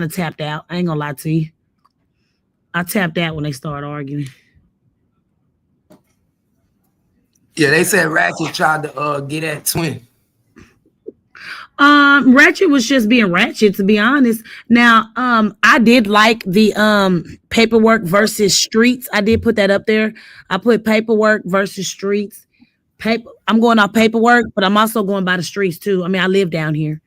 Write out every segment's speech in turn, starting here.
of tapped out. I ain't gonna lie to you. I tapped out when they started arguing. Yeah, they said Ratchet tried to get at Twin. Ratchet was just being ratchet, to be honest. Now, I did like the paperwork versus streets. I did put that up there. I put paperwork versus streets. I'm going off paperwork, but I'm also going by the streets too. I mean, I live down here.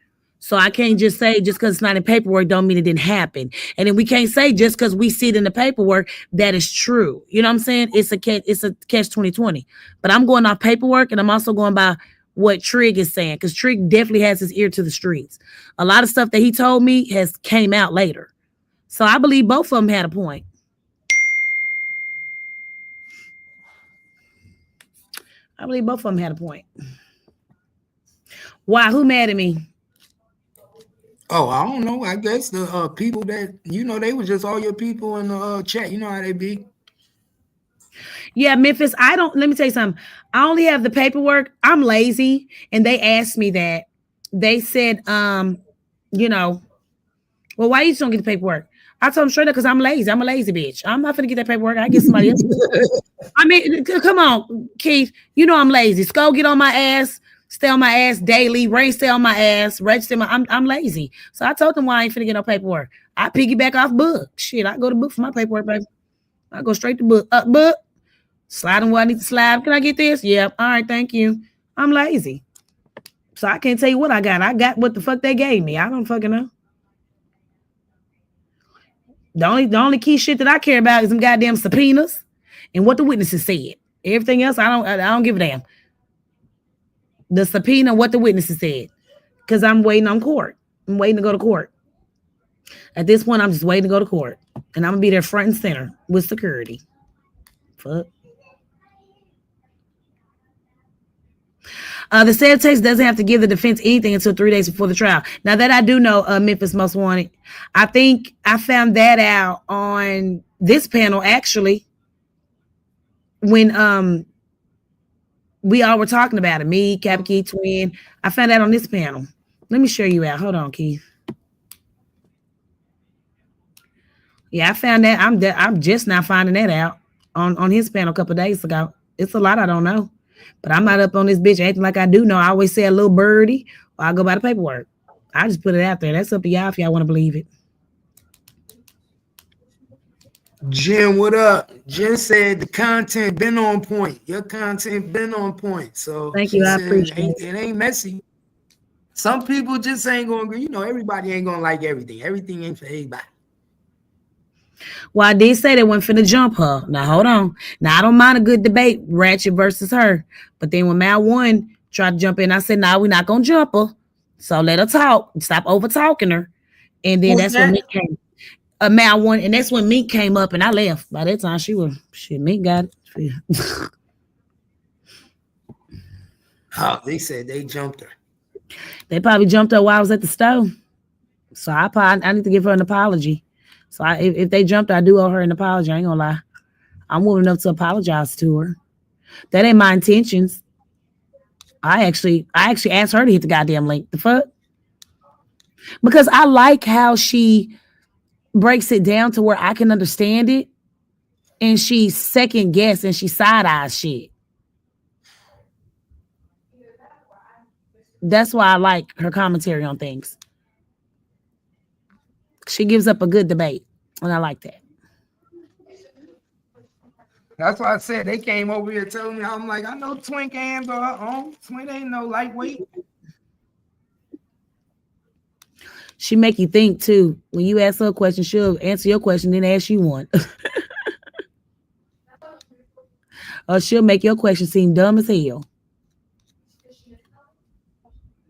So I can't just say just because it's not in paperwork don't mean it didn't happen. And then we can't say just because we see it in the paperwork that is true. You know what I'm saying? It's a catch 2020. But I'm going off paperwork and I'm also going by what Trig is saying, because Trig definitely has his ear to the streets. A lot of stuff that he told me has came out later. So I believe both of them had a point. I believe both of them had a point. Why? Who mad at me? Oh, I don't know. I guess the people that, they were just all your people in the chat. You know how they be. Yeah, Memphis, let me tell you something. I only have the paperwork. I'm lazy. And they asked me that. They said, well, why you just don't get the paperwork? I told them straight up because I'm lazy. I'm a lazy bitch. I'm not going to get that paperwork. I get somebody else. I mean, come on, Keith. You know I'm lazy. Skull get on my ass. Stay on my ass daily. Rain stay on my ass. Register I'm lazy. So I told them why I ain't finna get no paperwork. I piggyback off book. Shit, I go to book for my paperwork, baby. I go straight to book. Book. Sliding where I need to slide. Can I get this? Yep. All right, thank you. I'm lazy. So I can't tell you what I got. I got what the fuck they gave me. I don't fucking know. The only key shit that I care about is them goddamn subpoenas and what the witnesses said. Everything else, I don't give a damn. The subpoena, what the witnesses said. Because I'm waiting on court. I'm waiting to go to court. At this point, I'm just waiting to go to court. And I'm going to be there front and center with security. Fuck. The said text doesn't have to give the defense anything until 3 days before the trial. Now that I do know, Memphis Most Wanted, I think I found that out on this panel actually when we all were talking about it. Me, Cap Key, Twin. I found that on this panel. Let me show you out. Hold on, Keith. Yeah, I found that. I'm just now finding that out on his panel a couple of days ago. It's a lot I don't know. But I'm not up on this bitch acting like I do know. I always say a little birdie, or I go by the paperwork. I just put it out there. That's up to y'all if y'all want to believe it. Jen, what up? Jen said the content been on point. Your content been on point. So thank you. I appreciate it. It ain't messy. Some people just ain't gonna agree. Everybody ain't gonna like everything. Everything ain't for everybody. Well, I did say they weren't finna jump her. Now, hold on. Now, I don't mind a good debate, Ratchet versus her. But then when Mal 1 tried to jump in, I said, nah, we're not going to jump her. So let her talk. Stop over-talking her. And then that's when Mink came. Mal 1, and that's when Mink came up, and I left. By that time, Mink got it. Oh, they said they jumped her. They probably jumped her while I was at the stove. So I need to give her an apology. So if they jumped, I do owe her an apology. I ain't gonna lie. I'm willing enough to apologize to her. That ain't my intentions. I actually asked her to hit the goddamn link. The fuck? Because I like how she breaks it down to where I can understand it, and she second guess and she side eyes shit. That's why I like her commentary on things. She gives up a good debate, and I like that. That's why I said they came over here telling me. I'm like, I know Twin can handle her own. Twin ain't no lightweight. She make you think too. When you ask her a question, she'll answer your question, then ask you one. Or she'll make your question seem dumb as hell.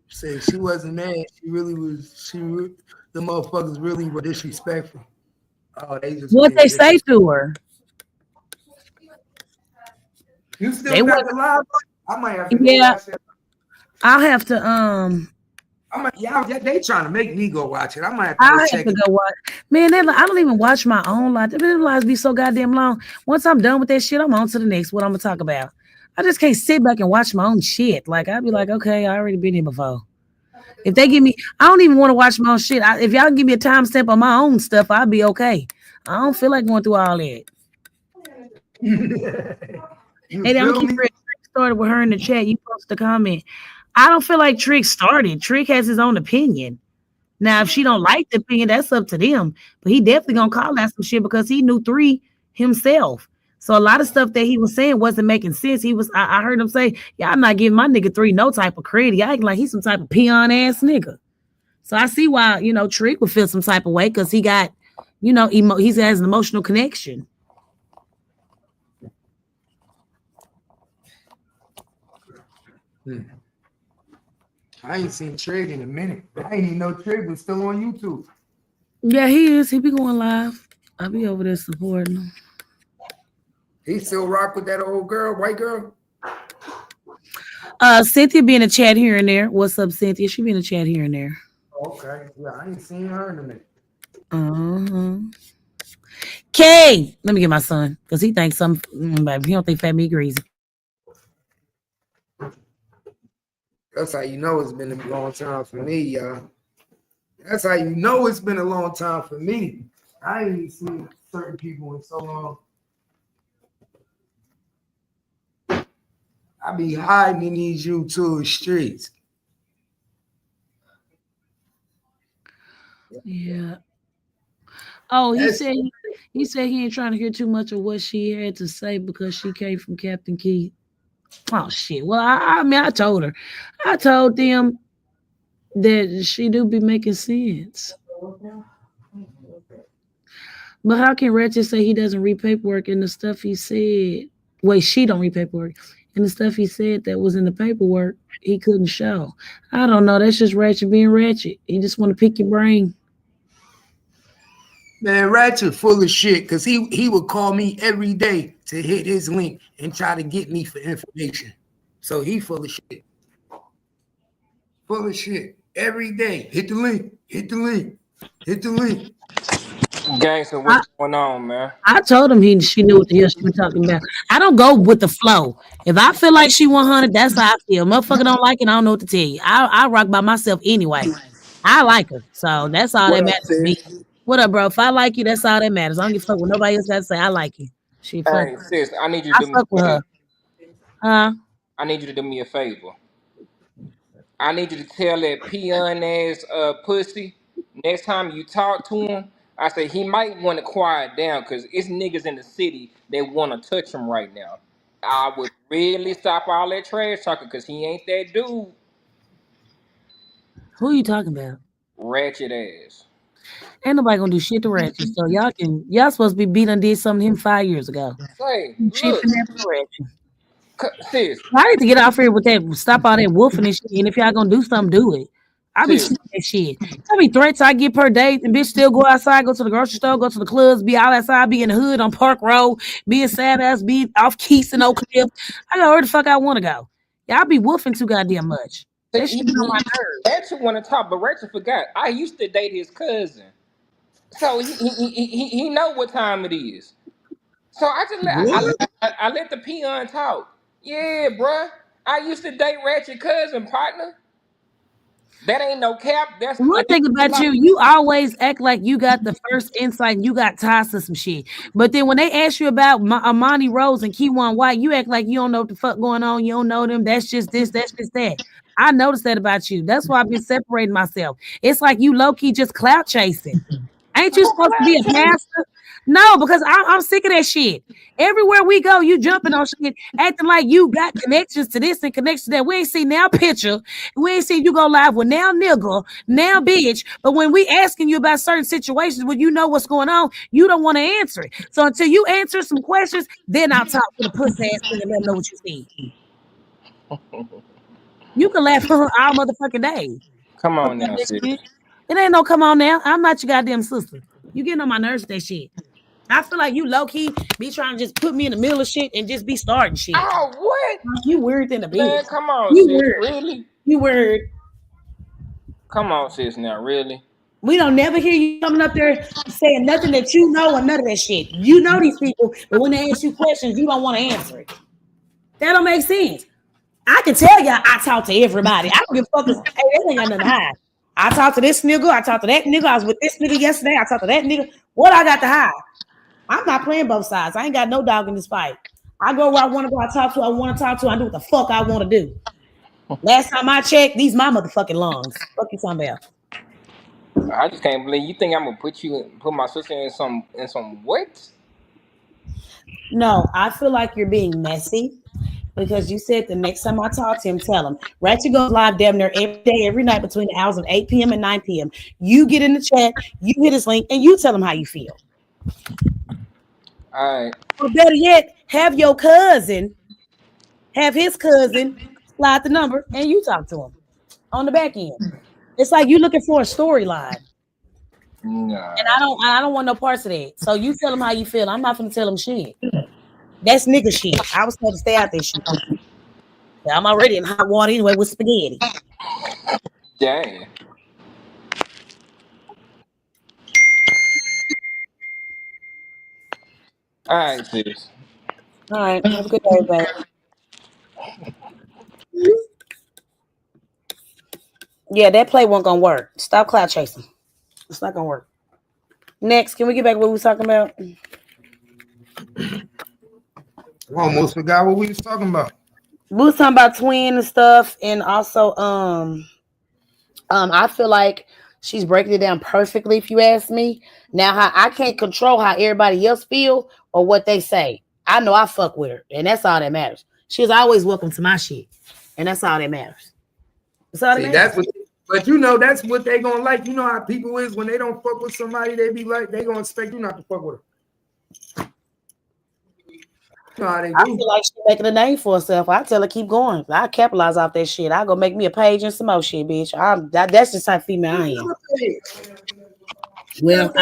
Say she wasn't mad. She really was. The motherfuckers really were disrespectful. Oh, what they say to her. You still got the live? I might have to go watch that. I'll have to they trying to make me go watch it. I might have to go watch. Man, I don't even watch my own live. Them lives be so goddamn long. Once I'm done with that shit, I'm on to the next. What I'm gonna talk about. I just can't sit back and watch my own shit. Like I'd be like, okay, I already been here before. If they give me, I don't even want to watch my own shit. If y'all give me a timestamp on my own stuff, I'll be okay. I don't feel like going through all that. You Hey, I'm gonna feel keep me? it started with her in the chat. You post a comment. I don't feel like Trick started. Trick has his own opinion. Now, if she don't like the opinion, that's up to them. But he definitely gonna call that some shit because he knew 3 himself. So a lot of stuff that he was saying wasn't making sense. I heard him say, "Yeah, I'm not giving my nigga 3 no type of credit. Y'all acting like he's some type of peon ass nigga." So I see why Trick would feel some type of way because he got, he has an emotional connection. I ain't seen Trig in a minute. I ain't even know Trig was still on YouTube. Yeah, he is. He be going live. I'll be over there supporting him. He still rock with that old girl, white girl. Cynthia be in the chat here and there. What's up, Cynthia? She be in the chat here and there. Okay, yeah, I ain't seen her in a minute. Kay, let me get my son because he thinks baby, he don't think Fat Me greasy. That's how you know it's been a long time for me, y'all. That's how you know it's been a long time for me. I ain't seen certain people in so long. I be hiding in these YouTube streets. Yeah. Oh, he said he ain't trying to hear too much of what she had to say because she came from Captain Keith. Oh shit. Well, I mean, I told her. I told them that she do be making sense. But how can Ratchet say he doesn't read paperwork and the stuff he said? Wait, she don't read paperwork. And the stuff he said that was in the paperwork, he couldn't show. I don't know. That's just Ratchet being Ratchet. He just want to pick your brain. Man, Ratchet full of shit because he would call me every day to hit his link and try to get me for information. So he full of shit. Full of shit. Every day. Hit the link. Hit the link. Hit the link. Gangster, what's going on, man? I told him she knew what the hell she was talking about. I don't go with the flow. If I feel like she 100, that's how I feel. Motherfucker don't like it, I don't know what to tell you. I rock by myself anyway. I like her. So that's all that What up, matters to me. sis? What up, bro? If I like you, that's all that matters. I don't give a fuck what nobody else has to say. I like you. She fuck. Hey, sis, I need you to I do me fuck a with her. favor. Huh? I need you to do me a favor. I need you to tell that peon ass pussy next time you talk to him. I say he might want to quiet down because it's niggas in the city that want to touch him right now. I would really stop all that trash talking because he ain't that dude. Who you talking about? Ratchet ass. Ain't nobody gonna do shit to Ratchet. So y'all supposed to be beat and did something to him 5 years ago. Say, Shit look, for that for Ratchet. sis, I need to get off here with that. Stop all that wolfing and shit. And if y'all gonna do something, do it. I be sis, sick of that shit. How many threats I get per day? And bitch still go outside, go to the grocery store, go to the clubs, be all outside, be in the hood on Park Road, be in sad ass, be off Keys and Oak Cliff. I go where the fuck I want to go. Y'all be woofing too goddamn much. he, That shit be on my he, nerves. Ratchet want to talk, but Ratchet forgot. I used to date his cousin. So he know what time it is. So I just What? I let the peon talk. Yeah, bruh. I used to date Ratchet cousin partner. That ain't no cap. That's One thing about you, you always act like you got the first insight and you got ties to some shit. But then when they ask you about Amani Rose and Keywan White, you act like you don't know what the fuck going on. You don't know them. That's just this, that's just that. I noticed that about you. That's why I've been separating myself. It's like you low key just clout chasing. Ain't you who supposed to be a clown chase. pastor? No, because I'm sick of that shit. Everywhere we go, you jumping on shit, acting like you got connections to this and connections to that. We ain't seen now picture. We ain't seen you go live with now nigga, now bitch. But when we asking you about certain situations when you know what's going on, you don't want to answer it. So until you answer some questions, then I'll talk to the pussy ass thing and let them know what you see. You can laugh all motherfucking day. Come Fuck on that now, sis. shit. It ain't no come on now. I'm not your goddamn sister. You getting on my nerves with that shit. I feel like you low key be trying to just put me in the middle of shit and just be starting shit. Oh, what? You weird than a Man, bitch. come on, You sis. weird. Really? You weird. Come on, sis. Now, really? We don't never hear you coming up there saying nothing that you know or none of that shit. You know these people, but when they ask you questions, you don't want to answer it. That don't make sense. I can tell y'all I talk to everybody. I don't give a fuck. Hey, that ain't got nothing to hide. I talk to this nigga. I talk to that nigga. I was with this nigga yesterday. I talk to that nigga. What I got to hide? I'm not playing both sides. I ain't got no dog in this fight. I go where I want to go. I talk to who I want to talk to. I do what the fuck I want to do. Last time I checked, these my motherfucking lungs. Fuck you talking about? I just can't believe you think I'm gonna put my sister in some what? No, I feel like you're being messy because you said the next time I talk to him, tell him. Ratchet goes live damn near every day, every night between the hours of 8 p.m. and 9 p.m. You get in the chat, you hit his link, and you tell him how you feel. All right. Or better yet, have your cousin, have his cousin slide the number and you talk to him on the back end. It's like you looking for a storyline. And Nah. I don't want no parts of that. So you tell him how you feel. I'm not gonna tell him shit. That's nigga shit. I was told to stay out there shit. I'm already in hot water anyway with spaghetti. Dang. All right, sis. All right. Have a good day, babe. Yeah, that play wasn't gonna work. Stop cloud chasing. It's not gonna work. Next, can we get back to what we was talking about? I almost forgot what we was talking about. We was talking about twin and stuff, and also I feel like she's breaking it down perfectly. If you ask me, now how I can't control how everybody else feel or what they say. I know I fuck with her, and that's all that matters. She's always welcome to my shit, and that's all that matters. That's all that See, matters. that's what, but you know, that's what they gonna like. You know how people is when they don't fuck with somebody, they be like, they gonna expect you not to fuck with her. You know how they I do. feel like she's making a name for herself. I tell her keep going. I capitalize off that shit. I go make me a page and some more shit, bitch. That's the type of female I am. Well,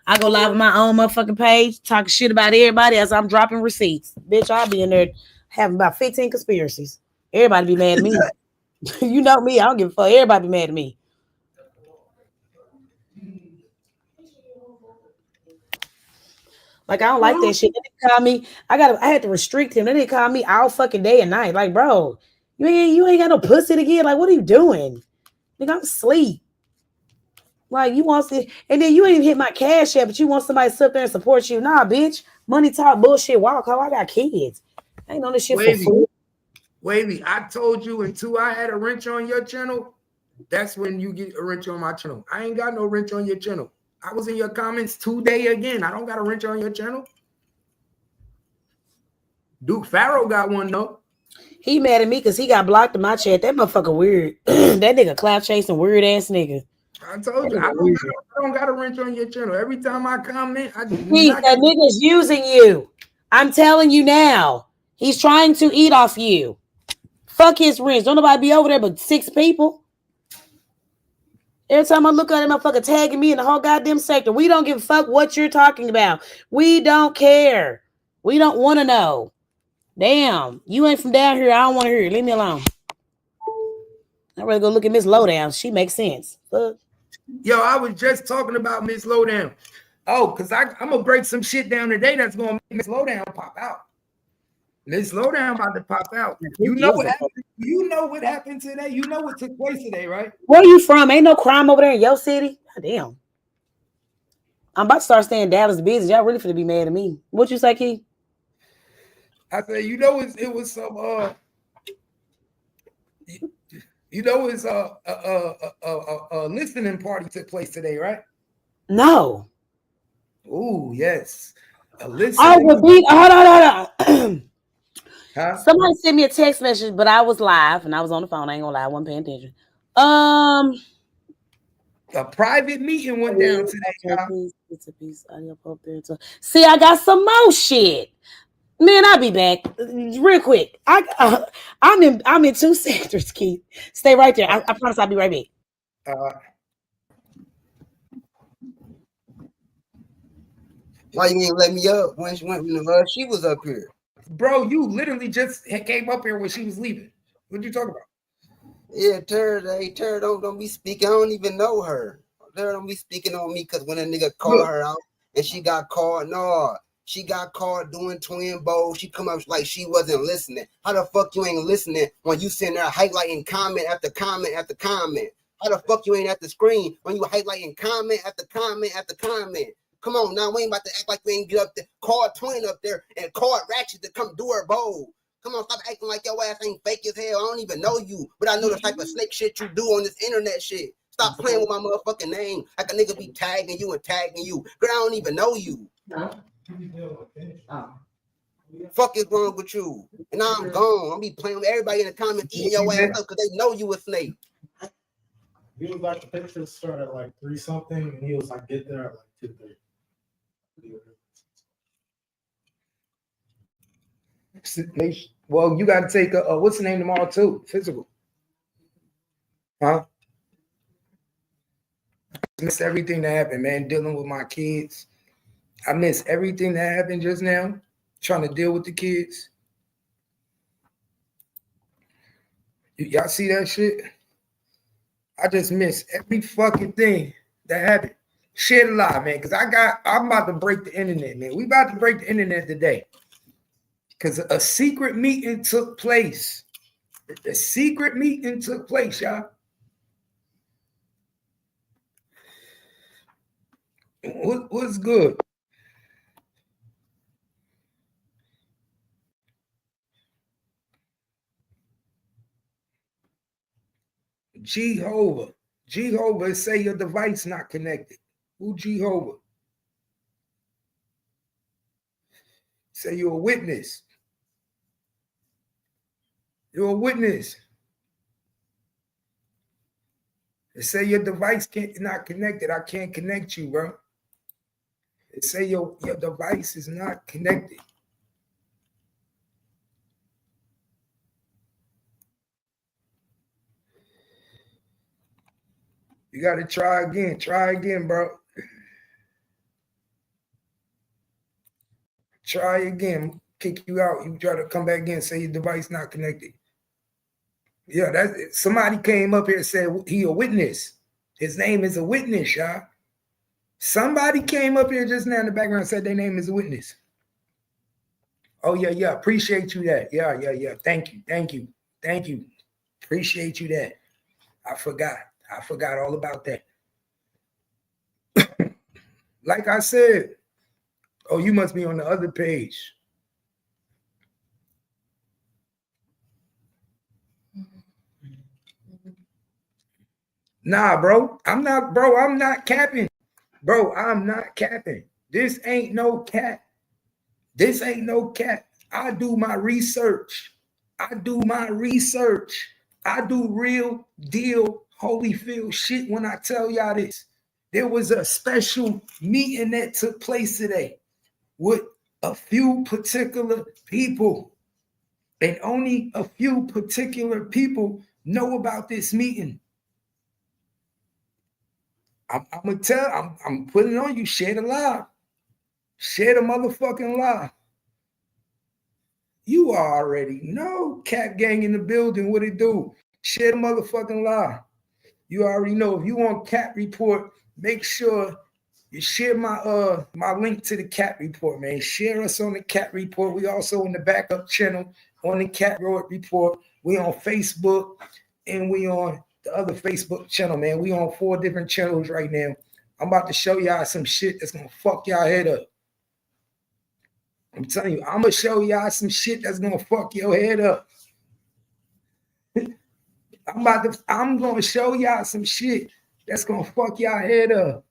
I go live on my own motherfucking page, talking shit about everybody as I'm dropping receipts. Bitch, I'll be in there having about 15 conspiracies. Everybody be mad at me. You know me, I don't give a fuck. Everybody be mad at me. Like I don't like that shit. They didn't call me. I had to restrict him. They didn't call me all fucking day and night. Like, bro, you ain't got no pussy to get. Like, what are you doing? Nigga, I'm asleep. Like you want to, and then you ain't even hit my cash yet, but you want somebody to sit there and support you. Nah, bitch. Money talk bullshit. Wow, call I got kids. I ain't on this shit for free. Wavy, I told you until I had a wrench on your channel, that's when you get a wrench on my channel. I ain't got no wrench on your channel. I was in your comments today again. I don't got a wrench on your channel. Duke Farrow got one though. He mad at me because he got blocked in my chat. That motherfucker weird. That nigga clout chasing weird ass nigga. I told you, I don't got a wrench on your channel. Every time I comment, I do Pete, that nigga's using you. I'm telling you now. He's trying to eat off you. Fuck his wrench. Don't nobody be over there but 6 people. Every time I look at him, motherfucker tagging me in the whole goddamn sector. We don't give a fuck what you're talking about. We don't care. We don't want to know. Damn, you ain't from down here. I don't want to hear you. Leave me alone. I'd rather go look at Miss Lowdown. She makes sense. Fuck. Yo, I was just talking about Miss Lowdown. Oh, because I'm going to break some shit down today that's going to make Miss Lowdown pop out. Miss Lowdown about to pop out. You know what happened? You know what happened today? You know what took place today, right? Where you from? Ain't no crime over there in your city? God damn. I'm about to start staying Dallas busy. Y'all really finna be mad at me. What you say, Key? I said, you know, it was some you know, it's a listening party took place today, right? No. Oh, yes. A listening. I would be. Hold on. Huh? Somebody sent me a text message, but I was live and I was on the phone. I ain't gonna lie, I wasn't paying attention. A private meeting went down today. See, I got some more shit. Man, I'll be back real quick. I'm in 2 sectors, Keith. Stay right there. I promise I'll be right back. Why you didn't let me up when she was up here? Bro, you literally just came up here when she was leaving. What you talking about? Yeah, Tara don't be speaking. I don't even know her. Tara don't be speaking on me because when a nigga called her out and she got called, no, She got caught doing twin bows. She come up like she wasn't listening. How the fuck you ain't listening when you sitting there highlighting comment after comment after comment? How the fuck you ain't at the screen when you highlighting comment after comment after comment? Come on now, we ain't about to act like we ain't get up there, call twin up there and call Ratchet to come do her bowl. Come on, stop acting like your ass ain't fake as hell. I don't even know you, but I know the type of snake shit you do on this internet shit. Stop playing with my motherfucking name like a nigga be tagging you and tagging you. Girl, I don't even know you. Fuck is wrong with you? And now I'm gone. I'm be playing with everybody in the comments eating your ass up because they know you a snake. He was like, the pictures start at like 3 something, and he was like, get there at like 2:30. Well, you got to take a what's the name tomorrow too? Physical. Huh? I miss everything that happened, man. Dealing with my kids. I miss everything that happened just now. Trying to deal with the kids. Y'all see that shit? I just miss every fucking thing that happened. Share the live, man, because I'm about to break the internet, man. We about to break the internet today. Because a secret meeting took place. A secret meeting took place, y'all. What's good? Jehovah. Jehovah say your device not connected. Who Jehovah? Say you're a witness. You're a witness. They say your device not connected. I can't connect you, bro. They say your device is not connected. You got to try again. Try again, bro. Try again. Kick you out. You try to come back in, say your device not connected. Yeah, that's somebody came up here and said he a witness. His name is a witness, y'all. Somebody came up here just now in the background and said their name is a witness. Oh, yeah. Appreciate you that. Yeah. Thank you. Appreciate you that. I forgot all about that. Like I said, oh, you must be on the other page. Nah, bro. I'm not capping. Bro, I'm not capping. This ain't no cap. I do my research. I do real deal Holyfield shit when I tell y'all this. There was a special meeting that took place today with a few particular people. And only a few particular people know about this meeting. I'm putting it on you. Share the live. Share the motherfucking live. You already know. Cap Gang in the building. What it do? Share the motherfucking live. You already know. If you want Cap Report, make sure you share my link to the Cap Report, man. Share us on the Cap Report. We also in the backup channel on the Cap Report. We on Facebook and we on the other Facebook channel, man. We on 4 different channels right now. I'm about to show y'all some shit that's gonna fuck y'all head up. I'm telling you, I'm gonna show y'all some shit that's gonna fuck your head up. I'm gonna show y'all some shit that's gonna fuck y'all head up.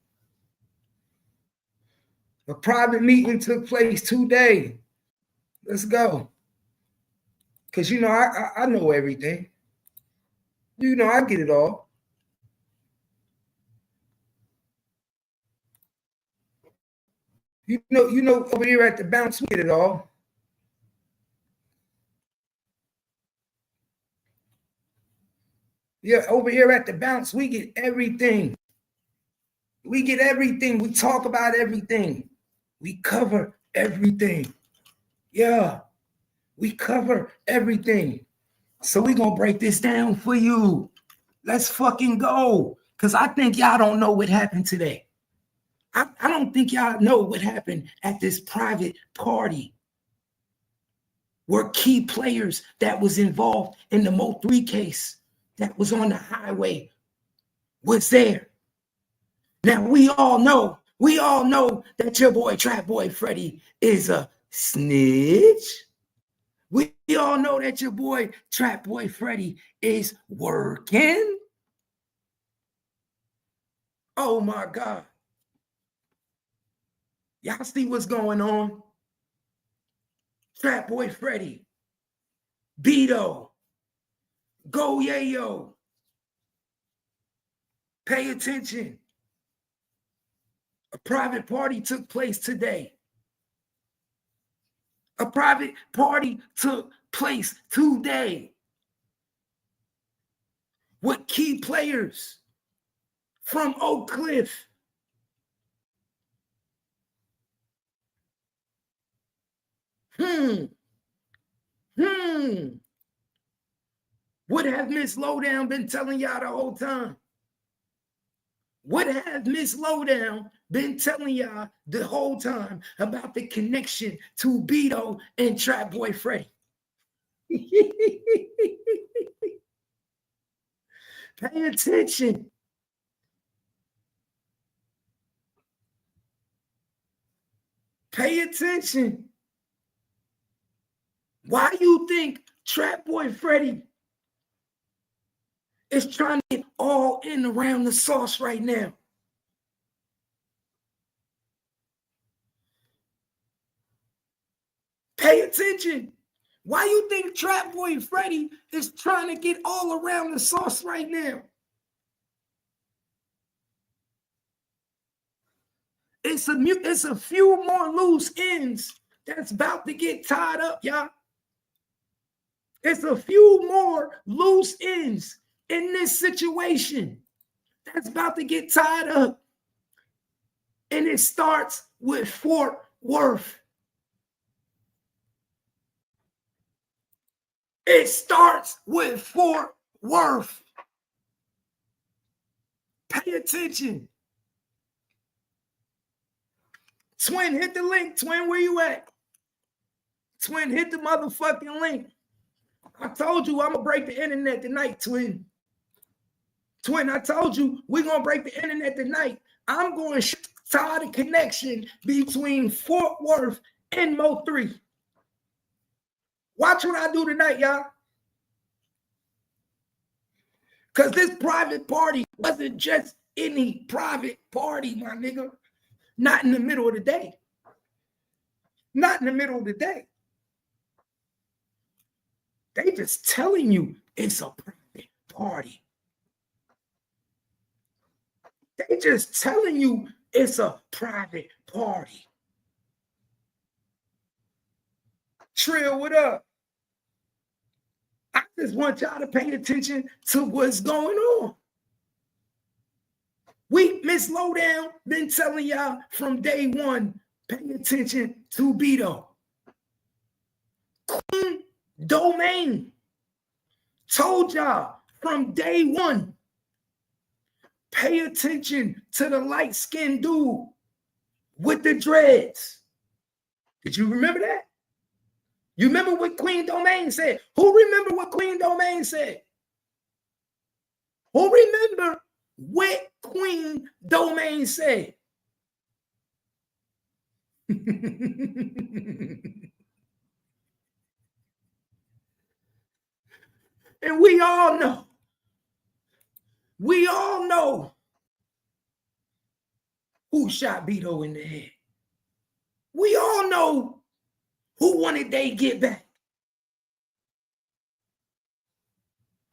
A private meeting took place today. Let's go. Cause you know I know everything. You know I get it all. You know over here at the bounce, we get it all. Yeah, over here at the bounce, we get everything. We get everything. We talk about everything. We cover everything. Yeah, we cover everything. So we're going to break this down for you. Let's fucking go. Because I think y'all don't know what happened today. I don't think y'all know what happened at this private party where key players that was involved in the Mo3 case that was on the highway was there. Now we all know that your boy Trap Boy Freddy is a snitch. We all know that your boy Trap Boy Freddy is working. Oh my God. Y'all see what's going on? Trap Boy Freddy, Bedo, go Yayo. Pay attention. A private party took place today. A private party took place today with key players from Oak Cliff. What have Miss Lowdown been telling y'all the whole time? What have Miss Lowdown been telling y'all the whole time about the connection to Bedo and Trap Boy Freddy? Pay attention. Pay attention. Why do you think Trap Boy Freddy is trying to get all in around the sauce right now? Pay attention. Why you think Trap Boy Freddy is trying to get all around the sauce right now? It's a few more loose ends that's about to get tied up, y'all. It's a few more loose ends in this situation that's about to get tied up. And it starts with Fort Worth. It starts with Fort Worth. Pay attention. Twin, hit the link. Twin, where you at? Twin, hit the motherfucking link. I told you I'm going to break the internet tonight, Twin. Twin, I told you we're going to break the internet tonight. I'm going to tie the connection between Fort Worth and Mo3. Watch what I do tonight, y'all. Because this private party wasn't just any private party, my nigga. Not in the middle of the day. Not in the middle of the day. They just telling you it's a private party. They just telling you it's a private party. Trill, what up? I just want y'all to pay attention to what's going on. Miss Lowdown been telling y'all from day one, pay attention to Bedo. Queen Domain told y'all from day one, pay attention to the light-skinned dude with the dreads. Did you remember that? You remember what Queen Domain said? Who remember what Queen Domain said? Who remember what Queen Domain said? And we all know who shot Bedo in the head. We all know who wanted they get back.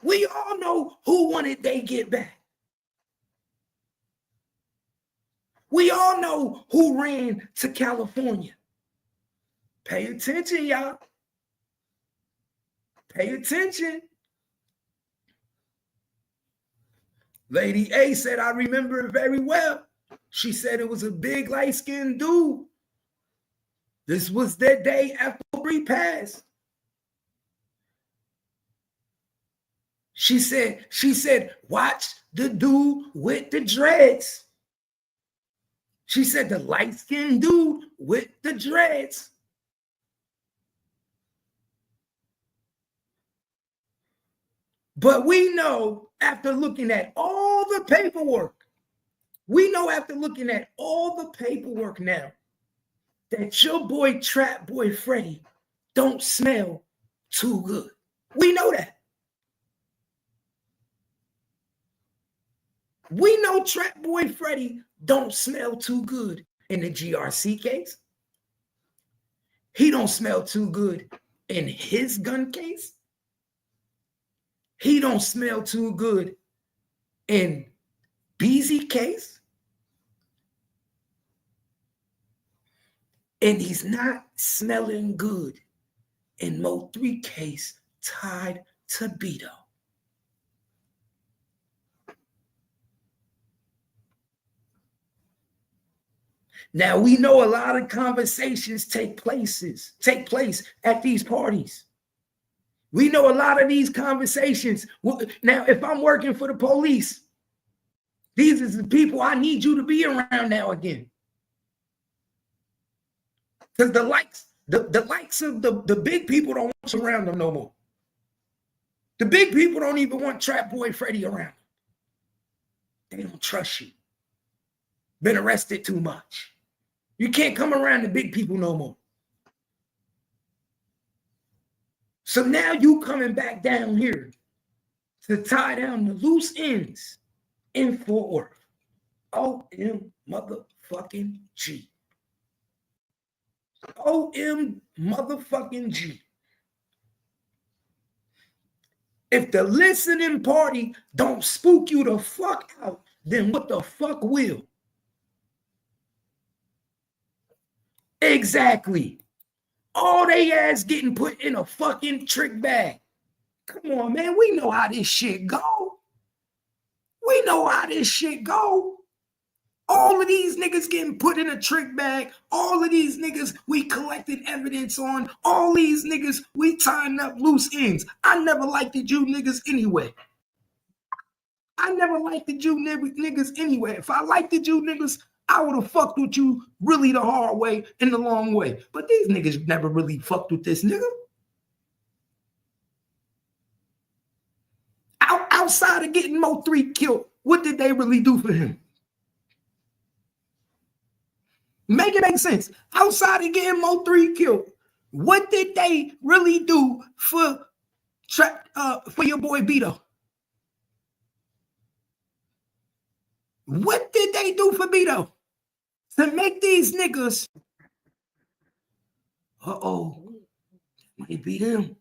We all know who wanted they get back. We all know who ran to California. Pay attention, y'all. Pay attention. Lady A said, I remember it very well. She said it was a big light-skinned dude. This was that day after Bree passed. She said, watch the dude with the dreads. She said the light-skinned dude with the dreads. But we know after looking at all the paperwork, now that your boy Trap Boy Freddy don't smell too good. We know that. We know Trap Boy Freddy don't smell too good in the GRC case. He don't smell too good in his gun case. He don't smell too good in Beezy case. And he's not smelling good in Mo 3 case tied to Bedo. Now we know a lot of conversations take place at these parties. We know a lot of these conversations. Now, if I'm working for the police, these are the people I need you to be around now again. Because the likes of the big people don't want you around them no more. The big people don't even want Trap Boy Freddy around. They don't trust you. Been arrested too much. You can't come around the big people no more. So now you coming back down here to tie down the loose ends in Fort Worth. OM motherfucking G. OM motherfucking G. If the listening party don't spook you the fuck out, then what the fuck will? Exactly. All they ass getting put in a fucking trick bag. Come on, man. We know how this shit go. We know how this shit go. All of these niggas getting put in a trick bag. All of these niggas we collected evidence on. All these niggas we tying up loose ends. I never liked you niggas anyway. If I liked you niggas, I would have fucked with you really the hard way and the long way. But these niggas never really fucked with this nigga. Outside of getting Mo 3 killed, what did they really do for him? Make it make sense. Outside of getting Mo 3 killed, what did they really do for your boy Bedo? What did they do for Bedo to make these niggas? Might be him.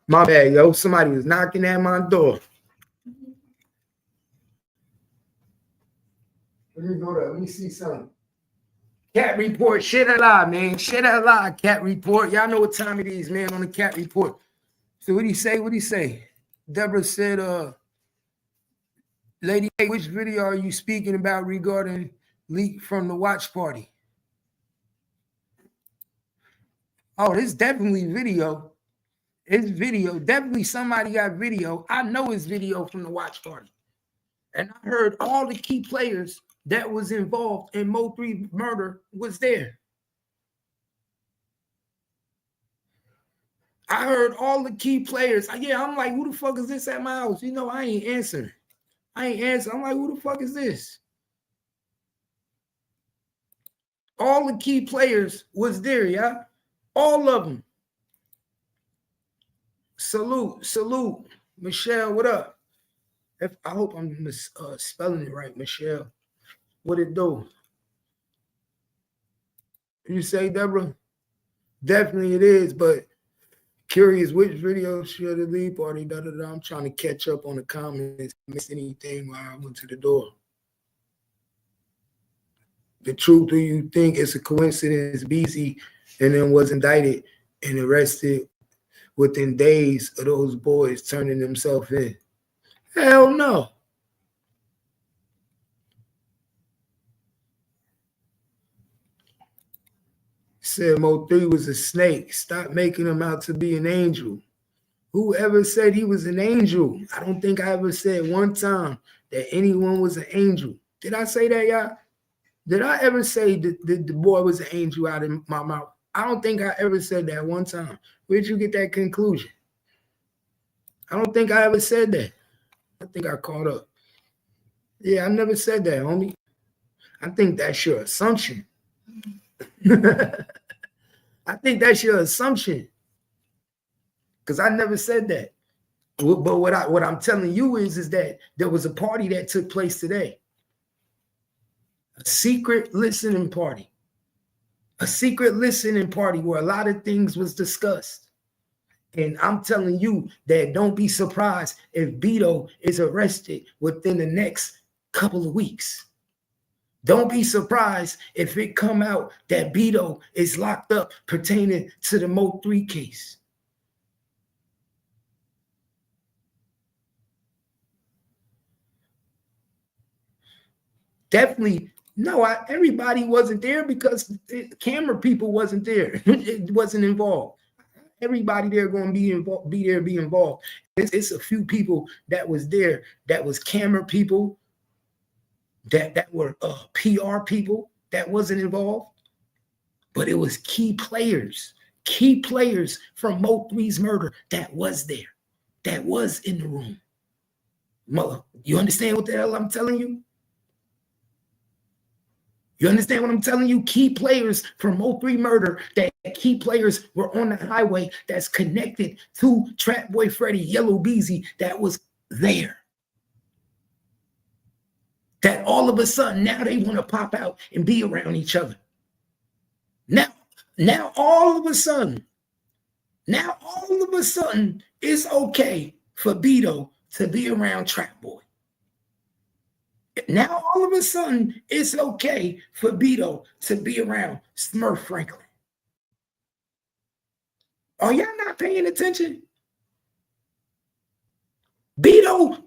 My bad, yo. Somebody was knocking at my door. Let me go there. Let me see something. Cat report. Shit alive, man. Shit alive, cat report. Y'all know what time it is, man, on the cat report. So what do you say? What do you say? Deborah said, Lady A, which video are you speaking about regarding leak from the watch party? Oh, this definitely video. It's video. Definitely somebody got video. I know it's video from the watch party. And I heard all the key players that was involved in Mo 3 murder was there. I heard all the key players. Yeah, I'm like, who the fuck is this at my house? You know, I ain't answering. I'm like, who the fuck is this? All the key players was there, yeah? All of them. Salute. Michelle, what up? I hope I'm spelling it right, Michelle. What it do? You say, Deborah? Definitely it is, but curious which video should the lead party? I'm trying to catch up on the comments. Miss anything while I went to the door. The truth, do you think it's a coincidence Beezy and then was indicted and arrested within days of those boys turning themselves in? Hell no. Said Mo 3 was a snake. Stop making him out to be an angel. Whoever said he was an angel? I don't think I ever said one time that anyone was an angel. Did I say that, y'all? Did I ever say that the boy was an angel out of my mouth? I don't think I ever said that one time. Where'd you get that conclusion? I don't think I ever said that. I think I caught up. Yeah, I never said that, homie. I think that's your assumption. I think that's your assumption. Because I never said that. But what I'm telling you is that there was a party that took place today. A secret listening party. A secret listening party where a lot of things was discussed. And I'm telling you that don't be surprised if Bedo is arrested within the next couple of weeks. Don't be surprised if it come out that Bedo is locked up pertaining to the Mo 3 case. Definitely, no, everybody wasn't there because the camera people wasn't there. It wasn't involved. Everybody there going to be involved. It's a few people that was there that was camera people, that were PR people that wasn't involved, but it was key players from Mo 3's murder that was there, that was in the room. Mother, you understand what the hell I'm telling you? You understand what I'm telling you? Key players from Mo 3 murder, that key players were on the highway that's connected to Trap Boy Freddy, Yellow Beezy, that was there. That all of a sudden now they want to pop out and be around each other. Now all of a sudden, it's okay for Bedo to be around Trap Boy. Now all of a sudden, it's okay for Bedo to be around Smurf Franklin. Are y'all not paying attention? Bedo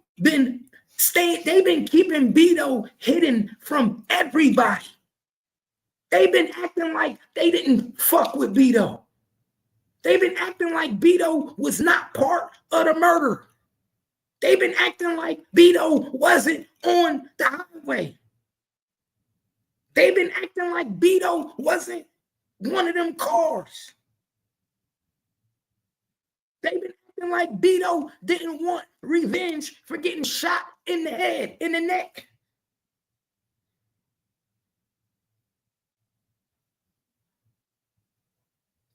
they've been keeping Bedo hidden from everybody. They've been acting like they didn't fuck with Bedo. They've been acting like Bedo was not part of the murder. They've been acting like Bedo wasn't on the highway. They've been acting like Bedo wasn't one of them cars. They've been acting like Bedo didn't want revenge for getting shot in the head, in the neck.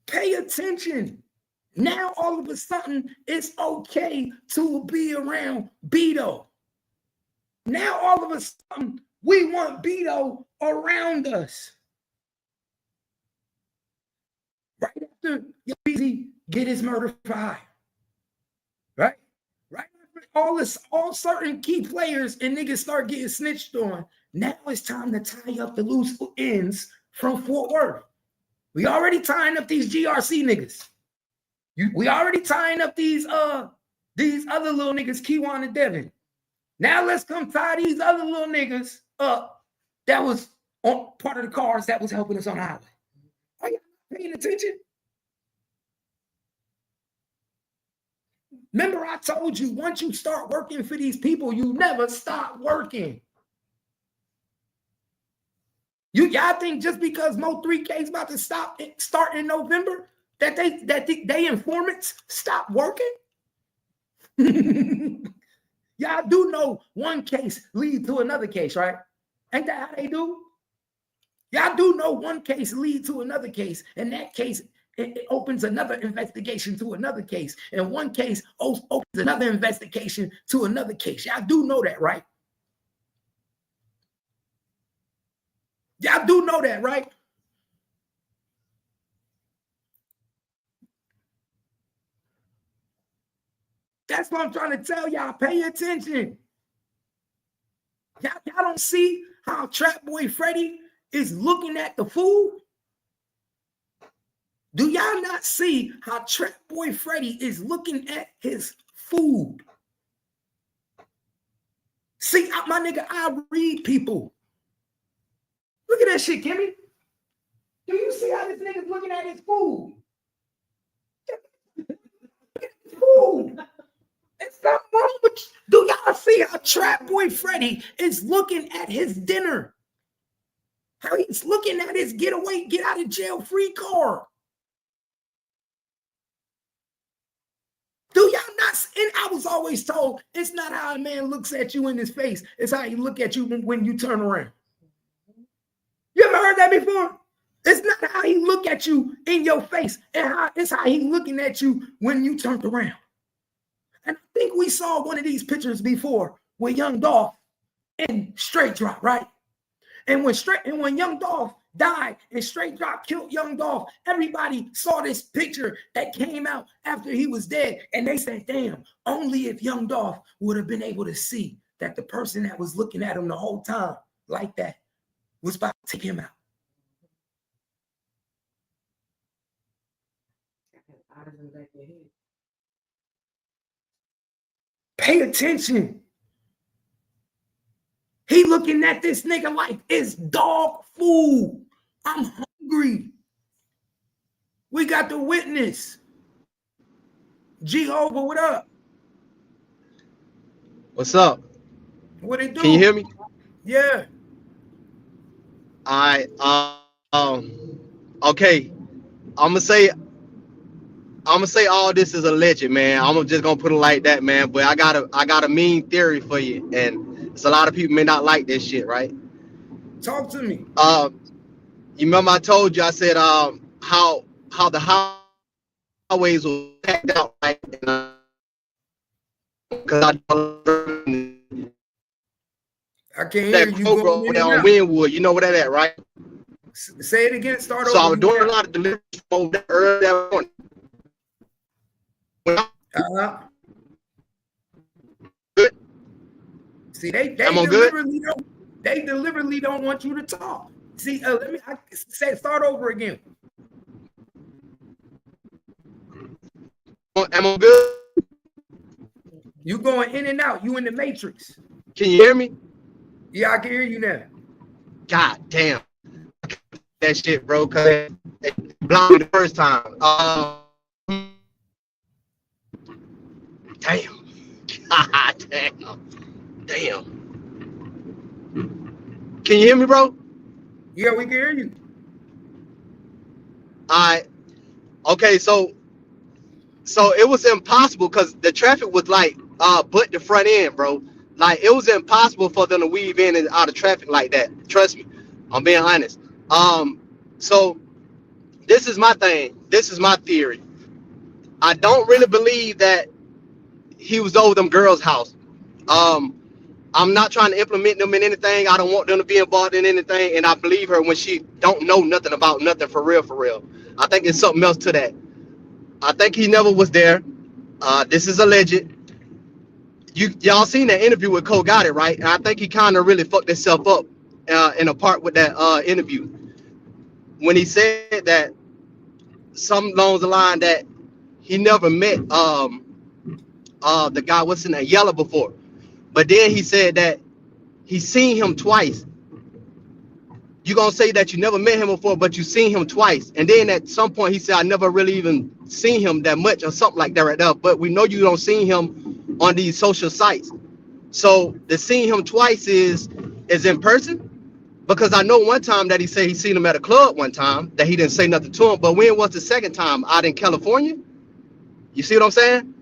Pay attention. Now, all of a sudden, it's okay to be around Bedo. Now, all of a sudden, we want Bedo around us. Right after Beezy get his murder for hire. all certain key players and niggas start getting snitched on. Now it's time to tie up the loose ends from Fort Worth. We already tying up these GRC niggas. We already tying up these other little niggas, Keywan and Devin. Now let's come tie these other little niggas up that was on part of the cars that was helping us on the highway. Are you paying attention? Remember, I told you, once you start working for these people, you never stop working. Y'all think just because Mo 3K is about to start in November that they informants stop working? Y'all do know one case leads to another case, right? Ain't that how they do? Y'all do know one case leads to another case, and that case it opens another investigation to another case, and one case opens another investigation to another case. Y'all do know that, right? Y'all do know that, right? That's what I'm trying to tell y'all. Pay attention. Y'all don't see how Trap Boy Freddy is looking at the food? Do y'all not see how Trap Boy Freddy is looking at his food? See, my nigga, I read people. Look at that shit, Kimmy. Do you see how this nigga's looking at his food? Food. It's something wrong with you. Do y'all see how Trap Boy Freddy is looking at his dinner? How he's looking at his get out of jail free card? Do y'all not? And I was always told it's not how a man looks at you in his face, it's how he look at you when you turn around. You ever heard that before? It's not how he look at you in your face, it's how he looking at you when you turned around. And I think we saw one of these pictures before with Young Dolph in Straight Drop, right? And when Young Dolph died and Straight Drop killed Young Dolph, everybody saw this picture that came out after he was dead, and they said, damn, only if Young Dolph would have been able to see that the person that was looking at him the whole time like that was about to take him out. Pay attention. He looking at this nigga like it's dog food. I'm hungry. We got the witness. Jehovah, what up? What's up? What it do? Can you hear me? Yeah. All right. Okay. I'm gonna say all this is alleged, man. I'm just gonna put it like that, man. But I got a mean theory for you, and it's a lot of people may not like this shit, right? Talk to me. You remember I told you, I said how the highways were packed out, right? Because I can't hear you going in and on out. Winwood, you know where that at, right? Say it again. Start over. So I was doing a lot of deliveries early that morning. Good. See, they deliberately don't want you to talk. See, start over again. Am I good? You going in and out. You in the matrix. Can you hear me? Yeah, I can hear you now. God damn. That shit, bro, cause it blocked me the first time. Damn. God damn. Can you hear me, bro? Yeah, we can hear you. Alright. Okay, so it was impossible because the traffic was like but the front end, bro. Like it was impossible for them to weave in and out of traffic like that. Trust me. I'm being honest. So this is my thing. This is my theory. I don't really believe that he was over them girls' house. I'm not trying to implement them in anything. I don't want them to be involved in anything. And I believe her when she don't know nothing about nothing for real, for real. I think it's something else to that. I think he never was there. This is alleged. y'all seen that interview with Cole Got It, right? And I think he kind of really fucked himself up in a part with that interview when he said that some along the line that he never met the guy what's in that Yellow before, but then he said that he's seen him twice. You gonna say that you never met him before, but you seen him twice, and then at some point he said I never really even seen him that much or something like that right there. But we know you don't see him on these social sites. So the seeing him twice is in person, because I know one time that he said he seen him at a club one time that he didn't say nothing to him. But when was the second time? Out in California? You see what I'm saying?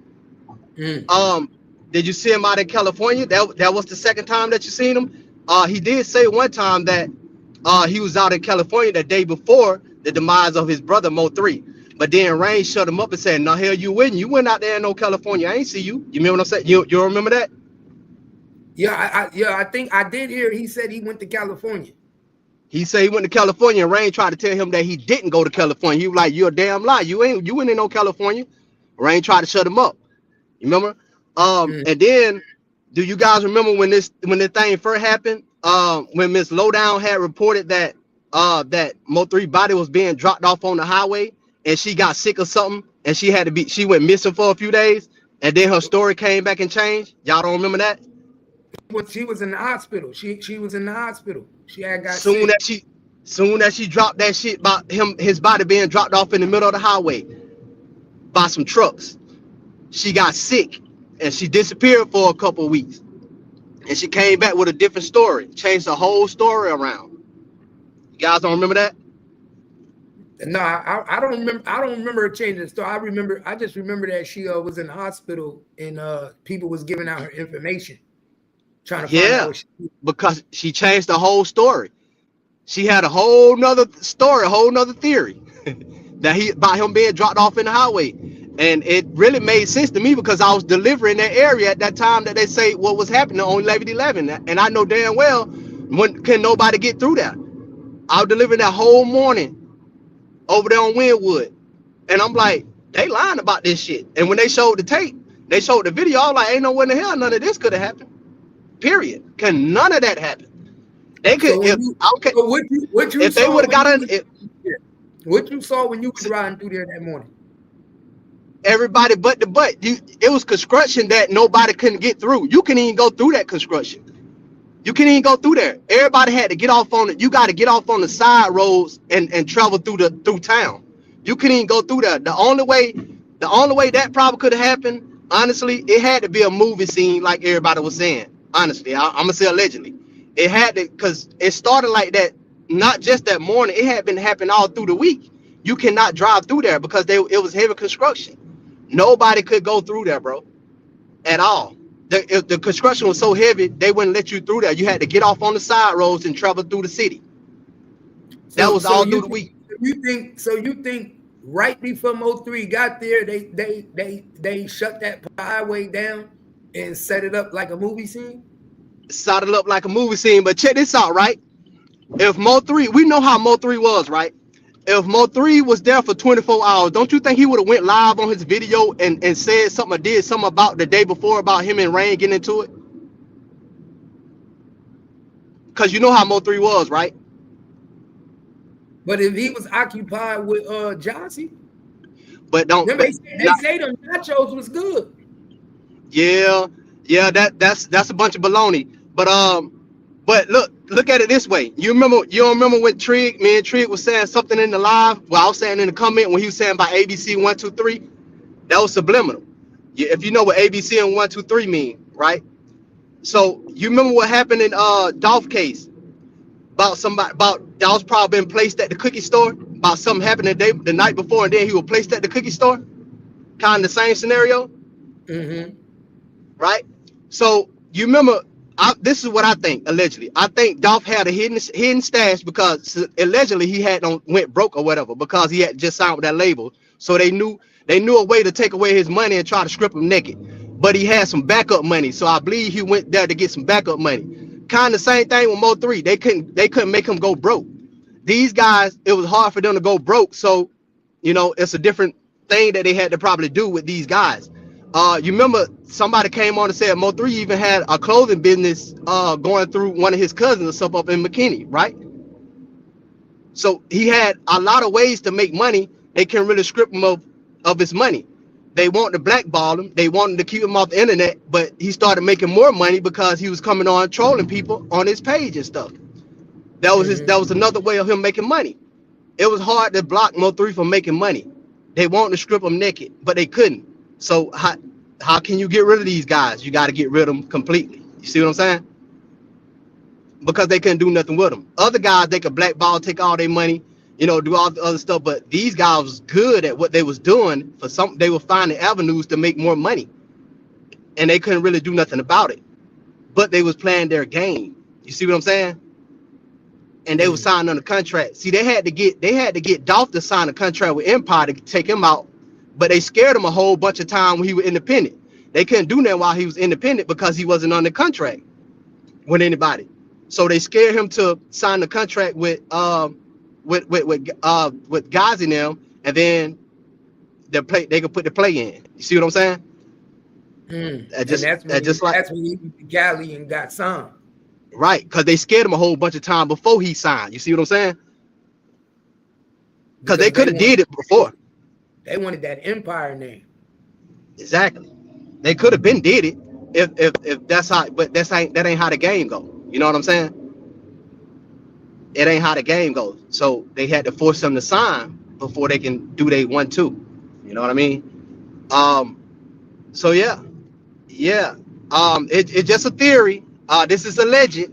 Did you see him out in California? That was the second time that you seen him. He did say one time that he was out in California the day before the demise of his brother Mo3. But then Rain shut him up and said, "No, hell, you wouldn't. You went out there in no California. I ain't see you." You remember what I'm saying? You remember that? Yeah, I think I did hear he said he went to California. He said he went to California, and Rain tried to tell him that he didn't go to California. He was like, "You're a damn lie. You went in no California." Rain tried to shut him up. You remember? And then, do you guys remember when this thing first happened? When Miss Lowdown had reported that that Mo3 body was being dropped off on the highway, and she got sick or something, and she went missing for a few days, and then her story came back and changed. Y'all don't remember that? When she was in the hospital, she was in the hospital. She had got Soon sick. as she dropped that shit about his body being dropped off in the middle of the highway by some trucks, she got sick and she disappeared for a couple of weeks, and she came back with a different story, changed the whole story around. You guys don't remember that? No, I don't remember. I don't remember her changing the story. I just remember that she was in the hospital and people was giving out her information, trying to find out what because she changed the whole story. She had a whole nother story, a whole nother theory that about him being dropped off in the highway. And it really made sense to me because I was delivering that area at that time that they say what was happening on 1111. And I know damn well when can nobody get through that. I was delivering that whole morning over there on Wynwood. And I'm like, they lying about this shit. And when they showed the tape, they showed the video, I was like, ain't no way in the hell none of this could have happened. Period. Can none of that happen. They could what you if they would have gotten it. What you saw when you was riding through there that morning? Everybody but the butt. It was construction that nobody couldn't get through. You couldn't even go through that construction. You couldn't even go through there. Everybody had to get off on it. You got to get off on the side roads and travel through town. You couldn't even go through there. The only way that probably could have happened, honestly, it had to be a movie scene like everybody was saying. Honestly, I'm gonna say allegedly. It had to, because it started like that, not just that morning. It had been happening all through the week. You cannot drive through there because it was heavy construction. Nobody could go through there, bro, at all. The construction was so heavy, they wouldn't let you through there. You had to get off on the side roads and travel through the city. That was all through the week. You think right before Mo3 got there, they shut that highway down and set it up like a movie scene? Set it up like a movie scene, but check this out, right? If Mo3, we know how Mo3 was, right? If Mo3 was there for 24 hours, don't you think he would have went live on his video and said something or did something about the day before about him and Rain getting into it? Because you know how Mo3 was, right? But if he was occupied with Jossie, but don't they say them nachos was good. Yeah, that's a bunch of baloney. But look at it this way. You don't remember when me and Trig was saying something in the live? Well, I was saying in the comment when he was saying about ABC 123, that was subliminal. If you know what ABC and 123 mean, right? So you remember what happened in Dolph case about that was probably been placed at the cookie store, about something happened the night before, and then he was placed at the cookie store, kind of the same scenario. Mm-hmm. Right? So you remember, this is what I think, allegedly. I think Dolph had a hidden stash because allegedly he went broke or whatever because he had just signed with that label. So they knew a way to take away his money and try to strip him naked. But he had some backup money. So I believe he went there to get some backup money. Kind of the same thing with Mo3. They couldn't make him go broke. These guys, it was hard for them to go broke. So, it's a different thing that they had to probably do with these guys. You remember somebody came on and said Mo3 even had a clothing business going through one of his cousins or something up in McKinney, right? So he had a lot of ways to make money. They can really strip him of his money. They want to blackball him. They wanted to keep him off the internet, but he started making more money because he was coming on trolling people on his page and stuff. That was that was another way of him making money. It was hard to block Mo3 from making money. They wanted to strip him naked, but they couldn't. So how can you get rid of these guys? You got to get rid of them completely. You see what I'm saying? Because they couldn't do nothing with them. Other guys, they could blackball, take all their money, you know, do all the other stuff. But these guys was good at what they was doing. For some, they were finding avenues to make more money, and they couldn't really do nothing about it. But they was playing their game. You see what I'm saying? And they was signing on the contract. See, they had to get Dolph to sign a contract with Empire to take him out, but they scared him a whole bunch of time when he was independent. They couldn't do that while he was independent because he wasn't on the contract with anybody. So they scared him to sign the contract with guys in them, and then they could put the play in. You see what I'm saying? That's when he went to Galley and got signed. Right, because they scared him a whole bunch of time before he signed. You see what I'm saying? Because they could have did it before. They wanted that Empire name. Exactly. They could have been did it if that's how, but that ain't how the game go. You know what I'm saying? It ain't how the game goes. So they had to force them to sign before they can do they 1-2. You know what I mean? So yeah. It's just a theory. This is alleged.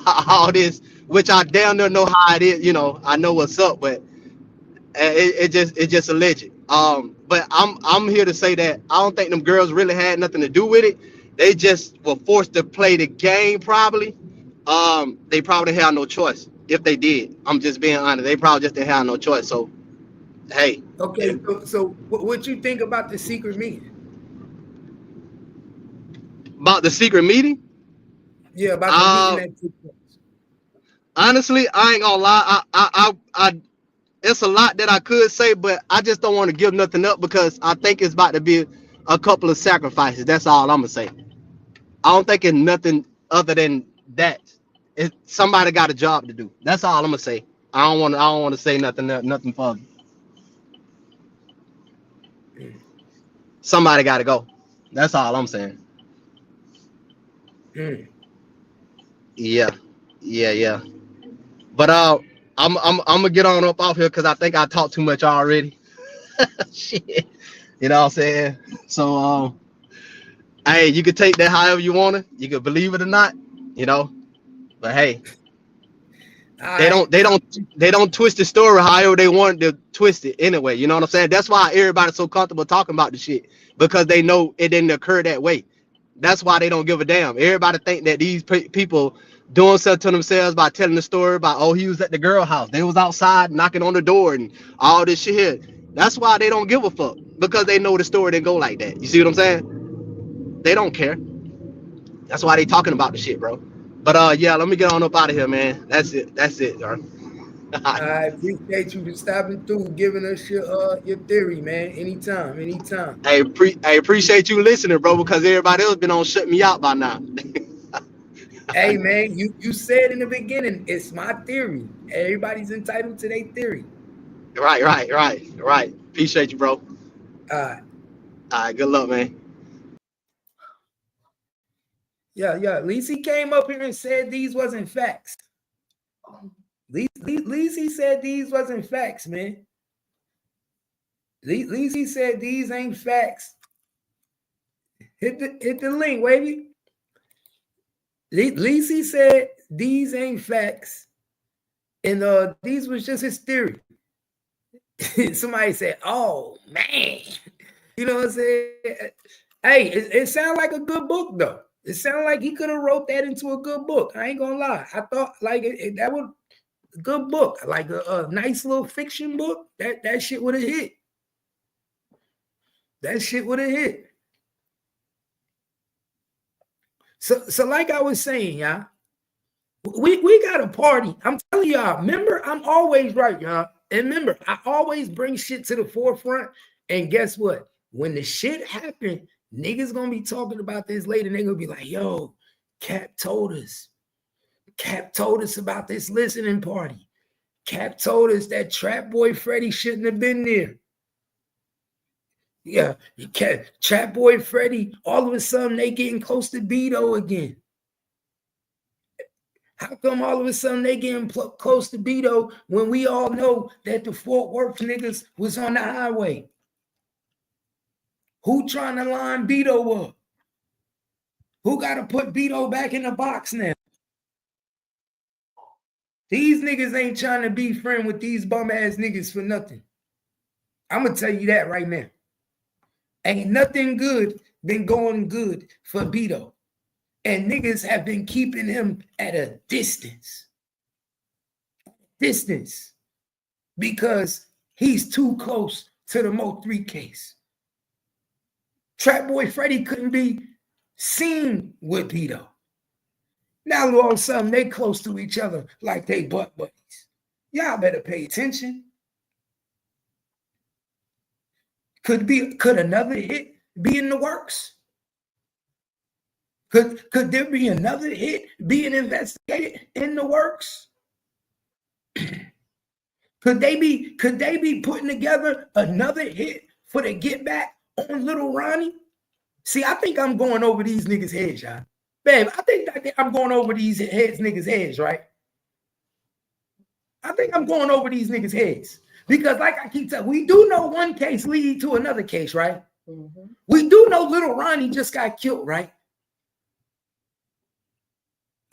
All this, which I damn near know how it is. You know, I know what's up, but it's just alleged. But I'm here to say that I don't think them girls really had nothing to do with it. They just were forced to play the game probably. They probably had no choice if they did. I'm just being honest. They probably just didn't have no choice. So, hey. Okay, so what you think about the secret meeting? About the secret meeting? Yeah, about the meeting that took place. Honestly, I ain't gonna lie. I it's a lot that I could say, but I just don't want to give nothing up because I think it's about to be a couple of sacrifices. That's all I'm gonna say. I don't think it's nothing other than that. Somebody got a job to do. That's all I'm gonna say. I don't want to say nothing further. Somebody got to go. That's all I'm saying. Yeah. But I'm gonna get on up off here because I think I talked too much already. Shit. You know what I'm saying? So hey, you can take that however you want to. You can believe it or not, you know. But hey, they don't twist the story however they want to twist it anyway. You know what I'm saying? That's why everybody's so comfortable talking about the shit, because they know it didn't occur that way. That's why they don't give a damn. Everybody think that these people doing something to themselves by telling the story about, oh, he was at the girl house, they was outside knocking on the door and all this shit here. That's why they don't give a fuck, because they know the story didn't go like that. You see what I'm saying? They don't care. That's why they talking about the shit, bro. But yeah, let me get on up out of here, man. That's it, bro. I appreciate you for stopping through, giving us your theory, man. Anytime. I appreciate you listening, bro, because everybody else been on shut me out by now. Hey, man, you said in the beginning, it's my theory. Everybody's entitled to their theory. Right. Appreciate you, bro. All right, good luck, man. Yeah. Lisi came up here and said these wasn't facts. Lisi said these wasn't facts, man. Lisi said these ain't facts. Hit the link, baby. Lisi said these ain't facts, and these was just his theory. Somebody said, "Oh man," you know what I'm saying? Hey, it sounds like a good book though. It sounds like he could have wrote that into a good book. I ain't gonna lie. I thought like that would a good book, like a nice little fiction book. That shit would have hit. That shit would have hit. So like I was saying, y'all, we got a party. I'm telling y'all, remember, I'm always right, y'all. And remember, I always bring shit to the forefront. And guess what? When the shit happened, Niggas gonna be talking about this later. They're gonna be like, yo, Cap told us. Cap told us about this listening party. Cap told us that Trap Boy Freddy shouldn't have been there. Yeah, Trap Boy Freddy, all of a sudden they getting close to Bedo again. How come all of a sudden they getting close to Bedo when we all know that the Fort Worth niggas was on the highway? Who trying to line Bedo up? Who got to put Bedo back in the box now? These niggas ain't trying to be friend with these bum ass niggas for nothing. I'm gonna tell you that right now. Ain't nothing good been going good for Bedo. And niggas have been keeping him at a distance. Because he's too close to the Mo 3 case. Trap Boy Freddy couldn't be seen with Bedo. Now all of a sudden they close to each other like they butt buddies. Y'all better pay attention. Could another hit be in the works? Could there be another hit being investigated in the works? Could they be putting together another hit for the get back on Little Ronnie? See, I think I'm going over these niggas' heads, y'all. Babe, I think I'm going over these niggas' heads, right? I think I'm going over these niggas' heads. Because like I keep telling, we do know one case lead to another case, right? Mm-hmm. We do know Little Ronnie just got killed, right?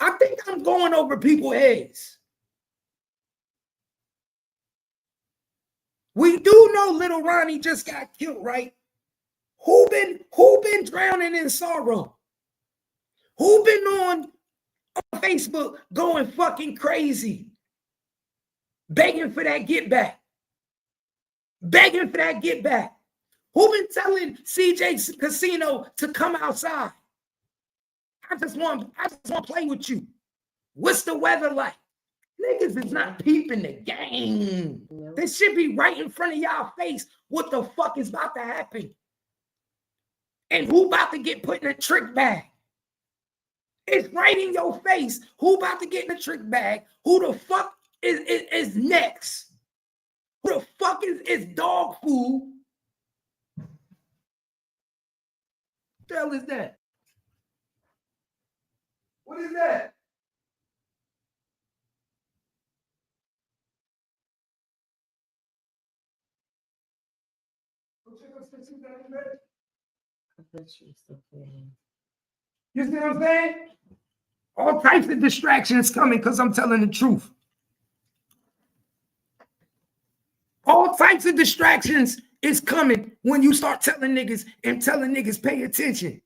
I think I'm going over people's heads. We do know Little Ronnie just got killed, right? Who been drowning in sorrow? Who been on Facebook going fucking crazy? Begging for that get back. Begging for that get back. Who been telling CJ Casino to come outside? I just want to play with you. What's the weather like? Niggas is not peeping the game. This should be right in front of y'all face. What the fuck is about to happen? And who about to get put in a trick bag? It's right in your face. Who about to get in a trick bag? Who the fuck is next? Who the fuck is dog food? What the hell is that? What is that? You see what I'm saying? All types of distractions coming because I'm telling the truth. All types of distractions is coming when you start telling niggas pay attention.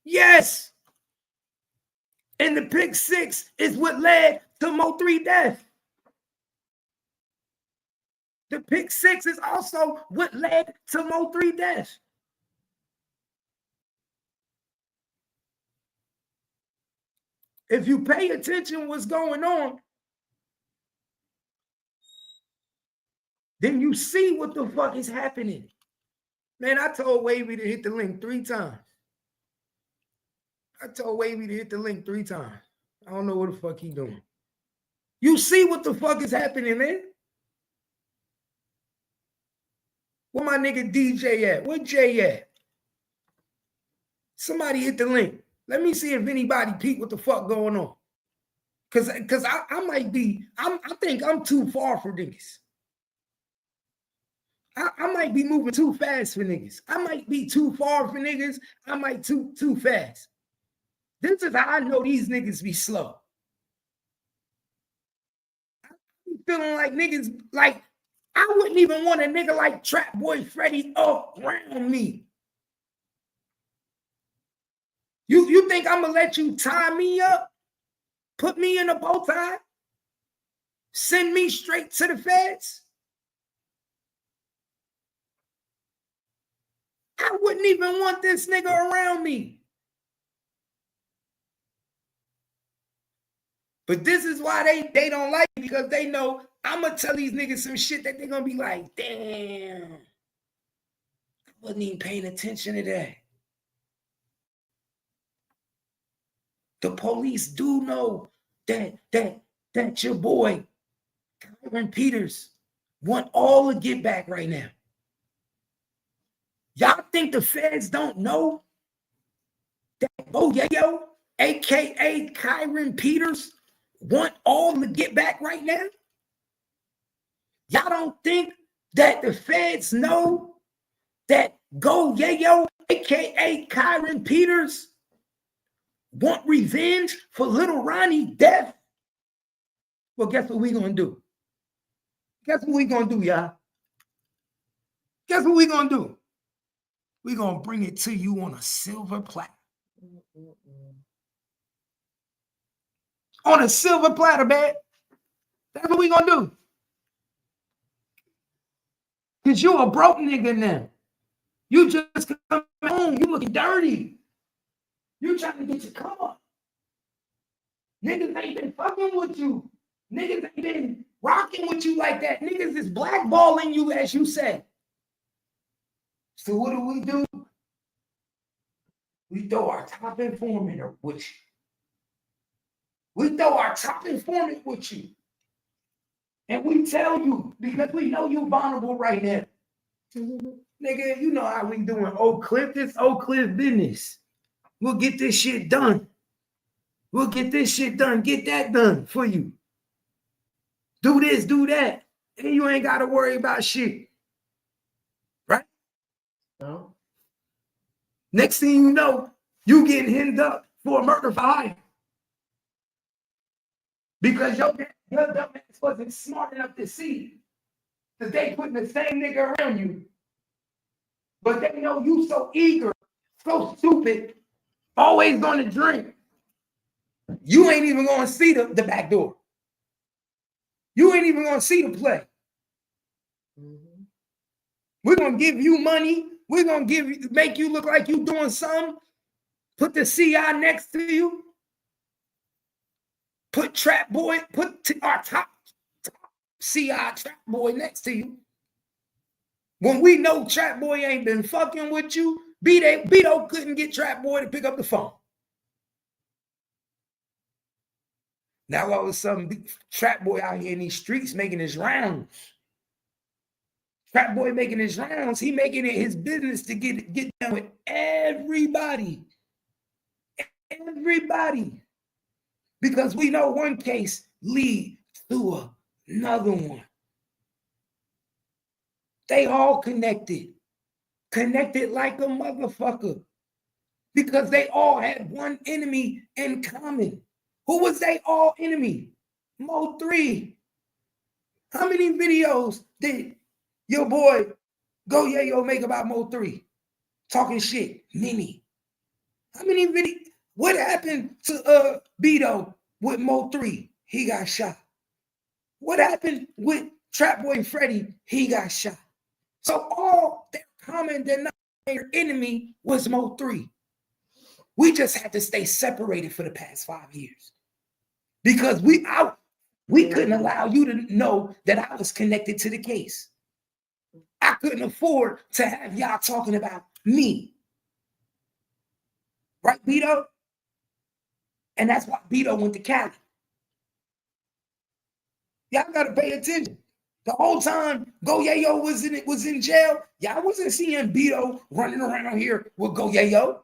Yes. And the pick 6 is what led to Mo 3 death. The pick 6 is also what led to Mo 3 death. If you pay attention what's going on, then you see what the fuck is happening. Man, I told Wavy to hit the link 3 times. I don't know what the fuck he doing. You see what the fuck is happening, man? Where my nigga DJ at? Where Jay at? Somebody hit the link. Let me see if anybody peep what the fuck going on. Cause I might be, I think I'm too far for niggas. I might be moving too fast for niggas. I might be too far for niggas. I might too fast. This is how I know these niggas be slow. I be feeling like niggas, like, I wouldn't even want a nigga like Trap Boy Freddy around me. You think I'm gonna let you tie me up? Put me in a bow tie? Send me straight to the feds? I wouldn't even want this nigga around me. But this is why they don't like me, because they know I'm going to tell these niggas some shit that they're going to be like, damn. wasn't even paying attention to that. The police do know that your boy, Kyron Peters, want all to get back right now. Y'all think the feds don't know that Yayo, aka Kyron Peters, want all to get back right now? Y'all don't think that the feds know that Yayo, aka Kyron Peters, want revenge for little Ronnie's death? Well, guess what we gonna do? Guess what we gonna do, y'all? Guess what we gonna do? We gonna bring it to you on a silver platter. On a silver platter, man. That's what we gonna do. Cause you a broke nigga now. You just come home, you looking dirty. You trying to get your come up. Niggas ain't been fucking with you. Niggas ain't been rocking with you like that. Niggas is blackballing you, as you said. So what do? We throw our top informant with you. We throw our top informant with you. And we tell you, because we know you vulnerable right now. Nigga, you know how we doing Oak Cliff. This Oak Cliff business. We'll get this shit done. We'll get this shit done. Get that done for you. Do this, do that. And you ain't got to worry about shit. Right? No. Next thing you know, you getting hemmed up for a murder for hire. Because your dumb ass wasn't smart enough to see that they putting the same nigga around you. But they know you so eager, so stupid, always gonna drink. You ain't even gonna see the back door. You ain't even gonna see the play. Mm-hmm. We're gonna give you money. We're gonna make you look like you doing something. Put the CI next to you. Put Trap Boy, our top CI Trap Boy next to you. When we know Trap Boy ain't been fucking with you, bedo couldn't get Trap Boy to pick up the phone. Now all of a sudden, Trap Boy out here in these streets making his rounds. Trap Boy making his rounds. He making it his business to get down with everybody. Everybody. Because we know one case leads to another one. They all connected. Connected like a motherfucker. Because they all had one enemy in common. Who was they all enemy? Mo3. How many videos did your boy Yayo make about Mo3? Talking shit. Many. How many videos? What happened to bedo with Mo3? He got shot. What happened with Trap Boy Freddy? He got shot. So all their common denominator enemy was Mo3. We just had to stay separated for the past 5 years. Because we couldn't allow you to know that I was connected to the case. I couldn't afford to have y'all talking about me. Right, bedo? And that's why bedo went to Cali. Y'all gotta pay attention. The whole time Yayo was in jail, y'all wasn't seeing bedo running around here with Yayo.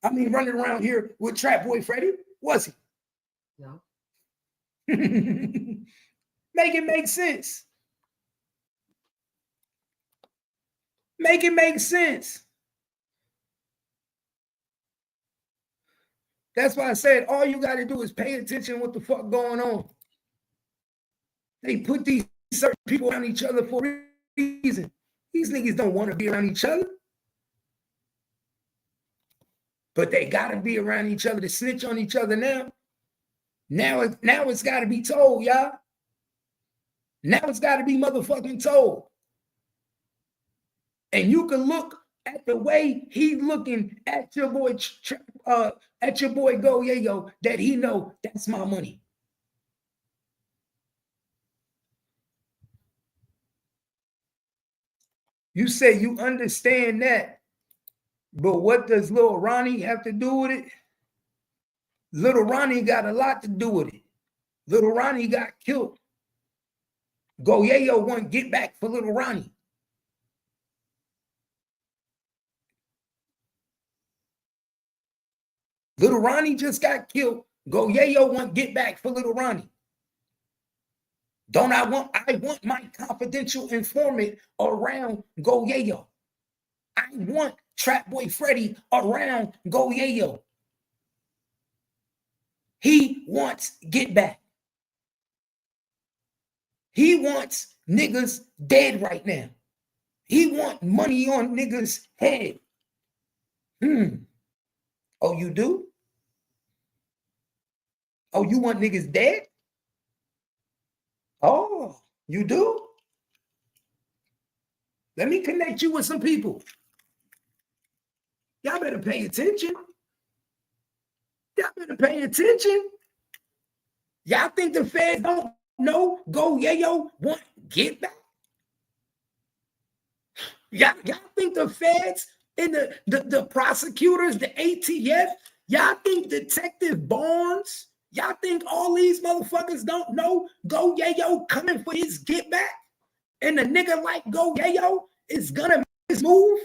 I mean, running around here with Trap Boy Freddy, was he? No. Make it make sense. Make it make sense. That's why I said all you got to do is pay attention what the fuck going on. They put these certain people around each other for a reason. These niggas don't want to be around each other. But they got to be around each other to snitch on each other now. Now it's got to be told, y'all. Now it's got to be motherfucking told. And you can look at the way he's looking at your boy Yayo, that he know that's my money. You say you understand that, but what does Lil Ronnie have to do with it? Little Ronnie got a lot to do with it. Little Ronnie got killed. Go Yayo won't get back for Little Ronnie. Little Ronnie just got killed. Go Yayo won't get back for Little Ronnie. I want my confidential informant around Go Yayo. I want Trap Boy Freddy around Go Yayo. He wants get back. He wants niggas dead right now. He want money on niggas' head. Oh, you do? Oh, you want niggas dead? Oh, you do? Let me connect you with some people. Y'all better pay attention. Y'all better pay attention. Y'all think the feds don't know Go Yayo want get back? Y'all think the feds and the prosecutors, the ATF, y'all think Detective Barnes, y'all think all these motherfuckers don't know Go Yayo coming for his get back? And a nigga like Go Yayo is gonna make his move?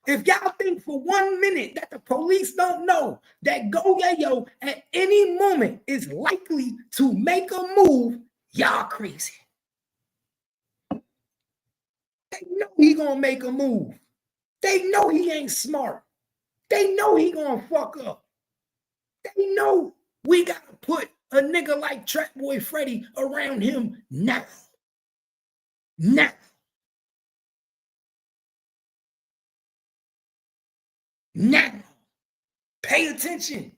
If y'all think for 1 minute that the police don't know that Go Yayo at any moment is likely to make a move, y'all crazy. They know he gonna make a move. They know he ain't smart. They know he gonna fuck up. They know we gotta put a nigga like Trap Boy Freddy around him now. Now. Now. Pay attention.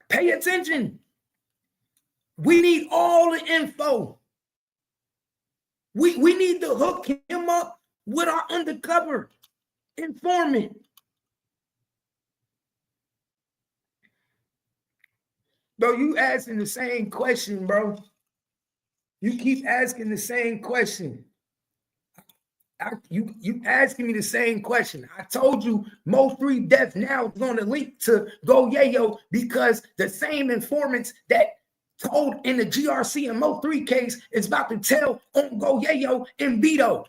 Pay attention. We need all the info. We need to hook him up with our undercover informant. Bro, you asking the same question, bro. You keep asking the same question. You asking me the same question. I told you Mo 3 Death now is going to link to Go Yayo because the same informants that told in the GRC and Mo 3 case is about to tell on Go Yayo and Bedo.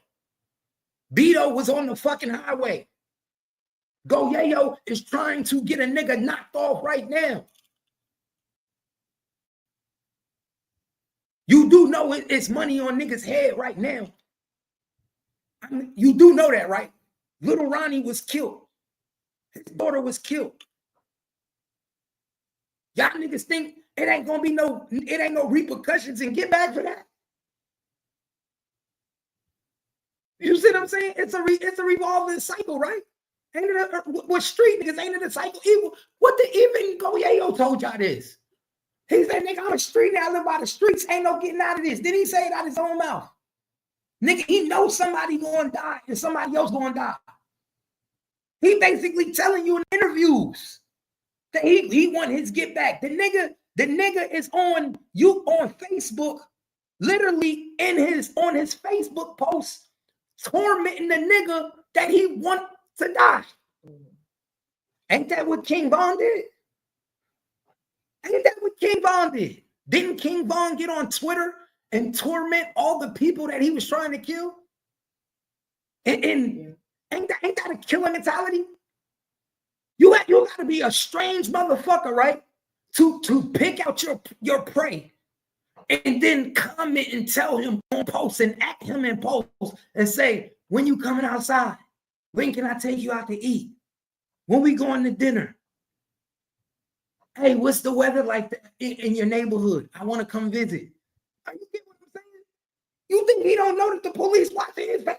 Bedo was on the fucking highway. Go Yayo is trying to get a nigga knocked off right now. You do know it's money on niggas' head right now. I mean, you do know that, right? Little Ronnie was killed. His daughter was killed. Y'all niggas think it ain't no repercussions and get back for that. You see what I'm saying? It's a revolving cycle, right? Ain't it with street niggas, ain't it a cycle? What the even Go Yayo told y'all this? He said, nigga, I'm a street nigga, I live by the streets, ain't no getting out of this. Didn't he say it out of his own mouth? Nigga, he knows somebody gonna die and somebody else gonna die. He basically telling you in interviews that he want his get back. The nigga is on Facebook, literally on his Facebook post, tormenting the nigga that he want to die. Ain't that what King Von did? Ain't that what King Von did? Didn't King Von get on Twitter and torment all the people that he was trying to kill? And ain't that a killer mentality? You got to be a strange motherfucker, right? To pick out your prey and then comment and tell him on post and at him in post and say, when you coming outside? When can I take you out to eat? When we going to dinner? Hey, what's the weather like in your neighborhood? I want to come visit. Are you get what I'm saying? You think he don't know that the police watching his page?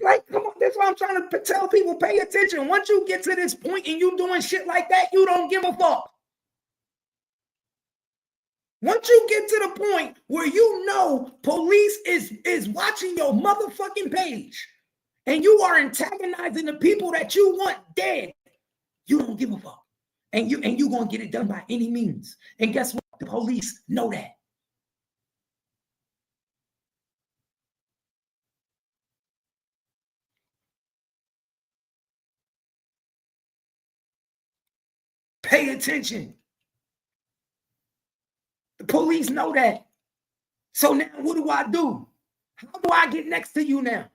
Like, come on, that's why I'm trying to tell people, pay attention. Once you get to this point and you doing shit like that, you don't give a fuck. Once you get to the point where you know police is watching your motherfucking page and you are antagonizing the people that you want dead, you don't give a fuck. And you gonna get it done by any means. And guess what? The police know that. Pay attention. The police know that. So now what do? How do I get next to you now?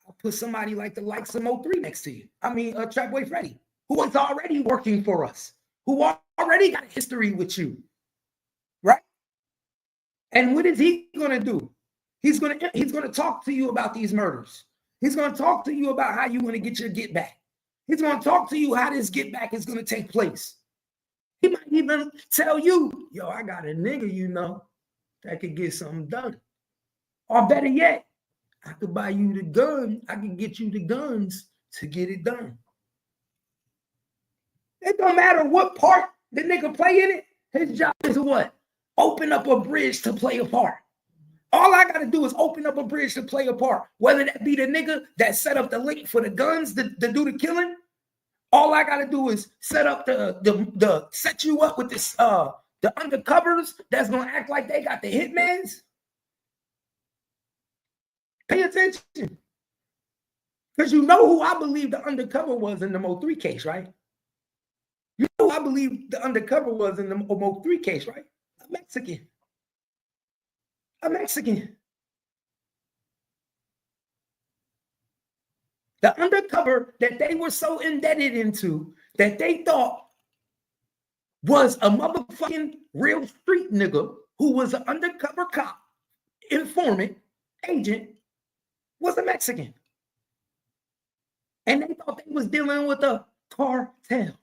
I'll put somebody like the likes of Mo3 next to you. I mean, Trapboy Freddy, who is already working for us, who already got a history with you, right? And what is he gonna do? He's gonna talk to you about these murders. He's gonna talk to you about how you want to get your get back. He's gonna talk to you how this get back is gonna take place. He might even tell you, yo, I got a nigga, you know, that could get something done. Or better yet, I could buy you the gun. I can get you the guns to get it done. It don't matter what part the nigga play in it. His job is what? Open up a bridge to play a part. All I got to do is open up a bridge to play a part. Whether that be the nigga that set up the link for the guns to do the killing. All I got to do is set up the set you up with this the undercovers that's going to act like they got the hitmans. Pay attention. Because you know who I believe the undercover was in the Mo3 case, right? You know who I believe the undercover was in the Mo3 case, right? A Mexican. A Mexican. The undercover that they were so indebted into that they thought was a motherfucking real street nigga who was an undercover cop, informant, agent, was a Mexican. And they thought they was dealing with a cartel.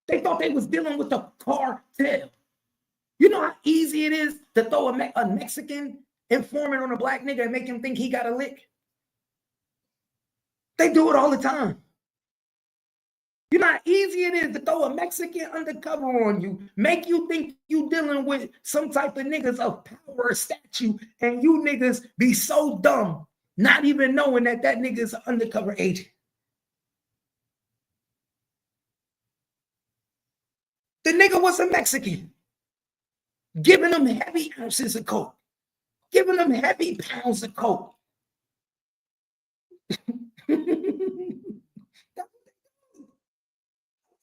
They thought they was dealing with a cartel. You know how easy it is to throw a Mexican informant on a black nigga and make him think he got a lick? They do it all the time. You know how easy it is to throw a Mexican undercover on you, make you think you dealing with some type of niggas of power or statue, and you niggas be so dumb, not even knowing that that nigga is an undercover agent. The nigga was a Mexican, giving them heavy ounces of coke, giving them heavy pounds of coke.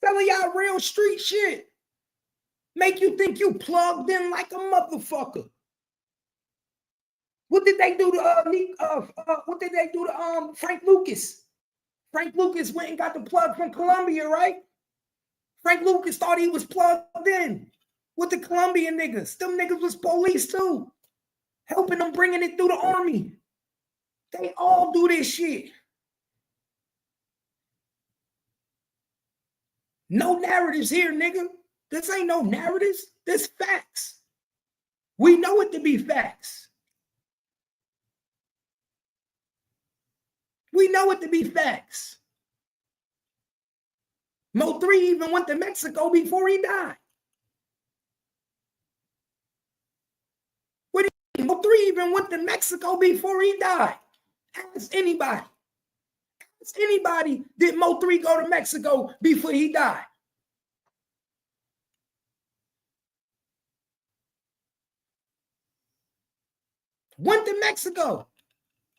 Telling y'all real street shit. Make you think you plugged in like a motherfucker. What did they do to Frank Lucas? Frank Lucas went and got the plug from Colombia, right? Frank Lucas thought he was plugged in with the Colombian niggas. Them niggas was police too, helping them bringing it through the army. They all do this shit. No narratives here, nigga. This ain't no narratives. This facts. We know it to be facts. We know it to be facts. Mo3 even went to Mexico before he died. What do you mean? Mo3 even went to Mexico before he died. Ask anybody. Ask anybody, did Mo3 go to Mexico before he died? Went to Mexico.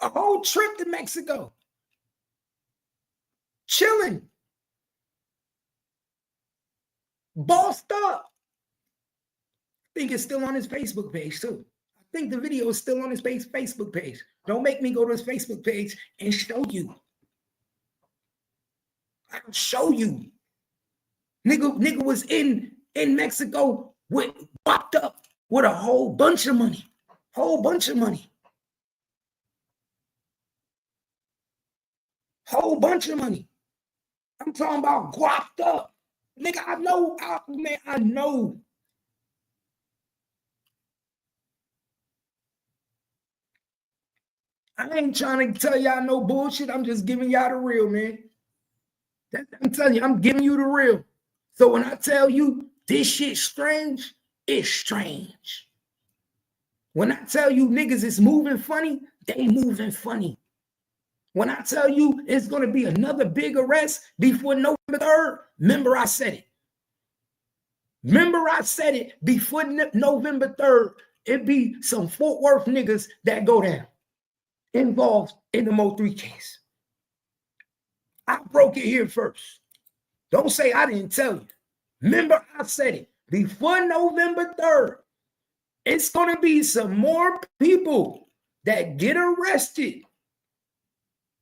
A whole trip to Mexico. Chilling. Bossed up. I think it's still on his Facebook page too. I think the video is still on his Facebook page. Don't make me go to his Facebook page and show you. I'll show you. Nigga was in Mexico with locked up with a whole bunch of money. Whole bunch of money. Whole bunch of money. I'm talking about guapped up. Nigga, I know. I know. I ain't trying to tell y'all no bullshit. I'm just giving y'all the real, man. I'm telling you, I'm giving you the real. So when I tell you this shit's strange, it's strange. When I tell you niggas is moving funny, they moving funny. When I tell you it's going to be another big arrest before November 3rd, remember I said it. Remember I said it before November 3rd, it be some Fort Worth niggas that go down involved in the Mo3 case. I broke it here first. Don't say I didn't tell you. Remember, I said it. Before November 3rd, it's going to be some more people that get arrested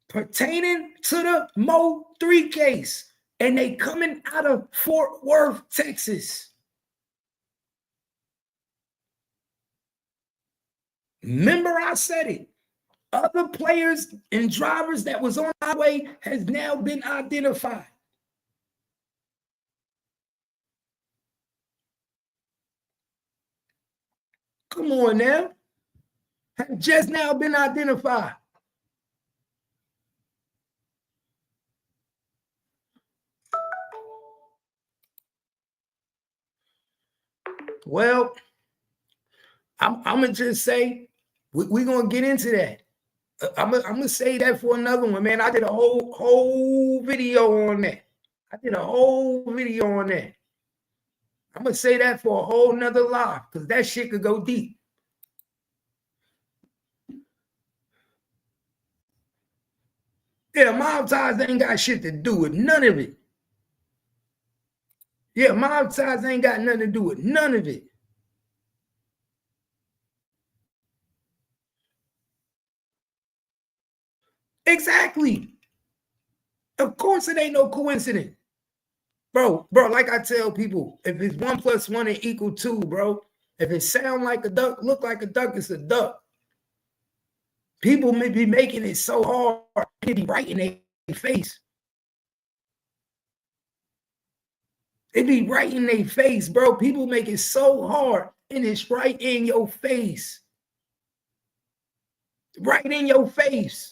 pertaining to the Mo 3 case. And they coming out of Fort Worth, Texas. Remember, I said it. Other players and drivers that was on the highway has now been identified. Come on now. Have just now been identified. Well, I'm going to just say, we're going to get into that. I'm gonna say that for another one, man. I did a whole video on that. I'm gonna say that for a whole nother live because that shit could go deep. Yeah, mob ties ain't got shit to do with none of it. Yeah, mob ties ain't got nothing to do with none of it. Exactly. Of course it ain't no coincidence. Bro, like I tell people, if it's 1 + 1 = 2, bro, if it sound like a duck, look like a duck, it's a duck. People may be making it so hard, it be right in their face. It be right in their face, bro. People make it so hard, and it's right in your face. Right in your face.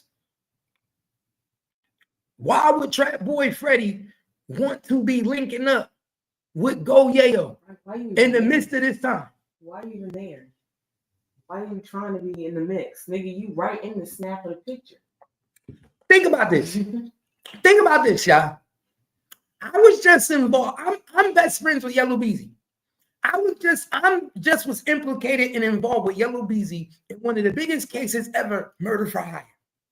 Why would Trap Boy Freddy want to be linking up with Go Yayo in the midst of this time? Why are you even there? Why are you trying to be in the mix? Nigga, you right in the snap of the picture. Think about this. Think about this, y'all. I was just involved. I'm best friends with Yellow Beezy. I'm just was implicated and involved with Yellow Beezy in one of the biggest cases ever, murder for hire,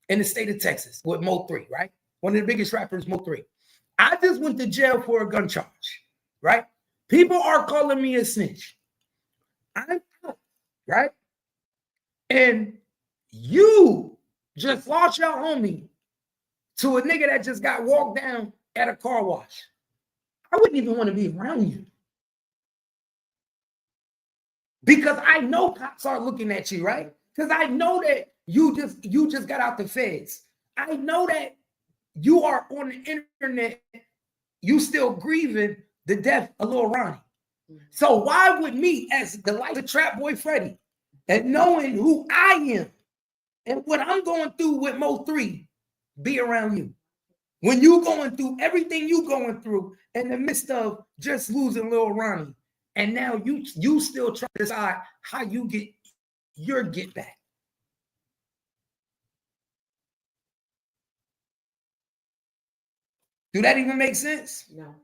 in the state of Texas with Mo 3, right? One of the biggest rappers, Mo 3. I just went to jail for a gun charge, right? People are calling me a snitch. I'm not, right? And you just lost your homie to a nigga that just got walked down at a car wash. I wouldn't even want to be around you. Because I know cops are looking at you, right? Because I know that you just got out the feds. I know that you are on the internet, you still grieving the death of Lil Ronnie. So why would me, as the life of Trap Boy Freddy, and knowing who I am and what I'm going through with Mo 3, be around you? When you going through everything you going through in the midst of just losing Lil Ronnie, and now you still try to decide how you get your get back. Do that even make sense? No.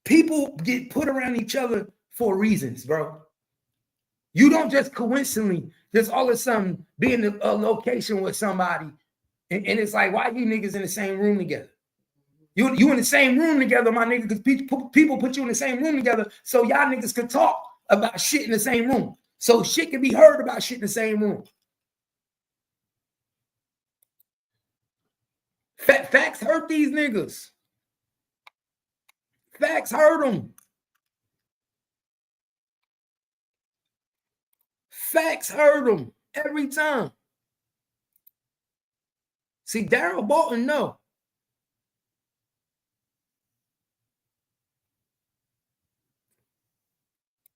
People get put around each other for reasons, bro. You don't just coincidentally just all of a sudden be in a location with somebody, and it's like, why you niggas in the same room together? You in the same room together, my nigga, because people put you in the same room together so y'all niggas could talk about shit in the same room. So shit can be heard about shit in the same room. Facts hurt these niggas. Facts hurt them. Facts hurt them every time. See, Daryl Bolton, no.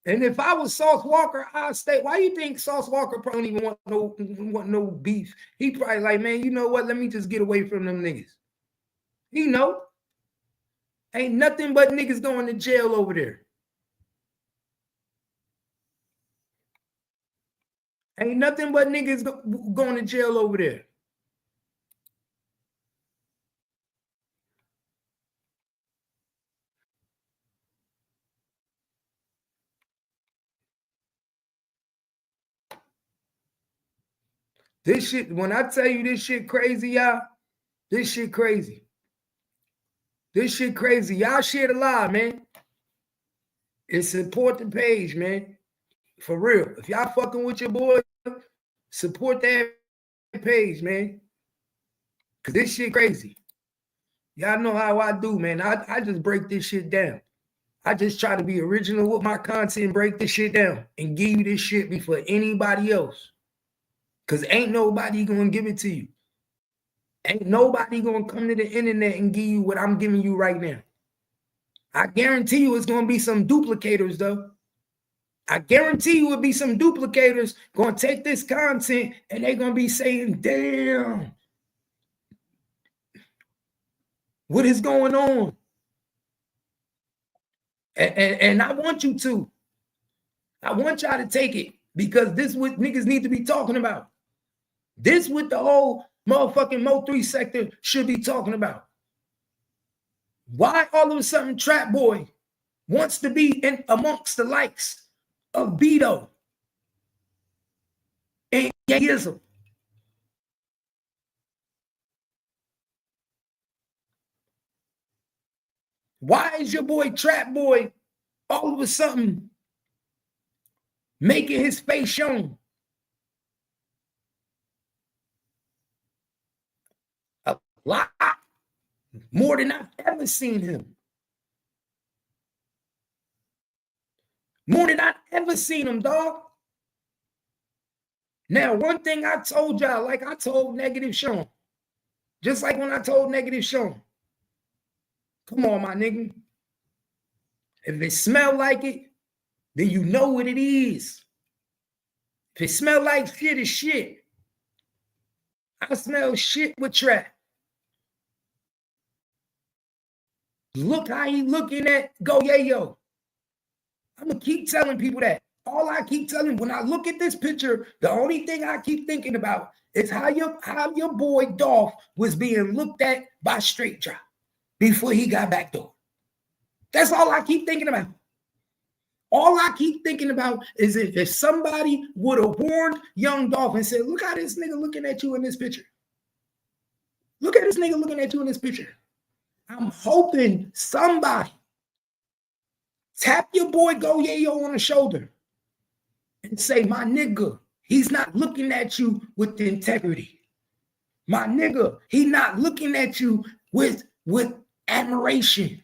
And if I was Sauce Walker, I'd stay. Why you think Sauce Walker probably don't even want no beef? He probably like, man, you know what? Let me just get away from them niggas. He know. Ain't nothing but niggas going to jail over there. Ain't nothing but niggas going to jail over there. This shit, when I tell you this shit crazy, y'all, this shit crazy. This shit crazy. Y'all share the live, man. It's support the page, man. For real. If y'all fucking with your boy, support that page, man. Cause this shit crazy. Y'all know how I do, man. I just break this shit down. I just try to be original with my content, break this shit down, and give you this shit before anybody else. Cause ain't nobody gonna give it to you. Ain't nobody gonna come to the internet and give you what I'm giving you right now. I guarantee you it's gonna be some duplicators, though. I guarantee you it'll be some duplicators gonna take this content and they're gonna be saying, damn, what is going on? And I want you to. I want y'all to take it because this is what niggas need to be talking about. This is what the whole motherfucking Mo3 sector should be talking about. Why all of a sudden Trap Boy wants to be in amongst the likes of Bedo and Yayo? Why is your boy Trap Boy all of a sudden making his face shown? A lot more than I've ever seen him. More than I've ever seen him, dog. Now, one thing I told y'all, like I told Negative Sean, just like when I told Negative Sean, come on, my nigga. If it smell like it, then you know what it is. If it smell like shit, it's shit. I smell shit with Trap. Look how he looking at Go Yayo. I'm going to keep telling people that. All I keep telling, when I look at this picture, the only thing I keep thinking about is how your boy Dolph was being looked at by Straight Drop before he got back door. That's all I keep thinking about. All I keep thinking about is if somebody would have warned young Dolph and said, look how this nigga looking at you in this picture. Look at this nigga looking at you in this picture. I'm hoping somebody tap your boy Go Yayo on the shoulder and say, my nigga, he's not looking at you with integrity. My nigga, he not looking at you with admiration.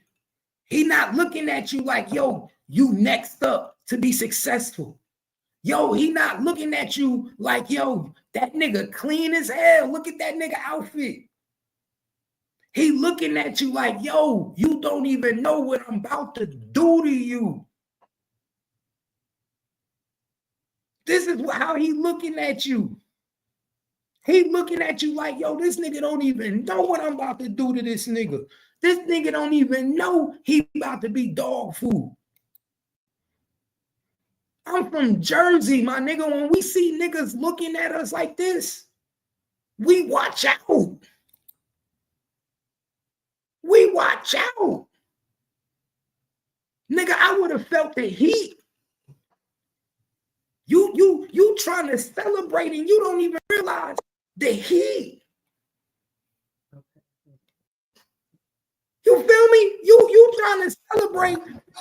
He not looking at you like, yo, you next up to be successful. Yo, he not looking at you like, yo, that nigga clean as hell. Look at that nigga outfit. He looking at you like, yo, you don't even know what I'm about to do to you. This is how he looking at you. He looking at you like, yo, this nigga don't even know what I'm about to do to this nigga. This nigga don't even know he about to be dog food. I'm from Jersey, my nigga. When we see niggas looking at us like this, we watch out. We watch out. Nigga, I would have felt the heat. You trying to celebrate and you don't even realize the heat. You feel me? You trying to celebrate,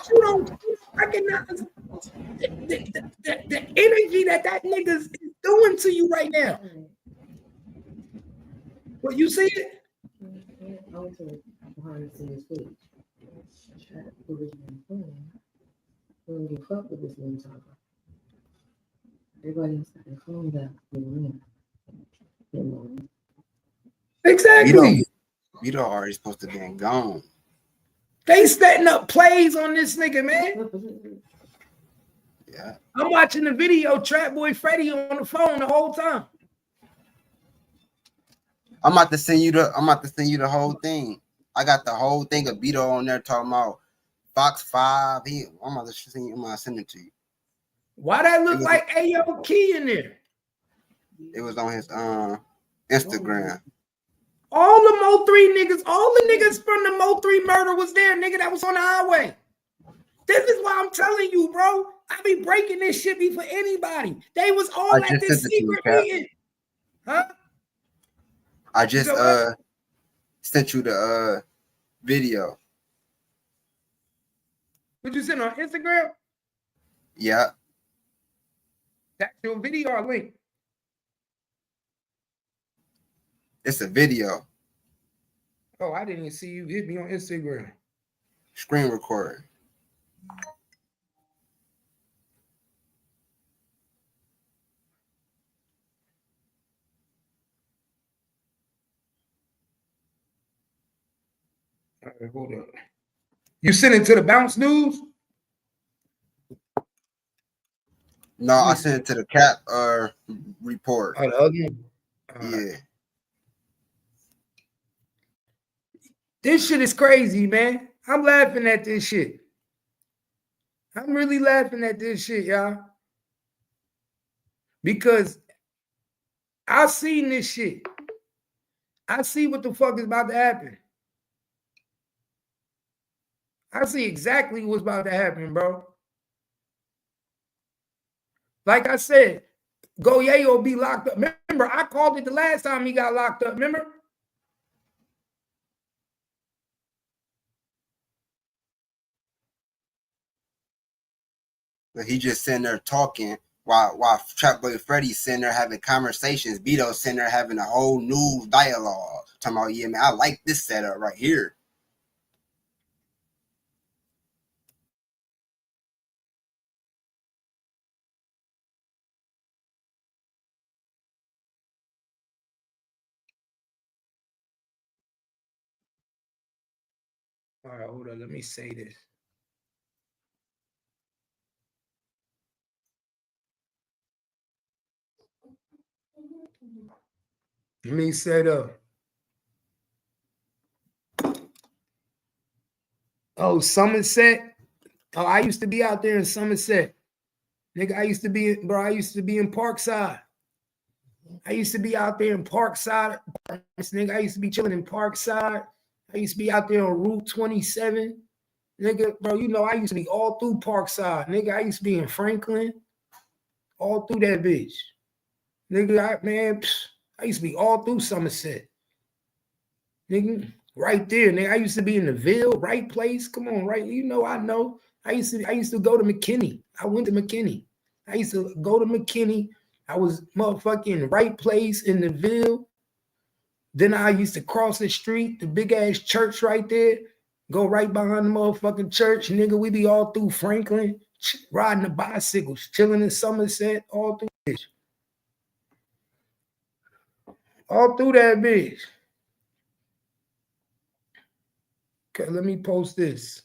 you don't recognize the energy that nigga's doing to you right now. Well, you see it? Behind the scenes footage. When you fuck with this one talker, everybody else got their phone down. Exactly. Bedo already supposed to be gone. They setting up plays on this nigga, man. Yeah. I'm watching the video, Trap Boy Freddy on the phone the whole time. I'm about to send you the whole thing. I got the whole thing of Bedo on there talking about Fox 5. I'm about to send it to you. Why that look like Ayo Key in there? It was on his Instagram. All the Mo3 niggas, all the niggas from the Mo3 murder was there, nigga, that was on the highway. This is why I'm telling you, bro. I be breaking this shit before anybody. They was all at this secret meeting. Huh? I just sent you the Video. What you send on Instagram? Yeah. That's your video or link? It's a video. Oh, I didn't even see you hit me on Instagram. Screen recording. All right, hold up. You sent it to the Bounce News? No, I sent it to the Cap report. Oh, the other one? Yeah. This shit is crazy, man. I'm laughing at this shit. I'm really laughing at this shit, y'all. Because I seen this shit. I see what the fuck is about to happen. I see exactly what's about to happen, bro. Like I said, Yayo be locked up. Remember, I called it the last time he got locked up. Remember? But he just sitting there talking while Trap Boy Freddy's sitting there having conversations. Bedo's sitting there having a whole new dialogue. Talking about, yeah, man, I like this setup right here. All right, hold on. Let me say this. Let me say that. Oh, Somerset. Oh, I used to be out there in Somerset. Nigga, I used to be in Parkside. I used to be out there in Parkside. Nigga, I used to be chilling in Parkside. I used to be out there on Route 27. Nigga, bro, you know I used to be all through Parkside. Nigga, I used to be in Franklin. All through that bitch. Nigga, I used to be all through Somerset. Nigga, right there. Nigga, I used to be in the Ville, right place. Come on, right? You know, I know. I used to go to McKinney. I went to McKinney. I used to go to McKinney. I was motherfucking right place in the Ville. Then I used to cross the street, the big ass church right there. Go right behind the motherfucking church. Nigga, we be all through Franklin, riding the bicycles, chilling in Somerset, all through this. All through that bitch. Okay, let me post this.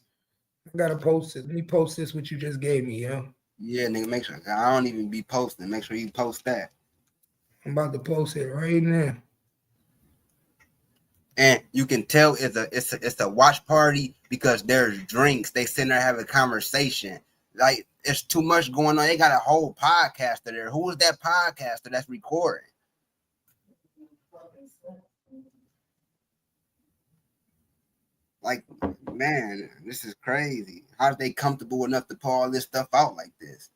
I gotta post this. Let me post this what you just gave me, yo. Yeah, nigga, make sure. I don't even be posting. Make sure you post that. I'm about to post it right now. And you can tell it's a watch party because there's drinks. They sitting there having a conversation. Like, it's too much going on. They got a whole podcaster there. Who is that podcaster that's recording? Like, man, this is crazy. How are they comfortable enough to pull all this stuff out like this?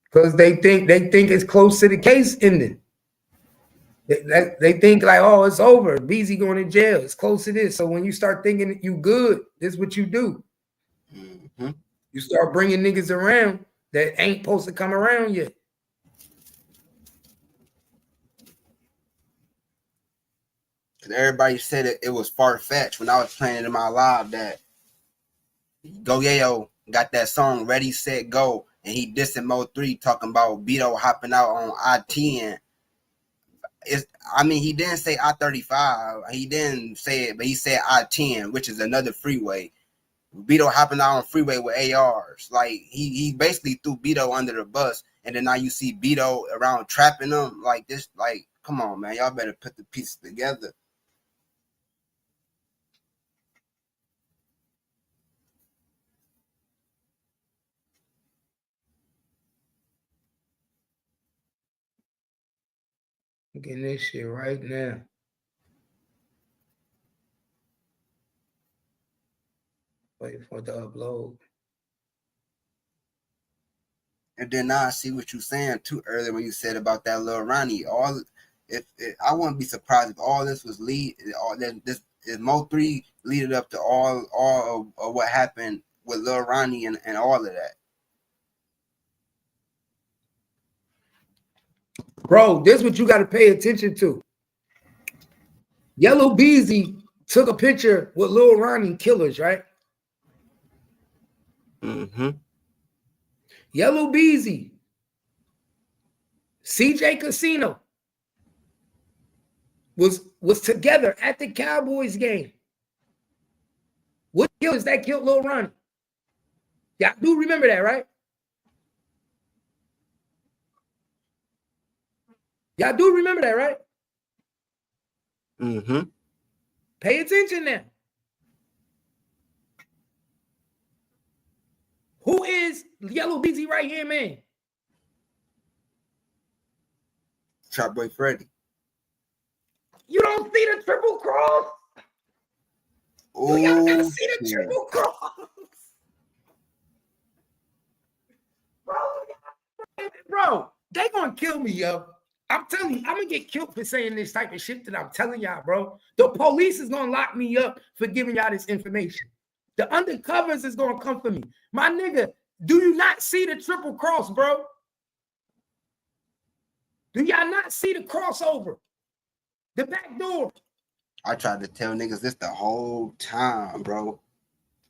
Because they think it's close to the case ending. They think like, oh, it's over. BZ going to jail. It's close to this. So when you start thinking you good, this is what you do. Mm-hmm. You start bringing niggas around that ain't supposed to come around yet. Because everybody said it was far-fetched when I was playing in my live that Yayo got that song Ready, Set, Go, and he dissing Mo3 talking about Beto hopping out on I-10. He didn't say I-35. He didn't say it, but he said I-10, which is another freeway. Beto hopping out on freeway with ARs. Like, he basically threw Beto under the bus, and then now you see Beto around trapping them. Like, this, like, come on, man. Y'all better put the pieces together. I'm getting this shit right now. Wait for it to upload. And then now I see what you're saying too earlier when you said about that little Ronnie. if I wouldn't be surprised if all this was this is Mo3 leading up to all of what happened with Lil Ronnie and all of that. Bro, this is what you got to pay attention to. Yellow Beezy took a picture with Lil Ronnie Killers, right? Mm-hmm. Yellow Beezy, CJ Casino was together at the Cowboys game. What killers that killed Lil Ronnie? Y'all do remember that, right? Y'all do remember that, right? Mm-hmm. Pay attention now. Who is Yellow Beezy right here, man? Trap Boy Freddy. You don't see the triple cross? Oh, y'all gotta see the triple cross. Bro, they gonna kill me, yo. I'm telling you, I'm gonna get killed for saying this type of shit that I'm telling y'all, bro. The police is gonna lock me up for giving y'all this information. The undercovers is gonna come for me. My nigga, do you not see the triple cross, bro? Do y'all not see the crossover? The back door. I tried to tell niggas this the whole time, bro.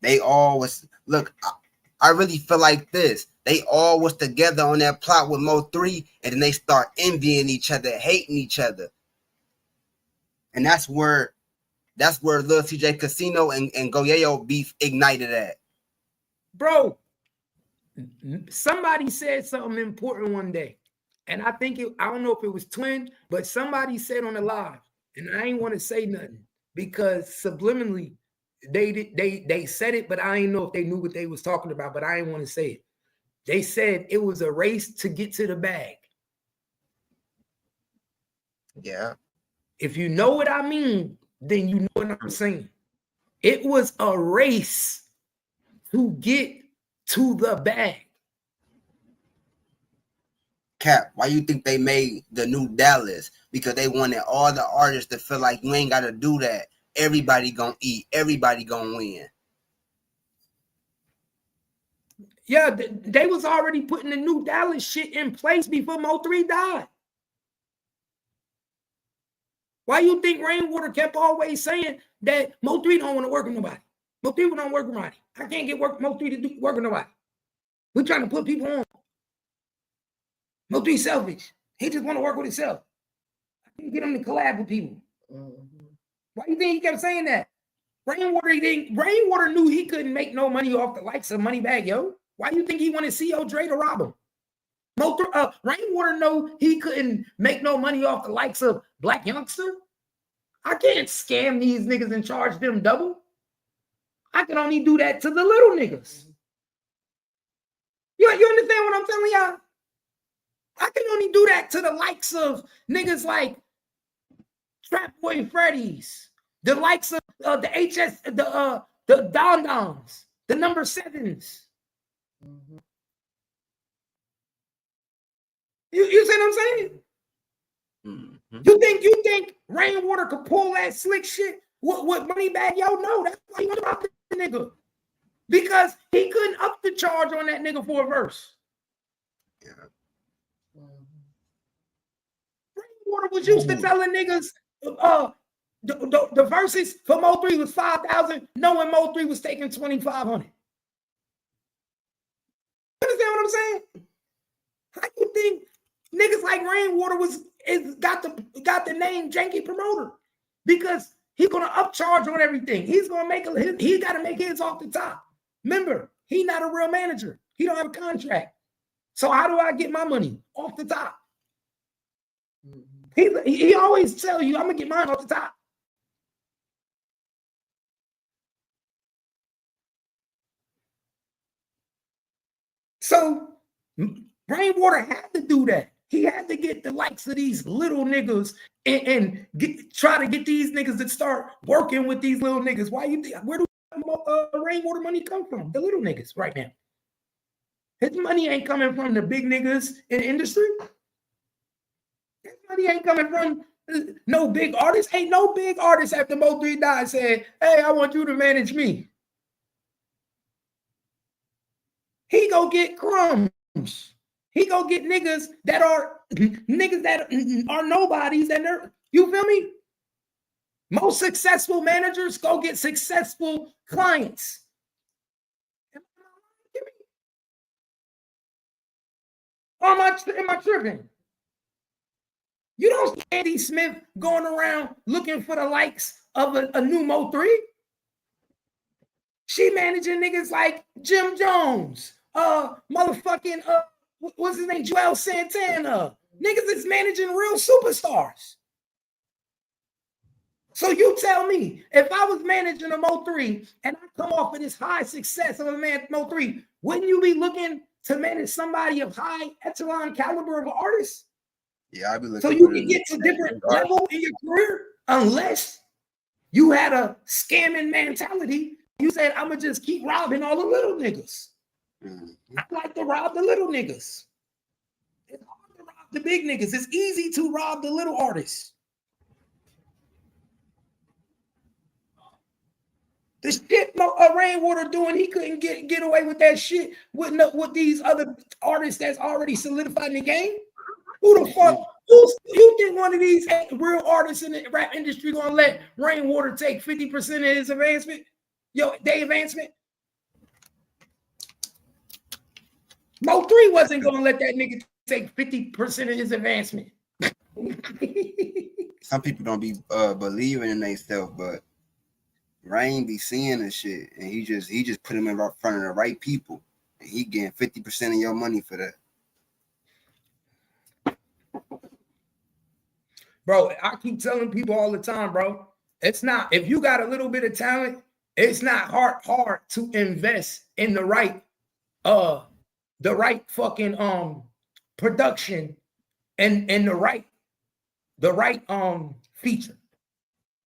They all was look. I really feel like this. They all was together on that plot with Mo3, and then they start envying each other, hating each other, and that's where Lil CJ Casino and Yayo beef ignited at. Bro, somebody said something important one day, and I don't know if it was Twin, but somebody said on the live, and I ain't want to say nothing because subliminally they said it, but I didn't know if they knew what they was talking about, but I didn't want to say it. They said it was a race to get to the bag. Yeah. If you know what I mean, then you know what I'm saying. It was a race to get to the bag. Cap, why you think they made the new Dallas? Because they wanted all the artists to feel like you ain't got to do that. Everybody gonna eat. Everybody gonna win. Yeah, they was already putting the new Dallas shit in place before Mo3 died. Why you think Rainwater kept always saying that Mo3 don't want to work with nobody? Mo3 don't work with nobody. I can't get Mo3 to work with nobody. We're trying to put people on. Mo3 selfish. He just want to work with himself. I can't get him to collab with people. Why you think he kept saying that? Rainwater knew he couldn't make no money off the likes of Moneybag Yo. Why you think he wanted CO Dre to rob him? Rainwater know he couldn't make no money off the likes of Black Youngster. I can't scam these niggas and charge them double. I can only do that to the little niggas. You understand what I'm telling y'all? I can only do that to the likes of niggas like Trap Boy Freddy's, the likes of the HS, the Don Dons, the number 7s. Mm-hmm. You see what I'm saying? Mm-hmm. You think Rainwater could pull that slick shit? What Moneybag Yo? No, that's why he went up the nigga. Because he couldn't up the charge on that nigga for a verse. Yeah. Rainwater was used to telling niggas the verses for Mo3 was 5,000, knowing Mo3 was taking 2,500. You understand what I'm saying? How you think niggas like Rainwater got the name Janky Promoter? Because he's gonna upcharge on everything. He's gonna he gotta make his off the top. Remember, he's not a real manager. He don't have a contract. So how do I get my money off the top? He always tell you, I'm gonna get mine off the top. So Rainwater had to do that. He had to get the likes of these little niggas and try to get these niggas to start working with these little niggas. Why you think? Where do Rainwater money come from? The little niggas right now. His money ain't coming from the big niggas in the industry. His money ain't coming from no big artist. Ain't no big artist after Mo3 died said, hey, I want you to manage me. He go get crumbs. He go get niggas that are nobodies and they're, you feel me? Most successful managers go get successful clients. Am I tripping? You don't see Andy Smith going around looking for the likes of a new Mo3. She managing niggas like Jim Jones, motherfucking, what's his name, Joel Santana. Niggas is managing real superstars. So you tell me, if I was managing a Mo3 and I come off of this high success of a man Mo3, wouldn't you be looking to manage somebody of high echelon caliber of an artist? Yeah, I'd be looking. So you can get to different level in your career, unless you had a scamming mentality. You said, I'm gonna just keep robbing all the little niggas. I like to rob the little niggas. It's hard to rob the big niggas. It's easy to rob the little artists. The shit Rainwater doing, he couldn't get away with that shit with these other artists that's already solidified in the game. Who the fuck? You think one of these real artists in the rap industry gonna let Rainwater take 50% of his advancement? Their advancement? Mo3 wasn't gonna let that nigga take 50% of his advancement. Some people don't be believing in themselves, but Rain be seeing this shit, and he just put him in front of the right people, and he getting 50% of your money for that. Bro, I keep telling people all the time, bro, it's not, if you got a little bit of talent, it's not hard to invest in the right fucking production and the right feature.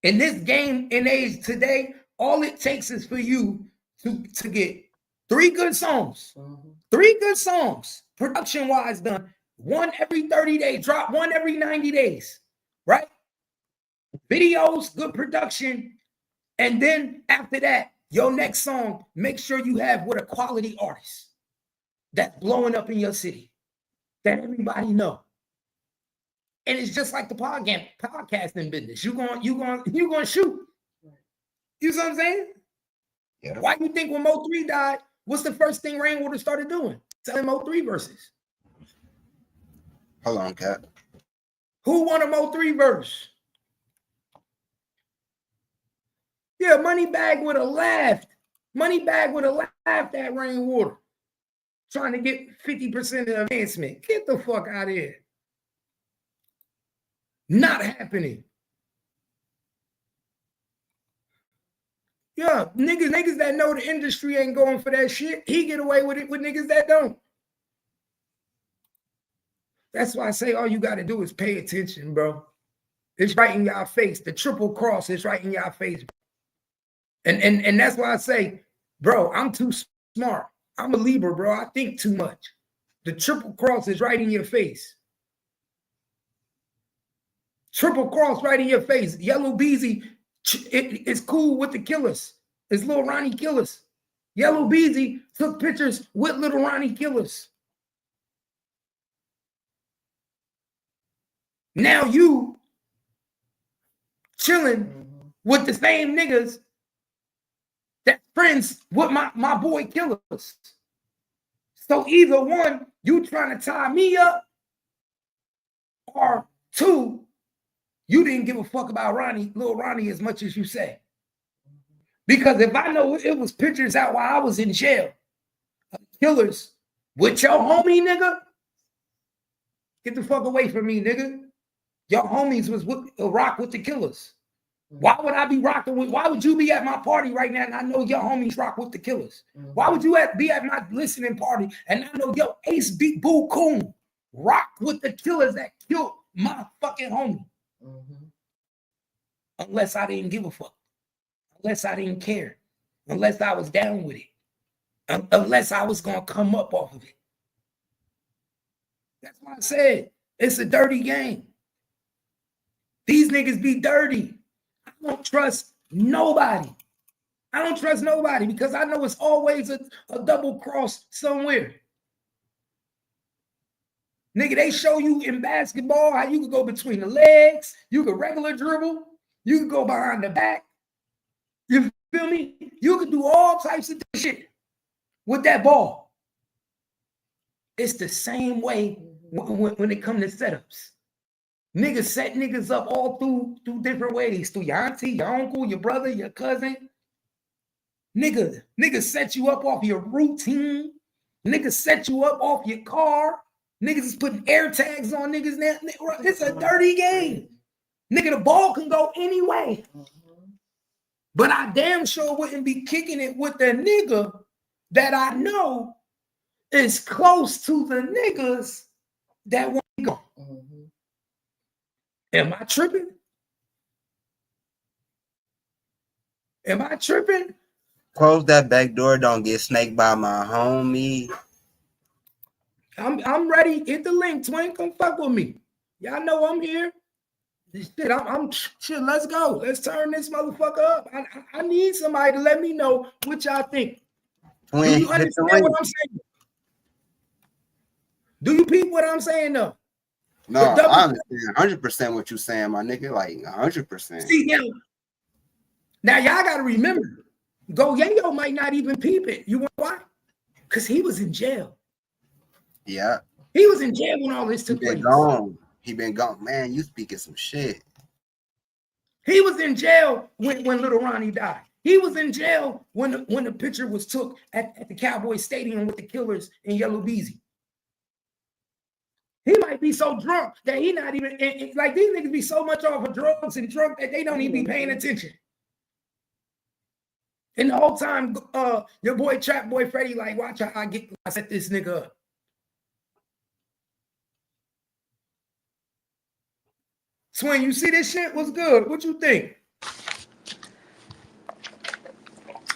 In this game and age today, all it takes is for you to get 3 good songs, 3 good songs, production-wise done, 1 every 30 days, drop 1 every 90 days, right? Videos, good production, and then after that, your next song, make sure you have with a quality artist that's blowing up in your city, that everybody know. And it's just like the podcasting business. You gonna shoot. You know what I'm saying? Yeah. Why do you think when Mo3 died, what's the first thing Rainwater started doing? Selling Mo3 verses. Hold on, Cap. Who won a Mo3 verse? Yeah, Moneybag would have laughed. Moneybag would have laughed at Rainwater. Trying to get 50% of the advancement. Get the fuck out of here. Not happening. Yeah, niggas that know the industry ain't going for that shit. He get away with it with niggas that don't. That's why I say all you got to do is pay attention, bro. It's right in your face. The triple cross is right in your face. And that's why I say, bro, I'm too smart. I'm a Libra, bro. I think too much. The triple cross is right in your face. Triple cross right in your face. Yellow Beezy it's cool with the killers. It's Lil Ronnie Killers. Yellow Beezy took pictures with Lil Ronnie Killers. Now you chilling with the same niggas that friends with my boy Killers. So either one, you trying to tie me up, or 2, you didn't give a fuck about Lil Ronnie as much as you say. Because if I know it was pictures out while I was in jail, Killers with your homie, nigga, get the fuck away from me, nigga. Your homies was rock with the Killers. Why would I be rocking with? Why would you be at my party right now and I know your homies rock with the Killers? Why would you be at my listening party and I know your Ace Beat Boo Coon rock with the Killers that killed my fucking homie? Unless I didn't give a fuck. Unless I didn't care. Unless I was down with it. Unless I was going to come up off of it. That's why I said it's a dirty game. These niggas be dirty. I don't trust nobody. I don't trust nobody because I know it's always a double cross somewhere. Nigga, they show you in basketball how you can go between the legs, you can regular dribble, you can go behind the back. You feel me? You can do all types of shit with that ball. It's the same way when it comes to setups. Niggas set niggas up all through different ways. Through your auntie, your uncle, your brother, your cousin. Niggas set you up off your routine. Niggas set you up off your car. Niggas is putting air tags on niggas now. It's a dirty game. Nigga, the ball can go any way. But I damn sure wouldn't be kicking it with the nigga that I know is close to the niggas that want to go. Am I tripping? Am I tripping? Close that back door. Don't get snaked by my homie. I'm ready. Hit the link, twin. Come fuck with me. Y'all know I'm here. Shit, I'm shit. Let's go. Let's turn this motherfucker up. I need somebody to let me know what y'all think. Twin, Do you understand what I'm saying? Do you peep what I'm saying though? No, I understand 100% what you're saying, my nigga. Like 100%. See now y'all gotta remember, Yayo might not even peep it. You know why? Because he was in jail. Yeah. He was in jail when all this took place. He been gone. Man, you speaking some shit. He was in jail when Little Ronnie died. He was in jail when the picture was took at the Cowboy Stadium with the killers in Yellow Beezy. He might be so drunk that he not even, like these niggas be so much off of drugs and drunk that they don't even be paying attention. And the whole time, your boy Trap Boy Freddy like, watch how I set this nigga up. Swing, you see this shit? What's good? What you think?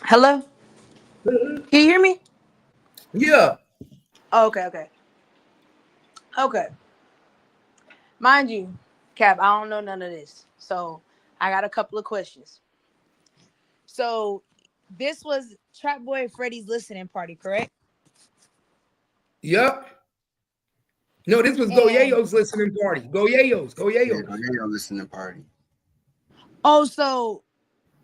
Hello? Can you hear me? Yeah. Oh, okay. Mind you, Cap, I don't know none of this. So I got a couple of questions. So this was Trap Boy Freddy's listening party, correct? Yep. No, this was Go Yayo's listening party. Go Yayo's. Yeah, Go Yayo listening party. Oh, so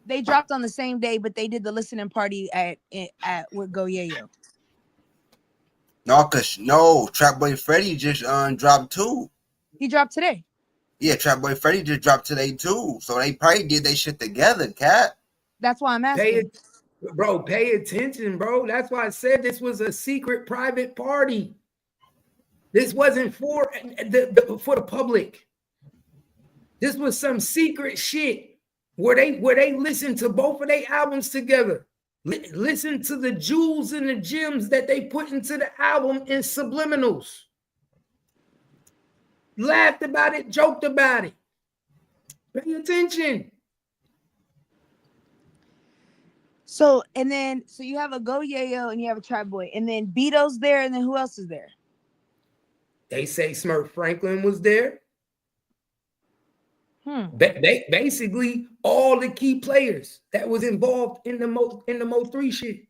they dropped on the same day, but they did the listening party at with Go Yayo. No, Trap Boy Freddy just dropped too. He dropped today. Yeah, Trap Boy Freddy just dropped today too. So they probably did they shit together, cat. That's why I'm asking. Pay attention, bro. That's why I said this was a secret private party. This wasn't for the public. This was some secret shit where they listened to both of their albums together. Listen to the jewels and the gems that they put into the album in subliminals. Laughed about it, joked about it. Pay attention. So you have a Go Yayo and you have a Trap Boy, and then Bedo's there, and then who else is there? They say Smurf Franklin was there. Basically, all the key players that was involved in the Mo 3 shit.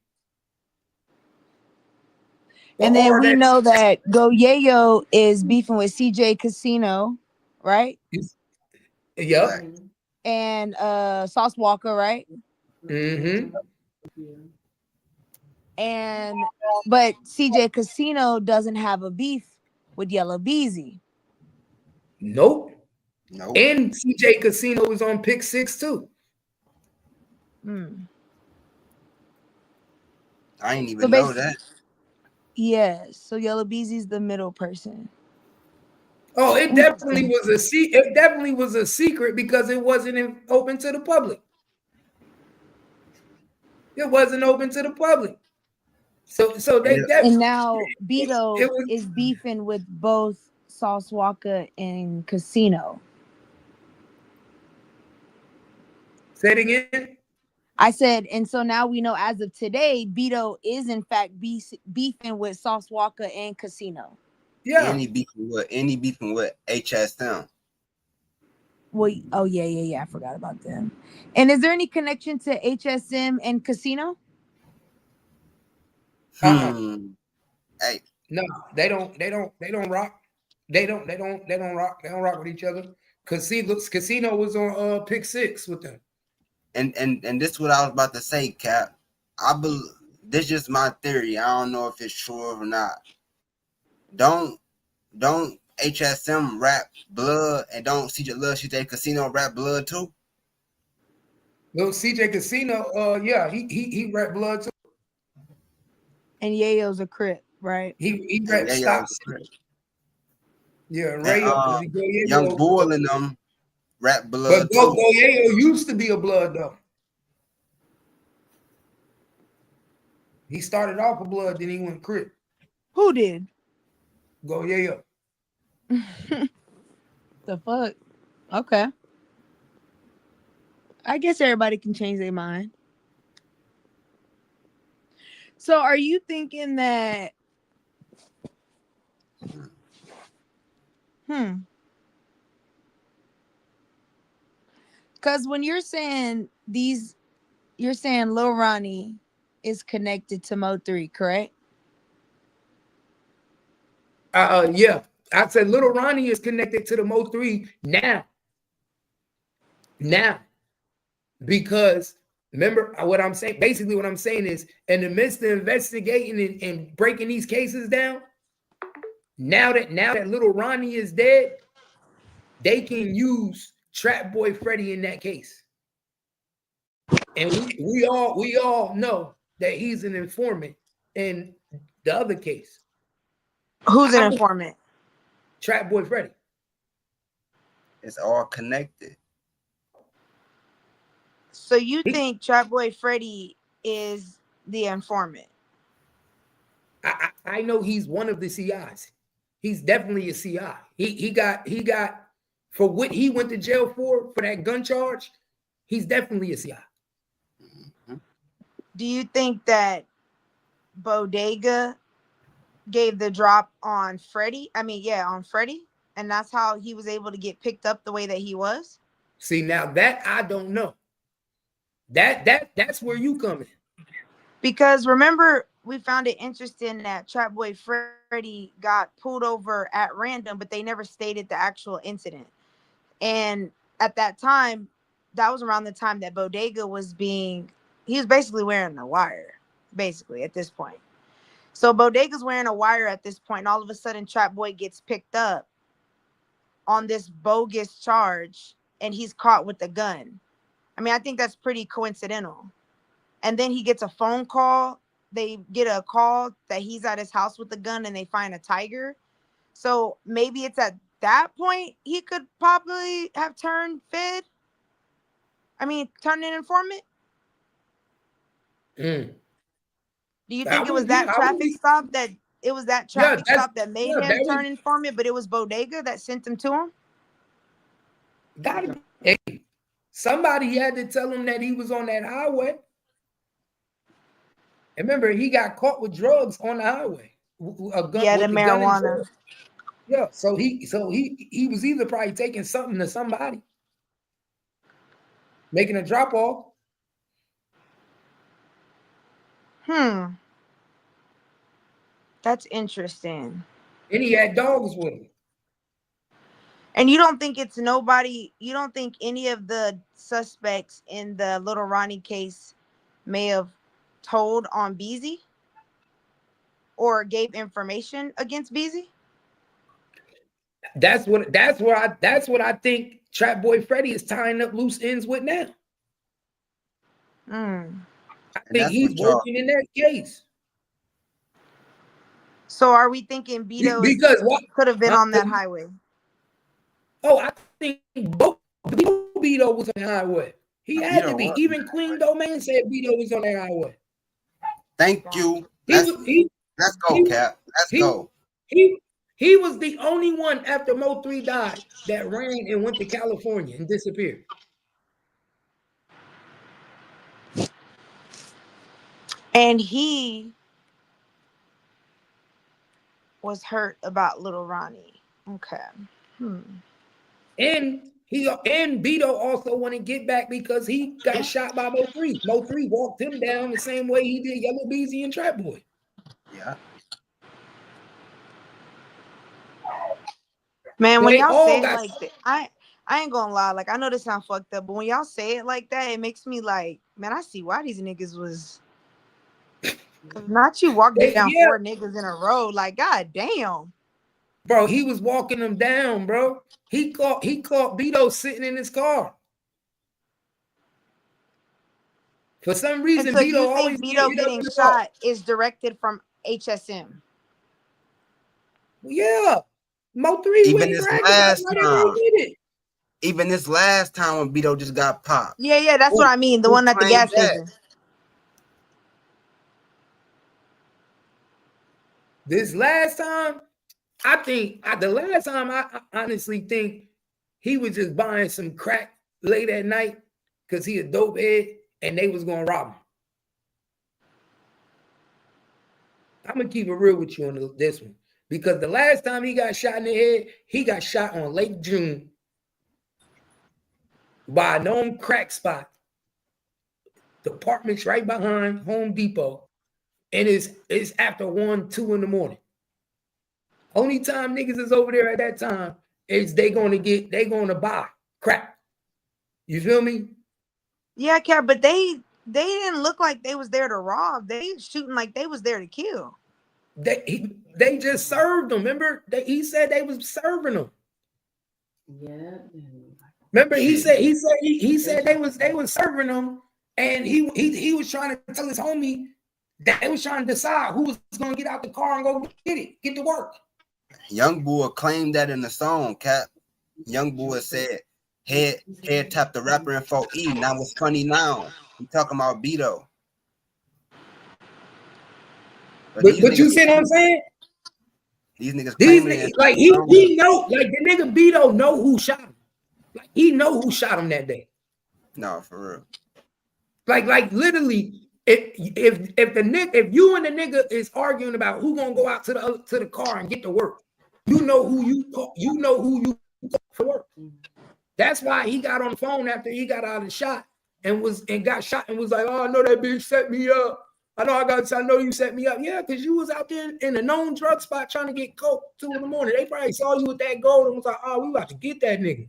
And then we know that Go Yayo is beefing with CJ Casino, right? Yep. And Sauce Walker, right? Mm-hmm. But CJ Casino doesn't have a beef with Yellow Beezy. Nope. And CJ Casino was on pick 6 too. I didn't even know that. Yeah, so Yellow Beezy's the middle person. Oh, it definitely was a secret because it wasn't open to the public. It wasn't open to the public. So they and now Bedo is beefing with both Sauce Walker and Casino. Say it again. I said, and so now we know as of today, Bedo is in fact beefing with Sauce Walker and Casino. Yeah. Any beefing with HSM. Well, oh yeah. I forgot about them. And is there any connection to HSM and casino? Hmm. Hey, No, they don't rock. They don't rock. They don't rock with each other. Casino was on pick 6 with them. and this is what I was about to say, Cap. I believe this is my theory. I don't know if it's true or not. Don't HSM rap blood and don't CJ Casino rap blood too? Little CJ Casino, yeah, he rap blood too. And Yayo's a crip, right? He And rap yeah, stop. yeah. Yeah, And Rayo. Young Bull and them rap But blood Go too. Yayo used to be a blood though. He started off a blood, then he went crip. Who did? Go Yayo. The fuck? Okay. I guess everybody can change their mind. So are you thinking that because when you're saying these, you're saying Lil Ronnie is connected to Mo 3, correct? Yeah. I said Little Ronnie is connected to the Mo 3 now. Now. Because remember what I'm saying? Basically, what I'm saying is in the midst of investigating and breaking these cases down, now that Little Ronnie is dead, they can use Trap Boy Freddy in that case. And we all know that he's an informant in the other case. Who's an informant? Trap Boy Freddy. It's all connected. So you think Trap Boy Freddy is the informant? I know he's one of the CIs. He's definitely a CI. He got for what he went to jail for that gun charge. He's definitely a CI. Do you think that Bodega gave the drop on Freddie? On Freddie, and that's how he was able to get picked up the way that he was? See, now that I don't know. That's where you come in. Because remember, we found it interesting that Trap Boy Freddy got pulled over at random, but they never stated the actual incident. And at that time, that was around the time that Bodega he was basically wearing a wire, basically, at this point. So Bodega's wearing a wire at this point, and all of a sudden Trap Boy gets picked up on this bogus charge, and he's caught with a gun. I think that's pretty coincidental. And then he gets a phone call. They get a call that he's at his house with a gun, and they find a tiger. So maybe it's at that point he could probably have turned Fed. Turned an informant. Do you think it was that traffic stop that made him turn informant, but it was Bodega that sent him to him? Gotta be. Hey, somebody had to tell him that he was on that highway. Remember, he got caught with drugs on the highway. A gun, yeah, with the marijuana. Yeah, so he was either probably taking something to somebody, making a drop off. That's interesting. And he had dogs with him. And you don't think it's nobody? You don't think any of the suspects in the Little Ronnie case may have told on Beezy or gave information against Beezy? That's what I think Trap Boy Freddy is tying up loose ends with now. I think he's working in that case. So are we thinking Bedo could have been on that highway? Oh, I think Bedo was on the highway. He had to be. Even Queen Domain said Bedo was on that highway. Thank you. Let's go, Cap. Let's go. He was the only one after Mo 3 died that ran and went to California and disappeared. And he was hurt about Little Ronnie. Okay. And He and Beto also want to get back because he got shot by Mo3. Mo3 walked him down the same way he did Yellow Beezy and Trap Boy. Yeah. Man, So when they y'all all say it got like that, I ain't gonna lie. Like I know this sound fucked up, but when y'all say it like that, it makes me like, man, I see why these niggas was. Cause not you walk down yeah, 4 niggas in a row. Like, god damn. bro. He was walking them down, bro. He caught Beto sitting in his car. For some And reason, so Beto you always think get Beto hit up getting in the car. shot is directed from HSM? Well, yeah, Mo3 Even went this bragged about last why they time, did it. even this last time when Beto just got popped, Yeah, that's what I mean. The who one at the claimed gas that? station. This last time, I think the last time I honestly think he was just buying some crack late at night because he a dope head and they was gonna rob him. I'm gonna keep it real with you on this one because the last time he got shot in the head, he got shot on Lake June by a known crack spot. The apartment's right behind Home Depot, and it's after 1, 2 in the morning. Only time niggas is over there at that time is they gonna buy crack. You feel me? Yeah, Cat, but they didn't look like they was there to rob. They shooting like they was there to kill. They just served them. Remember, he said they was serving them. Yeah. Remember, he said they was serving them, and he was trying to tell his homie that they was trying to decide who was gonna get out the car and go get to work. Young Boy claimed that in the song, Cap. Young Boy said, head tap the rapper info E. Now it's funny now. He talking about Beto. But you see what I'm saying? These niggas These claiming it. like he know, like the nigga Beto know who shot him. Like he know who shot him that day. No, for real. Like literally, if you and the nigga is arguing about who gonna go out to the car and get to work, you know who you call for work. That's why he got on the phone after he got out of the shot and got shot and was like, "Oh, I know that bitch set me up. I know you set me up. Yeah, because you was out there in a known drug spot trying to get coke 2 in the morning. They probably saw you with that gold and was like, oh, we about to get that nigga.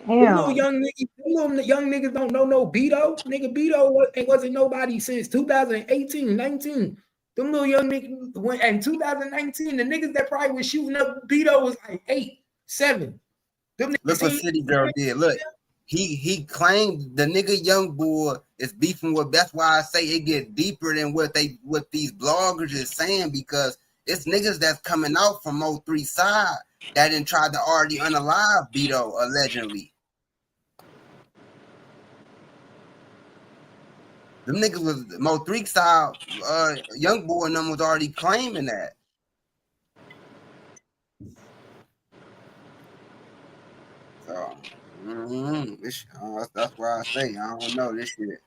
Them little young niggas don't know no Beto. Nigga, Beto wasn't nobody since 2018, 19. Them little young niggas went in 2019. The niggas that probably was shooting up Beto was like 8, 7. Look what City Girl did. Look, he claimed the nigga Young Boy is beefing with. That's why I say it get deeper than what these bloggers is saying, because it's niggas that's coming out from O3 side that didn't try to already unalive Beto allegedly. Them niggas was Mo3 side. Young Boy and them was already claiming that. So that's why I say I don't know this shit.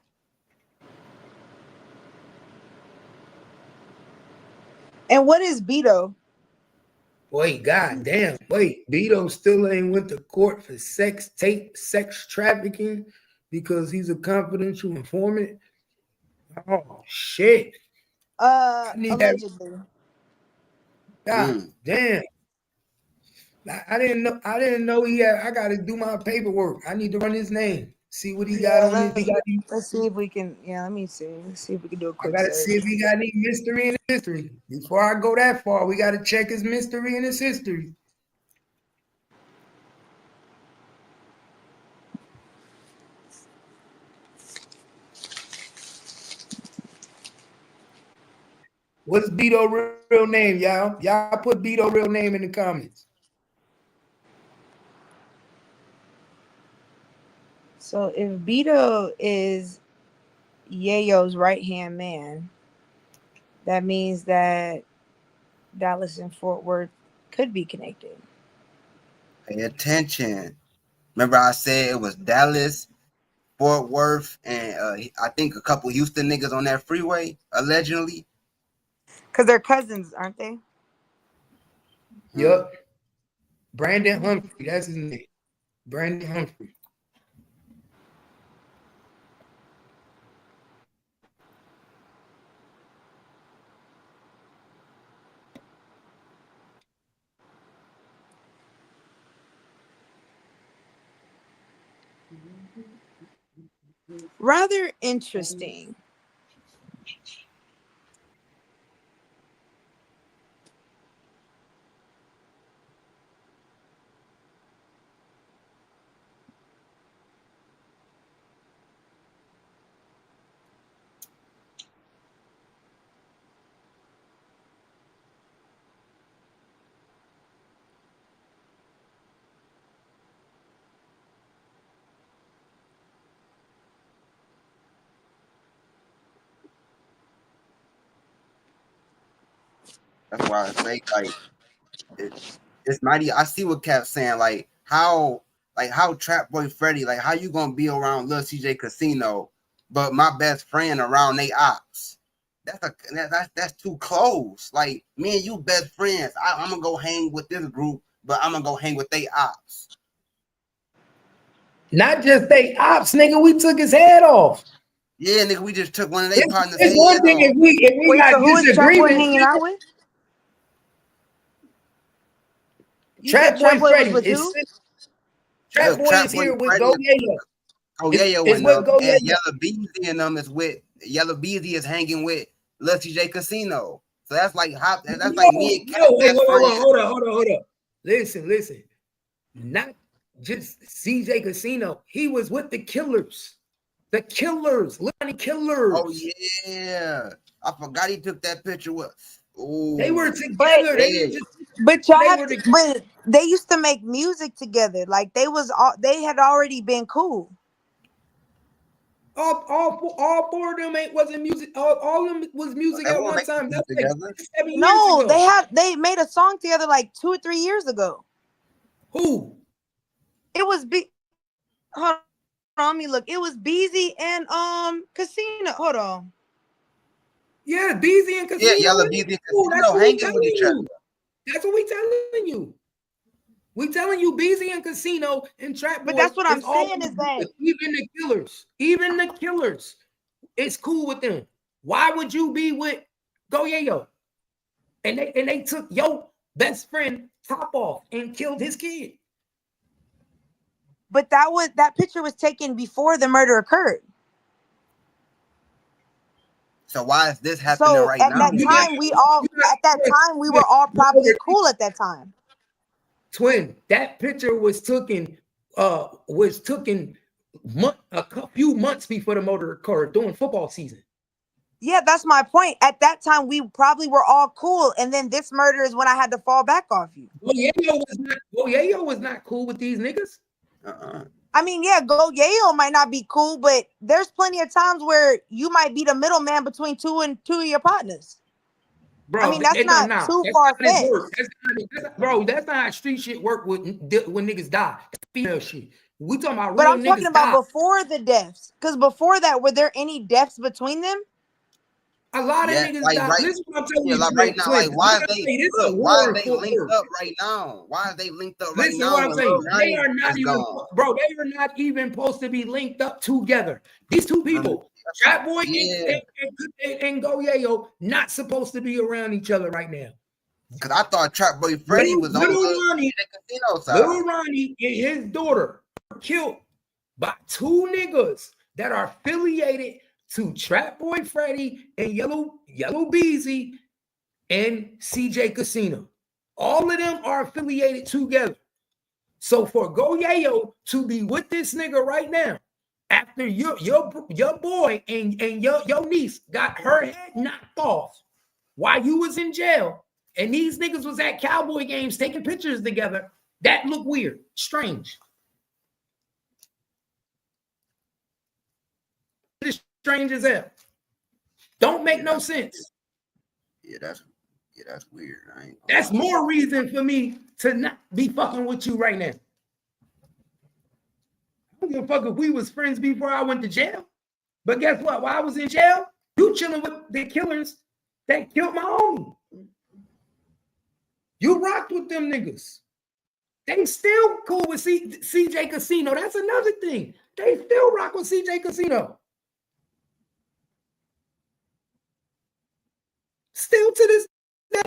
And what is Beto? Wait, goddamn. Wait, Beto still ain't went to court for sex trafficking because he's a confidential informant. Oh shit. I need Allegedly. that. God damn. I didn't know he had. I gotta do my paperwork. I need to run his name. See what he got on his. Let's see if we can. Yeah, let me see. Let's see if we can do a I quick gotta search. see if he got any mystery in his history. Before I go that far, we gotta check his mystery and his history. What's Beto real name, y'all? Y'all put Beto real name in the comments. So if Beto is Yayo's right-hand man, that means that Dallas and Fort Worth could be connected. Pay attention. Remember I said it was Dallas, Fort Worth, and I think a couple Houston niggas on that freeway, allegedly. Because they're cousins, aren't they? Yup. Brandon Humphrey, that's his name. Brandon Humphrey. Rather interesting. That's why I say like it's mighty. I see what Cap's saying. How Trap Boy Freddy, like how you gonna be around Lil CJ Casino, but my best friend around they ops. That's too close. Like me and you best friends. I'm gonna go hang with this group, but I'm gonna go hang with they ops. Not just they ops, nigga. We took his head off. Yeah, nigga, we just took one of their partners. It's one thing if we Wait, got so who is Trap Boy disagreements. hanging out with? You Trap said Trap Boy Boy was Freddy with is who? Trap Boy is here with Go Yayo. Oh, Yayo It's and with Go and Yayo. Yellow Beezy and them is with Yellow Beezy is hanging with Lil CJ Casino. So that's like like me and Cap best friends. Hold on. Listen. Not just CJ Casino. He was with the Killers. The Killers, Lonnie Killers. Oh yeah, I forgot he took that picture with. Ooh. They were together. But they used to make music together. Like they had already been cool. All four of them wasn't music. All of them was music at one time. That's like 7 years No, ago. they made a song together like 2 or 3 years ago. Who? It was hold on, let me look. It was Beezy and Casino. Hold on. Yeah, Beezy and Casino. Yeah, Yellow Beezy and Casino hanging with each other. That's what we telling you. We telling you Beezy and Casino and Trap Boy. But that's what I'm saying is that even the Killers, it's cool with them. Why would you be with Go Yayo? And they took your best friend top off and killed his kid. But that picture was taken before the murder occurred. So why is this happening right now? At that time we were all probably cool at that time. Twin, that picture was taken a few months before the murder occurred during football season. Yeah, that's my point. At that time, we probably were all cool, and then this murder is when I had to fall back off you. Yayo was not cool with these niggas. I mean, yeah, Go Yayo might not be cool, but there's plenty of times where you might be the middleman between two of your partners. Bro, I mean, that's not too far-fetched. Bro, that's not how street shit work when niggas die. That's female shit. We talking about but real I'm talking niggas about die. Before the deaths. Because before that, were there any deaths between them? A lot of niggas died. Right, listen what I'm telling you. Like right now, like why are they linked up right now? Why are they linked up right now? Listen what I'm saying. They are not even, bro. They are not even supposed to be linked up together. These two people, Trap Boy and Go Yayo, not supposed to be around each other right now. Because I thought Trap Boy Freddy was on the casino side. Little Ronnie and his daughter were killed by two niggas that are affiliated to Trap Boy Freddy and Yellow Beezy and CJ Casino. All of them are affiliated together. So for Go Yayo to be with this nigga right now, after your boy and your niece got her head knocked off while you was in jail, and these niggas was at Cowboy games taking pictures together, that looked weird, strange. It is strange as hell. Don't make no sense. Yeah, that's weird. That's more reason for me to not be fucking with you right now. I don't give a fuck if we was friends before I went to jail. But guess what? While I was in jail, you chilling with the killers that killed my homie. You rocked with with them niggas. They still cool with CJ Casino. That's another thing. They still rock with CJ Casino. Still to this day.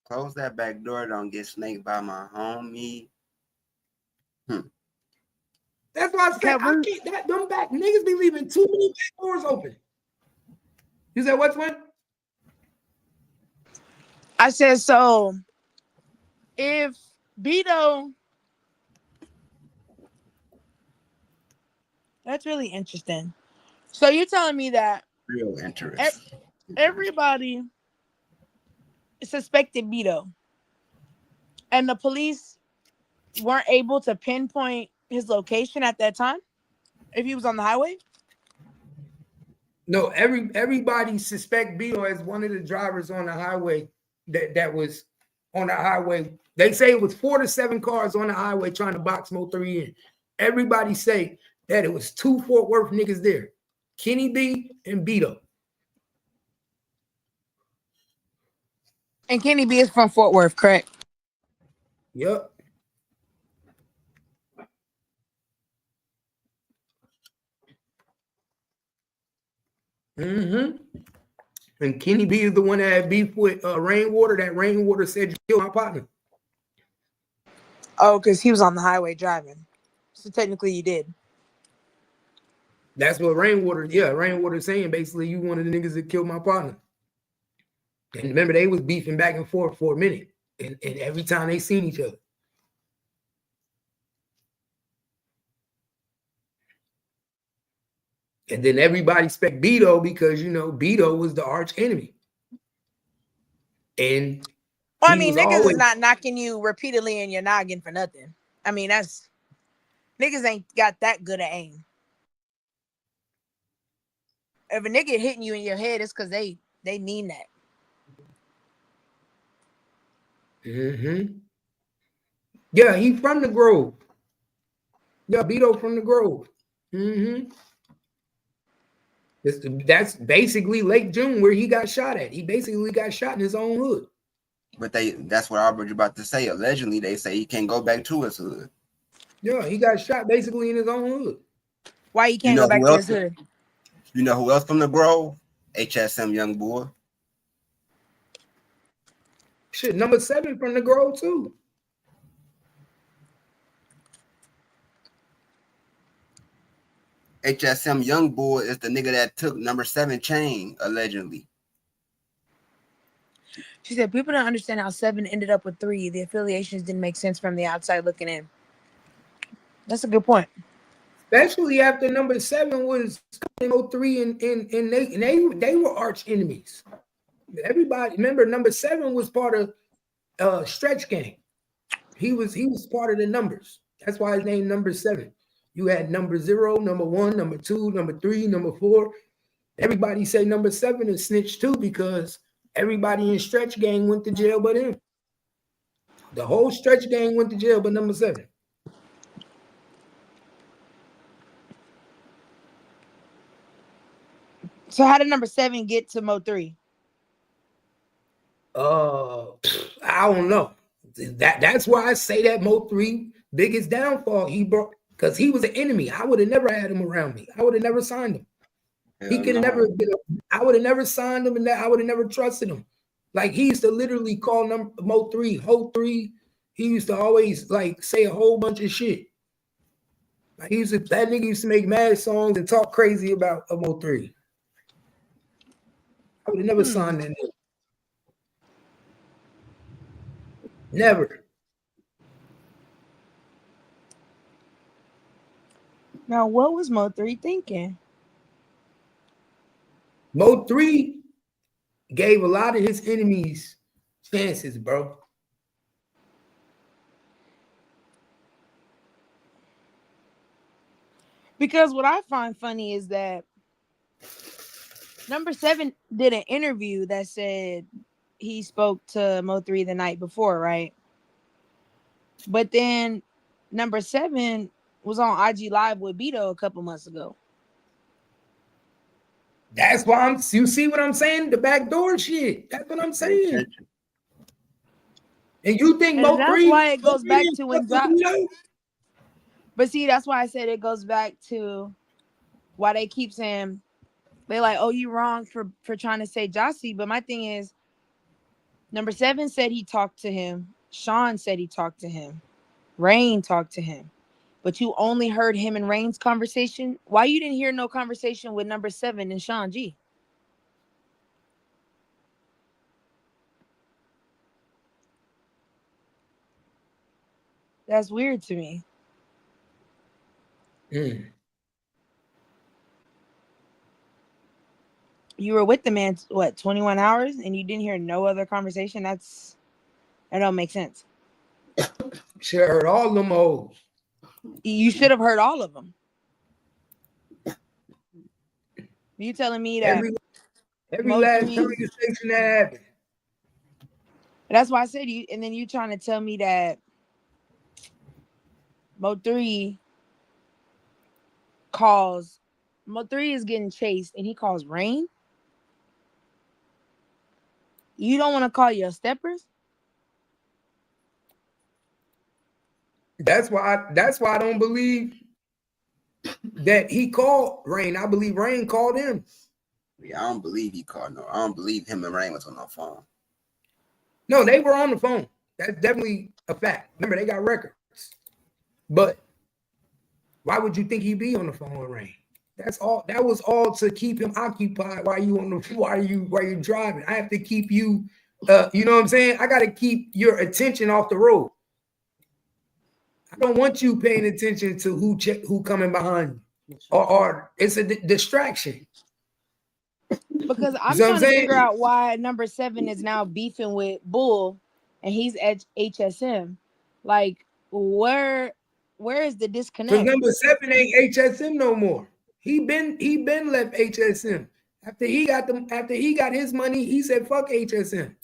Close that back door. Don't get snaked by my homie. That's why I said I keep that them back. Niggas be leaving too many back doors open. You said what's one? I said, so if Bedo, that's really interesting. So you're telling me that Real interesting. everybody suspected Bedo, and the police weren't able to pinpoint his location at that time if he was on the highway? No, everybody suspect Bedo as one of the drivers on the highway that was on the highway. They say it was 4 to 7 cars on the highway trying to box Mo3 in. Everybody say that it was 2 Fort Worth niggas there, Kenny B and Bedo. And Kenny B is from Fort Worth, correct? Yep. Mm-hmm. And Kenny B is the one that had beef with Rainwater. That Rainwater said you killed my partner. Oh, because he was on the highway driving. So technically you did. That's what Rainwater saying. Basically, you one of the niggas that killed my partner. And remember, they was beefing back and forth for a minute. And every time they seen each other. And then everybody expect Bedo because, you know, Bedo was the arch enemy. And well, I mean, niggas is not knocking you repeatedly in your noggin for nothing. I mean, that's niggas ain't got that good of aim. If a nigga hitting you in your head, it's because they mean that. Mm-hmm. Yeah, he from the Grove. Yeah, Bedo from the Grove. Mm-hmm. That's basically Lake June where he got shot at. He basically got shot in his own hood. But that's what I was about to say. Allegedly, they say he can't go back to his hood. Yeah, he got shot basically in his own hood. Why he can't go back to his hood? You know who else from the Grove? HSM young boy. Shit, number 7 from the Grove too. HSM young boy is the nigga that took number 7 chain, allegedly. She said, people don't understand how 7 ended up with 3. The affiliations didn't make sense from the outside looking in. That's a good point. Especially after number 7 was 03 and they were arch enemies. Everybody remember number 7 was part of Stretch Gang. He was part of the numbers. That's why his name number 7. You had number 0, number 1, number 2, number 3, number 4. Everybody say number 7 is snitch too because everybody in Stretch Gang went to jail but him. The whole Stretch Gang went to jail but number 7. So how did number 7 get to Mo3? I don't know. That's why I say that Mo3 biggest downfall he brought because he was an enemy. I would have never had him around me. I would have never signed him. He could have never been. I would have never signed him, and I would have never trusted him. Like he used to literally call Mo3, Ho3. He used to always like say a whole bunch of shit. Like that nigga used to make mad songs and talk crazy about Mo3. I would have never signed that nigga. Never. Now, what was Mo3 thinking? Mo3 gave a lot of his enemies chances, bro. Because what I find funny is that number 7 did an interview that said he spoke to Mo3 the night before, right? But then number 7 was on IG Live with Bedo a couple months ago. That's why you see what I'm saying? The backdoor shit. That's what I'm saying. And you think And that's Mo3 why it goes back didn't to fuck when with Beto? But see, that's why I said it goes back to why they keep saying they like, oh, you wrong for trying to say Jossie. But my thing is, number 7 said he talked to him. Sean said he talked to him. Rain talked to him. But you only heard him and Rain's conversation. Why you didn't hear no conversation with number 7 and Sean G? That's weird to me. You were with the man, what, 21 hours, and you didn't hear no other conversation? That don't make sense. Should have heard all them hoes. You should have heard all of them. You telling me that every last conversation that happened. That's why I said you, and then you trying to tell me that Mo3 calls, Mo3 is getting chased and he calls Rain? You don't want to call your steppers? That's why I don't believe that he called Rain. I believe Rain called him. Yeah, I don't believe he called. No, I don't believe him and Rain was on the phone. No, they were on the phone. That's definitely a fact. Remember, they got records. But why would you think he'd be on the phone with Rain? That's all. That was all to keep him occupied while you're driving. I have to keep you. You know what I'm saying? I got to keep your attention off the road. I don't want you paying attention to who coming behind you, or it's a distraction. Because I'm trying to figure out why number 7 is now beefing with Bull, and he's at HSM. Like, where is the disconnect? Because number 7 ain't HSM no more. He been left HSM after he got his money. He said, "Fuck HSM."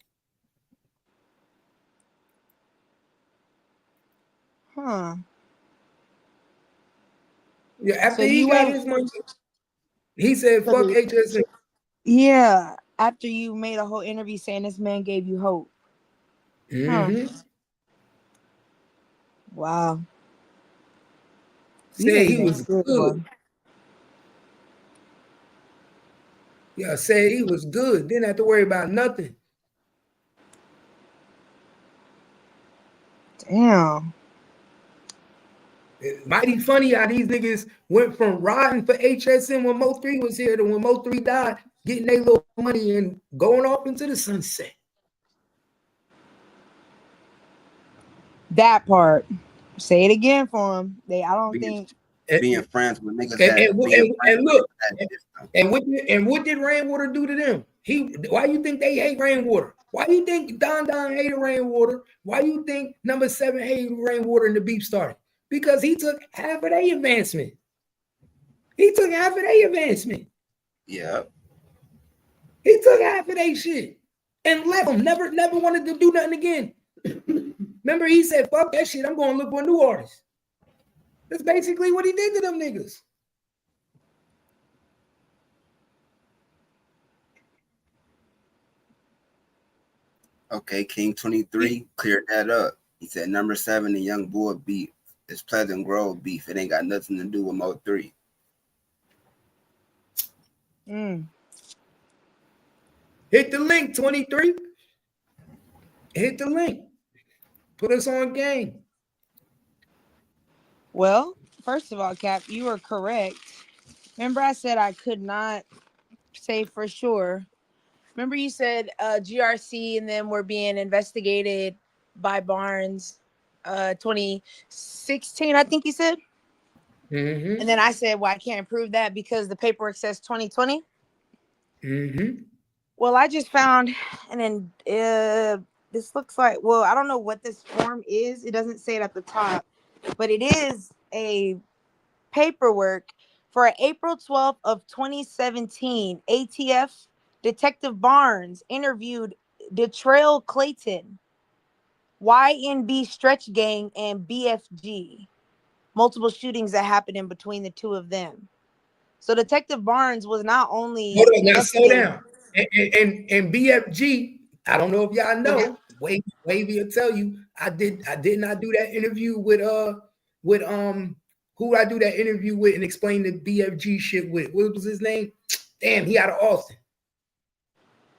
Huh. Yeah, after he got his money, he said, "Fuck HSM." Yeah, after you made a whole interview saying this man gave you hope. Mm-hmm. Huh. Wow. Said he was good. Yeah, said he was good. Didn't have to worry about nothing. Damn. It's mighty funny how these niggas went from riding for HSM when Mo3 was here to when Mo3 died, getting their little money and going off into the sunset. That part. Say it again for him. I don't think being friends with niggas and what did Rainwater do to them? Why you think they hate Rainwater? Why you think Don hated Rainwater? Why you think number 7 hated Rainwater and the beef started? Because he took half of their advancement. Yeah. He took half of their shit and left them. Never wanted to do nothing again. Remember, he said, "Fuck that shit. I'm going to look for a new artist." That's basically what he did to them niggas. Okay, King 23 cleared that up. He said number 7 and Young Boy beef is Pleasant Grove beef. It ain't got nothing to do with Mo3. Hit the link, 23. Hit the link. Put us on game. Well, first of all, Cap, you were correct. Remember I said I could not say for sure. Remember you said GRC and them were being investigated by Barnes 2016, I think you said? Mm-hmm. And then I said, well, I can't prove that because the paperwork says 2020. Mm-hmm. Well, I just found, and then this looks like, well, I don't know what this form is. It doesn't say it at the top, but it is a paperwork for April 12th of 2017. ATF Detective Barnes interviewed Detrail Clayton, YNB Stretch Gang, and BFG. Multiple shootings that happened in between the two of them. So Detective Barnes was not only Hold on, now slow down. And BFG, I don't know if y'all know, Wavy will tell you I did not do that interview with who I do that interview with and explain the BFG shit with. What was his name? Damn, he out of Austin.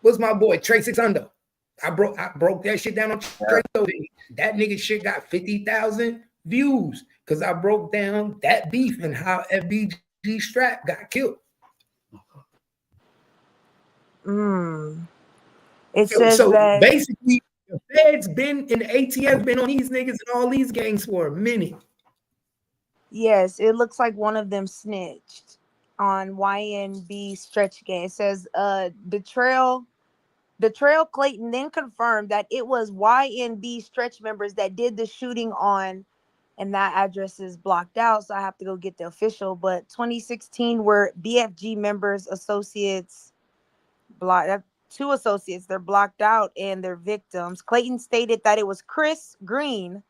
What's my boy? Trey 600. I broke that shit down on Trey. That nigga shit got 50,000 views because I broke down that beef and how FBG Strap got killed. It says that basically the feds been and the ATF been on these niggas and all these gangs for a minute. Yes, it looks like one of them snitched on YNB Stretch Gang. It says Betrayal Clayton then confirmed that it was YNB Stretch members that did the shooting on, and that address is blocked out, so I have to go get the official. But 2016 were BFG members, associates, blocked. 2 associates, they're blocked out, and they're victims. Clayton stated that it was Chris Green,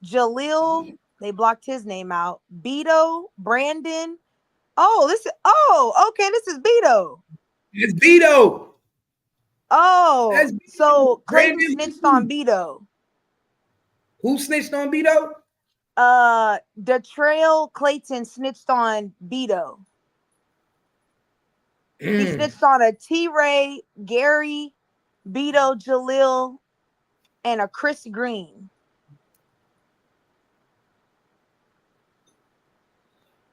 Jalil, they blocked his name out, Bedo, Brandon. Okay, this is Bedo. It's Bedo. Oh, so Clayton Brandon snitched on Bedo. Who snitched on Bedo? The Trail Clayton snitched on Bedo. He snitched on a T-Ray, Gary, Beto, Jalil, and a Chris Green.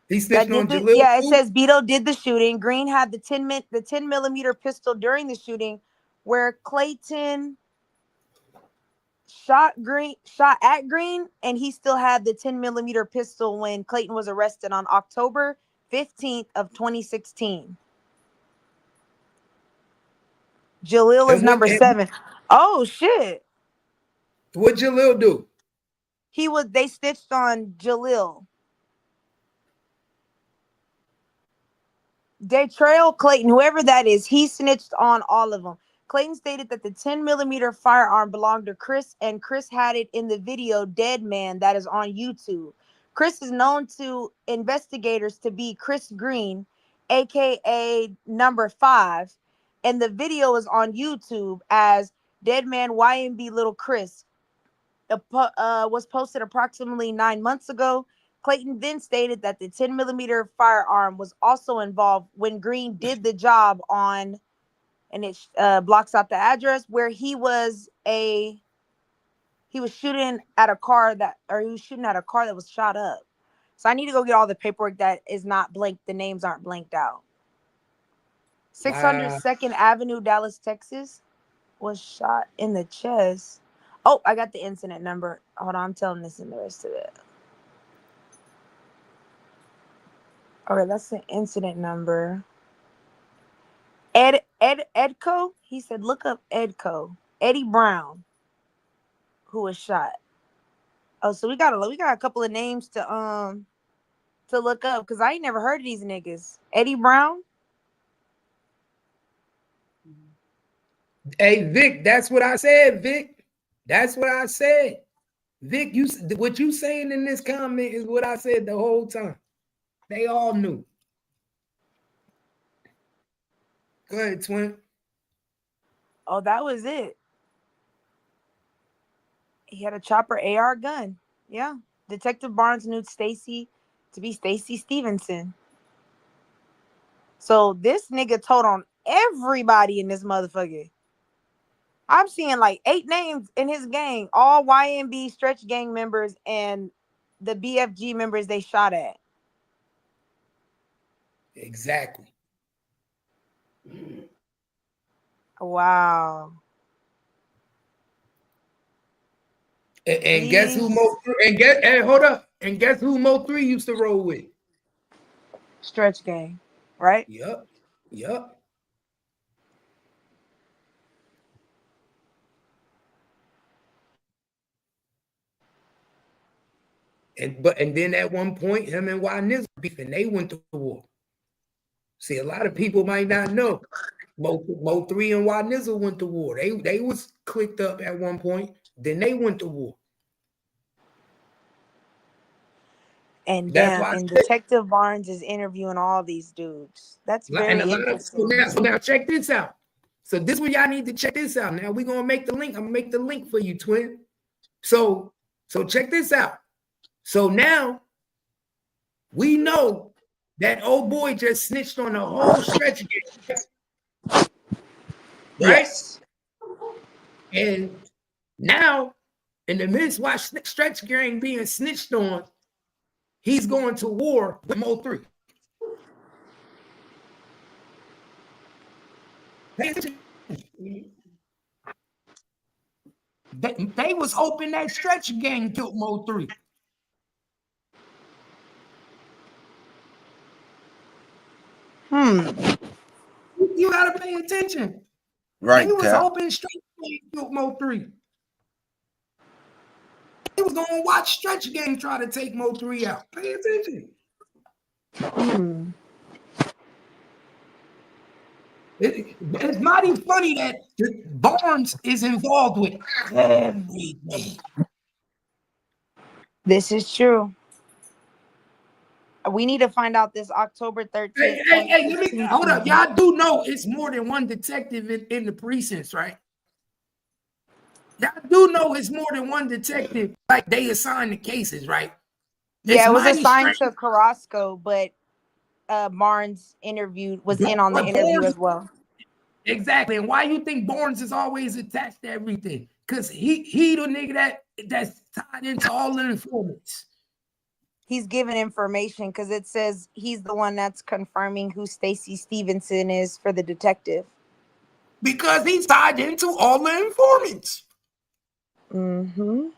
He snitched on Jalil. Yeah, it says Beto did the shooting. Green had the 10 millimeter pistol during the shooting, where Clayton shot at Green, and he still had the 10 millimeter pistol when Clayton was arrested on October 15th of 2016. Jalil is number 7. Oh shit. What Jalil do? They snitched on Jalil. Detrail Clayton, whoever that is, he snitched on all of them. Clayton stated that the 10 millimeter firearm belonged to Chris, and Chris had it in the video Dead Man that is on YouTube. Chris is known to investigators to be Chris Green, aka number 5, and the video is on YouTube as Dead Man YMB Little Chris. Was posted approximately 9 months ago. Clayton then stated that the 10 millimeter firearm was also involved when Green did the job on, and it blocks out the address, where he was shooting at a car that was shot up. So I need to go get all the paperwork that is not blanked. The names aren't blanked out. 600 2nd Avenue, Dallas, Texas, was shot in the chest. Oh, I got the incident number. Hold on, I'm telling this in the rest of it. Okay, that's the incident number. Edco. He said, look up Edco. Eddie Brown, who was shot. Oh, so we got a couple of names to look up, because I ain't never heard of these niggas. Eddie Brown. Hey Vic, that's what I said, Vic. That's what I said. Vic, what you saying in this comment is what I said the whole time. They all knew. Go ahead, twin. Oh, that was it. He had a chopper AR gun. Yeah. Detective Barnes knew Stacy to be Stacy Stevenson. So this nigga told on everybody in this motherfucker. I'm seeing like 8 names in his gang, all YMB Stretch gang members and the BFG members they shot at. Exactly. Wow. And guess who hold up. And guess who Mo 3 used to roll with? Stretch gang, right? Yup. And then at one point, him and Nizzle beefing, they went to war. See, a lot of people might not know. Mo 3 and Nizzle went to war. They was clicked up at one point. Then they went to war. And Detective Barnes is interviewing all these dudes. That's very interesting. So now check this out. So this one y'all need to check this out. Now we're gonna make the link. I'm gonna make the link for you, twin. So check this out. So now we know that old boy just snitched on the whole stretch game. Right? Yes. And now, in the midst while stretch gang being snitched on, he's going to war with Mo3. They was hoping that stretch gang killed Mo3. You gotta pay attention. Right, They was Cap. hoping stretch gang killed Mo3. He was gonna watch stretch gang try to take Mo3 out. Pay attention. It's mighty funny that Barnes is involved with everything. This is true. We need to find out this October 13th. Hey, let me hold up. Y'all do know it's more than one detective in the precincts, right? Y'all do know it's more than one detective. Like they assign the cases, right? Yeah, it was assigned to Carrasco, but Barnes was in on the interview as well. Exactly. And why you think Barnes is always attached to everything? Because he the nigga that's tied into all the informants. He's giving information because it says he's the one that's confirming who Stacey Stevenson is for the detective. Because he's tied into all the informants. Mm-hmm.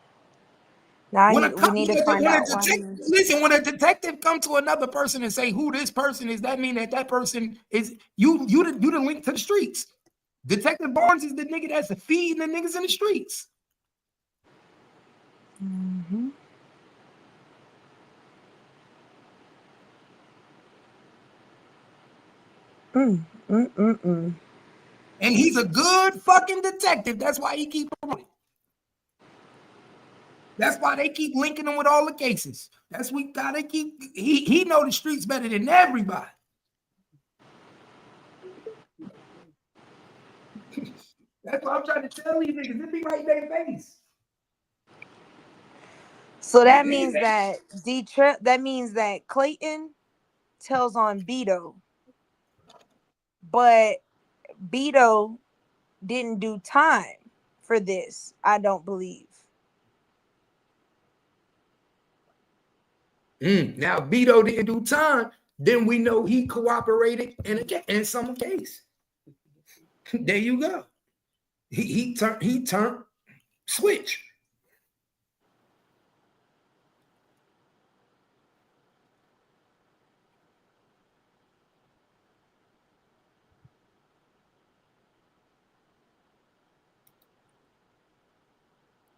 Now we need to find out why. Listen, when a detective comes to another person and say who this person is, that mean that person is you the link to the streets. Detective Barnes is the nigga that's feeding the niggas in the streets. Mm-hmm. And he's a good fucking detective. That's why he keeps running. That's why they keep linking him with all the cases. That's we gotta keep. He know the streets better than everybody. That's what I'm trying to tell these niggas. It be right in their face. So that means that Clayton tells on Bedo, but Bedo didn't do time for this, I don't believe. Now Bedo didn't do time, then we know he cooperated in some case. There you go. He turned switch.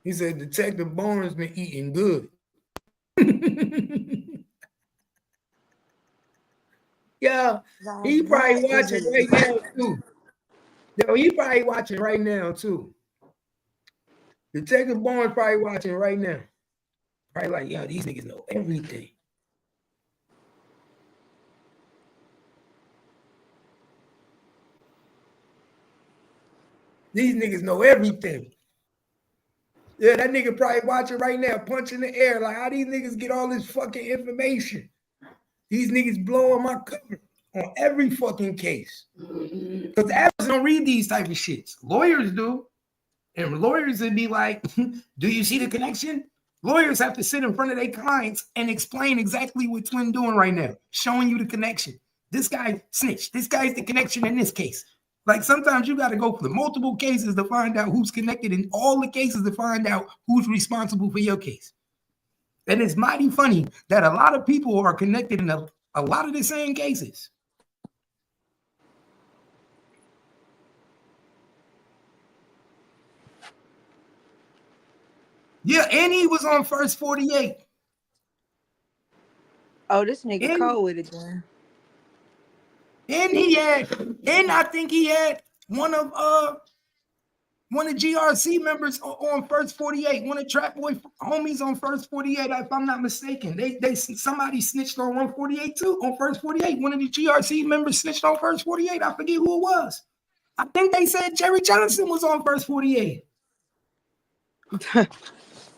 He said Detective Barnes been eating good. Yeah, he probably watching right now too. Yo, he probably watching right now too. Detective Barnes probably watching right now. Probably like, yo, these niggas know everything. These niggas know everything. Yeah, that nigga probably watching right now, punching the air. Like, how these niggas get all this fucking information? These niggas blowing my cover on every fucking case. Because average don't read these type of shits. Lawyers do. And lawyers would be like, do you see the connection? Lawyers have to sit in front of their clients and explain exactly what Twin doing right now, showing you the connection. This guy snitched. This guy's the connection in this case. Like sometimes you got to go for the multiple cases to find out who's connected in all the cases to find out who's responsible for your case. And it's mighty funny that a lot of people are connected in a lot of the same cases. Yeah, and he was on First 48. Oh, this nigga cold with it, man. And I think he had one of GRC members on First 48, one of Trap Boy homies on First 48, if I'm not mistaken. They somebody snitched on 148 too, on First 48. One of the GRC members snitched on First 48. I forget who it was. I think they said Jerry Johnson was on First 48.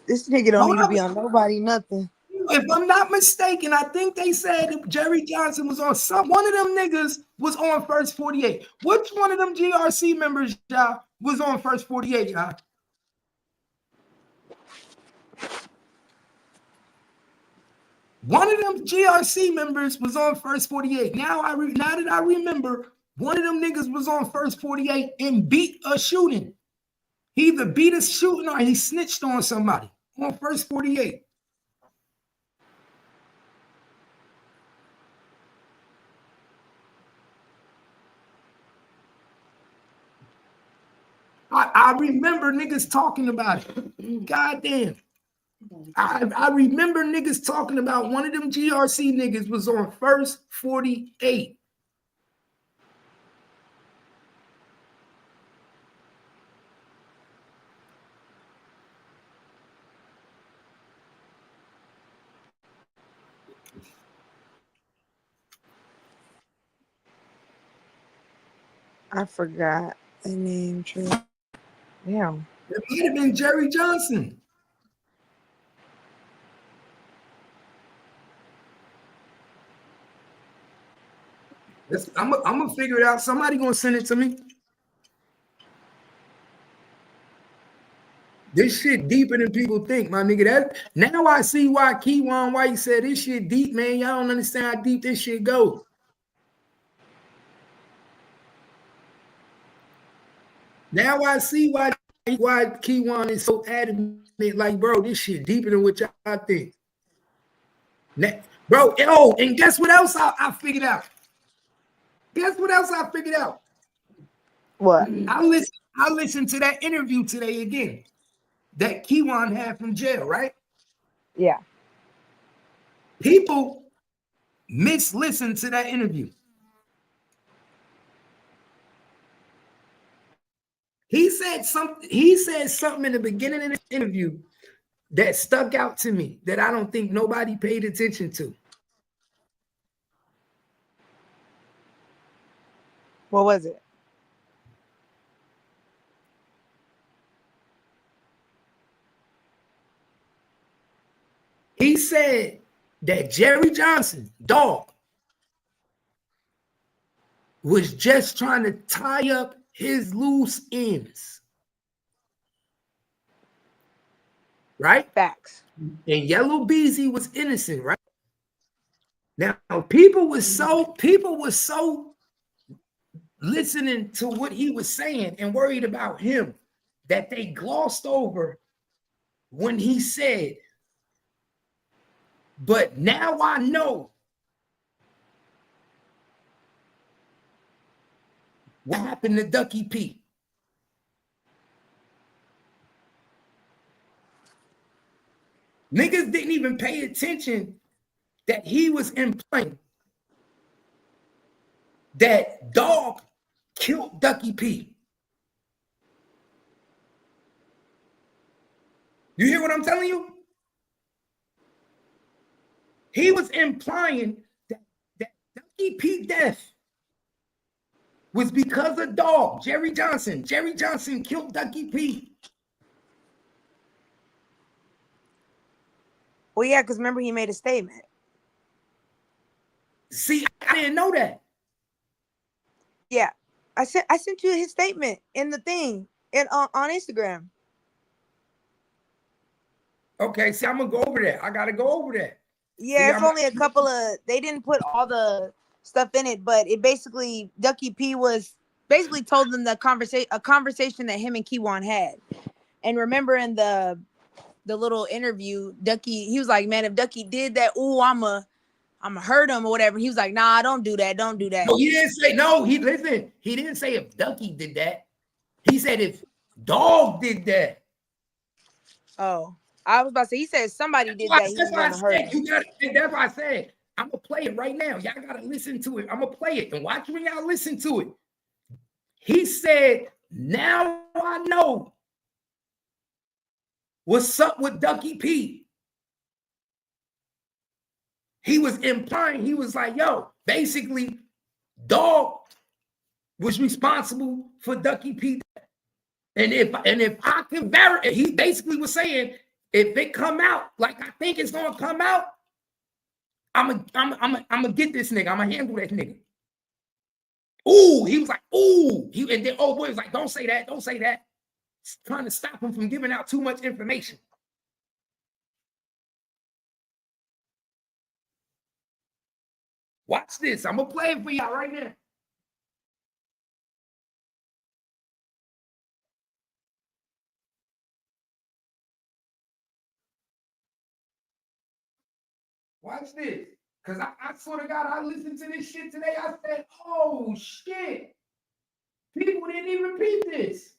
This nigga don't Hold need to up. be on nobody, nothing. If I'm not mistaken, I think they said Jerry Johnson was on one of them niggas was on First 48. Which one of them GRC members, y'all, was on First 48, y'all? One of them GRC members was on First 48. Now that I remember, one of them niggas was on First 48 and beat a shooting. He either beat a shooting or he snitched on somebody on First 48. I remember niggas talking about it. Goddamn. I remember niggas talking about one of them GRC niggas was on First 48. I forgot the name. True. Damn. It might have been Jerry Johnson. I'm gonna figure it out. Somebody gonna send it to me. This shit deeper than people think, my nigga. That now I see why Keywan White said this shit deep, man. Y'all don't understand how deep this shit goes. Now I see why Keywan is so adamant. Like, bro, this shit deeper than what y'all think. Now, bro, and guess what else I figured out? Guess what else I figured out? What? I listened to that interview today again that Keywan had from jail, right? Yeah. People mislistened to that interview. He said something in the beginning of the interview that stuck out to me that I don't think nobody paid attention to. What was it? He said that Jerry Johnson, dog, was just trying to tie up his loose ends. Right? Facts. And Yellow Beezy was innocent, right? Now, people was so listening to what he was saying and worried about him that they glossed over when he said, but now I know what happened to Ducky P. Niggas didn't even pay attention that he was implying that dog killed Ducky P. You hear what I'm telling you? He was implying that Ducky P death was because of dog, Jerry Johnson. Jerry Johnson killed Ducky P. Well, yeah, because remember he made a statement. See, I didn't know that. Yeah, I sent you his statement in the thing on Instagram. Okay, see, I'm gonna go over that. I gotta go over that. Yeah, see, it's only a couple of. They didn't put all the stuff in it, but it basically Ducky P was basically told them a conversation that him and Keywan had. And remember in the little interview, he was like, man, if Ducky did that, ooh, I'ma hurt him or whatever. He was like, nah, don't do that. Don't do that. No, he didn't say no. He didn't say if Ducky did that. He said if dog did that. Oh, I was about to say, he said somebody did that. That's why I said, that's why I said, I'm gonna play it right now. Y'all gotta listen to it. I'm gonna play it and watch when y'all listen to it. He said, now I know what's up with Ducky P. He was implying, he was like, yo, basically, dog was responsible for Ducky P. And if I can verify, he basically was saying, if it come out like I think it's gonna come out, I'm gonna get this nigga. I'm gonna handle that nigga. Ooh, he was like, ooh, and then old boy was like, don't say that, don't say that. Trying to stop him from giving out too much information. Watch this. I'm gonna play it for y'all right now. Watch this. Because I swear to God, I listened to this shit today. I said, oh shit. People didn't even repeat this.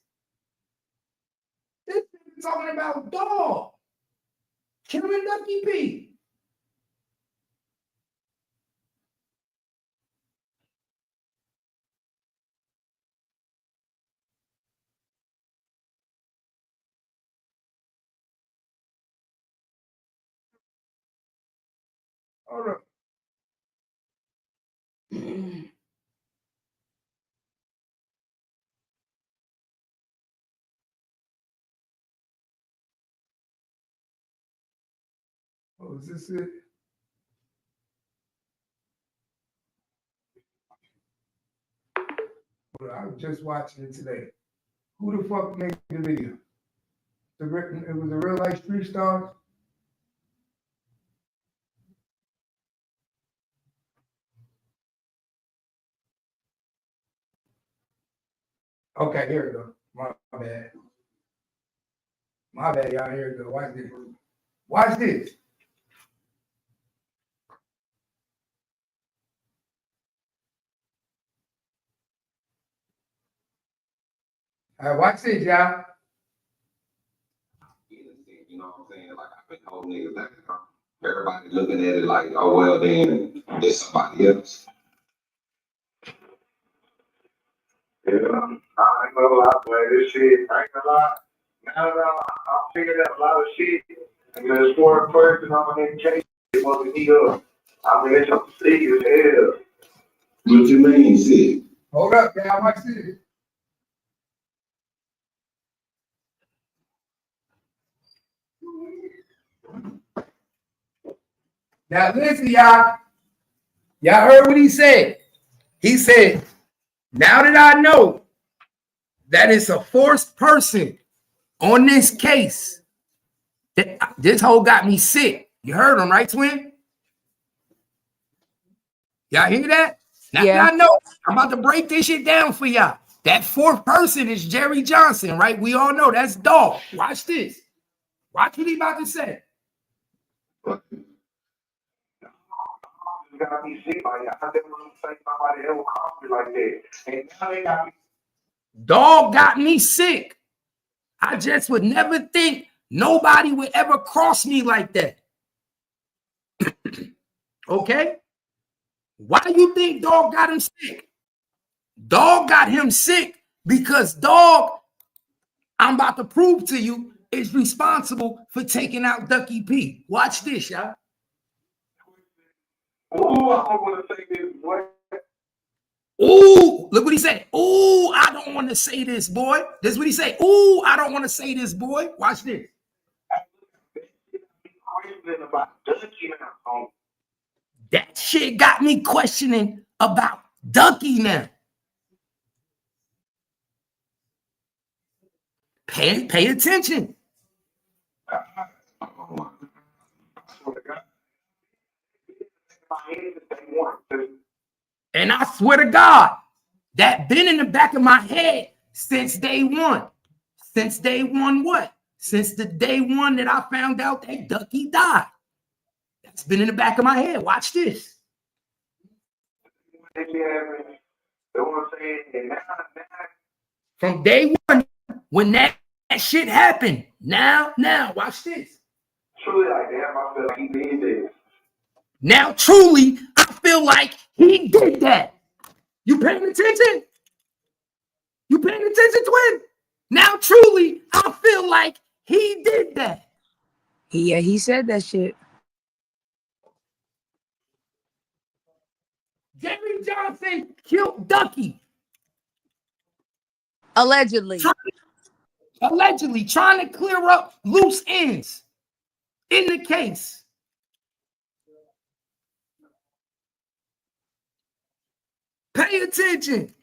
This is talking about dog killing Ducky P. Hold up. Oh, is this it? Well, I was just watching it today. Who the fuck made the video? It was a real life street stars. Okay, here we go. My bad. My bad, y'all. Here we go. Watch this. Watch this. All right, watch this, y'all. You know what I'm saying? Like, I've been told niggas that everybody looking at it like, oh, well, then it's somebody else. Yeah, I ain't gonna lie, boy. This shit, I ain't gonna lie. Now I'm figuring out a lot of shit. And there's one person on that case that wasn't he up. I mean, it's up to see as hell. What you mean, sick? Hold up, y'all. Watch this. Now listen, y'all. Y'all heard what he said. He said, now that I know that it's a forced person on this case, this whole got me sick. You heard him, right, twin? Y'all hear that? Now y'all know I'm about to break this shit down for y'all. That fourth person is Jerry Johnson, right? We all know that's dog. Watch this. Watch what he about to say. Got me sick like that. I didn't want to say somebody ever called me like that. And now they got me. Dog got me sick. I just would never think nobody would ever cross me like that. Okay? Why do you think dog got him sick? Dog got him sick because dog, I'm about to prove to you, is responsible for taking out Ducky P. Watch this, y'all. Ooh, I don't want to say this, boy. Ooh, look what he said. Ooh, I don't want to say this, boy. This is what he said. Ooh, I don't want to say this, boy. Watch this. That shit got me questioning about Ducky now. Pay attention. And I swear to God, that been in the back of my head since day one. Since day one what? Since the day one that I found out that Ducky died. That's been in the back of my head. Watch this. From day one, when that shit happened. Now, watch this. Truly, like, damn, I feel like he did this. Now, truly, I feel like he did that. You paying attention? You paying attention, twin? Now, truly, I feel like he did that. Yeah, he said that shit. Jerry Johnson killed Ducky. Allegedly. Allegedly trying to clear up loose ends in the case. Pay attention.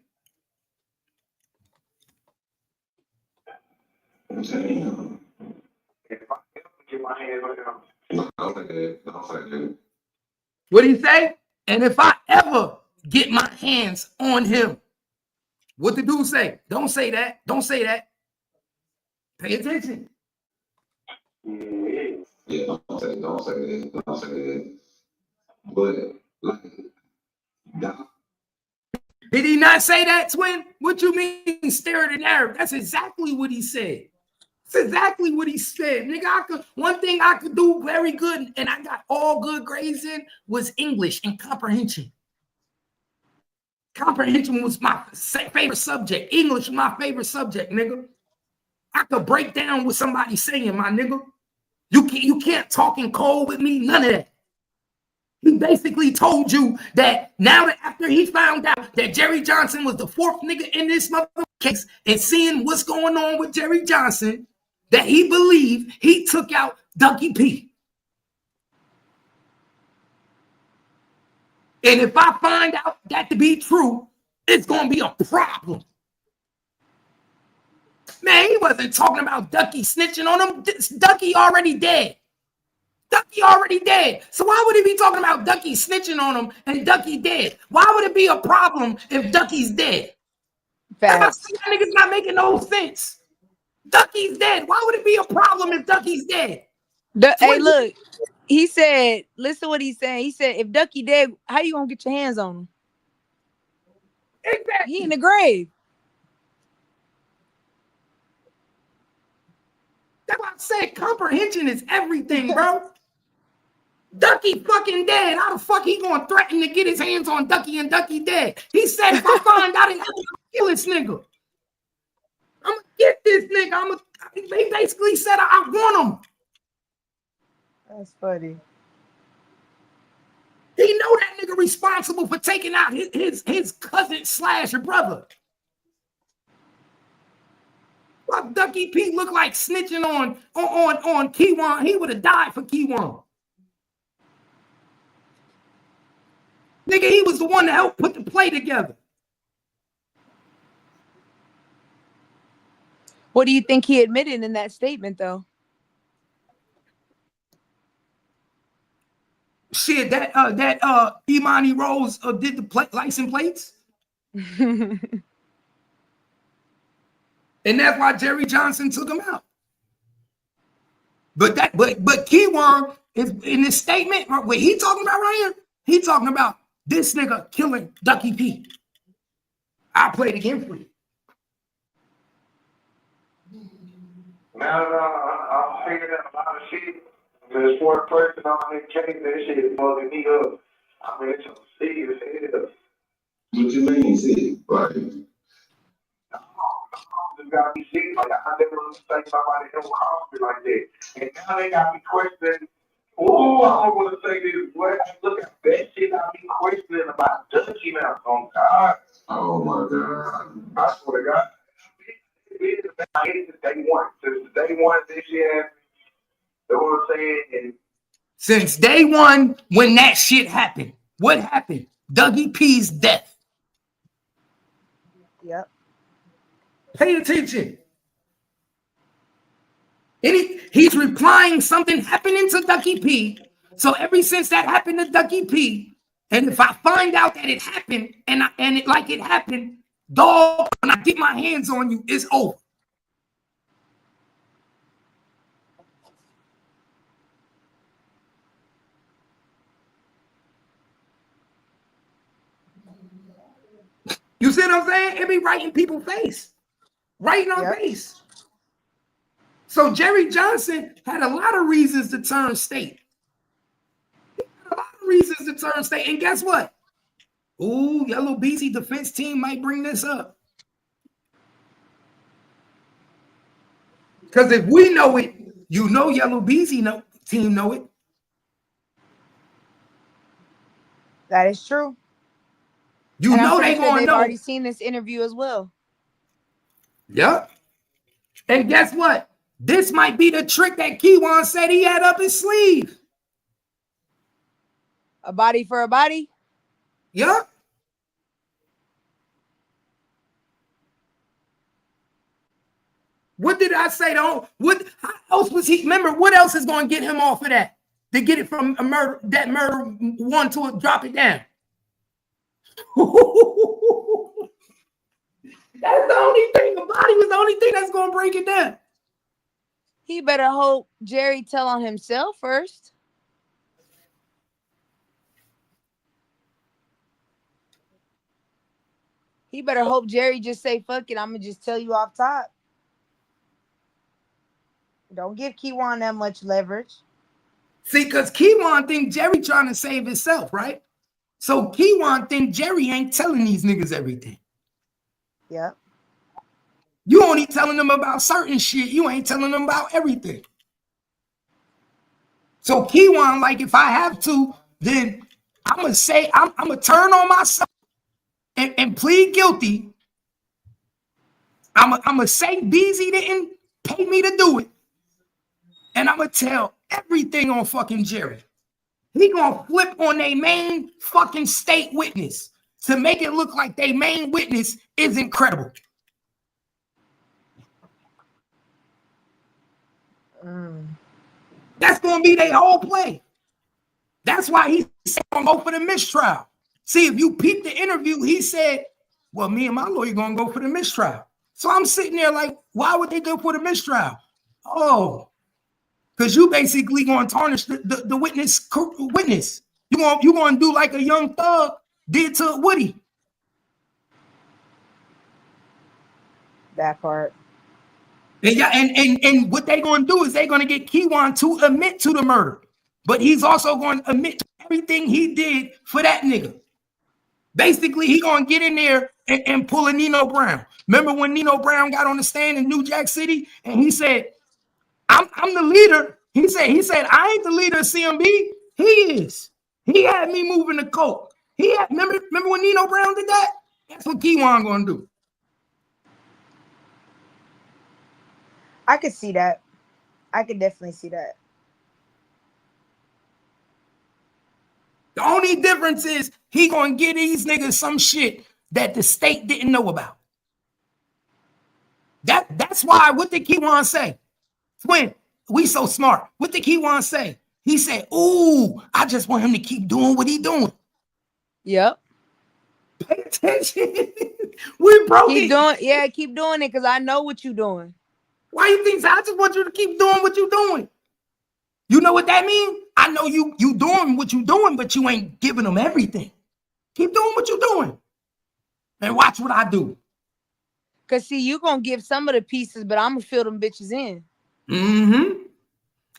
I'm saying, if I get my hands on him, don't say that. Don't say that. What do you say? And if I ever get my hands on him, what the dude say? Don't say that. Don't say that. Pay attention. Yeah, don't say that. Don't say that. But like, that, Did he not say that, twin? What you mean stare at an Arab? That's exactly what he said. That's exactly what he said. Nigga, one thing I could do very good, and I got all good grades in, was English and comprehension. Comprehension was my favorite subject. English was my favorite subject, nigga. I could break down what somebody's saying, my nigga. You can't talk in code with me, none of that. He basically told you that now that after he found out that Jerry Johnson was the fourth nigga in this motherfucking case and seeing what's going on with Jerry Johnson, that he believed he took out Ducky P. And if I find out that to be true, it's going to be a problem. Man, he wasn't talking about Ducky snitching on him. Ducky already dead. Ducky already dead. So why would he be talking about Ducky snitching on him and Ducky dead? Why would it be a problem if Ducky's dead? Facts. That nigga's not making no sense. Ducky's dead. Why would it be a problem if Ducky's dead? Hey, look. He said, listen to what he's saying. He said, if Ducky dead, how you gonna get your hands on him? Exactly. He in the grave. That's why I said comprehension is everything, bro. Ducky fucking dead. How the fuck he gonna threaten to get his hands on Ducky and Ducky dead? He said, if I find out, I'm gonna kill this nigga. I'm gonna get this nigga. He basically said, I want him. That's funny. He know that nigga responsible for taking out his cousin slash brother. Well, Ducky P look like snitching on Keywan. He would have died for Keywan. Nigga, he was the one to help put the play together. What do you think he admitted in that statement, though? Shit, that Imani Rose did the license plates. And that's why Jerry Johnson took him out. But Keywan is in this statement, what he talking about right here, he talking about this nigga killing Ducky P. I played again for you. now I'm figuring out a lot of shit. There's one person on this case, that shit is fucking me up. I mean, it's some serious hell. What you mean, see? Right. Just got me sick. Like, I never say somebody in the hospital like that. And now they got me questioning. Oh, I don't want to say this. Boy, look at that shit. Got me questioning about Ducky now. Oh, God. Oh, my God. I swear to God. I hate since day one. Since day one, this year, they were saying. And since day one, when that shit happened, what happened? Ducky P's death. Yep. Pay attention. He's replying something happening to Ducky P. So ever since that happened to Ducky P, and if I find out that it happened and it happened, dog, when I get my hands on you, it's over. You see what I'm saying? It be right in people's face. Right in our face. So Jerry Johnson had a lot of reasons to turn state. A lot of reasons to turn state. And guess what? Ooh, Yellow BC defense team might bring this up. Because if we know it, you know Yellow BC team know it. That is true. You and know they've know. already seen this interview as well. Yep. And guess what? This might be the trick that Keywan said he had up his sleeve. A body for a body? Yep. What did I say? What else was he? Remember, what else is going to get him off of that? To get it from a murder, that murder one to drop it down. That's the only thing. The body was the only thing that's going to break it down. He better hope Jerry tell on himself first. He better hope Jerry just say, fuck it, I'm going to just tell you off top. Don't give Keywan that much leverage. See, because Keywan think Jerry trying to save himself, right? So Keywan think Jerry ain't telling these niggas everything. Yep. You only telling them about certain shit. You ain't telling them about everything. So Keywan, like, if I have to, then I'm going to say, I'm going to turn on myself and plead guilty. I'm going to say Beezy didn't pay me to do it. And I'm going to tell everything on fucking Jerry. He going to flip on their main fucking state witness to make it look like their main witness is incredible. That's going to be their whole play. That's why he said going to go for the mistrial. See, if you peep the interview, he said, well, me and my lawyer going to go for the mistrial. So I'm sitting there like, why would they go for the mistrial? Oh, because you basically going to tarnish the witness. You going to do like a Young Thug did to Woody. That part. And what they going to do is they're going to get Keywan to admit to the murder. But he's also going to admit to everything he did for that nigga. Basically, he going to get in there and pull a Nino Brown. Remember when Nino Brown got on the stand in New Jack City and he said, I'm the leader. He said, I ain't the leader of CMB. He is. He had me moving the coke. Remember when Nino Brown did that? That's what Keywan going to do. I could see that. I could definitely see that. The only difference is he going to give these niggas some shit that the state didn't know about. That's why, what did Keywan say? Twin, we so smart. What did Keywan say? He said, ooh, I just want him to keep doing what he doing. Yep. Pay attention. We broke it. Keep doing it because I know what you're doing. Why you think so? I just want you to keep doing what you're doing. You know what that means? I know you doing what you're doing, but you ain't giving them everything. Keep doing what you're doing. And watch what I do. Because, see, you going to give some of the pieces, but I'm going to fill them bitches in. Mm-hmm.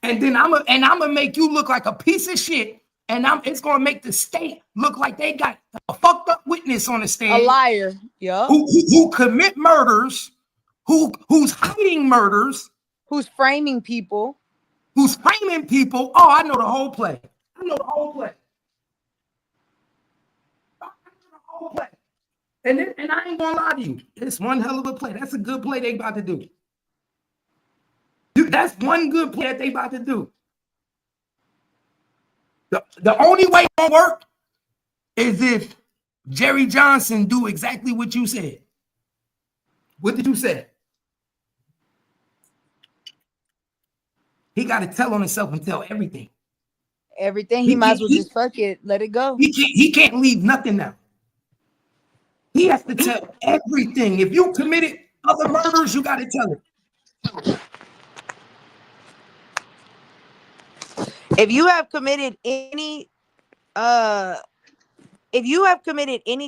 And then I'm gonna make you look like a piece of shit. And it's going to make the state look like they got a fucked up witness on the stand. A liar. Yeah. Who commit murders. Who's hiding murders. Who's framing people. Oh, I know the whole play. And I ain't gonna lie to you. It's one hell of a play. That's a good play they about to do. Dude, that's one good play that they about to do. The only way it won't work is if Jerry Johnson do exactly what you said. What did you say? He got to tell on himself and tell everything. Everything. He might as well just fuck it. Let it go. He can't leave nothing now. He has to tell everything. If you committed other murders, you got to tell it. If you have committed any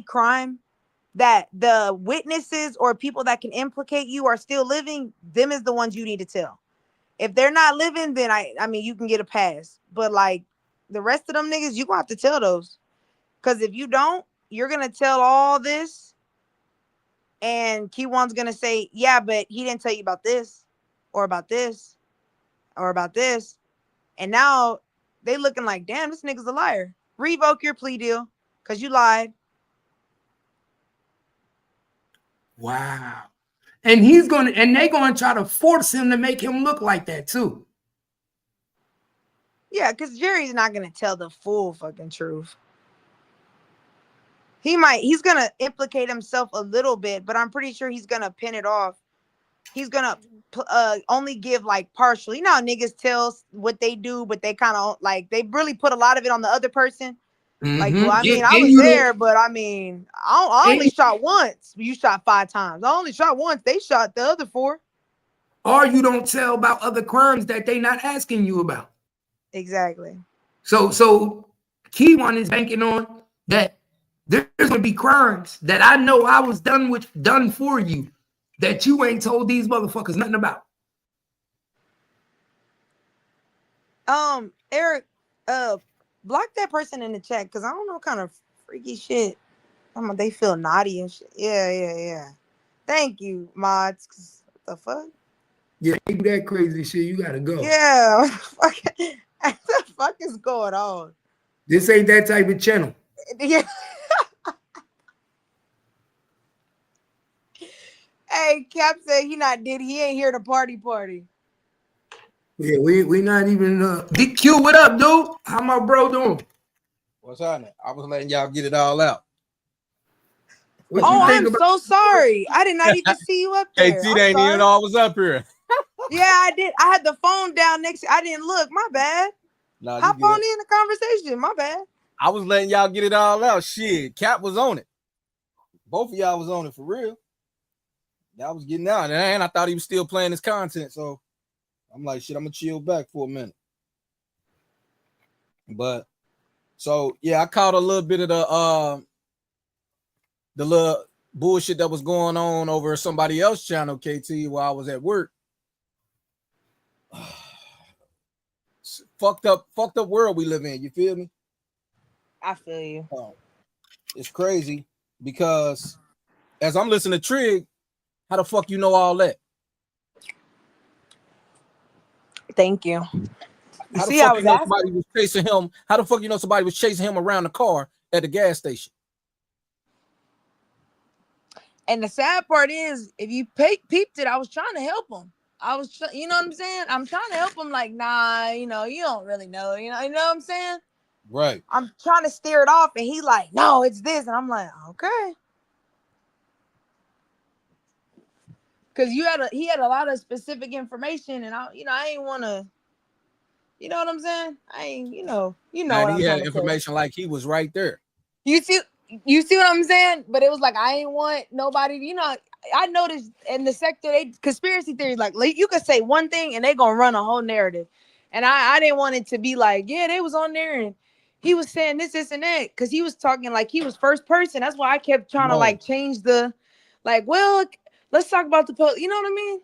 crime that the witnesses or people that can implicate you are still living, them is the ones you need to tell. If they're not living, then I mean you can get a pass. But like the rest of them niggas, you gonna have to tell those. Because if you don't, you're gonna tell all this, and Keywan's gonna say, yeah, but he didn't tell you about this, or about this, or about this. And now they looking like, damn, this nigga's a liar. Revoke your plea deal because you lied. Wow. And they're gonna try to force him to make him look like that too. Yeah, because Jerry's not gonna tell the full fucking truth. He's gonna implicate himself a little bit, but I'm pretty sure he's gonna pin it off. He's gonna only give like partial. You know how niggas tell what they do, but they kind of like they really put a lot of it on the other person. Like, well, I mean, I was there, but I mean, I only shot once. You shot 5 times. I only shot once. They shot the other 4. Or you don't tell about other crimes that they not asking you about. Exactly. So key one is banking on that there's going to be crimes that I know I was done for you that you ain't told these motherfuckers nothing about. Eric, block that person in the chat because I don't know what kind of freaky shit. They feel naughty and shit. Yeah. Thank you, mods. What the fuck? Yeah, you do that crazy shit, you gotta go. Yeah, what the fuck is going on? This ain't that type of channel. Yeah. Hey, Cap said he ain't here to party. Yeah, we not even DQ, what up, dude? How my bro doing? What's happening? I was letting y'all get it all out. What you think I'm so sorry. I did not even see you up there. KT ain't even always up here. Yeah, I did. I had the phone down next to I didn't look. My bad. Nah, hop on in the conversation. My bad. I was letting y'all get it all out. Shit, Cap was on it. Both of y'all was on it for real. Y'all was getting out. And I thought he was still playing his content. So I'm like, shit, I'm going to chill back for a minute. But, so, yeah, I caught a little bit of the little bullshit that was going on over somebody else's channel, KT, while I was at work. Fucked up world we live in. You feel me? I feel you. It's crazy because as I'm listening to Trig, how the fuck you know all that? Thank you. How the fuck you know somebody was chasing him? How the fuck you know somebody was chasing him around the car at the gas station? And the sad part is, if you peeped it, I was trying to help him. You know what I'm saying? I'm trying to help him. Like, nah, you don't really know. You know what I'm saying? Right. I'm trying to steer it off, and he like, no, it's this, and I'm like, okay. Because he had a lot of specific information, and I ain't want to. You know what I'm saying? I ain't, you know what I'm he trying had to information say. like he was right there. You see what I'm saying? But it was like I ain't want nobody. I noticed in the sector, conspiracy theories, like you could say one thing and they gonna run a whole narrative, and I didn't want it to be like, yeah, they was on there and he was saying this, and that, because he was talking like he was first person. That's why I kept trying to like change the, like, well, let's talk about the post. You know what I mean?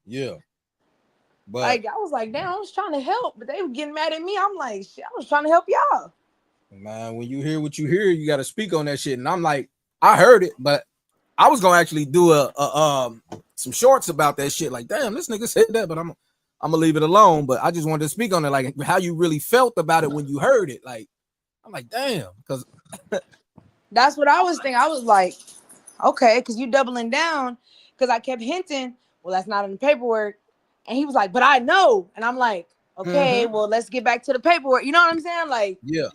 Yeah. But like I was like, damn, I was trying to help, but they were getting mad at me. I'm like, shit, I was trying to help y'all. Man, when you hear what you hear, you got to speak on that shit. And I'm like, I heard it, but I was gonna actually do some shorts about that shit. Like, damn, this nigga said that, but I'm gonna leave it alone. But I just wanted to speak on it, like how you really felt about it when you heard it. Like, I'm like, damn, because that's what I was thinking. I was like, okay, because you doubling down, because I kept hinting, well, that's not in the paperwork. And he was like, but I know. And I'm like, okay, well, let's get back to the paperwork. You know what I'm saying? Like, yeah.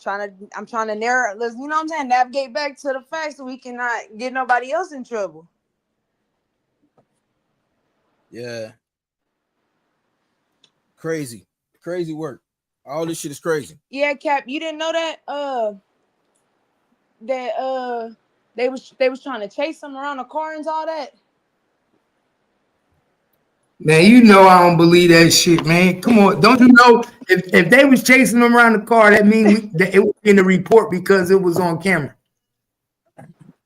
I'm trying to narrow, you know what I'm saying? Navigate back to the facts so we cannot get nobody else in trouble. Yeah. Crazy work. All this shit is crazy. Yeah, Cap, you didn't know that they was trying to chase him around the car and all that. Man, you know I don't believe that shit, man. Come on, don't you know if they was chasing them around the car, that means that it would be in the report because it was on camera.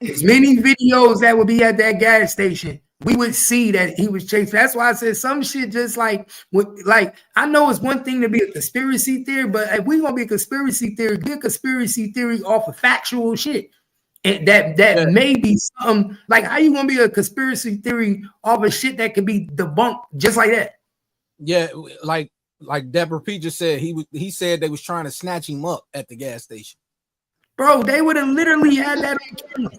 As many videos that would be at that gas station, we would see that he was chasing. That's why I said some shit just like I know it's one thing to be a conspiracy theory, but if we gonna be a conspiracy theory, get a conspiracy theory off of factual shit. And that may be something like, how you gonna be a conspiracy theory off of shit that could be debunked just like that? Yeah, like Deborah P just said, he said they was trying to snatch him up at the gas station. Bro, they would have literally had that on camera.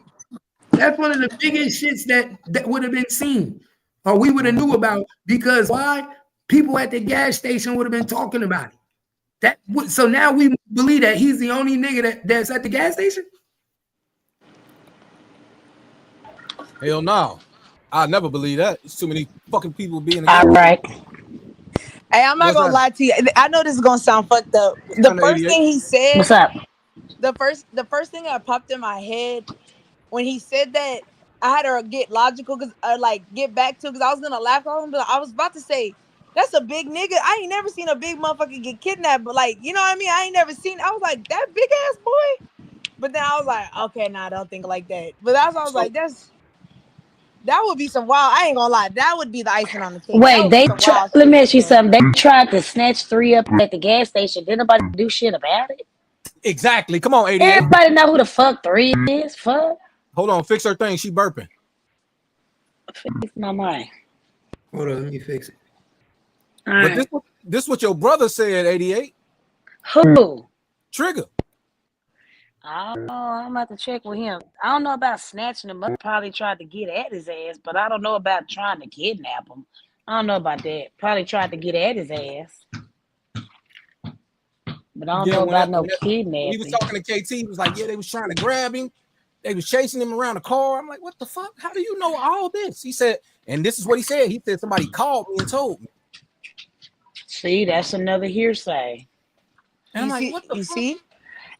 That's one of the biggest shits that would have been seen, or we would have knew about. Because why? People at the gas station would have been talking about it. So now we believe that he's the only nigga that's at the gas station. Hell no. I never believe that. It's too many fucking people being. All right. Hey, I'm not What's gonna that? lie to you. I know this is gonna sound fucked up. The first 88. thing he said, What's up? the first thing that popped in my head when he said that, I had to get logical because like get back to because I was gonna laugh at him, but I was about to say that's a big nigga. I ain't never seen a big motherfucker get kidnapped, but like you know what I mean. I ain't never seen. I was like that big ass boy, but then I was like, okay, nah, I don't think like that. But that's why I was So like, that would be some wild. I ain't gonna lie, that would be the icing on the cake. That Wait, would be they some try. wild Let shit me right ask you there. something. They tried to snatch 3 up at the gas station. Did nobody do shit about it? exactly. Come on, 88. Everybody know who the fuck 3 is. Fuck. Hold on, fix her thing. She burping. It's my mind. Hold on, let me fix it. All But right. this what your brother said, 88. Who? Trigger. Oh, I'm about to check with him. I don't know about snatching him up. Probably tried to get at his ass, but I don't know about trying to kidnap him. I don't know about that. Probably tried to get at his ass, but I don't Yeah, know about no when he was kidnapping. talking to KT, he was like, yeah, they was trying to grab him. They was chasing him around the car. I'm like, what the fuck? How do you know all this? He said, and this is what he said. He said somebody called me and told me. See, that's another hearsay. And I'm You like, see, what the you fuck? see.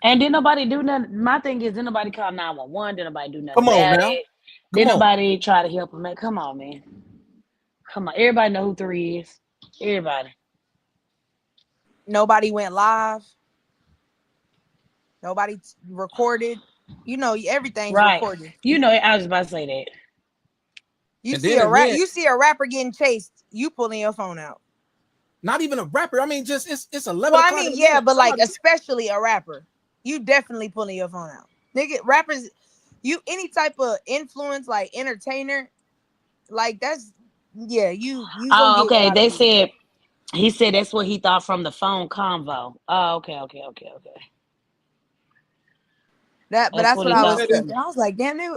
And did nobody do nothing? My thing is, did nobody call 911? Did nobody do nothing Come on about now. it? Did Come on. nobody try to help him? Man, come on, man. Come on. Everybody know who 3 is. Everybody. Nobody went live. Nobody recorded. You know, everything's Right. recorded. You know, I was about to say that. You And see then again, you see a rapper getting chased. You pulling your phone out. not even a rapper. I mean, just it's 11 Well, I o'clock in mean, the yeah, morning. but like Somebody, especially a rapper, you definitely pulling your phone out. Nigga, rappers, you any type of influence like entertainer, like that's yeah, you gonna Oh, get a okay. lot of They people. said he said that's what he thought from the phone convo. Oh, okay. But That's that's what what he I who was thought said this? from thinking. the. I was like, damn, they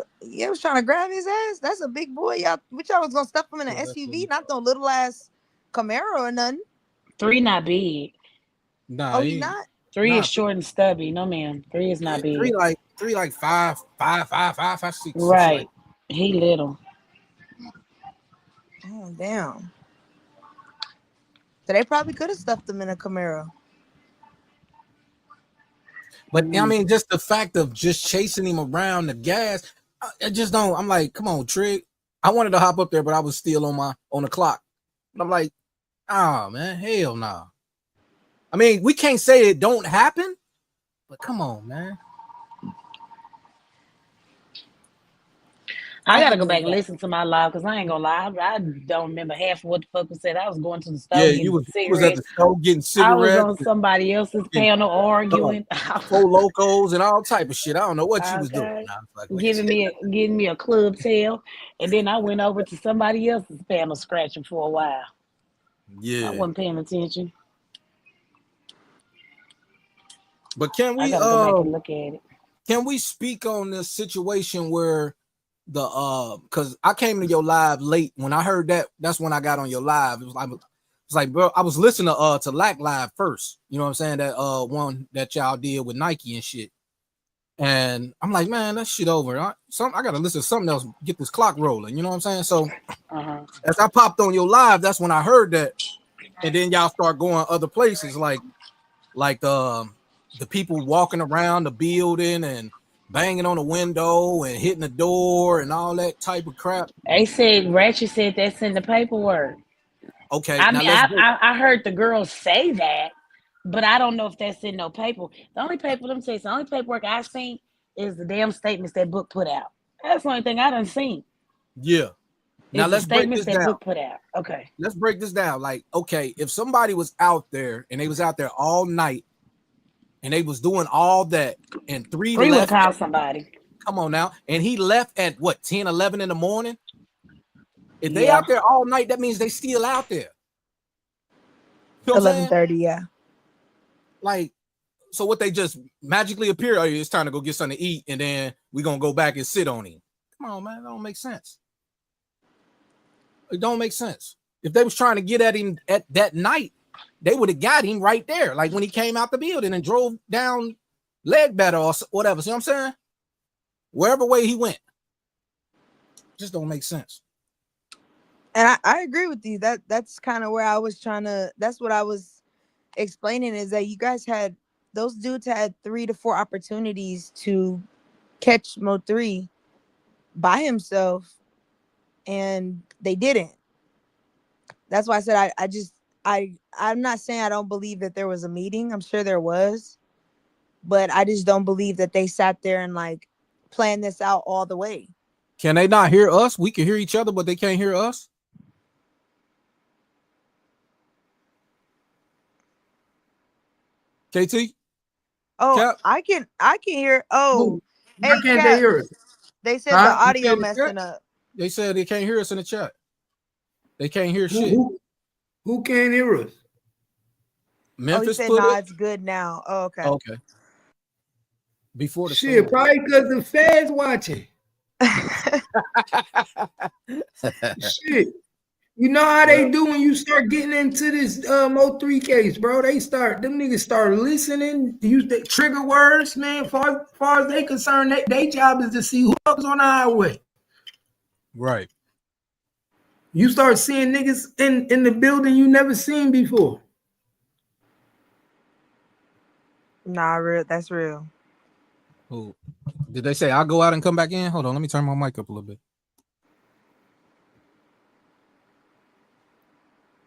was trying to grab his ass. That's a big boy. Y'all, which I was gonna stuff him in an Well, that's SUV, not no little ass Camaro or nothing. 3 not big. Nah, Oh, he he not? 3 is nah. short and stubby. No, man. 3 is not big. Three like five, 6, some shit like Right. He little. Oh, damn. So they probably could have stuffed him in a Camaro. But I mean, just the fact of just chasing him around the gas, I just don't. I'm like, come on, Trig. I wanted to hop up there, but I was still on the clock. But I'm like, oh man, hell no. Nah. I mean, we can't say it don't happen, but come on, man. I gotta can go dig back and that. listen to my live because I ain't gonna lie. I don't remember half of what the fuck was said. I was going to the Yeah, store getting you was at cigarettes. the store getting I was cigarettes, on somebody else's getting panel arguing. Four Locos and all type of shit. I don't know what you was doing. Okay. Nah, fuck with Giving you. me a club tail. And then I went over to somebody else's panel scratching for a while. I Yeah, wasn't paying attention. but can I we gotta go back and look at it. can we speak on this situation where the because I came to your live late. When I heard that's when I got on your live. It was like bro, I was listening to Lack Live first. You know what I'm saying? That one that y'all did with Nike and shit. And I'm like, man, that shit over. I gotta listen to something else, get this clock rolling. You know what I'm saying? So as I popped on your live, that's when I heard that. And then y'all start going other places like the people walking around the building and banging on the window and hitting the door and all that type of crap. They said Ratchet said that's in the paperwork. Okay, I now mean, let's break. I heard the girls say that, but I don't know if that's in no paper. The only paper, let me say, the only paperwork I seen is the damn statements that Book put out. That's the only thing I done seen. Yeah. Now Is the let's break statements this that down. Book put out. Okay. Let's break this down. Like, okay, if somebody was out there and they was out there all night and they was doing all that and 3 would have left. called somebody. Come on now. And he left at what, 10, 11 in the morning? If they Yeah. out there all night, that means they still out there. You know what I'm saying? 11:30, yeah. Like, so what they just magically appear, oh, it's time to go get something to eat, and then we're gonna go back and sit on him. Come on, man. That don't make sense. It don't make sense. If they was trying to get at him at that night, they would have got him right there. Like when he came out the building and drove down Ledbetter or whatever. See what I'm saying? Wherever way he went. Just don't make sense. And I agree with you. That's kind of where I was trying to, that's what I was explaining, is that you guys had, those dudes had 3 to 4 opportunities to catch Mo 3 by himself, and they didn't. That's why I said I'm not saying I don't believe that there was a meeting. I'm sure there was, but I just don't believe that they sat there and like planned this out all the way. Can they not hear us? We can hear each other, but they can't hear us. KT? Oh, Cap? I can hear. Oh, Why hey, can't Cap, they hear us? they said the Huh? audio You said messing up. They said they can't hear us in the chat. They can't hear shit. Who can't hear us? Oh, he Memphis said, put nah, it. it's good now. Oh, okay. Okay. Before the Shit, probably because the feds watching. Shit. You know how they do when you start getting into this Mo3 case, bro. Them niggas start listening, use the trigger words, man. Far as they concerned, their job is to see who else on the highway. Right. You start seeing niggas in the building you never seen before. Nah, that's real. Who did they say I'll go out and come back in? Hold on, let me turn my mic up a little bit.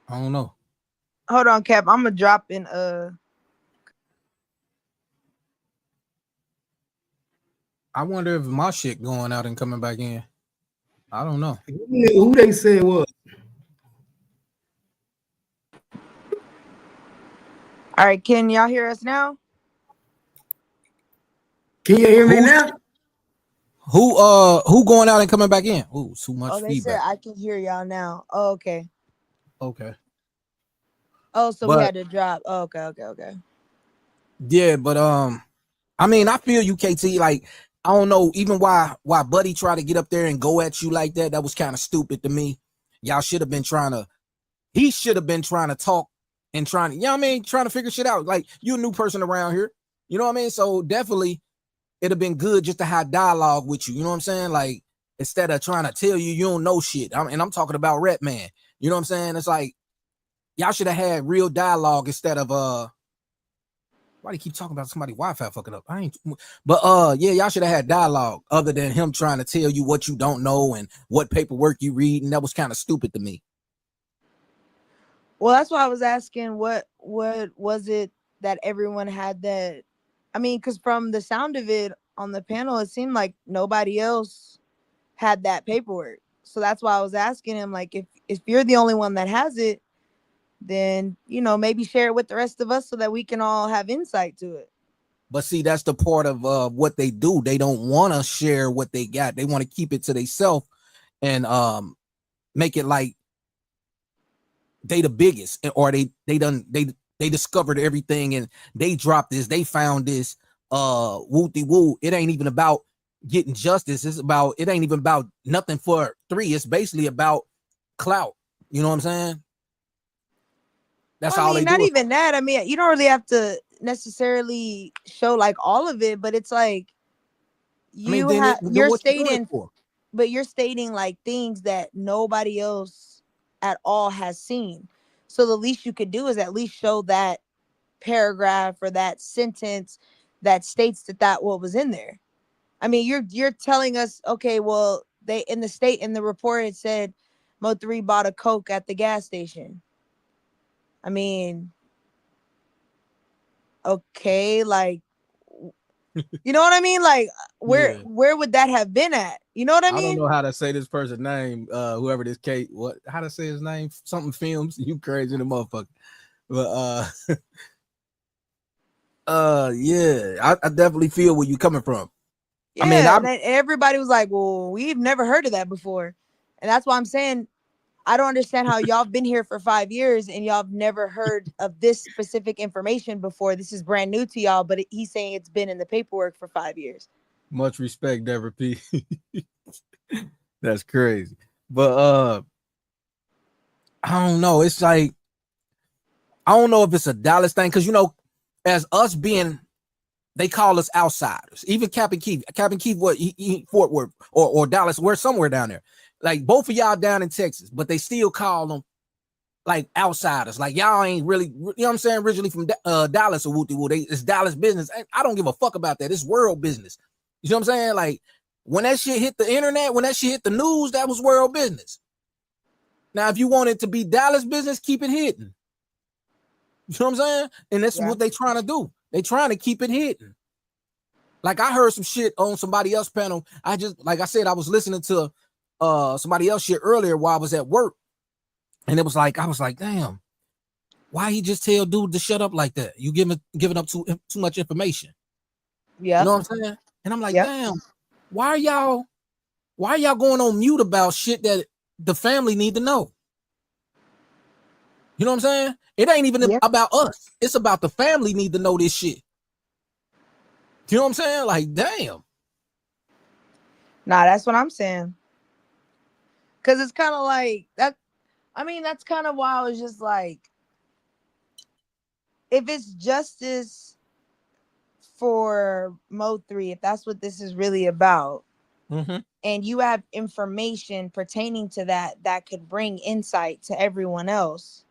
I don't know. Hold on, Cap. I'm gonna drop in I wonder if my shit going out and coming back in. I don't know. Who they say it was? All right, can y'all hear us now? Can you hear me now? Who going out and coming back in? Ooh, too much Oh, they feedback. said I can hear y'all now. Oh, okay. Okay. Oh, so we had to drop. Oh, okay. Yeah, but I mean, I feel you, KT. Like, I don't know, even why Buddy tried to get up there and go at you like that. That was kind of stupid to me. Y'all should have been he should have been trying to talk and trying to, you know what I mean, trying to figure shit out. Like, you a new person around here. You know what I mean? So definitely it'd have been good just to have dialogue with you. You know what I'm saying? Like, instead of trying to tell you don't know shit. I'm talking about Rep Man. You know what I'm saying? It's like, y'all should have had real dialogue instead of why do you keep talking about somebody Wi-Fi fucking up? Yeah, y'all should have had dialogue other than him trying to tell you what you don't know and what paperwork you read, and that was kind of stupid to me. Well, that's why I was asking what was it that everyone had that, I mean, because from the sound of it on the panel, it seemed like nobody else had that paperwork. So that's why I was asking him, like, if you're the only one that has it, then, you know, maybe share it with the rest of us so that we can all have insight to it. But see, that's the part of what they do. They don't want to share what they got. They want to keep it to themselves and make it like they the biggest, or they discovered everything and they dropped this, they found this, wooty woo. It ain't even about getting justice. It ain't even about nothing for 3. It's basically about clout. You know what I'm saying? That's all they do. Not even that. I mean, you don't really have to necessarily show like all of it, but it's like you're stating like things that nobody else at all has seen. So the least you could do is at least show that paragraph or that sentence that states that what was in there. I mean, you're telling us, okay, well, they in the report it said Mo3 bought a Coke at the gas station. I mean, okay, like, you know what I mean? Like, where would that have been at? You know what I mean? I don't know how to say this person's name. Whoever this Kate, how to say his name? Something Films. You crazy the motherfucker. But yeah, I definitely feel where you coming from. Yeah, I mean, and everybody was like, well, we've never heard of that before. And that's why I'm saying I don't understand how y'all been here for 5 years and y'all have never heard of this specific information before. This is brand new to y'all, but he's saying it's been in the paperwork for 5 years. Much respect, Deborah P. That's crazy. But I don't know. It's like I don't know if it's a Dallas thing because as us being, they call us outsiders. Even Captain Keith, what he Fort Worth or Dallas, we're somewhere down there. Like both of y'all down in Texas, but they still call them like outsiders. Like y'all ain't really, you know what I'm saying? Originally from Dallas or Wooty Woo. It's Dallas business. I don't give a fuck about that. It's world business. You know what I'm saying? Like when that shit hit the internet, when that shit hit the news, that was world business. Now, if you want it to be Dallas business, keep it hidden. You know what I'm saying? And that's what they trying to do. They trying to keep it hidden. Like I heard some shit on somebody else's panel. Like I said, I was listening to somebody else shit earlier while I was at work. And it was like, I was like, damn, why he just tell dude to shut up like that? You giving up too much information. Yeah. You know what I'm saying? And I'm like, damn, why are y'all going on mute about shit that the family need to know? You know what I'm saying? It ain't even about us. It's about the family need to know this shit. You know what I'm saying? Like, damn. Nah, that's what I'm saying. Cause it's kind of like that. I mean, that's kind of why I was just like, if it's justice for Mo3, if that's what this is really about, and you have information pertaining to that could bring insight to everyone else,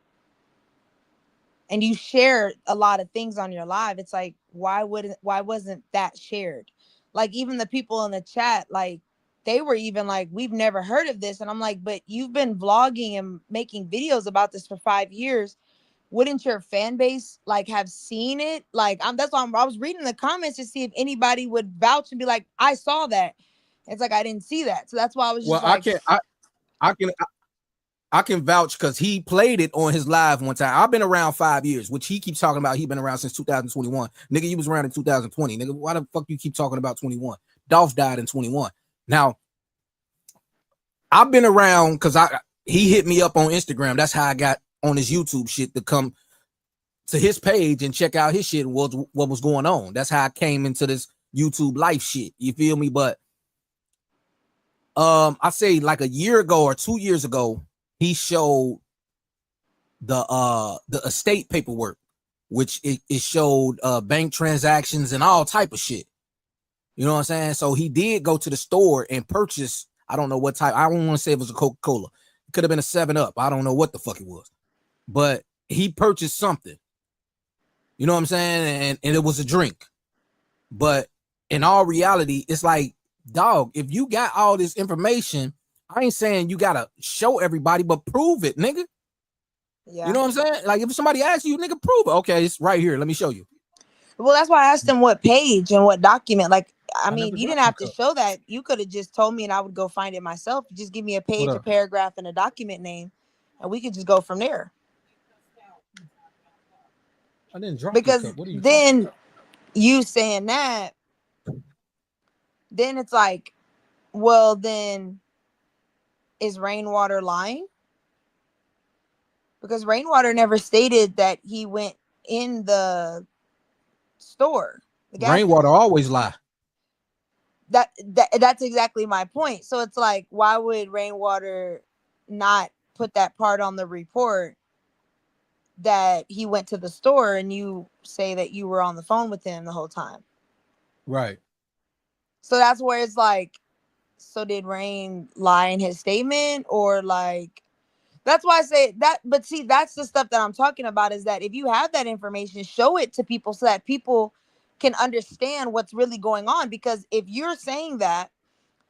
and you share a lot of things on your live, it's like, why wasn't that shared? Like even the people in the chat, like they were even like, we've never heard of this. And I'm like, but you've been vlogging and making videos about this for 5 years. Wouldn't your fan base like have seen it? Like that's why I was reading the comments to see if anybody would vouch and be like, I saw that. It's like I didn't see that. So that's why I was just like, I can vouch because he played it on his live one time. I've been around 5 years, which he keeps talking about. He's been around since 2021. Nigga, you was around in 2020. Nigga, why the fuck you keep talking about 21? Dolph died in 21. Now, I've been around because he hit me up on Instagram. That's how I got on his YouTube shit to come to his page and check out his shit and what was going on. That's how I came into this YouTube life shit. You feel me? But I say like a year ago or 2 years ago, he showed the estate paperwork, which it showed bank transactions and all type of shit. You know what I'm saying? So he did go to the store and purchase, I don't know what type. I don't want to say it was a Coca-Cola. It could have been a 7-Up. I don't know what the fuck it was. But he purchased something. You know what I'm saying? And it was a drink. But in all reality, it's like, dog, if you got all this information, I ain't saying you gotta show everybody, but prove it, nigga. Yeah. You know what I'm saying? Like if somebody asks you, nigga, prove it. Okay, it's right here. Let me show you. Well, that's why I asked him what page and what document. Like, I mean, you didn't have to show that. You could have just told me and I would go find it myself. Just give me a page, a paragraph, and a document name, and we could just go from there. I didn't drop because your cup. What are you then you saying that, then it's like, well, then is Rainwater lying? Because Rainwater never stated that he went in the store. Rainwater always lie. That's exactly my point. So it's like, why would Rainwater not put that part on the report that he went to the store and you say that you were on the phone with him the whole time? Right. So that's where it's like, so did Rain lie in his statement, or like, that's why I say that. But see, that's the stuff that I'm talking about, is that if you have that information, show it to people so that people can understand what's really going on. Because if you're saying that,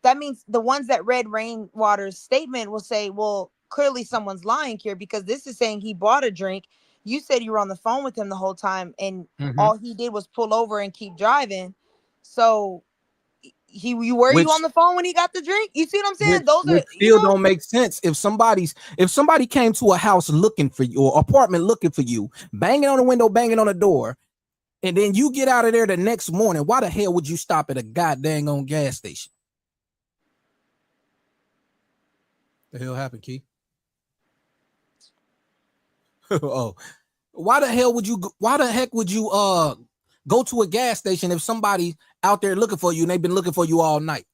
that means the ones that read Rainwater's statement will say, well, clearly someone's lying here, because this is saying he bought a drink. You said you were on the phone with him the whole time, and all he did was pull over and keep driving. So you on the phone when he got the drink? You see what I'm saying? Which still don't make sense. If somebody came to a house looking for you, or apartment looking for you, banging on the window, banging on the door, and then you get out of there the next morning, why the hell would you stop at a goddamn on gas station? The hell happened, Key? Oh, why the heck would you Go to a gas station if somebody out there looking for you and they've been looking for you all night,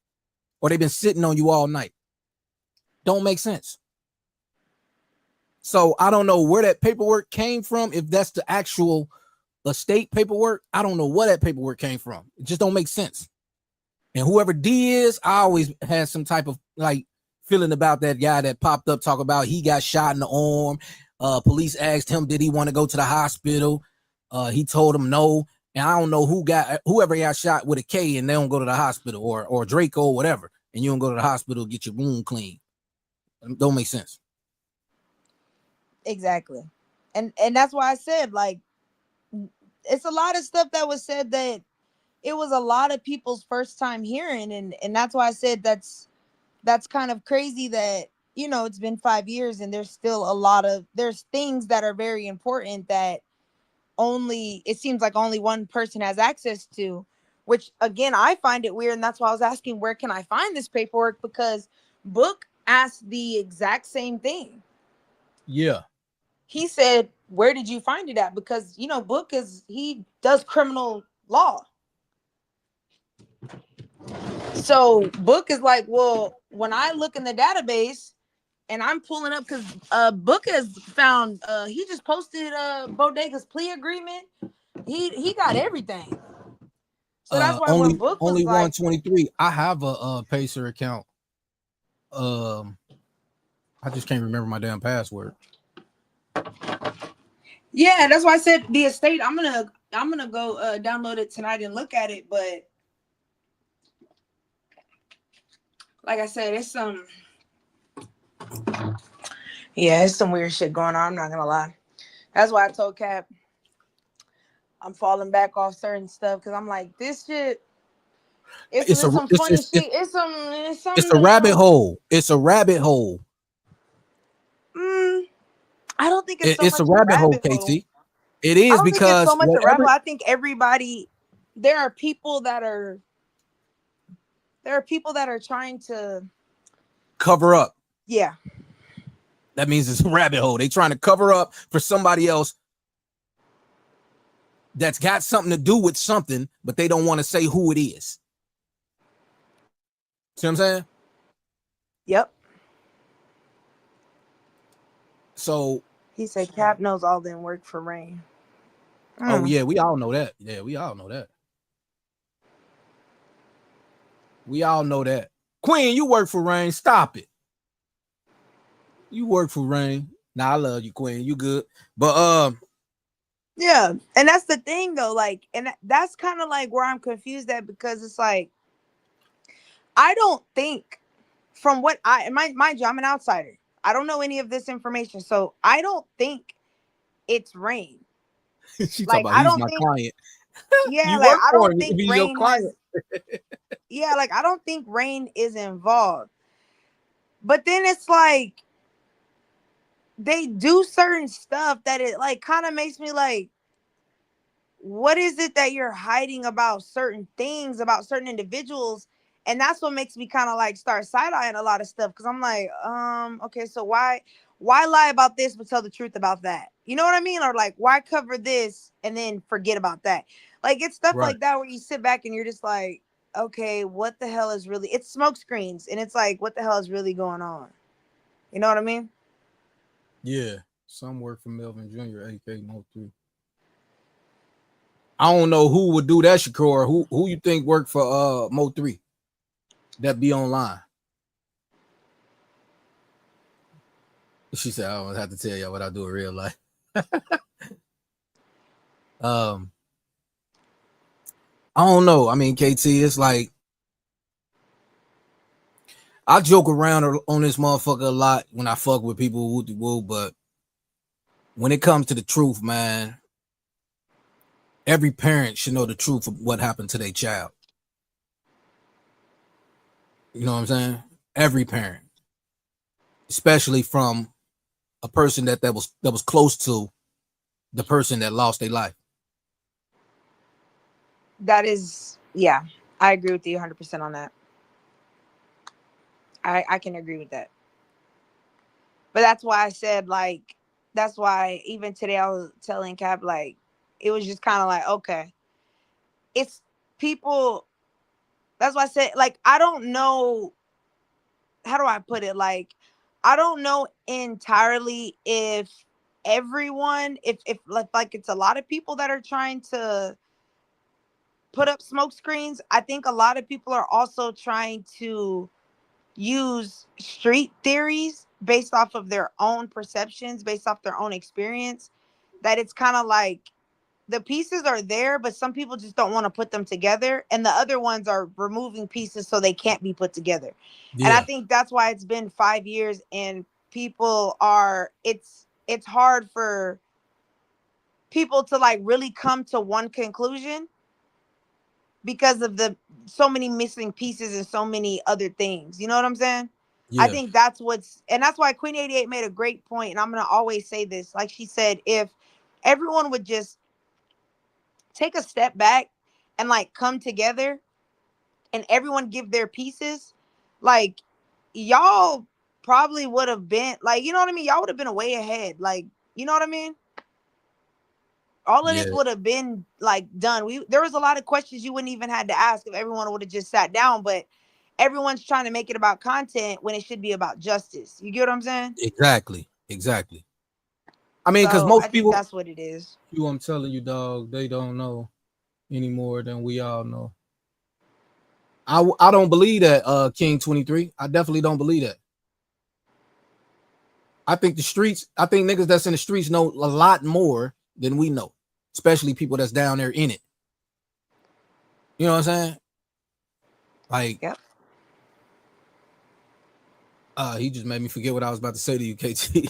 or they've been sitting on you all night. Don't make sense. So I don't know where that paperwork came from. If that's the actual estate paperwork, I don't know where that paperwork came from. It just don't make sense. And whoever D is, I always had some type of like feeling about that guy that popped up, talk about he got shot in the arm. Police asked him, did he want to go to the hospital? He told them no. And I don't know whoever got shot with a K and they don't go to the hospital, or Draco or whatever, and you don't go to the hospital to get your wound clean. Don't make sense. Exactly. And that's why I said, like, it's a lot of stuff that was said that it was a lot of people's first time hearing, and that's why I said that's kind of crazy that, you know, it's been 5 years and there's still there's things that are very important that it seems like only one person has access to, which again I find it weird. And that's why I was asking, where can I find this paperwork? Because Book asked the exact same thing. Yeah. He said, where did you find it at? Because, you know, Book he does criminal law. So Book is like, well, when I look in the database and I'm pulling up, because Book has found, he just posted Bodega's plea agreement. He got everything. So that's why when Book was only like 123. I have a Pacer account. I just can't remember my damn password. Yeah, that's why I said the estate. I'm gonna go download it tonight and look at it. But like I said, it's some weird shit going on. I'm not gonna lie. That's why I told Cap I'm falling back off certain stuff, because I'm like, this shit. It's some funny shit. It's a rabbit hole. It's a rabbit hole. I don't think it's a rabbit hole, KT. It is, because think it's so much a rabbit hole. I think everybody. There are people that are trying to cover up. Yeah. That means it's a rabbit hole. They trying to cover up for somebody else that's got something to do with something, but they don't want to say who it is. See what I'm saying? Yep. So he said Cap knows all didn't work for Rain. Oh yeah, we all know that. Yeah, we all know that. We all know that. Queen, you work for Rain. Stop it. You work for Rain. Nah, I love you, Queen. You good. But yeah, and that's the thing though, like, and that's kind of like where I'm confused at, because it's like, I don't think, from what mind you, I'm an outsider. I don't know any of this information, so I don't think it's Rain. She talking about he's my client. Yeah, you like work I for don't him. think He's Rain your client. yeah, like I don't think Rain is involved. But then it's like they do certain stuff that it like kind of makes me like, what is it that you're hiding about certain things, about certain individuals? And that's what makes me kind of like start side-eyeing a lot of stuff, because I'm like, okay, so why lie about this but tell the truth about that? You know what I mean? Or like, why cover this and then forget about that? Like, it's stuff like that where you sit back and you're just like, okay, what the hell is really, it's smoke screens, and it's like, what the hell is really going on? You know what I mean? Yeah. Some work for Melvin Jr., AK Mo 3. I don't know who would do that, Shakur. Who you think worked for Mo 3 that be online? She said, I don't have to tell y'all what I do in real life. I don't know. I mean, KT, it's like I joke around on this motherfucker a lot when I fuck with people, but when it comes to the truth, man, every parent should know the truth of what happened to their child. You know what I'm saying? Every parent, especially from a person that was close to the person that lost their life. That is, yeah, I agree with you 100% on that. I can agree with that. But that's why I said, like, that's why even today I was telling Cap, like, it was just kind of like, okay. it's people. That's why I said, like, I don't know. How do I put it? Like, I don't know entirely if everyone, if like it's a lot of people that are trying to put up smoke screens. I think a lot of people are also trying to use street theories based off of their own perceptions, based off their own experience. That it's kind of like the pieces are there, but some people just don't want to put them together, and the other ones are removing pieces so they can't be put together. And I Yeah. think that's why it's been 5 years, and people are. It's hard for people to like really come to one conclusion because of the so many missing pieces and so many other things. You know what I'm saying? I Yeah. think that's what's, and that's why Queen 88 made a great point, and I'm gonna always say this. Like she said, if everyone would just take a step back and like come together and everyone give their pieces, like y'all probably would have been like, you know what I mean? Y'all would have been way ahead. Like, you know what I mean? All of Yeah. this would have been like done. There was a lot of questions you wouldn't even had to ask if everyone would have just sat down, but everyone's trying to make it about content when it should be about justice. You get what I'm saying? Exactly. Exactly. I mean, because So I most think people, that's what it is. I'm telling you, dog, they don't know any more than we all know. I don't believe that, King 23. I definitely don't believe that. I think niggas that's in the streets know a lot more than we know, especially people that's down there in it. You know what I'm saying? Like, Yep. he just made me forget what I was about to say to you, KT.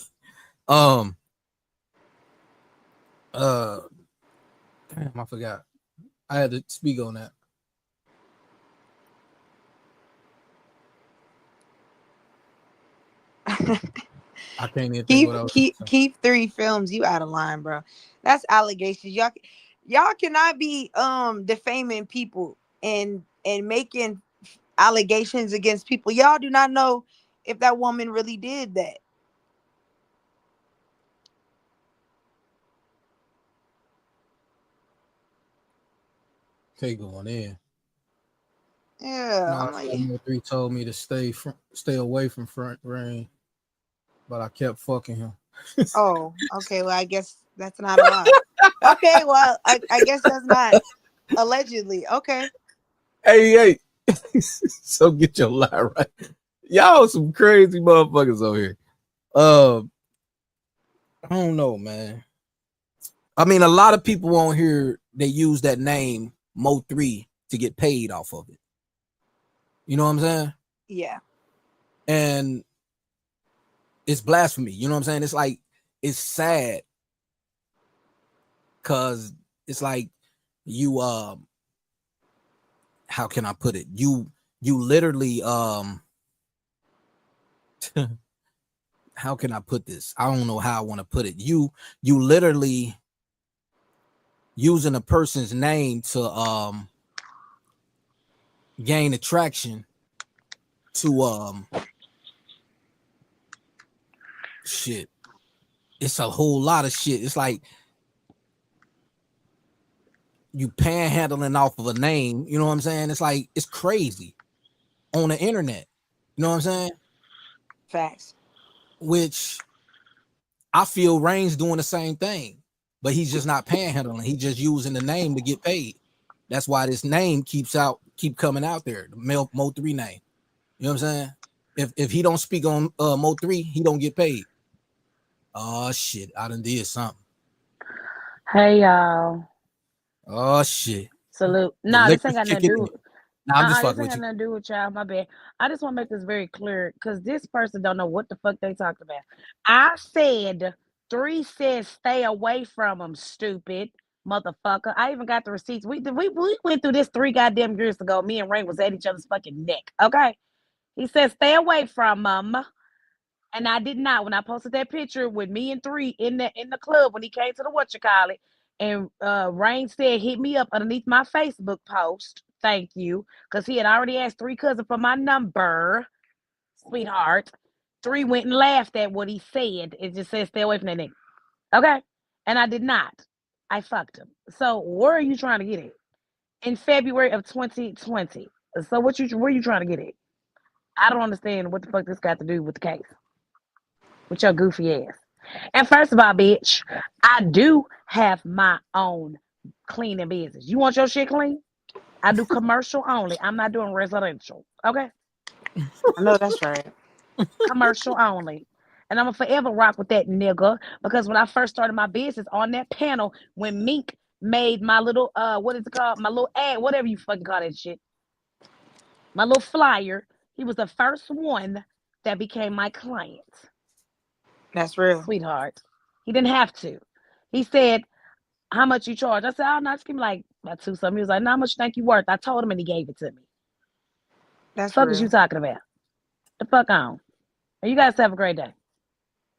Damn, I forgot. I had to speak on that. I can't even think what I was saying. Keep 3 films. You out of line, bro. That's allegations. Y'all cannot be defaming people and making allegations against people. Y'all do not know if that woman really did that. Take going in. Yeah, No, I'm like, 403 told me to stay away from front rain, but I kept fucking him. oh, okay. Well, I guess that's not a lie. Okay, well, I guess that's not allegedly. Okay. Hey. So get your lie right. Y'all some crazy motherfuckers over here. I don't know, man. I mean, a lot of people on here, they use that name Mo3 to get paid off of it. You know what I'm saying? Yeah. And it's blasphemy. You know what I'm saying? It's like, it's sad because it's like you how can I put it? You literally how can I put this? I don't know how I want to put it. You literally using a person's name to gain attraction to shit. It's a whole lot of shit. It's like you panhandling off of a name, you know what I'm saying? It's like, it's crazy on the internet. You know what I'm saying? Facts. Which I feel Rain's doing the same thing, but he's just not panhandling. He's just using the name to get paid. That's why this name keep coming out there, the Mo3 name. You know what I'm saying? If he don't speak on Mo3, he don't get paid. Oh shit, I done did something. Hey y'all. Oh shit. Salute. The Nah, this ain't liquor's got nothing kicking to do in. with Nah, I'm just this fucking ain't with got you. nothing to do with y'all. My bad. I just want to make this very clear because this person don't know what the fuck they talked about. I said 3 said stay away from them, stupid motherfucker. I even got the receipts. We went through this 3 goddamn years ago. Me and Ray was at each other's fucking neck. Okay. He said stay away from them. And I did not. When I posted that picture with me and 3 in the club when he came to the whatchamacallit, and Rain said hit me up underneath my Facebook post. Thank you. Because he had already asked 3 cousin for my number, sweetheart. 3 went and laughed at what he said. It just said stay away from that nigga. Okay? And I did not. I fucked him. So where are you trying to get at? in February of 2020. So where you trying to get at? I don't understand what the fuck this got to do with the case. With your goofy ass. And first of all, bitch, I do have my own cleaning business. You want your shit clean? I do commercial only. I'm not doing residential. Okay? I know that's right. Commercial only. And I'm gonna forever rock with that nigga because when I first started my business on that panel, when Mink made my little what is it called? My little ad, whatever you fucking call that shit. My little flyer, he was the first one that became my client. That's real. Sweetheart. He didn't have to. He said, how much you charge? I said, I'll not give me like about two something. He was like, no, how much you think you worth? I told him and he gave it to me. That's Fuck is you real. talking about? The fuck on. And you guys have a great day.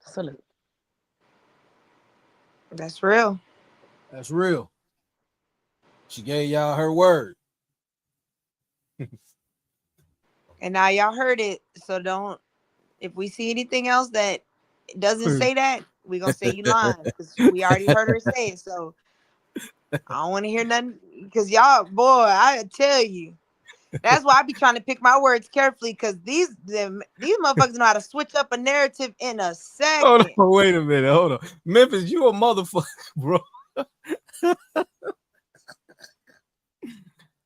Salute. That's real. That's real. She gave y'all her word. And now y'all heard it. So don't, if we see anything else that doesn't say that, we're going to say you lying. Because we already heard her say it. So I don't want to hear nothing. Because y'all, boy, I tell you. That's why I be trying to pick my words carefully. Because these motherfuckers know how to switch up a narrative in a second. Hold on, wait a minute. Hold on. Memphis, you a motherfucker, bro.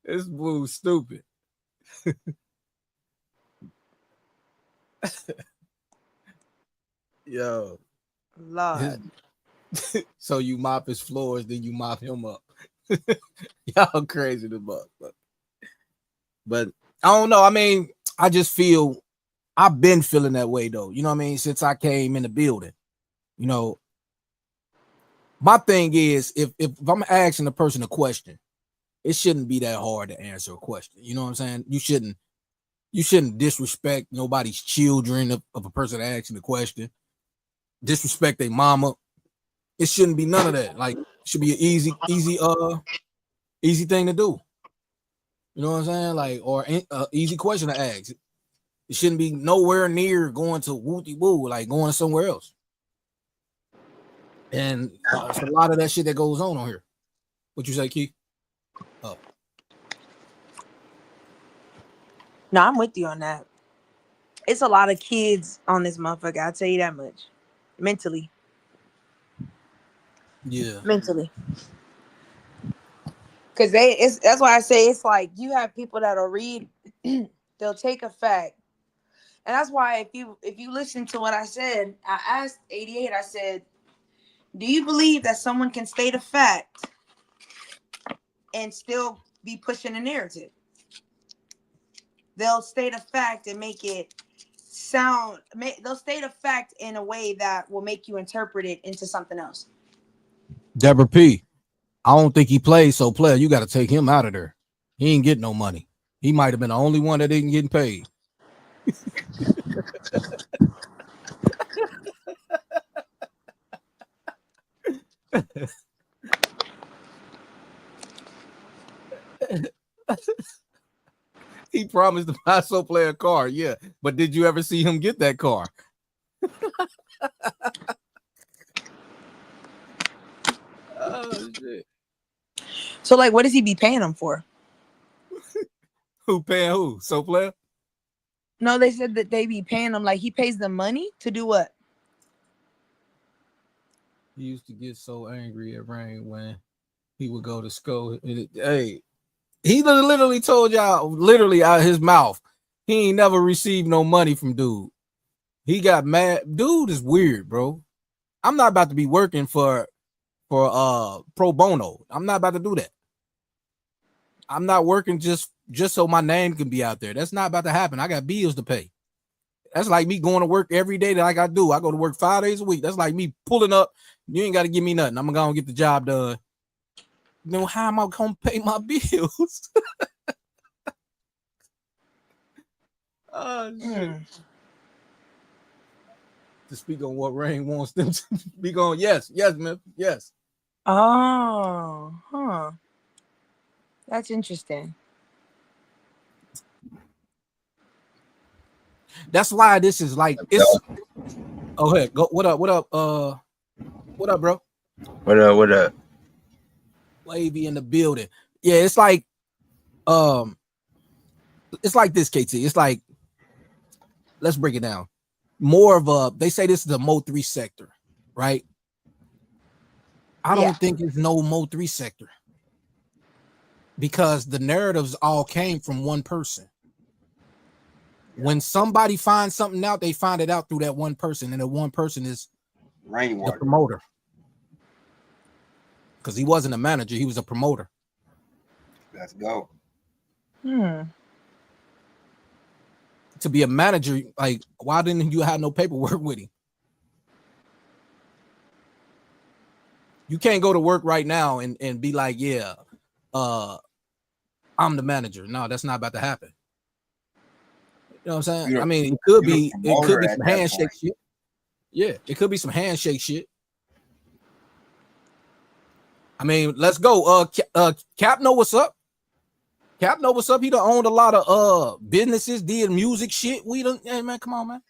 This boo's stupid. Yo. Lord. So you mop his floors, then you mop him up. Y'all crazy the buck. But I don't know. I mean, I just feel I've been feeling that way though. You know what I mean? Since I came in the building. You know, my thing is if I'm asking a person a question, it shouldn't be that hard to answer a question. You know what I'm saying? You shouldn't disrespect nobody's children of a person asking the question. Disrespect their mama. It shouldn't be none of that. Like, it should be an easy thing to do. You know what I'm saying? Like, or easy question to ask. It shouldn't be nowhere near going to wooty woo, like going somewhere else. And it's a lot of that shit that goes on here. What you say, Keith? Oh. No, I'm with you on that. It's a lot of kids on this motherfucker. I'll tell you that much. Mentally. Yeah. Mentally. Because that's why I say it's like you have people that'll read, they'll take a fact. And that's why if you listen to what I said, I asked 88, I said, do you believe that someone can state a fact and still be pushing a narrative? They'll state a fact and make it they'll state a fact in a way that will make you interpret it into something else. Deborah P. I don't think he plays, so player, you got to take him out of there. He ain't getting no money. He might have been the only one that didn't get paid. He promised to buy so player a car, yeah. But did you ever see him get that car? Oh shit. So like, what does he be paying them for? Who paying who? So player? No, they said that they be paying them, like he pays them money to do what? He used to get so angry at Rain when he would go to school. Hey, he literally told y'all, literally out of his mouth, he ain't never received no money from dude. He got mad. Dude is weird, bro. I'm not about to be working for pro bono. I'm not about to do that. I'm not working just so my name can be out there. That's not about to happen. I got bills to pay. That's like me going to work every day that I got to do. I go to work 5 days a week. That's like me pulling up. You ain't got to give me nothing. I'm going to go and get the job done. You know, how am I going to pay my bills? Oh, shit. To speak on what Rain wants them to speak on. Yes, man. Yes. Oh, huh. That's interesting. That's why this is like it's. Oh, hey, go. What up? What up? What up, bro? What up? Wavy in the building. Yeah, it's like it's like this, KT. It's like, let's break it down. More of a, they say this is the Mo 3 sector, right? I don't think it's no Mo 3 sector because the narratives all came from one person. When somebody finds something out, they find it out through that one person, and the one person is Rainwater. the promoter. Because he wasn't a manager, he was a promoter. Let's go. To be a manager, like, why didn't you have no paperwork with him? You can't go to work right now and be like, yeah, I'm the manager. No, that's not about to happen. You know what I'm saying? I mean, it could be some handshake shit. Yeah, it could be some handshake shit. I mean, let's go. Cap know what's up. Cap know what's up. He done owned a lot of businesses, did music shit. We don't, hey man, come on, man.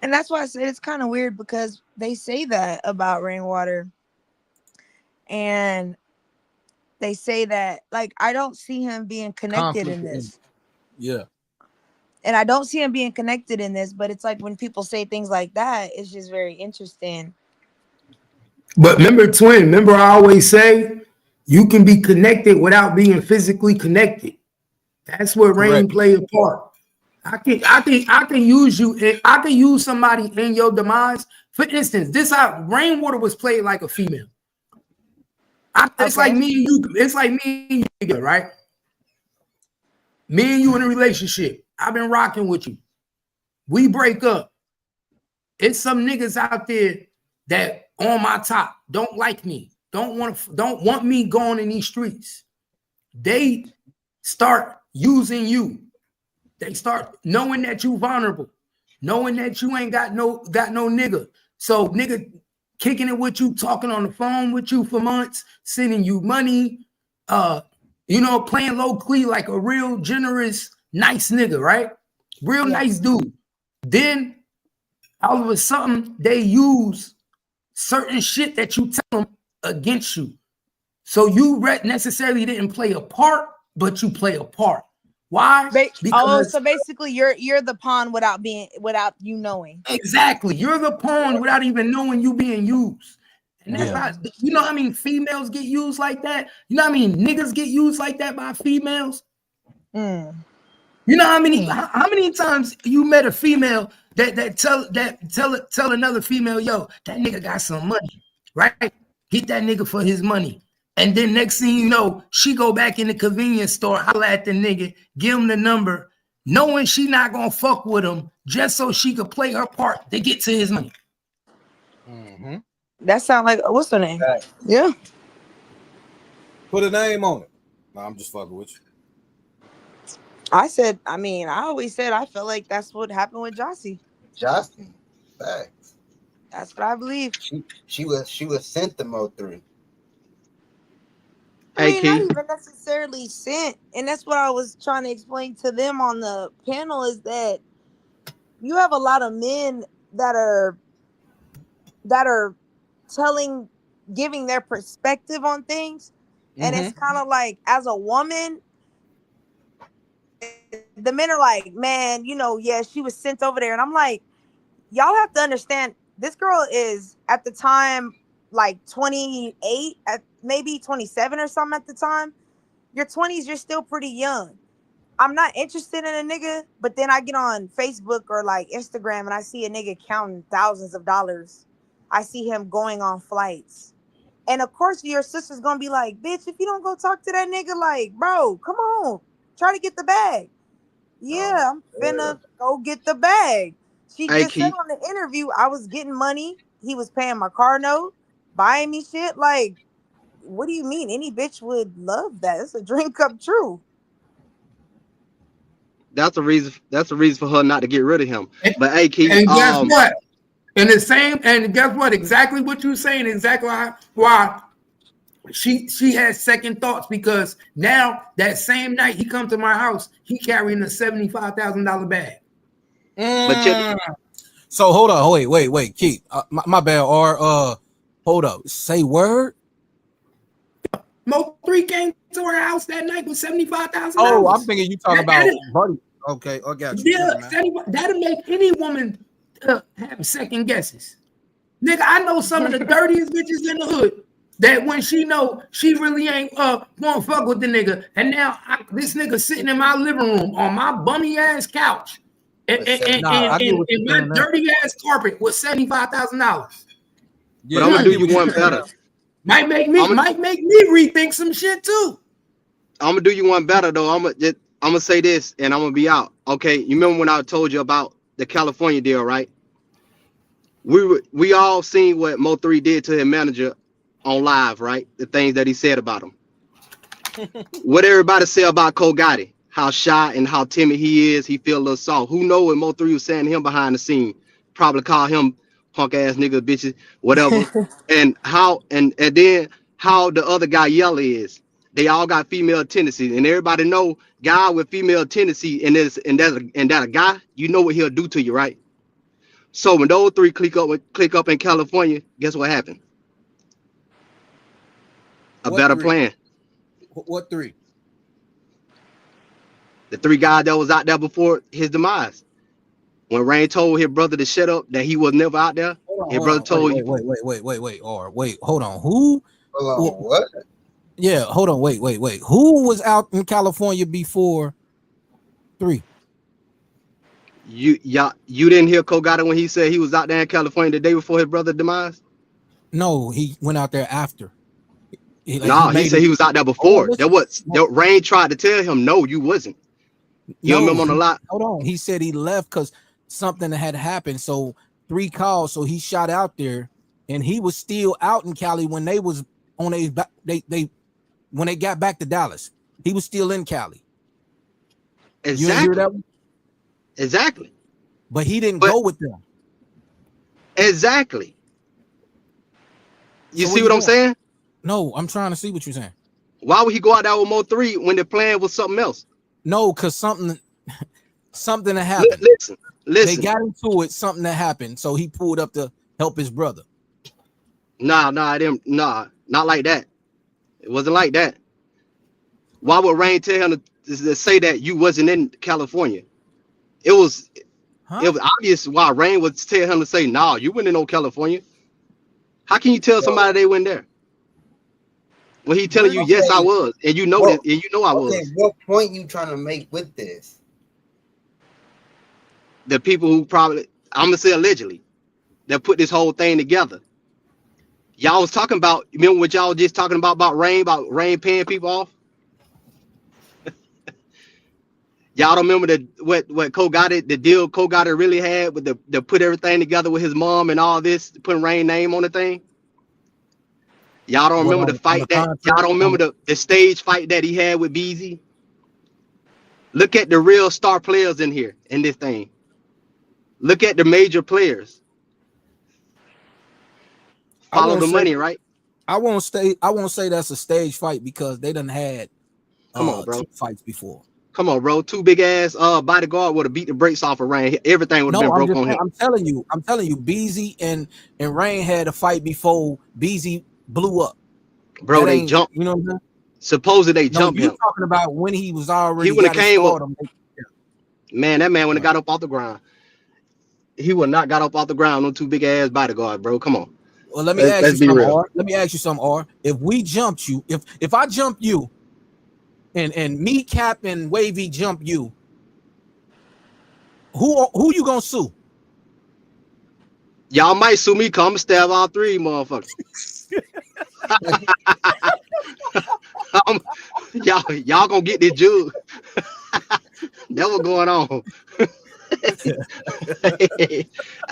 And that's why I said it's kind of weird because they say that about Rainwater. And they say that, like, I don't see him being connected in this. Yeah. And I don't see him being connected in this, but it's like when people say things like that, it's just very interesting. But remember, twin, remember I always say you can be connected without being physically connected. That's where Rain play a part. I can use you. I can use somebody in your demise. For instance, this how Rainwater was played like a female. It's like me and you. It's like me and you together, right? Me and you in a relationship. I've been rocking with you. We break up. It's some niggas out there that on my top don't like me, don't want me going in these streets. They start using you. They start knowing that you vulnerable, knowing that you ain't got no nigga. So nigga kicking it with you, talking on the phone with you for months, sending you money, playing low key like a real generous, nice nigga, right? Real nice dude. Then all of a sudden they use certain shit that you tell them against you. So you necessarily didn't play a part, but you play a part. Why? Because so basically you're the pawn without you knowing. Exactly. You're the pawn without even knowing you being used. And that's not, you know how many females get used like that? You know how many niggas get used like that by females? You know how many times you met a female that tell another female, yo, that nigga got some money, right? Get that nigga for his money. And then next thing you know, she go back in the convenience store, holla at the nigga, give him the number, knowing she not gonna fuck with him just so she could play her part to get to his money. That sound like, what's her name? Yeah. Put a name on it. No, I'm just fucking with you. I always said I felt like that's what happened with Jossie. Facts. That's what I believe. She was sent the Mo 3. I mean, not even necessarily sent. And that's what I was trying to explain to them on the panel is that you have a lot of men that are giving their perspective on things. And it's kind of like, as a woman, the men are like, man, she was sent over there. And I'm like, y'all have to understand, this girl is at the time like 28, maybe 27 or something at the time. Your 20s, you're still pretty young. I'm not interested in a nigga, but then I get on Facebook or like Instagram and I see a nigga counting thousands of dollars. I see him going on flights. And of course, your sister's gonna be like, bitch, if you don't go talk to that nigga, like, bro, come on, try to get the bag. Yeah, I'm finna go get the bag. She just said on the interview, I was getting money. He was paying my car note, buying me shit. Like, what do you mean? Any bitch would love that. It's a dream come true. That's a reason for her not to get rid of him. But hey, Keith, and guess what? And guess what? Exactly what you're saying. Exactly why she has second thoughts, because now that same night he come to my house, he carrying a $75,000 bag. So hold on, wait, Keith, my bad. Or hold up, say word. Mo3 came to her house that night with $75,000. Oh, I'm thinking you talking That about is- Buddy. Okay, I got you. Yeah, Yeah, man. that'll make any woman have second guesses. Nigga, I know some of the dirtiest bitches in the hood that when she know she really ain't won't fuck with the nigga, and now this nigga sitting in my living room on my bummy ass couch and Nah, I get what you're my saying now. dirty ass carpet with $75,000. Yeah, But I'm I gonna do get you what one you're saying better. now. Might make me rethink some shit too. I'm gonna do you one better though. I'm gonna say this, and I'm gonna be out. Okay, you remember when I told you about the California deal, right? We all seen what Mo3 did to his manager on live, right? The things that he said about him. What everybody say about Cole Gotti? How shy and how timid he is. He feel a little soft. Who know what Mo3 was saying to him behind the scene? Probably call him punk ass nigga, bitches, whatever. and then how the other guy Yella is. They all got female tendencies, and everybody know guy with female tendency and that a guy, you know what he'll do to you, right? So when those three click up in California, guess what happened? A What better three? plan. What three? The three guys that was out there before his demise. When Rain told his brother to shut up, that he was never out there. His brother told wait, hold on. Who? Hold on, what? Yeah, hold on. Wait. Who was out in California before 3? you didn't hear Cole Gotti when he said he was out there in California the day before his brother demise? No, he went out there after. He said he was out there before. Rain tried to tell him, no, you wasn't. You remember on the lot? Hold on. He said he left because something had happened. So 3 calls. So he shot out there, and he was still out in Cali when they was on when they got back to Dallas. He was still in Cali. Exactly. You didn't hear that one? Exactly. But he didn't go with them. Exactly. You So see what I'm saying? No, I'm trying to see what you're saying. Why would he go out there with Mo3 when the plan was something else? No, because something that happened. Listen. They got into it, something that happened. So he pulled up to help his brother. Not like that. It wasn't like that. Why would Rain tell him to say that you wasn't in California? It was obvious why Rain would tell him to say, nah, you went in no California. How can you tell somebody they went there? When he telling you, yes, I was, and you know that, and you know I was. What point you trying to make with this? The people who probably, I'm gonna say allegedly, that put this whole thing together. Y'all was talking about, remember what y'all just talking about Rain paying people off? Y'all don't remember what Cole Gotti, the deal Cole Gotti really had with the put everything together with his mom and all this, putting Rain name on the thing? Y'all don't remember the fight that y'all don't remember the stage fight that he had with BZ? Look at the real star players in here in this thing. Look at the major players. Follow the money, right? I won't say that's a stage fight because they done had come on, bro, fights before. Come on, bro. 2 big ass bodyguard would have beat the brakes off of Rain. Everything would have been broke on him. I'm telling you, BZ and Rain had a fight before BZ blew up. Bro, they jumped. You know what I'm saying? Supposedly they jumped him. You talking about when he was already. He would have came up. Man, that man would have got up off the ground. He would not got up off the ground on 2 big ass bodyguard, bro. Come on. Well, let me ask you something, R. If we jumped you, if I jump you, and me, Cap, and Wavy jump you, who you gonna sue? Y'all might sue me. Come stab all 3 motherfuckers. y'all gonna get this jug. That's what's going on.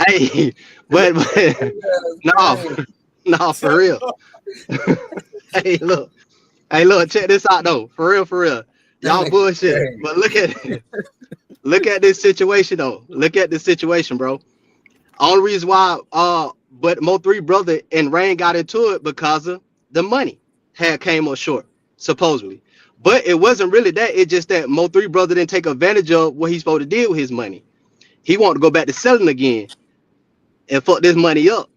hey, but no, for real. hey, look, check this out though. For real. Y'all bullshit. But look at this situation though. Look at this situation, bro. Only reason why but Mo3 brother and Rain got into it because of the money had came up short, supposedly. But it wasn't really that. It's just that Mo3 brother didn't take advantage of what he's supposed to do with his money. He wanted to go back to selling again and fuck this money up.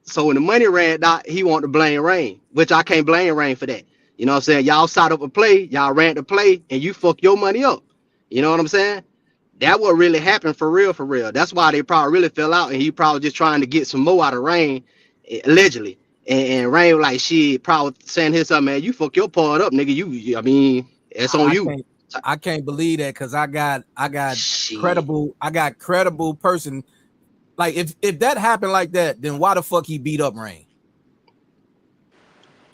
So when the money ran out, he wanted to blame Rain, which I can't blame Rain for that. You know You know what I'm saying? Y'all side up a play, y'all ran the play, and you fuck your money up. You know what I'm saying? That what really happened for real, for real. That's why they probably really fell out, and he probably just trying to get some more out of Rain, allegedly. And Rain was like, shit, probably saying his son, man, you fuck your part up, nigga. I mean, it's on you. I can't believe that because I got Shit. credible person. Like if that happened like that, then why the fuck he beat up Rain?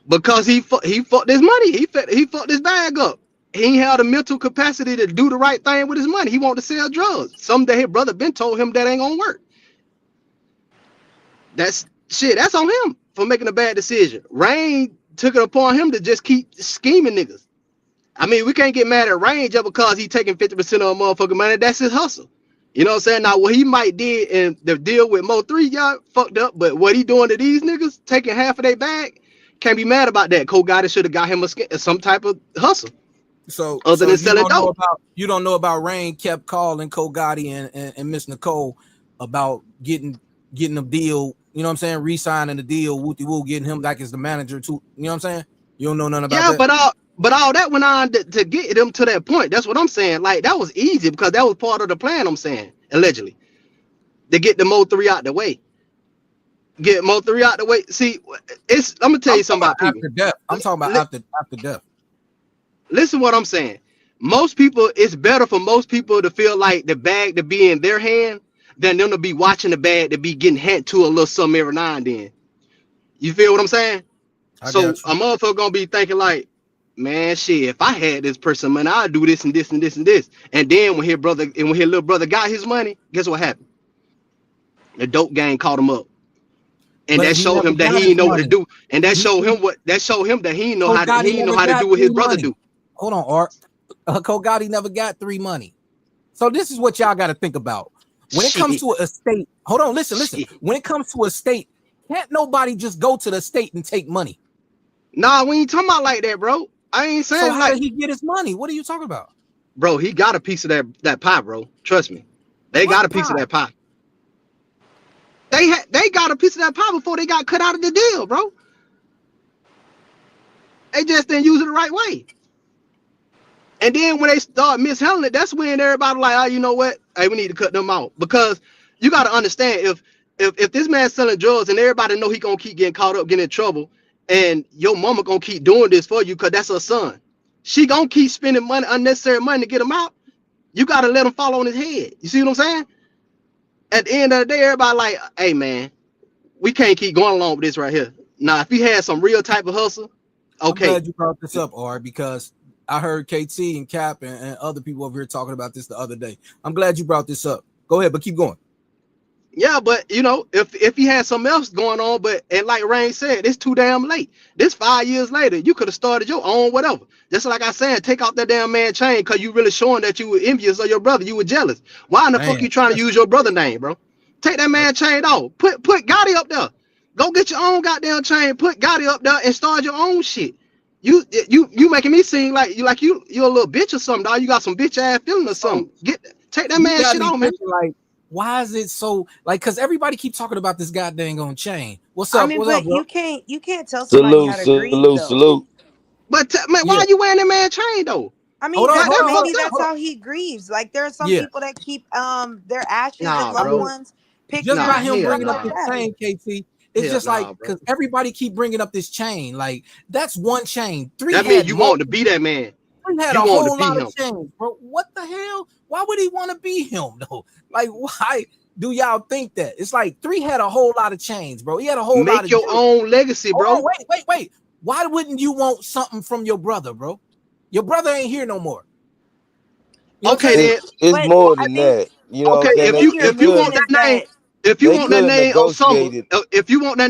Because he fucked his money. He fucked his bag up. He ain't had the mental capacity to do the right thing with his money. He wanted to sell drugs. Someday his brother been told him that ain't gonna work. That's on him for making a bad decision. Rain took it upon him to just keep scheming niggas. I mean, we can't get mad at Rain just because he taking 50% of a motherfucking money. That's his hustle. You know what I'm saying? Now, what he might did in the deal with Mo 3, y'all fucked up, but what he doing to these niggas, taking half of their bag, can't be mad about that. Cole Gotti should have got him some type of hustle. So other than you selling dope. You don't know about Rain kept calling Cole Gotti and Miss Nicole about getting a deal, you know what I'm saying? Re-signing the deal, woo, getting him back as the manager too. You know what I'm saying? You don't know nothing about that. Yeah, but all that went on to get him to that point. That's what I'm saying. Like, that was easy because that was part of the plan, I'm saying, allegedly. To get the Mo 3 out the way. Get Mo 3 out the way. See, I'm gonna tell you something about people. After death. I'm talking about after death. Listen what I'm saying. Most people, it's better for most people to feel like the bag to be in their hand than them to be watching the bag to be getting handed to a little something every now and then. You feel what I'm saying? So a motherfucker gonna be thinking like, man, shit, if I had this person, man, I'd do this and this and this and this. And then when his little brother got his money, guess what happened? The dope gang caught him up. And that showed him that he didn't know what to do. And that showed him that he didn't know how to do what his brother do. Hold on, Art. Cole Gotti never got 3 money. So this is what y'all got to think about. When it comes to a state, hold on, listen. When it comes to a state, can't nobody just go to the state and take money. Nah, we ain't talking about like that, bro. I ain't saying so how did he get his money? What are you talking about? Bro, he got a piece of that pie, bro. Trust me. They got a piece of that pie. They got a piece of that pie before they got cut out of the deal, bro. They just didn't use it the right way. And then when they start mishandling it, that's when everybody like, oh, you know what? Hey, we need to cut them out. Because you got to understand, if this man's selling drugs and everybody know he gonna keep getting caught up, getting in trouble, and your mama gonna keep doing this for you because that's her son. She gonna keep spending money, unnecessary money to get him out. You got to let him fall on his head. You see what I'm saying? At the end of the day, everybody like, hey, man, we can't keep going along with this right here. Now, if he had some real type of hustle, okay. I'm glad you brought this up, Art, because I heard KT and Cap and other people over here talking about this the other day. I'm glad you brought this up. Go ahead, but keep going. Yeah, but you know, if he had something else going on, and like Rain said, it's too damn late. This 5 years later, you could have started your own whatever. Just like I said, take off that damn man chain because you really showing that you were envious of your brother. You were jealous. Why in the fuck you trying to use your brother name, bro? Take that man chain off. Put Gotti up there. Go get your own goddamn chain. Put Gotti up there and start your own shit. You making me seem like you're a little bitch or something, dog. You got some bitch ass feeling or something. Take that man shit on, man. Like, why is it so like? Because everybody keep talking about this goddamn on chain. What's up? I mean, what's up, bro? you can't tell somebody how to grieve, though. Salute. But man, why are you wearing that man chain though? I mean, maybe that's how he grieves. Like, there are some people that keep their ashes and loved ones. Just by him bringing up the chain, KT. It's just like because everybody keep bringing up this chain. Like, that's one chain. That means you want to be that man. Had a whole lot of chains, bro. What the hell? Why would he want to be him though? Like, why do y'all think that? It's like 3 had a whole lot of chains, bro. He had a whole lot of. Make your own legacy, bro. Oh, wait. Why wouldn't you want something from your brother, bro? Your brother ain't here no more. You okay, then it's more than that. You know. Okay, if you want that name. If you want that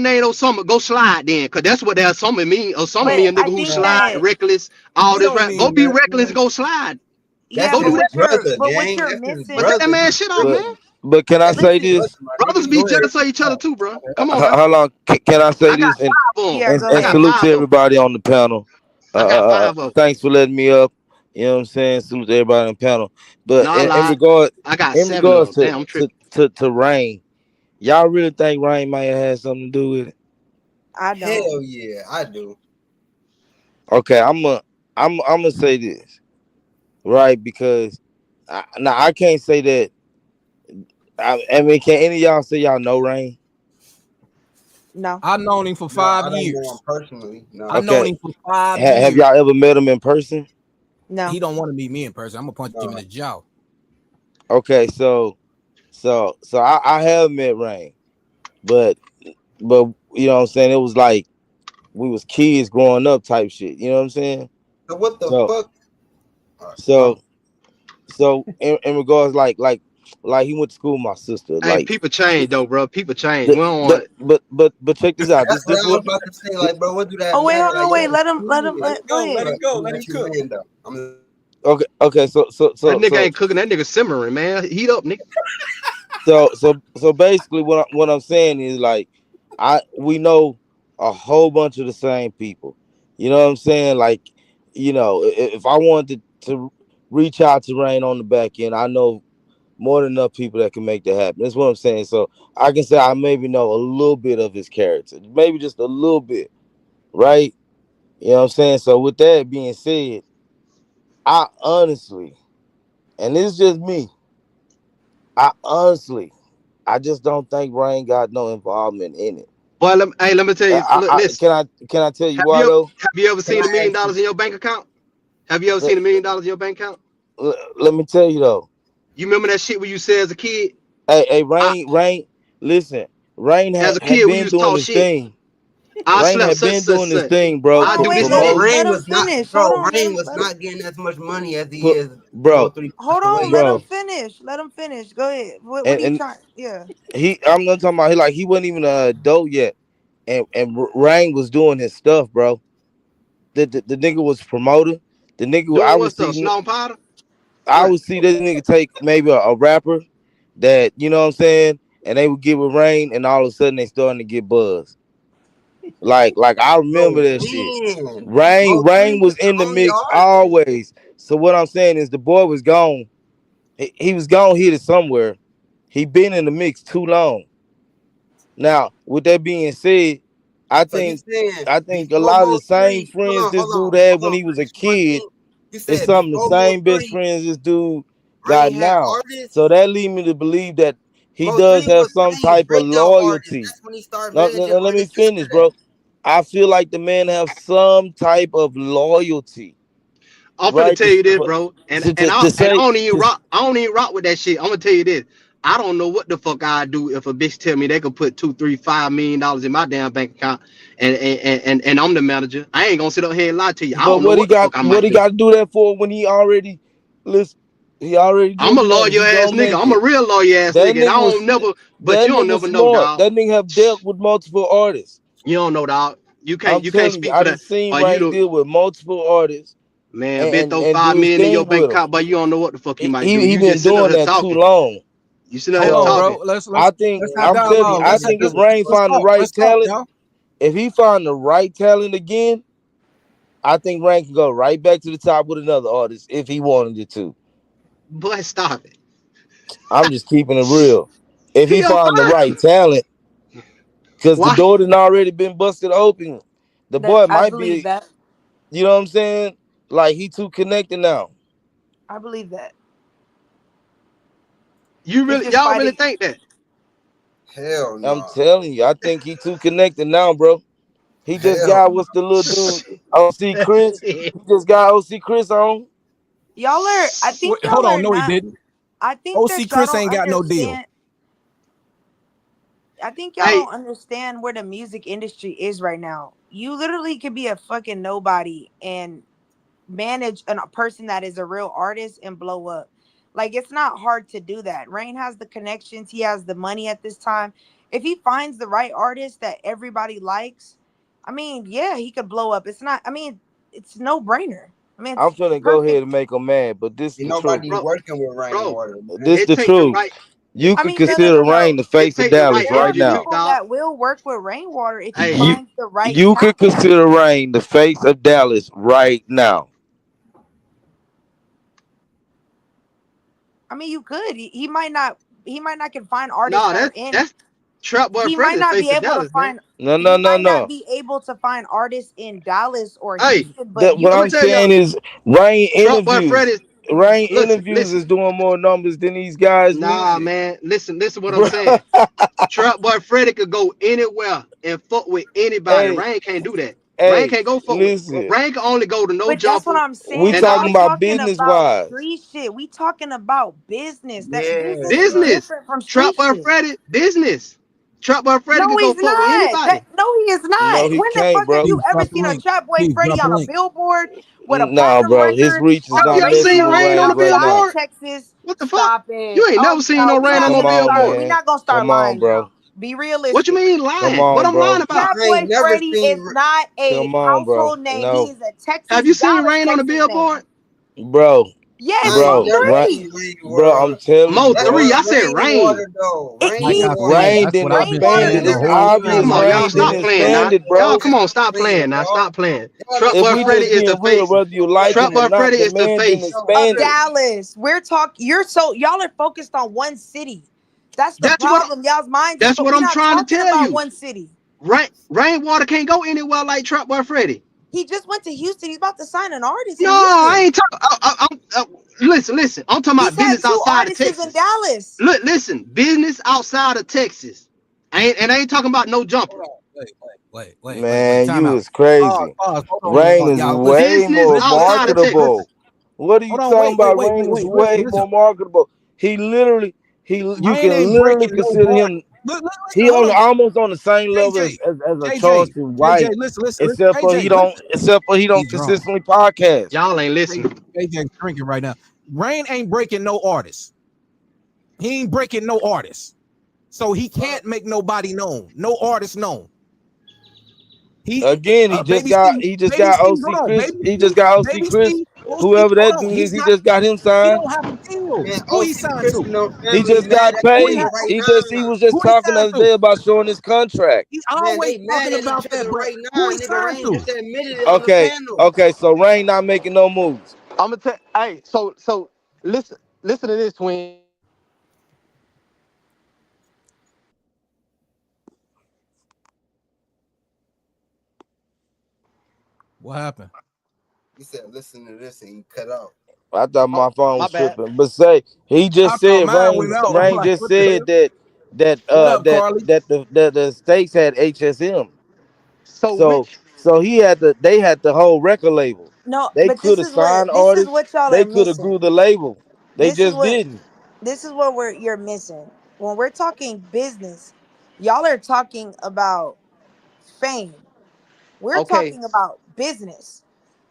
name Osama, go slide then, because that's what that Osama mean. Osama mean a nigga who slide, reckless, all this rap. Go be reckless, go slide. Yeah, go do that, brother. But what you're missing, but take that man shit off, man. But can I say this? Brothers be jealous of each other too, bro. Come on. How long can I say this? And salute to everybody on the panel. Thanks for letting me up. You know what I'm saying? Salute to everybody on the panel. But in regards to Rain. Y'all really think Rain might have had something to do with it? I don't. Hell yeah, I do. Okay, I'm gonna say this, right? Because now I can't say that. I mean, can any of y'all say y'all know Rain? No. I've known him for No, 5 years. know him personally. No. I've known Okay, him for 5 have years. y'all ever met him in person? No. He don't want to meet me in person. I'm gonna punch him in No. the jaw. Okay, so I have met Rain, but you know what I'm saying, it was like we was kids growing up type shit. You know what I'm saying? So what the So fuck? so so in regards like he went to school with my sister. Hey, Like people change though, bro. People change. We don't want. but check this out. That's what This I was what about to say. Like, bro, what do that Oh wait, matter? hold Like, on, y'all wait. was Let him. kids. Go Let ahead. him go. I'm gonna Let him let you cook. land though. okay that nigga ain't cooking. That nigga simmering, man. Heat up, nigga. so basically what I'm saying is like we know a whole bunch of the same people. You know what I'm saying? Like, you know, if I wanted to reach out to Rain on the back end, I know more than enough people that can make that happen. That's what I'm saying. So I can say I maybe know a little bit of his character, maybe just a little bit, right? You know what I'm saying? So with that being said, I honestly, and this is just me, I honestly, I just don't think Rain got no involvement in it. Boy, let me tell you. Look, listen. Can I tell you Have why you ever though? have you ever Can seen I ask $1 million in your bank account? Have you ever Let, seen $1 million in your bank account? let me tell you though. You remember that shit when you said as a kid? Hey, I Rain, listen. Rain as a had kid we been used to doing talk his shit. thing. I Rain slept had such been such doing this such. thing, Hold bro. I on, do wait. this, bro, nigga. Let Rain him was not, finish. Hold bro, on. Rain was Let him. not getting as much money as he But, is bro, 3 Hold the on. way. Let him bro, finish. Let him finish. Go ahead. What are you and trying? Yeah. I'm not talking about he wasn't even an adult yet, and Rain was doing his stuff, bro. The nigga was promoter. The nigga Doing what stuff? Snow powder? I What? would see this nigga take maybe a rapper that, you know what I'm saying, and they would get with Rain, and all of a sudden they starting to get buzz. Like I remember Bro, that shit. when? Rain Mo3 was was the in the only mix artist? always. So what I'm saying is the boy was gone. He was gone here to somewhere. He been in the mix too long. Now, with that being said, I So you think saying I think a before lot of the same Mo3, hold friends on, this hold dude on, had hold when on. he was a Just one kid thing. You is said some of the before same best Mo3, friends this dude got Rain had now. artists? So that lead me to believe that he does Mo3 have was some Rain's type of breakout artist. loyalty. That's when he started No, managing let me artists after finish, that. bro. I feel like the man have some type of loyalty, I'm finna right? tell you this, bro. And I Say don't even to, rock. I don't even rock with that shit. I'm gonna tell you this. I don't know what the fuck I'd do if a bitch tell me they could put $2, $3, $5 million in my damn bank account, and I'm the manager. I ain't gonna sit up here and lie to you. I but don't know what the fuck I what might he do. got to do that for when he already listen? He already I'm a looking at it. lawyer He ass gonna nigga. make I'm a it. real lawyer ass That nigga. And I nigga was don't never, but that you don't nigga never know, smart. dog. That nigga have dealt with multiple artists. You don't know, dog. I'm You can't telling you, speak I for done that. seen But you Rain do, deal with multiple artists man. Bitch, throw and five do his million in your thing bank with them. account, but you don't know what the fuck you might do. He You been just sitting up doing here that too talking. long. You sitting up here Hold on, So bro. talking. I think Let's have I'm telling you, dialogue. I think if Let's Rain find the talk. right Let's talk, talent, y'all. if he find the right talent again, I think Rain can go right back to the top with another artist if he wanted it to. Boy, stop it. I'm just keeping it real. If he He'll find the find right it. talent, because the Why? door done already been busted open. The That boy I might believe be, that. you know what I'm saying? Like he too connected now. I believe that. You It's really, just y'all really fighting. think that? Hell I'm no. telling you, I think he too connected now, bro. He just Hell got no. what's the little dude, OC Chris. Shit. He just got OC Chris on. Y'all are. I think Wait, hold y'all are on. No, he not. didn't. I think OC that y'all Chris don't ain't got no deal. understand. I think y'all Hey, don't understand where the music industry is right now. You literally could be a fucking nobody and manage a person that is a real artist and blow up. Like it's not hard to do that. Rain has the connections, he has the money at this time. If he finds the right artist that everybody likes, I mean, yeah, he could blow up. It's not, I mean, it's no brainer. I mean, I'm it's finna go ahead perfect. and make him mad, but this is Ain't the truth. nobody bro, working with bro, rainwater, This man. the it take the truth. right. You I could mean, no, no, consider no, Rain no. the It face of take the Dallas right There are right attribute, now. people dog. that will work with Rainwater if he Hey, You finds the right you could talent. consider Rain the face of Dallas right now. I mean, you could. He might not. He might not can find artists no, that are in. Trap Boy He might Freddy not be facing able to Dallas, man. find. No, He no, no, might not no. be able to find artists in Dallas or Hey, Houston, but That you what let me I'm could. tell y'all, saying is Rain Trap Boy interviews. Freddy. Rain Listen, interviews listen. is doing more numbers than these guys' Nah, music. man. Listen what I'm Bro. saying. Trap Boy Freddy could go anywhere and fuck with anybody. Hey, Rain can't do that. Rain hey, can't go fuck with. listen. Rain can only go to No But that's what Jumper I'm We saying. and talking Y'all Dollar. about talking business about wise. street shit. We talking about business. That Yeah, business is bro. Business. different from Trap street Boy shit. Freddy, business. Trap Boy Freddy No, could go he's fuck with not. anybody. No, he is No, not. he When the can't, fuck have bro. you Keith, ever drop the seen a link. Trap Boy Keith, Freddy drop the on a link. billboard with a Nah, platinum bro. His record reach is on Have a you not ever messing seen radio with Rain on the Rain right outside now. of billboard? Texas? What the fuck? Stop it. You ain't never Oh seen no, no we Rain on not no Come gonna on, start. billboard. We man. not gonna start Come on, lying bro. now. Be What you realistic. mean Come lying? What on, I'm lying bro. about? Trap I Boy ain't never Freddy seen. is not a Come on, bro. household name. He No, is a Texas, Have you seen Dallas, Rain on the Texas name. billboard? bro, Yes, I ain't Mo bro, never right, 3. seen bro. I'm Rainwater. telling you, Mo That's bro. 3. what I said Rain. Rainwater though. Like I Rainwater. said, Rain that's didn't what I've been Rainwater expand saying it. the is It's whole different. obvious Come time. on, y'all Rain didn't stop playing now. expand it, Y'all bro. come on, stop Playing, playing now. bro. Stop playing. Y'all Trap let If Boy we y'all Freddy just is being the real, face. whether you like Trap him or Boy not, Freddy the is the man didn't face no, Of expand it. Dallas. We're talking. You're so y'all are focused on one city. That's the That's what problem. Y'all's minds is, that's but what we're I'm not trying to talking tell about you. one city. Rainwater can't go anywhere like Trap Boy Freddy. He just went to Houston. He's about to sign an artist No, in I Houston. ain't talking. Listen. I'm talking He's about had business two outside of artists in Texas. Dallas. Look, listen, business outside of Texas. I ain't talking about no Hold jumper. on. Wait. Man, Time you out. is Pause, crazy. pause. Hold on, Rain pause. is Y'all listen. way Business more outside Listen. of Texas. marketable. What are you Hold on, talking about? wait, Rain is way listen. more marketable. He literally, you Rain can ain't literally breaking no consider bar. him. Listen, He hold on on. almost on the same level KJ, as a KJ, Charleston KJ, White, listen. except for KJ, listen. he don't He's drunk. consistently podcast. Y'all ain't listening. KJ's drinking right now. Rain ain't breaking no artist. He ain't breaking no artist. So he can't make nobody known. No artist known. He Again, baby Steve, he just baby got Steve, OC hold on, Chris. He just got OC baby Chris. Steve, OC, Whoever hold that on. dude is, He's he not, just got him he signed. don't have a deal. Man, Who he OC signed Chris to? and them He family just mad got at Who he each paid. other ha- right He now. was just who he talking the signed other to? day about showing his contract. He Man, always they mad talking at each about that, other but right who now. he Nigga signed Rain to? just admitted it on the Okay, panel. okay. So Rain not making no moves. I'm gonna tell. Hey, so listen to this, twin. What happened? He said, listen to this and he cut out. I thought Oh, my phone my was bad. tripping, but say he I just thought said mine went out. I'm Rain like, just what the hell? said What up, Carly? that the states had HSM. So So which they had the whole record label. No, They but could have signed this is artists. what y'all They are could have missing. grew the label. They This is just what didn't. you're missing. When we're talking business, y'all are talking about fame. We're okay? talking about business.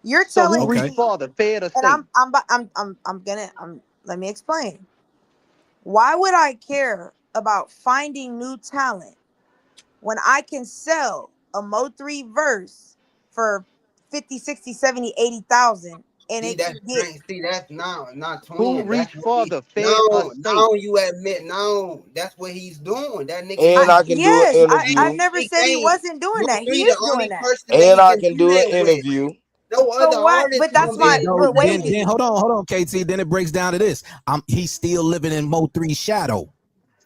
You're So who telling reached Okay. me, farther, Fed or and state? let me explain. Why would I care about finding new talent when I can sell a Mo 3 verse for 50, 60, 70, 80,000 and See, it that's can get. strange. See, that's now not Who twin. That's reached what he farther, Fed or now. state? Now you admit now that's what he's doing. That nigga And he I can do an Yes, I interview. never he said he can't. wasn't doing Mo that. He three the is doing only that. person that And he I can can do do an that with. interview. No So other what? artist But is that's gonna be my. able to But wait. do Then hold on, KT. Then it breaks down to this. He's still living in Mo 3 shadow.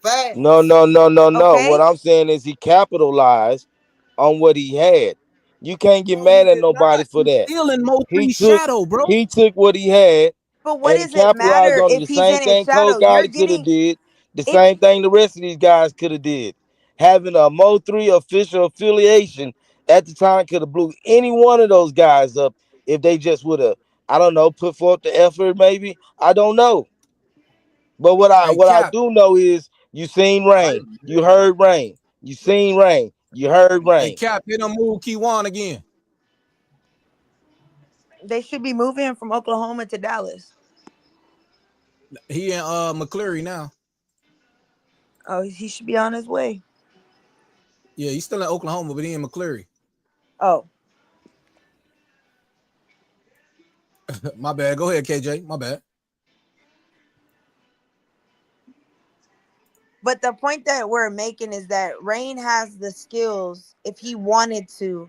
it. No, Facts. no, no, no, no. What Okay. I'm saying is he capitalized on what he had. You can't get No, he mad at did nobody not. for He's that. still in Mo He 3 took shadow, bro. what he had But what and he does it capitalized matter on it. if The he's same in his thing Cole shadow? You're Gotti could have getting did. The it. same thing the rest of these guys could have did. Having a Mo 3 official affiliation at the time could have blew any one of those guys up if they just would have, I don't know, put forth the effort maybe. I don't know. But Hey, what I Cap. do know is you seen I Rain. You agree. heard Rain. You seen Rain. You heard Hey, Rain. Cap. They done move Keywan again. They should be moving him from Oklahoma to Dallas. He in McCleary now. Oh, he should be on his way. Yeah, he's still in Oklahoma, but he in McCleary. Oh, My bad. Go ahead, KJ. My bad. but the point that we're making is that Rain has the skills if he wanted to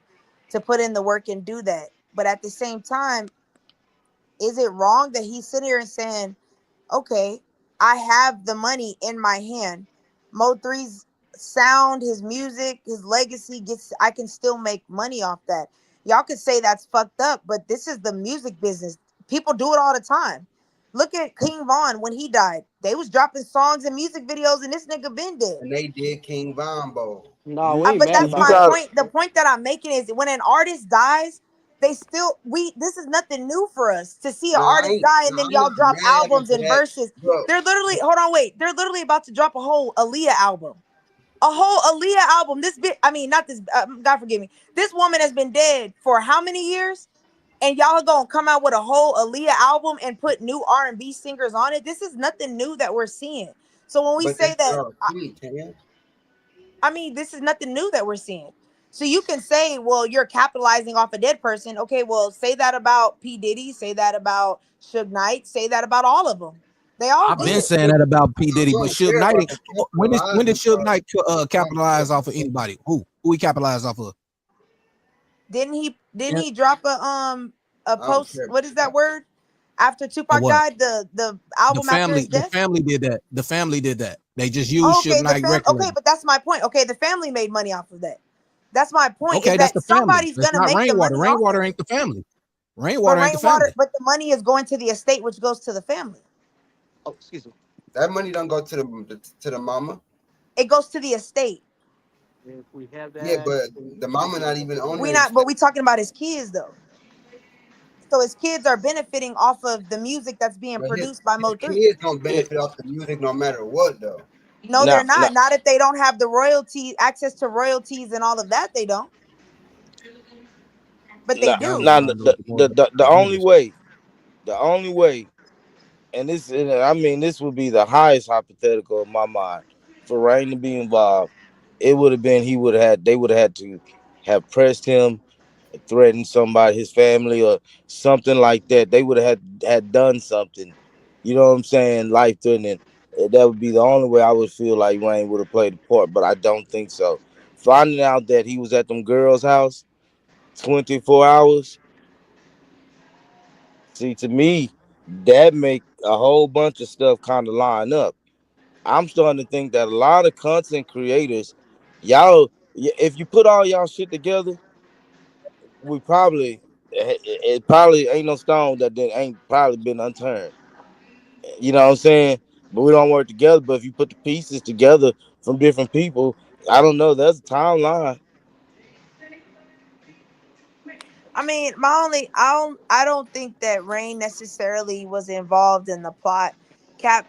put in the work and do that. But at the same time, is it wrong that he's sitting here and saying, "Okay, I have the money in my hand. Mo 3's sound, his music, his legacy I can still make money off that. Y'all could say that's fucked up, but this is the music business. People do it all the time. Look at King Von when he died. They was dropping songs and music videos, and this nigga been dead. And they did King Von Bowl. No, we ain't But mad that's about my that. point. The point that I'm making is when an artist dies, they still this is nothing new for us to see an artist die and then y'all I'm drop mad albums after and that. verses. Bro, They're literally they're literally about to drop a whole Aaliyah album. A whole Aaliyah album. This bit, I mean, not this. God forgive me. This woman has been dead for how many years? And y'all are gonna come out with a whole Aaliyah album and put new R&B singers on it. This is nothing new that we're seeing. So when we but say that's that, I mean, this is nothing new that we're seeing. So you can say, well, you're capitalizing off a dead person. Okay, well, say that about P. Diddy, say that about Suge Knight, say that about all of them. They all I've been did. saying that about P. Diddy, I but don't Suge care Knight. about the When did Suge capitalizing Knight part. capitalize off of anybody? Who he capitalized off of? Didn't he Yeah. he drop a post? What is that word? After Tupac what? died, the album after his death? The family did that. The family did that. They just used Okay, Suge Knight record okay, label. but that's my point. Okay, the family made money off of that. That's my point. Okay, Is that's that the family. somebody's That's gonna not make the Rainwater. money off of Rainwater it. ain't the family. But Rainwater ain't the family. but the money is going to the estate, which goes to the family. Oh, excuse me. That money don't go to the mama. It goes to the estate. If we have that, Yeah, but the mama not even on We the not, but estate. we talking about his kids though. So his kids are benefiting off of the music that's being But produced by his Mo3. kids don't benefit off the music no matter what though. No, they're not. Not if they don't have the royalty access to royalties and all of that. They don't. But they do. The only way, and I mean, this would be the highest hypothetical in my mind for Rain to be involved. It would have been they would have had to have pressed him, threatened somebody, his family, or something like that. They would have had done something. You know what I'm saying? Life threatening. That would be the only way I would feel like Wayne would have played the part, but I don't think so. Finding out that he was at them girls' house 24 hours. See, to me, that make a whole bunch of stuff kind of line up. I'm starting to think that a lot of content creators, if you put all y'all shit together, we probably it probably ain't no stone that ain't probably been unturned. You know what I'm saying? But we don't work together. But if you put the pieces together from different people, I don't know. There's a timeline. I mean, I don't think that Rain necessarily was involved in the plot. Cap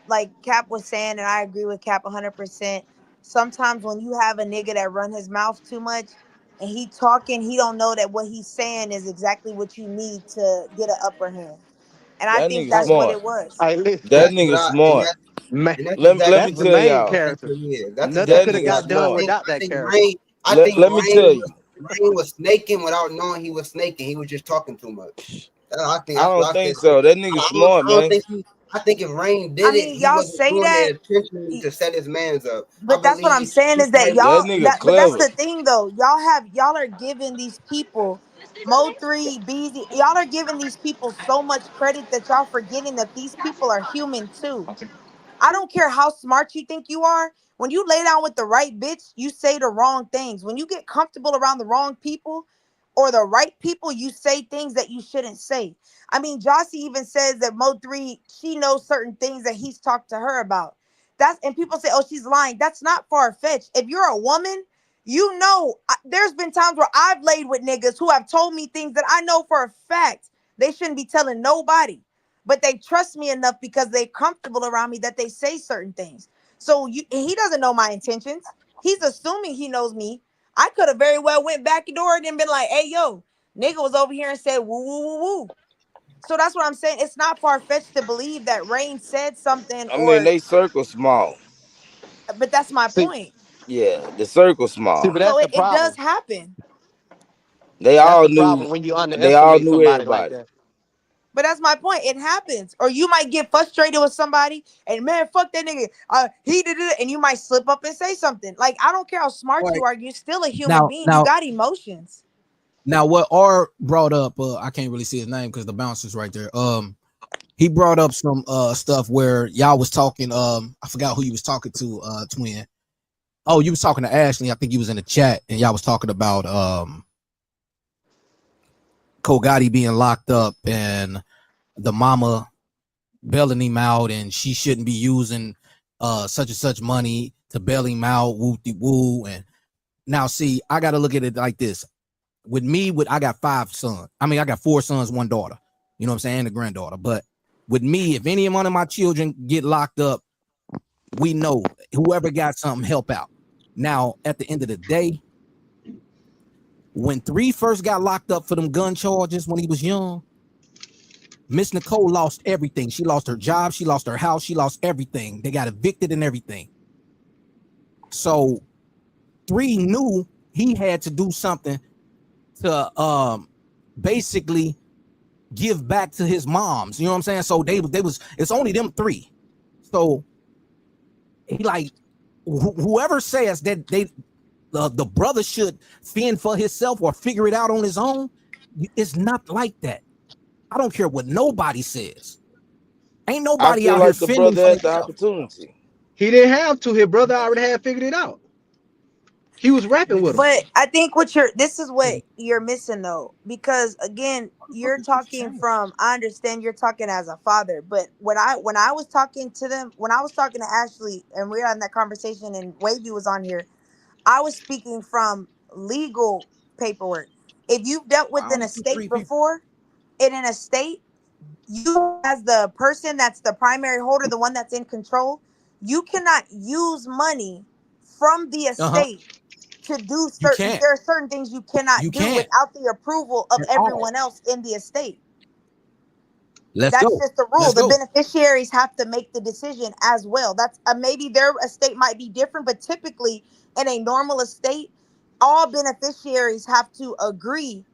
was saying, and I agree with Cap 100%. Sometimes when you have a nigga that run his mouth too much and he talking, he don't know that what he's saying is exactly what you need to get an upper hand. And I That think nigga that's what smart. it was. That nigga smart. And that's Let me exactly tell y'all. That's Nothing That could have exactly nigga got done smart. without I that think character. Let me tell you. Rain was snaking without knowing he was snaking. He was just talking too much. I That's what don't I think said. so. That nigga smart, I don't man. think I think if Rain I did it, mean, he y'all wasn't say doing that, it intentionally to set his mans up. I but that's what I'm believe saying he is that probably That nigga but that's clever. the thing though. Y'all are giving these people Mo3, BZ, y'all are giving these people so much credit that y'all forgetting that these people are human too. I don't care how smart you think you are. When you lay down with the right bitch, you say the wrong things. When you get comfortable around the wrong people or the right people, you say things that you shouldn't say. I mean, Jossie even says that Mo3, she knows certain things that he's talked to her about. And people say, oh, she's lying. That's not far-fetched. If you're a woman, you know, there's been times where I've laid with niggas who have told me things that I know for a fact they shouldn't be telling nobody, but they trust me enough because they're comfortable around me that they say certain things. So he doesn't know my intentions. He's assuming he knows me. I could have very well went back door and been like, hey, yo, nigga was over here and said, woo, woo, woo, woo. So that's what I'm saying. It's not far-fetched to believe that Rain said something I mean, or, they circle small. but that's my point. Yeah, the circle small. But So that's the it does problem. happen. They That's all the knew. problem when you They all underestimate knew somebody like everybody. that. But that's my point. It happens. Or you might get frustrated with somebody and man, fuck that nigga. He did it, and you might slip up and say something. Like, I don't care how smart you Right. are, you're still a human being. You got emotions. Now what R brought up, I can't really see his name because the bouncer's right there. He brought up some stuff where y'all was talking. I forgot who you was talking to, twin. Oh, you was talking to Ashley. I think you was in the chat, and y'all was talking about Kogati being locked up and the mama bailing him out, and she shouldn't be using such and such money to bail him out. Woo. And now, see, I got to look at it like this. With me, I got 5 sons. I mean, I got 4 sons, 1 daughter. You know what I'm saying? And a granddaughter. But with me, if any one of my children get locked up, we know whoever got something help out. Now, at the end of the day, when 3 first got locked up for them gun charges when he was young, Miss Nicole lost everything. She lost her job. She lost her house. She lost everything. They got evicted and everything. So 3 knew he had to do something to basically give back to his moms. You know what I'm saying? So they was it's only them 3. So he like whoever says that the brother should fend for himself or figure it out on his own, it's not like that. I don't care what nobody says. Ain't nobody out here the fending brother for had the himself. opportunity. He didn't have to. His brother already had figured it out. He was rapping with him. But I think this is what you're missing though, because again, you're talking from, I understand you're talking as a father, but when I was talking to them, when I was talking to Ashley and we were having that conversation and Wavy was on here, I was speaking from legal paperwork. If you've dealt with an estate before, in an estate, you as the person that's the primary holder, the one that's in control, you cannot use money from the estate to do certain, there are certain things you cannot do without the approval of everyone else in the estate. That's just the rule. The beneficiaries have to make the decision as well. That's maybe their estate might be different, but typically in a normal estate, all beneficiaries have to agree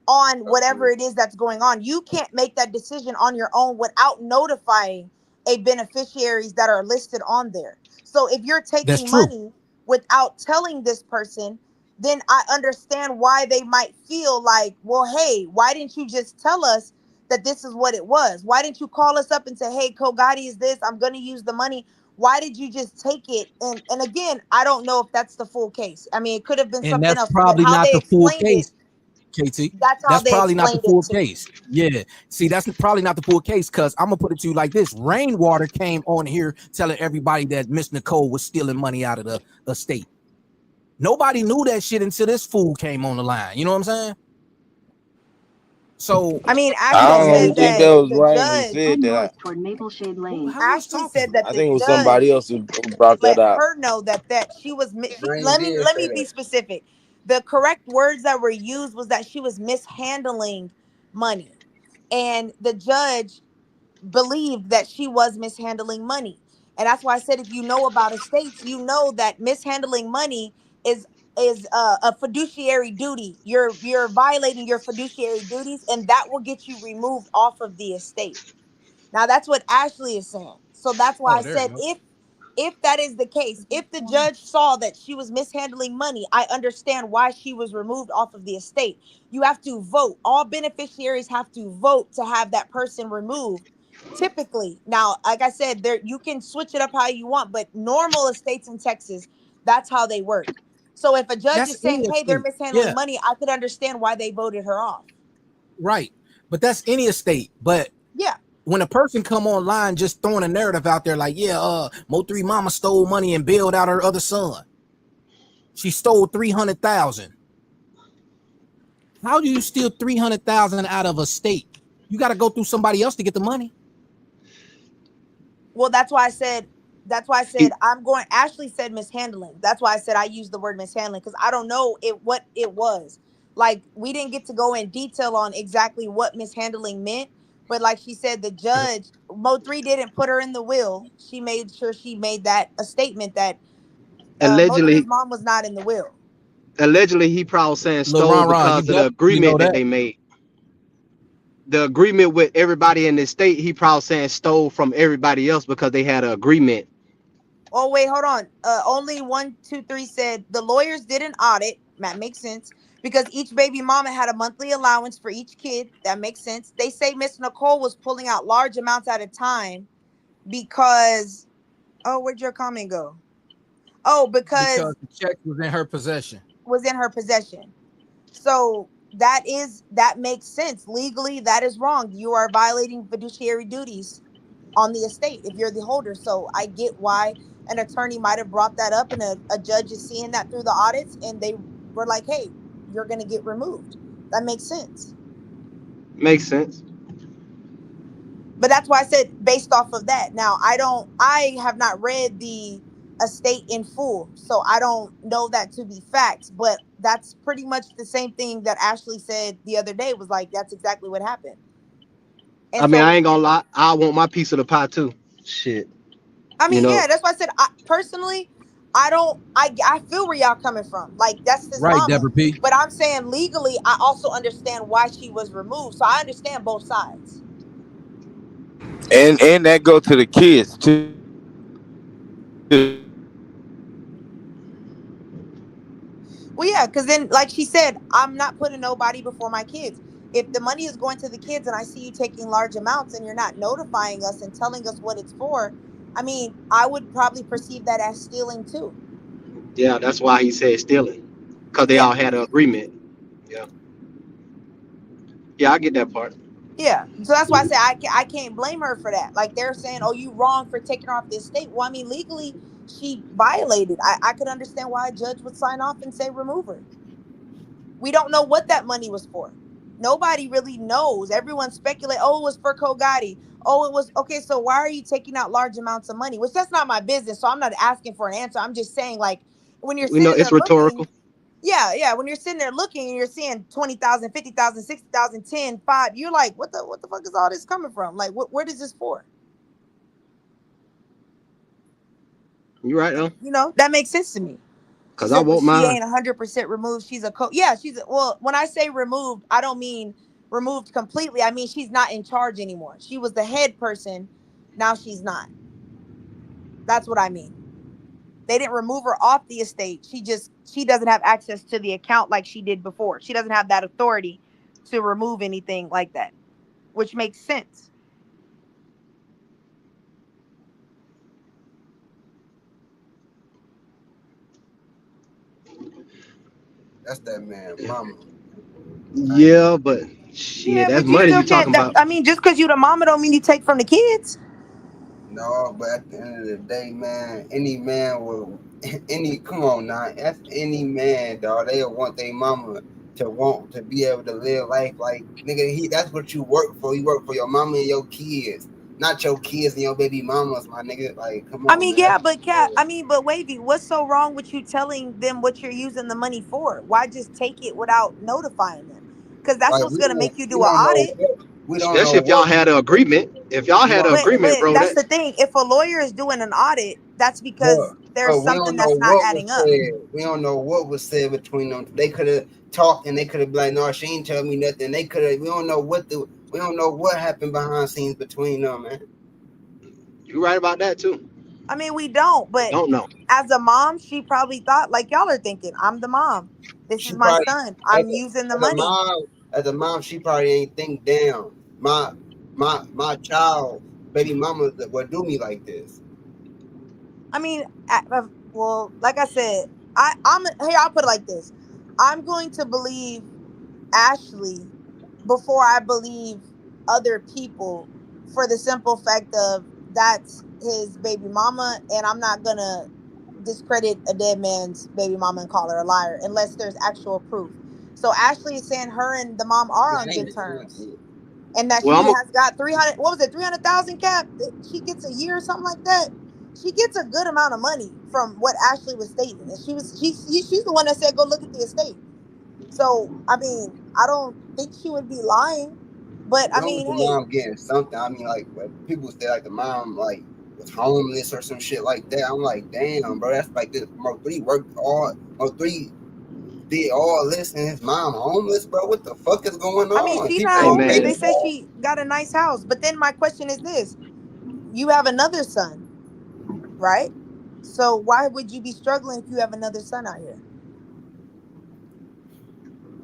on whatever it is that's going on. You can't make that decision on your own without notifying a beneficiaries that are listed on there. So if you're taking money without telling this person, then I understand why they might feel like, well, hey, why didn't you just tell us that this is what it was? Why didn't you call us up and say, hey, Kogati is this, I'm going to use the money. Why did you just take it? And again, I don't know if that's the full case. I mean, it could have been something else, but how they explained it, KT. that's how they probably not the explained full case. Yeah. See, that's probably not the full case, because I'm gonna put it to you like this. Rainwater came on here telling everybody that Miss Nicole was stealing money out of the estate. Nobody knew that shit until this fool came on the line. You know what I'm saying? So I mean, I Ashley don't said even think that that was the right when he judge said that. Ashley said that I the think it was judge somebody else who brought that let out. her know that she was Rain let did me say be that. specific. The correct words that were used was that she was mishandling money, and the judge believed that she was mishandling money. And that's why I said, if you know about estates, you know that mishandling money is a fiduciary duty. You're violating your fiduciary duties, and that will get you removed off of the estate. Now that's what Ashley is saying. So that's why I said, if that is the case, if the judge saw that she was mishandling money, I understand why she was removed off of the estate. You have to vote. All beneficiaries have to vote to have that person removed. Typically, now, like I said, there you can switch it up how you want, but normal estates in Texas, that's how they work. So if a judge is saying, hey, they're mishandling money, I could understand why they voted her off. Right. But that's any estate. But yeah, when a person come online just throwing a narrative out there like, Mo3 mama stole money and bailed out her other son. She stole 300,000. How do you steal 300,000 out of a state? You got to go through somebody else to get the money. Well, that's why I said I'm going. Ashley said mishandling. That's why I said I used the word mishandling, because I don't know what it was. Like, we didn't get to go in detail on exactly what mishandling meant. But like she said, the judge, Mo3 didn't put her in the will. She made sure she made that a statement that Allegedly, Mo3's mom was not in the will. Allegedly, he probably saying stole Ron, because of the agreement that they made. The agreement with everybody in the state, he probably saying stole from everybody else because they had an agreement. Oh, wait, hold on. Only 1, 2, 3 said the lawyers did an audit. That makes sense, because each baby mama had a monthly allowance for each kid. That makes sense. They say Miss Nicole was pulling out large amounts at a time because, oh, where'd your comment go? Oh, because the check was in her possession. So that makes sense. Legally, that is wrong. You are violating fiduciary duties on the estate if you're the holder. So I get why an attorney might have brought that up, and a judge is seeing that through the audits, and they were like, hey, you're going to get removed. That makes sense. Makes sense. But that's why I said based off of that. Now, I have not read the estate in full, so I don't know that to be facts, but that's pretty much the same thing that Ashley said the other day, was like, that's exactly what happened. And I mean, so, I ain't gonna lie. I want my piece of the pie too. Shit. I You mean, know. yeah, that's why I said, personally, I feel where y'all coming from. Like, that's his Right, mama. Deborah P. But I'm saying legally, I also understand why she was removed. So I understand both sides. And that go to the kids too. Well, yeah, because then, like she said, I'm not putting nobody before my kids. If the money is going to the kids and I see you taking large amounts and you're not notifying us and telling us what it's for, I mean, I would probably perceive that as stealing too. Yeah, that's why he said stealing, because they Yeah, all had an agreement. Yeah. Yeah, I get that part. yeah. So that's why I say I can't blame her for that. Like, they're saying, oh, you wrong for taking her off the estate. Well, I mean, legally, she violated. I could understand why a judge would sign off and say remove her. We don't know what that money was for. Nobody really knows. Everyone speculate, oh, it was for Kogati. Oh, it was okay. So why are you taking out large amounts of money? Which, that's not my business. So I'm not asking for an answer. I'm just saying, like, when you're We know sitting there it's looking, rhetorical. yeah. When you're sitting there looking and you're seeing 20,000, 50,000, 60,000, 10, 5, you're like, what the fuck is all this coming from? Like, where is this for? You right though, That makes sense to me. She because I said, but want she mine. ain't 100% removed. She's yeah, well, when I say removed, I don't mean removed completely. I mean, she's not in charge anymore. She was the head person. Now she's not. That's what I mean. They didn't remove her off the estate. She doesn't have access to the account like she did before. She doesn't have that authority to remove anything like that, which makes sense. That's that man, mama. Yeah, but shit, Yeah, that's but you money still you talking can't. about. I mean, just because you the mama don't mean you take from the kids. No, but at the end of the day, man, any man will, come on now, that's any man, dog. They'll want their mama to be able to live life like, nigga, that's what you work for. You work for your mama and your kids, not your kids and your baby mamas, my nigga. Like, come I on, mean, man. yeah, but but Wavy, what's so wrong with you telling them what you're using the money for? Why just take it without notifying them? Because that's Like, what's gonna make you we do an don't know audit. what, we don't know Especially if y'all what, had an agreement. If y'all we had an don't, agreement, But bro, that's that the thing. If a lawyer is doing an audit, that's because there's but we something don't know that's not what was adding up. said. We don't know what was said between them. They could have talked and they could have been like, no, she ain't tell me nothing. They could have. We don't know what happened behind scenes between them, man. you right about that too. I mean, we don't. We But don't know. as a mom, she probably thought like y'all are thinking. I'm the mom. This She is my probably son. as I'm using the a money. mom, she probably ain't think damn. My child, baby mama that would do me like this. I mean, well, like I said, I'm here. I'll put it like this: I'm going to believe Ashley before I believe other people, for the simple fact of that's his baby mama, and I'm not gonna discredit a dead man's baby mama and call her a liar unless there's actual proof. So Ashley is saying her and the mom are on good terms, and that Well, she I'm a, has got 300. What was it, 300,000 cap? She gets a year or something like that. She gets a good amount of money from what Ashley was stating, and she's the one that said go look at the estate. So, I mean, I don't think she would be lying. But I Wrong with mean, the hey, mom getting something. I mean, like when people say like the mom like was homeless or some shit like that. I'm like, damn, bro, that's like this. Mo3 worked all. Mo3 did all this, and his mom homeless, bro. What the fuck is going I mean, on? she's People not hey ain't homeless. paid man, They it say off. she got a nice house. But then my question is this: you have another son, right? So why would you be struggling if you have another son out here?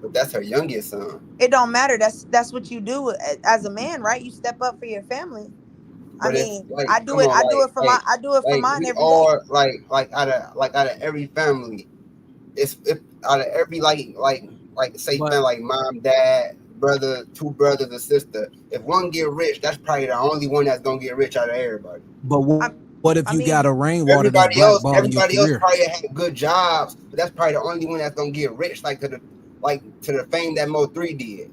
But that's her youngest son. It don't matter. That's what you do as a man, right? You step up for your family. But if mean, like, I do come it. on, I do it for my. I do it for like mine we every day. all like out of every family, it's if out of every like say But family, like mom, dad, brother, two brothers, a sister. If one get rich, that's probably the only one that's gonna get rich out of everybody. what if I you got mean, a rainwater that's blackballing your Everybody else career? probably have good jobs, but that's probably the only one that's gonna get rich, like to the fame that Mo3 did.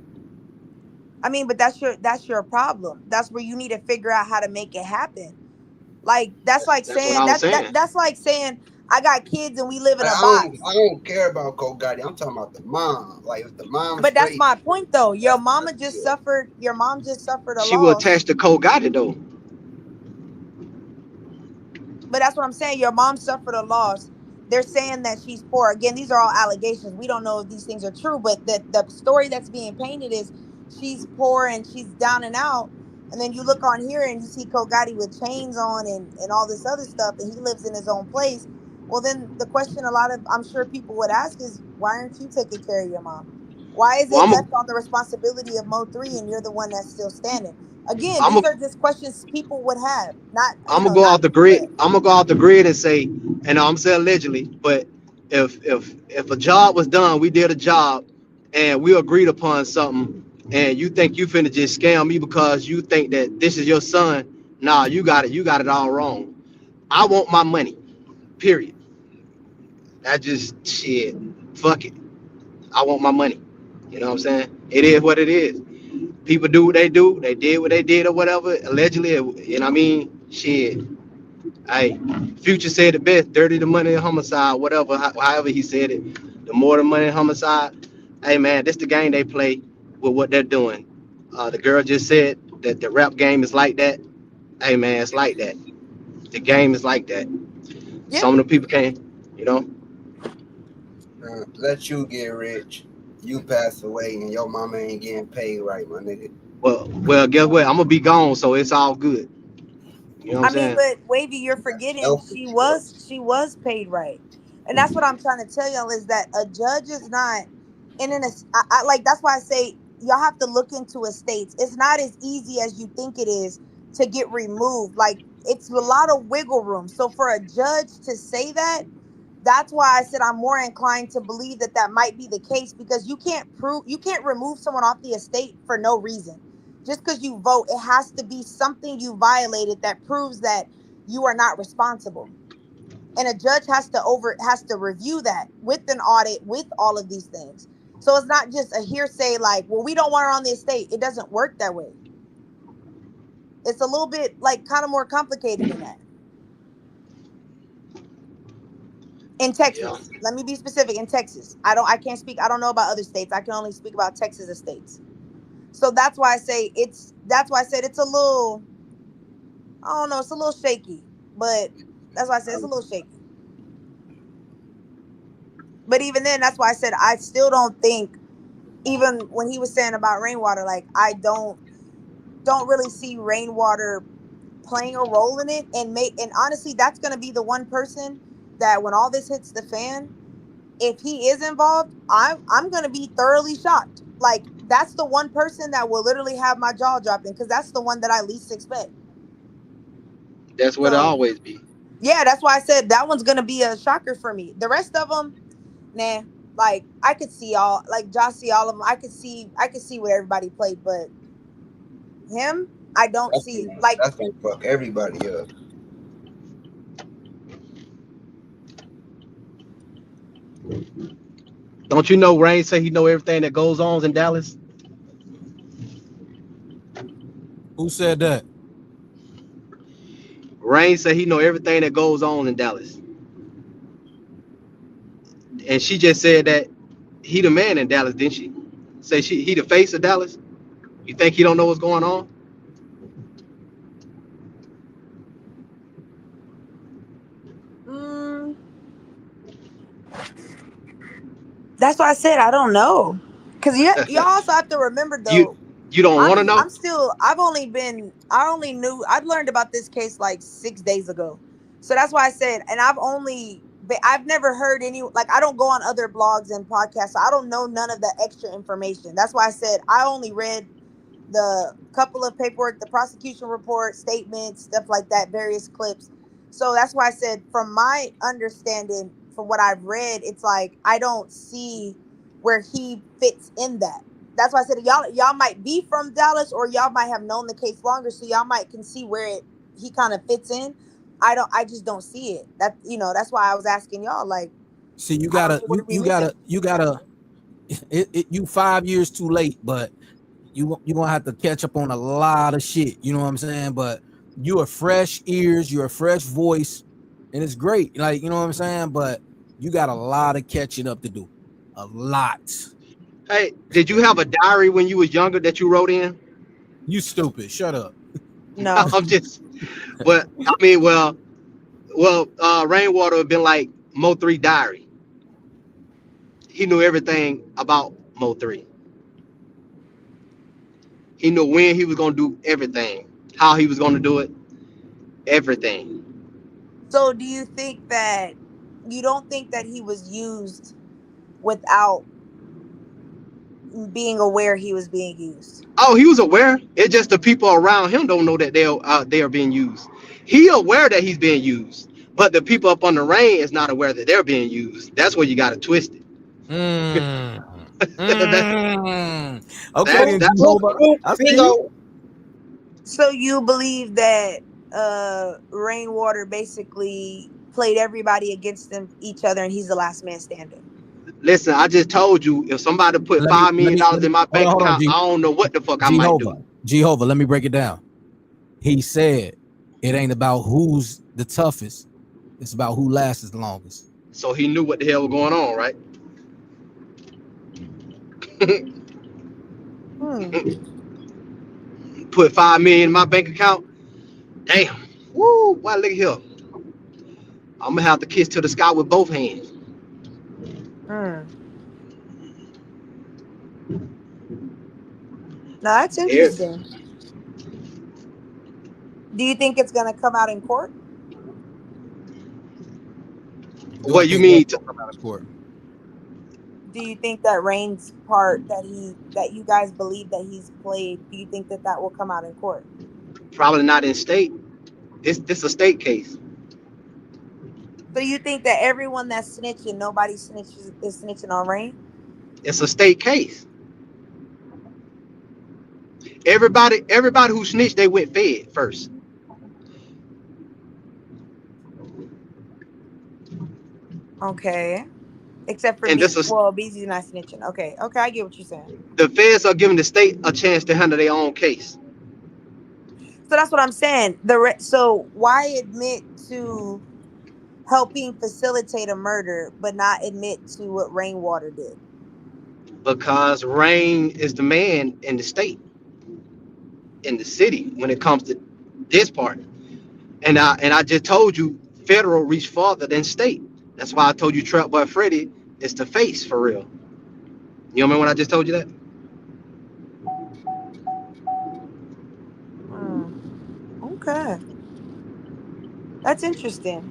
I mean, but that's your problem. That's where you need to figure out how to make it happen. Like that's like That's what saying I was saying. that's like saying I got kids and we live in a I box. don't care about Cole Gotti. I'm talking about the mom. Like if the mom But that's straight, my point though. Your that's mama just good. suffered. Your mom just suffered a She will loss. attach to Cole Gotti though. But that's what I'm saying. Your mom suffered a loss. They're saying that she's poor. Again, these are all allegations. We don't know if these things are true, but the story that's being painted is she's poor and she's down and out. And then you look on here and you see Kogati with chains on and all this other stuff, and he lives in his own place. Well, then the question a lot of I'm sure people would ask is, why aren't you taking care of your mom? Why is Well, it left on the responsibility of Mo3 and you're the one that's still standing? Again, these are just questions people would have, not I'm gonna go not off the me, grid. but I'm gonna go off the grid and say, and I'm saying allegedly, but if a job was done, we did a job, and we agreed upon something, and you think you finna just scam me because you think that this is your son? Nah, you got it. You got it all wrong. I want my money. Period. I just shit. Fuck it. I want my money. You know what I'm saying? It is what it is. People do what they do. They did what they did or whatever. Allegedly, you know what I mean? Shit. Hey, Future said it best, dirty the money and homicide, whatever, however he said it. The more the money and homicide. Hey man, this the game they play with what they're doing. The girl just said that the rap game is like that. Hey man, it's like that. The game is like that. yeah. Some of the people can't, you know. Let you get rich, you pass away, and your mama ain't getting paid right, my nigga. Well, guess what? I'm gonna be gone, so it's all good. You know what I'm I mean, saying? but Wavy, you're forgetting Selfish, bro. she was paid right, and that's what I'm trying to tell y'all is that a judge is not, and in a I like that's why I say y'all have to look into estates. It's not as easy as you think it is to get removed. Like it's a lot of wiggle room. So for a judge to say that, that's why I said I'm more inclined to believe that that might be the case because you can't remove someone off the estate for no reason. Just because you vote, it has to be something you violated that proves that you are not responsible. And a judge has to review that with an audit with all of these things. So it's not just a hearsay like, well, we don't want her on the estate. It doesn't work that way. It's a little bit like kind of more complicated than that. In Yeah. Texas, let me be specific. In Texas, I can't speak. I don't know about other states. I can only speak about Texas estates. So that's why I say that's why I said it's a little. I don't know. It's a little shaky, but that's why I said it's a little shaky. But even then, that's why I said I still don't think. Even when he was saying about rainwater, like I don't really see rainwater playing a role in it. And honestly, that's gonna be the one person that when all this hits the fan, if he is involved, I'm gonna be thoroughly shocked. Like that's the one person that will literally have my jaw dropping because that's the one that I least expect. That's what it So always be. yeah, that's why I said that one's gonna be a shocker for me. The rest of them, nah. Like I could see all, like Josh, see all of them. I could see what everybody played, but him, I don't see. Like That's gonna fuck everybody up. Don't you know Rain say he know everything that goes on in Dallas? Who said that? Rain said he know everything that goes on in Dallas. And she just said that he the man in Dallas, didn't she? Say he the face of Dallas. You think he don't know what's going on? mm, that's why I said I don't know. Cause you also have to remember you though, you don't want to know? I only knew I've learned about this case like 6 days ago. So that's why I said, and I've never heard any, like I don't go on other blogs and podcasts. So I don't know none of the extra information. That's why I said I only read the couple of paperwork, the prosecution report, statements, stuff like that, various clips. So that's why I said, from my understanding, from what I've read, it's like I don't see where he fits in that. That's why I said y'all might be from Dallas, or y'all might have known the case longer, so y'all might can see where he kind of fits in. I just don't see it. That that's why I was asking y'all. Like, See, you I don't gotta, know, what are we missing? you 5 years too late, but you gonna have to catch up on a lot of shit. You know what I'm saying? But you are fresh ears, you're a fresh voice, and it's great. Like, you know what I'm saying? But you got a lot of catching up to do. A lot. Hey, did you have a diary when you was younger that you wrote in? You stupid. Shut up. No. I'm just, but I mean, Rainwater have been like Mo3 diary. He knew everything about Mo3. He knew when he was gonna do everything, how he was gonna do it, everything. So do you think that you don't think that he was used without being aware he was being used? Oh, he was aware. It's just the people around him don't know that they are being used. He aware that he's being used, but the people up on the reign is not aware that they're being used. That's where you got to twist it. that, Okay, that's then that's Jehovah. I see you. Bingo. So you believe that Rainwater basically played everybody against each other, and he's the last man standing? Listen, I just told you, if somebody put Let me $5 million in my bank hold on, account, I don't know what the fuck I might do. Jehovah, let me break it down. He said it ain't about who's the toughest, it's about who lasts the longest. So he knew what the hell was going on, right? Put $5 million in my bank account. Damn. Woo. Why look here? I'm gonna have to kiss to the sky with both hands. No, that's Yes. interesting. Do you think it's gonna come out in court? Do I What you think what's mean? gonna come out of court? Do you think that Rain's part that you guys believe that he's played? Do you think that that will come out in court? Probably not in state. This a state case. So you think that everyone that's snitching, nobody snitches is snitching on Rain? It's a state case. Everybody who snitched, they went fed first. Okay. Except for And B. this is Well, BZ's not snitching. Okay. Okay, I get what you're saying. the feds are giving the state a chance to handle their own case. So that's what I'm saying. So why admit to helping facilitate a murder, but not admit to what Rainwater did? Because Rain is the man in the state, in the city, when it comes to this part. And I just told you, federal reach farther than state. That's why I told you Trap Boy Freddy is the face for real. You remember when I just told you that? Okay. That's interesting.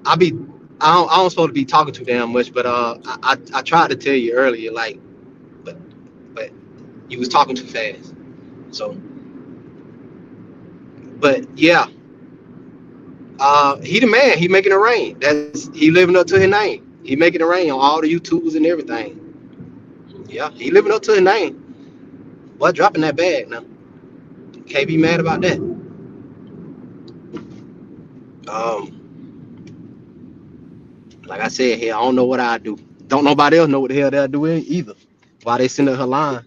I don't supposed to be talking too damn much, but I tried to tell you earlier, like, but but you was talking too fast. So, but yeah, he the man. He making it rain. He living up to his name. He making it rain on all the YouTubers and everything. Yeah, he living up to his name. Boy, dropping that bag now. Can't be mad about that. Um, like I said here, I don't know what I do. Don't nobody else know what the hell they'll do either. Why they send her line?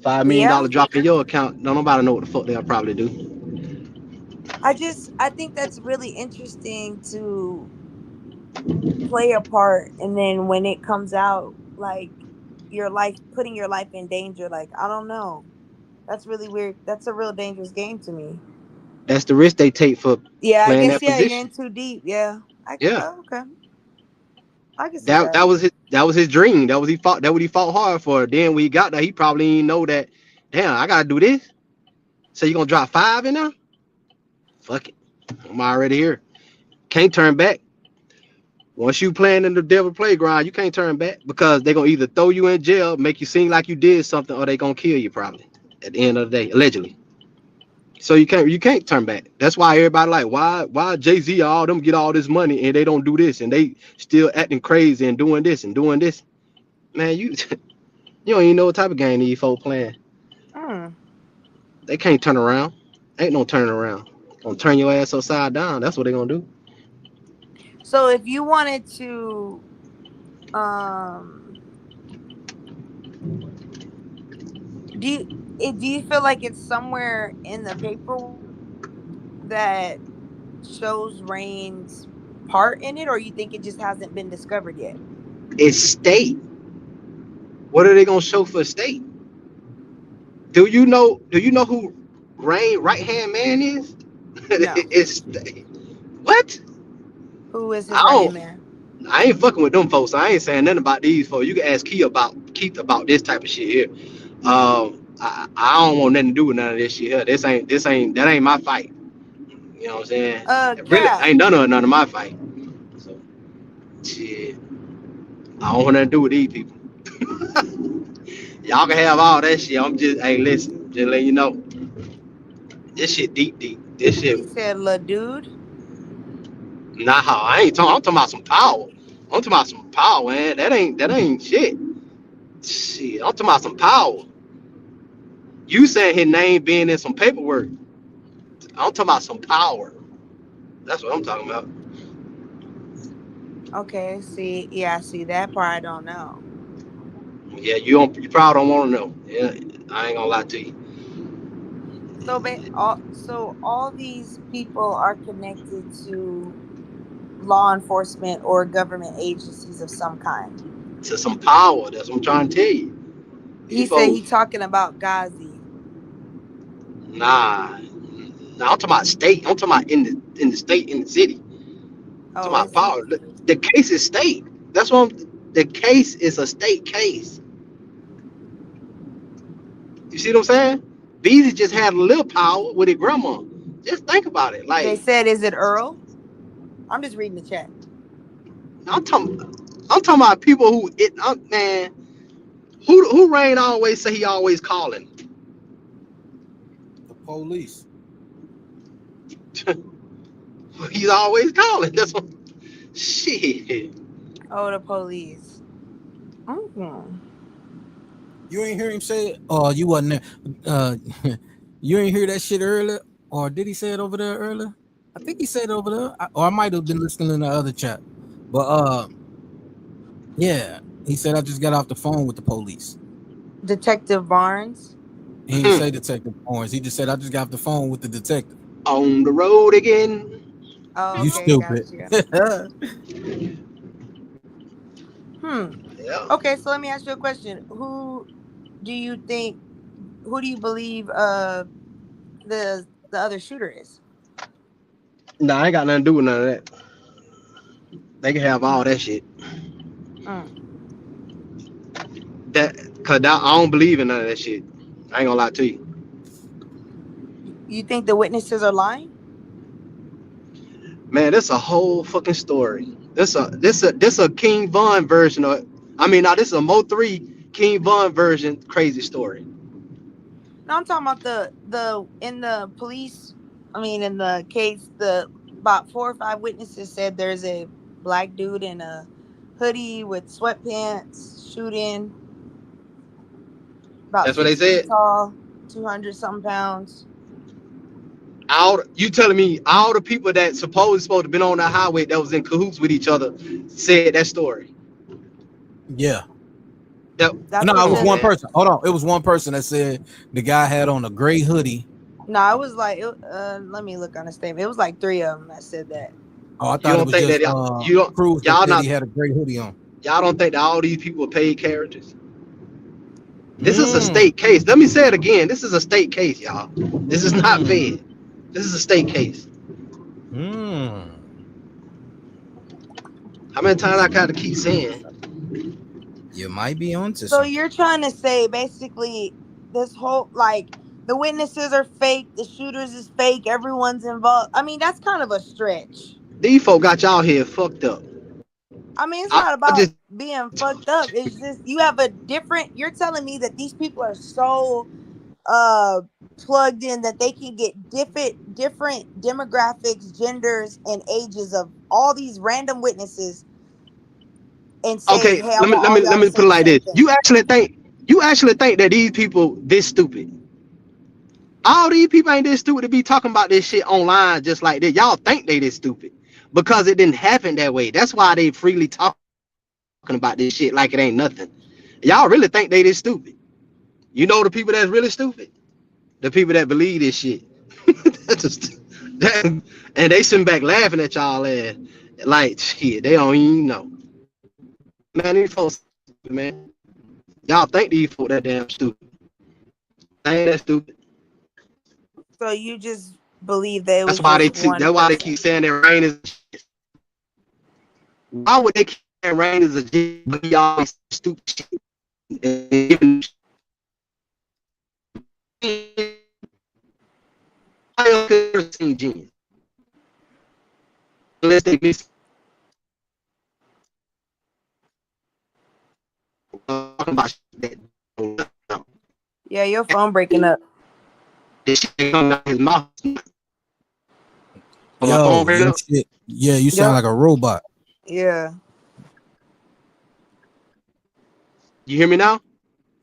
$5 million Yeah. drop in your account. Don't nobody know what the fuck they'll probably do. I think that's really interesting to play a part, and then when it comes out, like, your life, putting your life in danger, like, I don't know. That's really weird. That's a real dangerous game to me. That's the risk they take for Yeah, I playing guess, that yeah, you're in position. too deep. Yeah. Yeah, Okay. I can see that that. that was his dream. That what he fought hard for. Then when he got there, he probably didn't know that. Damn, I gotta do this. So you gonna drop 5 in there? Fuck it, I'm already here. Can't turn back. Once you playing in the devil playground, you can't turn back because they're gonna either throw you in jail, make you seem like you did something, or they gonna kill you probably at the end of the day, allegedly. So you can't turn back. That's why everybody like why Jay-Z all them get all this money and they don't do this and they still acting crazy and doing this and doing this. Man, you you don't even know what type of game these folks playing. Mm. They can't turn around. Ain't no turning around. Gonna turn your ass upside down. That's what they gonna do. So if you wanted to, um, do you feel like it's somewhere in the paperwork that shows Rain's part in it, or you think it just hasn't been discovered yet? It's state. What are they gonna show for state? Do you know who Rain right hand man is? No. It's what? Who is his I right hand don't man? I ain't fucking with them folks. I ain't saying nothing about these folks. You can ask Keith about this type of shit here. I don't want nothing to do with none of this shit here. That ain't my fight. You know what I'm saying? It really Cap. ain't none of my fight. So shit. I don't want nothing to do with these people. Y'all can have all that shit. I'm just hey listen, just let you know. This shit deep. This shit He said, "La dude." nah, I ain't talking I'm talking about some power. I'm talking about some power, man. That ain't shit. Shit, I'm talking about some power. You saying his name being in some paperwork. I'm talking about some power. That's what I'm talking about. Okay. See that part. I don't know. Yeah, you probably don't want to know. Yeah, I ain't gonna lie to you. So all these people are connected to law enforcement or government agencies of some kind. To some power. That's what I'm trying to tell you. He These said he folks, talking about Ghazi. nah. Nah, I'm talking about state. I'm talking about in the state, in the city. I'm Oh, talking about is he? power. The case is state. That's what the case is a state case. You see what I'm saying? Beezy just had a little power with his grandma. Just think about it. They Like said, is it Earl? I'm just reading the chat. I'm talking, I'm talking about people man. Who Rain always say he always calling? The police. He's always calling. That's what. Shit. Oh, the police. Mm-hmm. You ain't hear him say it? Oh, you wasn't there. You ain't hear that shit earlier? Or did he say it over there earlier? I think he said it over there. Or I might have been listening in the other chat. But yeah. He said I just got off the phone with the police. Detective Barnes. He didn't say Detective Barnes. He just said I just got off the phone with the detective. On the road again. Oh, You okay, stupid. gotcha. Yeah. Okay, so let me ask you a question. Do you think? Who do you believe? The other shooter is. Nah, I ain't got nothing to do with none of that. They can have all Mm, that shit. mm. I don't believe in none of that shit. I ain't gonna lie to you. You think the witnesses are lying? Man, that's a whole fucking story. This a King Von version of. I mean, now this is a Mo3 King Von version crazy story. No, I'm talking about the in the police. I mean, in the case, the about 4 or 5 witnesses said there's a black dude in a hoodie with sweatpants shooting, about That's what they 6 feet said. tall, 200 something pounds. You telling me all the people that supposed to been on the highway that was in cahoots with each other said that story? Yeah. That, That's No, what it come was on, one man. person. Hold on. It was one person that said the guy had on a gray hoodie. No, I was like, let me look on the statement. It was like 3 of them that said that. Oh, I You thought it don't was think just that you don't Cruz that y'all said not he had a gray hoodie on. y'all don't think that all these people are paid characters? This is a Mm, state case. Let me say it again. This is a state case, y'all. This is not mm, fed. This is a state case. mm. How many times I got to keep saying? You might be onto So something. you're trying to say basically this whole like the witnesses are fake, the shooters is fake, everyone's involved. I mean, that's kind of a stretch. These folk got y'all here fucked up. I mean, it's not about being fucked up. It's just you have a different. You're telling me that these people are so plugged in that they can get different demographics, genders, and ages of all these random witnesses and say, Okay, "Hey, I let me want let all me y'all let to me say put it the like same this. thing." You actually think that these people this stupid? All these people ain't this stupid to be talking about this shit online just like that. Y'all think they this stupid because it didn't happen that way. That's why they freely talking about this shit like it ain't nothing. Y'all really think they this stupid? You know the people that's really stupid? The people that believe this shit. That's just, that, and they sitting back laughing at y'all ass like shit. They don't even know. Man, these folks, man. Y'all think these folks that damn stupid? They ain't that stupid. So you just believe that it That's was why just one That's why they person. keep saying that Rain is. Why would they keep saying Rain is a G? But he always stupid shit. I don't seen genius unless they miss talking about shit that. Yeah, your phone breaking up. This shit coming out his mouth. On my phone Yo, break your up. shit. Yeah, you sound Yep. like a robot. Yeah. You hear me now?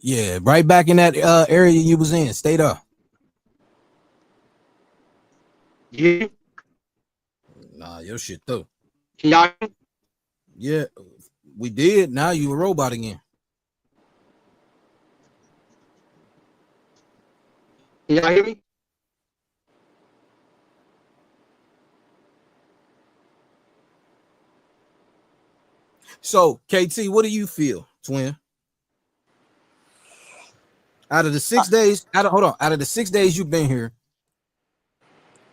Yeah, right back in that area you was in. Stay there. Yeah. Nah, your shit though. Can y'all? Yeah, we did. Now you a robot again. Can y'all hear me? So, KT, what do you feel, twin? Out of the 6 days, out of the 6 days you've been here,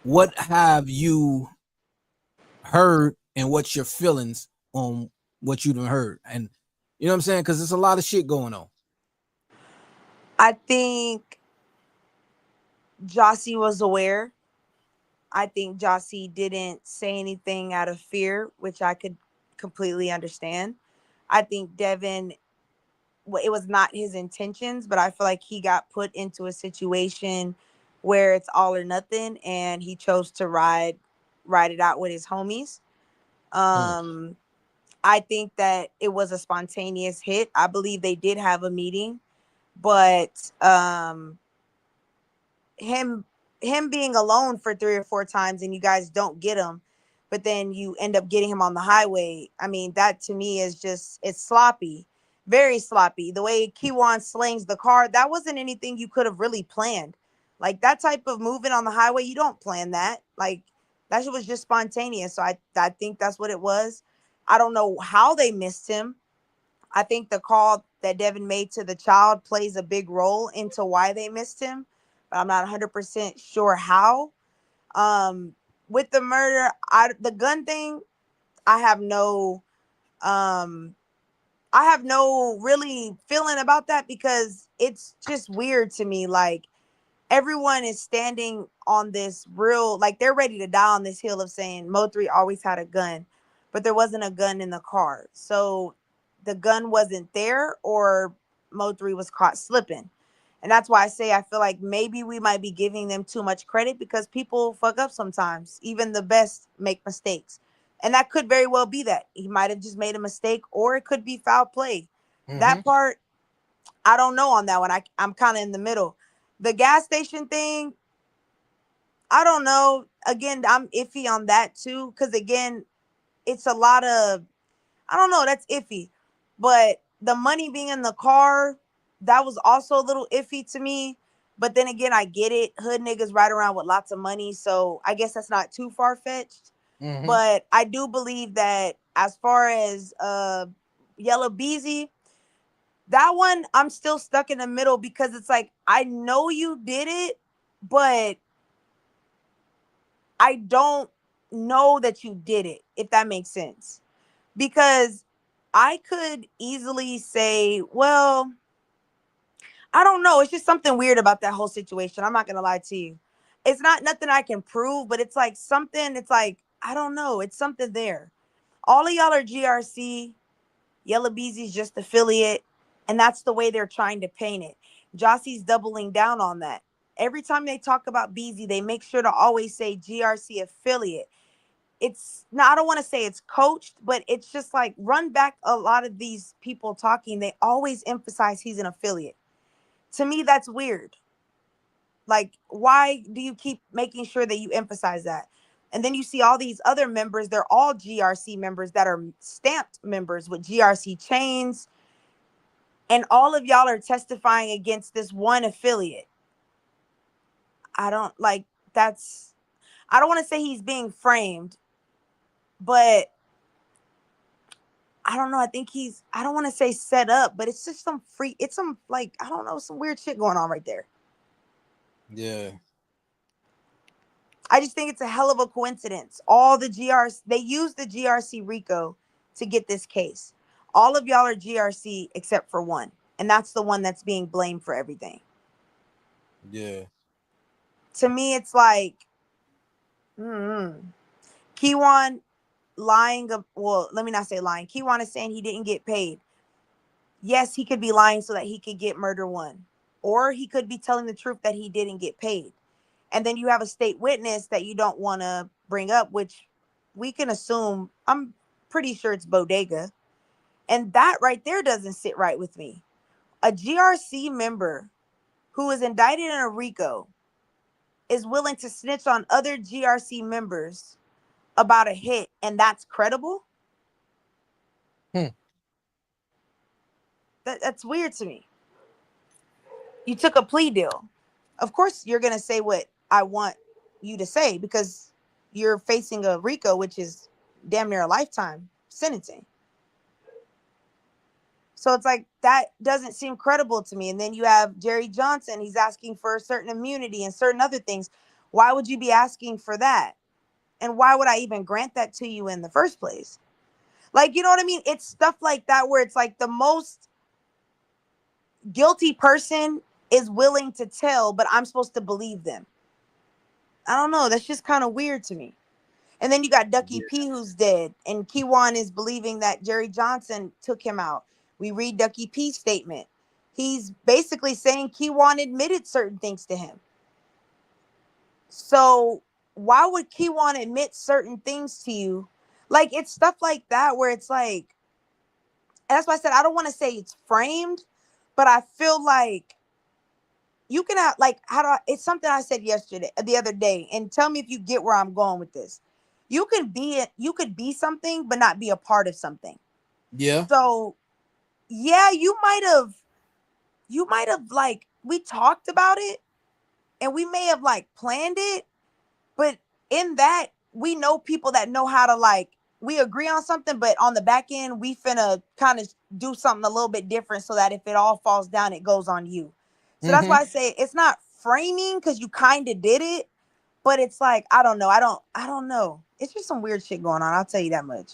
what have you heard and what's your feelings on what you done heard? And you know what I'm saying? Because there's a lot of shit going on. I think Jossie was aware. I think Jossie didn't say anything out of fear, which I could completely understand. I think Devin, it was not his intentions, but I feel like he got put into a situation where it's all or nothing, and he chose to ride it out with his homies. I think that it was a spontaneous hit. I believe they did have a meeting, but him being alone for 3 or 4 times and you guys don't get him, but then you end up getting him on the highway. I mean, that to me is just, it's sloppy, very sloppy. The way Kiwan slings the car, that wasn't anything you could have really planned. Like that type of movement on the highway, you don't plan that. Like that shit was just spontaneous. So I think that's what it was. I don't know how they missed him. I think the call that Devin made to the child plays a big role into why they missed him, but I'm not 100% sure how. With the murder, the gun thing, I have no really feeling about that because it's just weird to me. Like everyone is standing on this real, like they're ready to die on this hill of saying Mo3 always had a gun, but there wasn't a gun in the car. So the gun wasn't there or Mo3 was caught slipping. And that's why I say I feel like maybe we might be giving them too much credit because people fuck up sometimes. Even the best make mistakes. And that could very well be that. He might have just made a mistake or it could be foul play. That part, I don't know on that one. I'm kind of in the middle. The gas station thing, I don't know. Again, I'm iffy on that too. Cause again, it's a lot of, I don't know, that's iffy. But the money being in the car, that was also a little iffy to me. But then again, I get it. Hood niggas ride around with lots of money. So I guess that's not too far fetched. But I do believe that as far as Yellow Beezy, that one, I'm still stuck in the middle because it's like, I know you did it, but I don't know that you did it, if that makes sense. Because I could easily say, well, I don't know. It's just something weird about that whole situation. I'm not going to lie to you. It's not nothing I can prove, but it's like something, it's like, I don't know. It's something there. All of y'all are GRC. Yellow Beezy's just affiliate. And that's the way they're trying to paint it. Jossie's doubling down on that. Every time they talk about Beezy, they make sure to always say GRC affiliate. It's now, I don't want to say it's coached, but it's just like run back a lot of these people talking. They always emphasize he's an affiliate. To me, that's weird. Like, why do you keep making sure that you emphasize that? And then you see all these other members, they're all GRC members that are stamped members with GRC chains. And all of y'all are testifying against this one affiliate. I don't like that's, I don't want to say he's being framed, but I don't know. I think he's, I don't want to say set up, but it's just some free, it's some like, I don't know, some weird shit going on right there. Yeah. I just think it's a hell of a coincidence. All the GRC, they used the GRC RICO to get this case. All of y'all are GRC except for one. And that's the one that's being blamed for everything. Yeah. To me, it's like, Keywan lying. Well, let me not say lying. Keywan is saying he didn't get paid. Yes, he could be lying so that he could get murder one. Or he could be telling the truth that he didn't get paid. And then you have a state witness that you don't want to bring up, which we can assume, I'm pretty sure it's Bodega. And that right there doesn't sit right with me. A GRC member who is indicted in a RICO is willing to snitch on other GRC members about a hit, and that's credible? That's weird to me. You took a plea deal. Of course, you're going to say what I want you to say because you're facing a RICO, which is damn near a lifetime sentencing. So it's like, that doesn't seem credible to me. And then you have Jerry Johnson. He's asking for a certain immunity and certain other things. Why would you be asking for that? And why would I even grant that to you in the first place? Like, you know what I mean? It's stuff like that where it's like the most guilty person is willing to tell, but I'm supposed to believe them. I don't know. That's just kind of weird to me. And then you got Ducky P who's dead, and Keywan is believing that Jerry Johnson took him out. We read Ducky P's statement. He's basically saying Keywan admitted certain things to him. So why would Keywan admit certain things to you? Like, it's stuff like that where it's like, and that's why I said I don't want to say it's framed, but I feel like you can have, like, how do I, it's something I said the other day, and tell me if you get where I'm going with this. You could be something, but not be a part of something. Yeah. So yeah, you might have like, we talked about it and we may have like planned it, but in that we know people that know how to, like, we agree on something, but on the back end, we finna kind of do something a little bit different so that if it all falls down, it goes on you. So that's why I say it's not framing because you kind of did it, but it's like, I don't know. I don't know. It's just some weird shit going on. I'll tell you that much.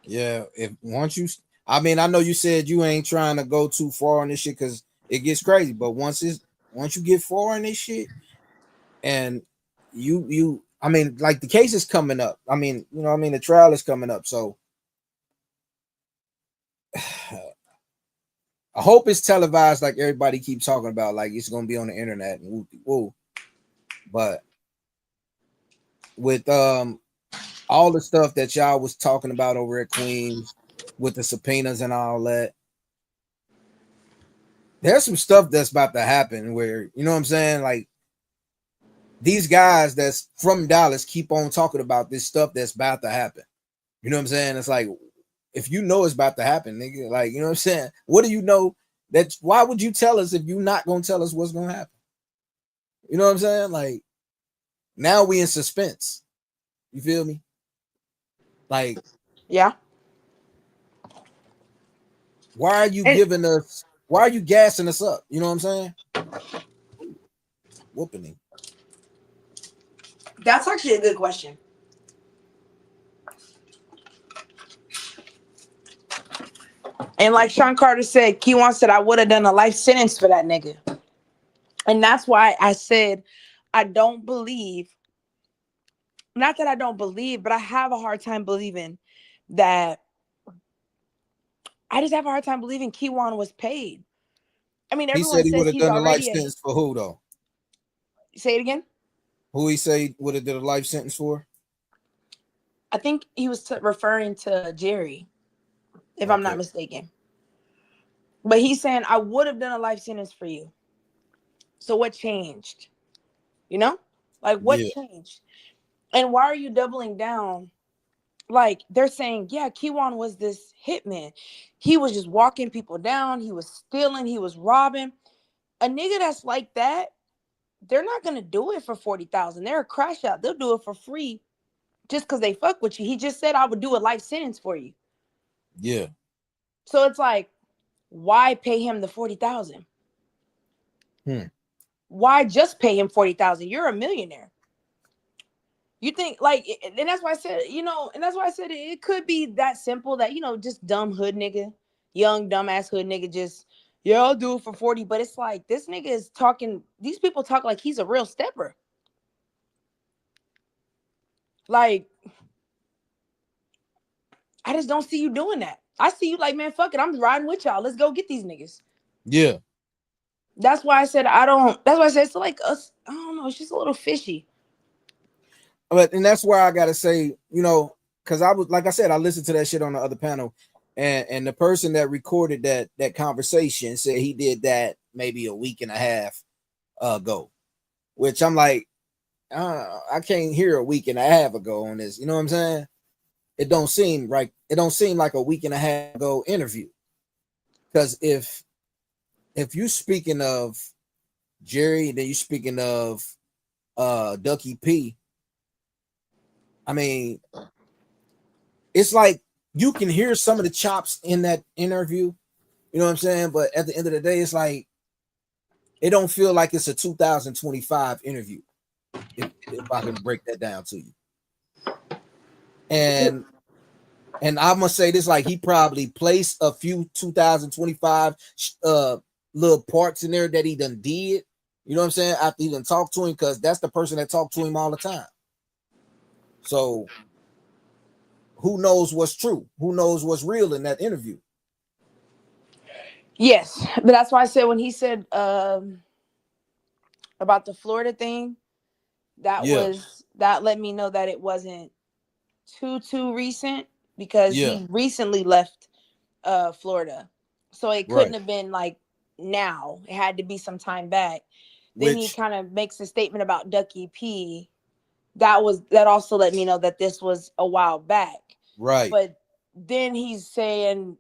Yeah. If once you, I mean, I know you said you ain't trying to go too far on this shit because it gets crazy, but once you get far in this shit and you, I mean, like the case is coming up. I mean, you know, I mean, the trial is coming up. So I hope it's televised like everybody keeps talking about, like it's gonna be on the internet and woo. But with all the stuff that y'all was talking about over at Queens with the subpoenas and all that, there's some stuff that's about to happen where, you know what I'm saying, like these guys that's from Dallas keep on talking about this stuff that's about to happen. You know what I'm saying? It's like, if you know it's about to happen, nigga, like, you know what I'm saying? What do you know? That why would you tell us if you're not gonna tell us what's gonna happen? You know what I'm saying? Like, now we in suspense. You feel me? Like, yeah. Why are you giving us? Why are you gassing us up? You know what I'm saying? Whooping him. That's actually a good question. And like Sean Carter said, Keywan said, I would have done a life sentence for that nigga. And that's why I said, I don't believe, not that I don't believe, but I have a hard time believing that I just have a hard time believing Keywan was paid. I mean, He everyone said he would says have he's done a life already sentence for who though? Say it again. Who he say would have did a life sentence for? I think he was referring to Jerry, if I'm not mistaken. But he's saying, I would have done a life sentence for you. So what changed? You know? Like, what changed? And why are you doubling down? Like, they're saying, yeah, Keywan was this hitman. He was just walking people down. He was stealing. He was robbing. A nigga that's like that, they're not going to do it for $40,000. They're a crash out. They'll do it for free just because they fuck with you. He just said, I would do a life sentence for you. Yeah. So it's like, why pay him the $40,000? Why just pay him $40,000? You're a millionaire. You think like, and that's why I said, you know, and that's why I said it could be that simple that, you know, just dumb hood nigga, young dumbass hood nigga, just yeah, I'll do it for 40. But it's like this nigga is talking. These people talk like he's a real stepper. Like, I just don't see you doing that. I see you like, man, fuck it, I'm riding with y'all. Let's go get these niggas. Yeah. That's why I said I don't. That's why I said it's like us. I don't know. It's just a little fishy. But and that's why I gotta say, you know, because I was like I said, I listened to that shit on the other panel, and the person that recorded that conversation said he did that maybe a week and a half ago, which I'm like, I can't hear a week and a half ago on this. You know what I'm saying? It don't seem right. It don't seem like a week and a half ago interview. Because if you speaking of Jerry, then you speaking of Ducky P, I mean, it's like you can hear some of the chops in that interview. You know what I'm saying? But at the end of the day, it's like it don't feel like it's a 2025 interview. If I can break that down to you. And I'm gonna say this, like he probably placed a few 2025 little parts in there that he done did. You know what I'm saying? After he done talked to him, because that's the person that talked to him all the time. So who knows what's true? Who knows what's real in that interview? Yes, but that's why I said when he said about the Florida thing, that let me know that it wasn't too recent, because he recently left Florida. So it couldn't have been like now. It had to be some time back. Then he kind of makes a statement about Ducky P. That also let me know that this was a while back. Right. But then he's saying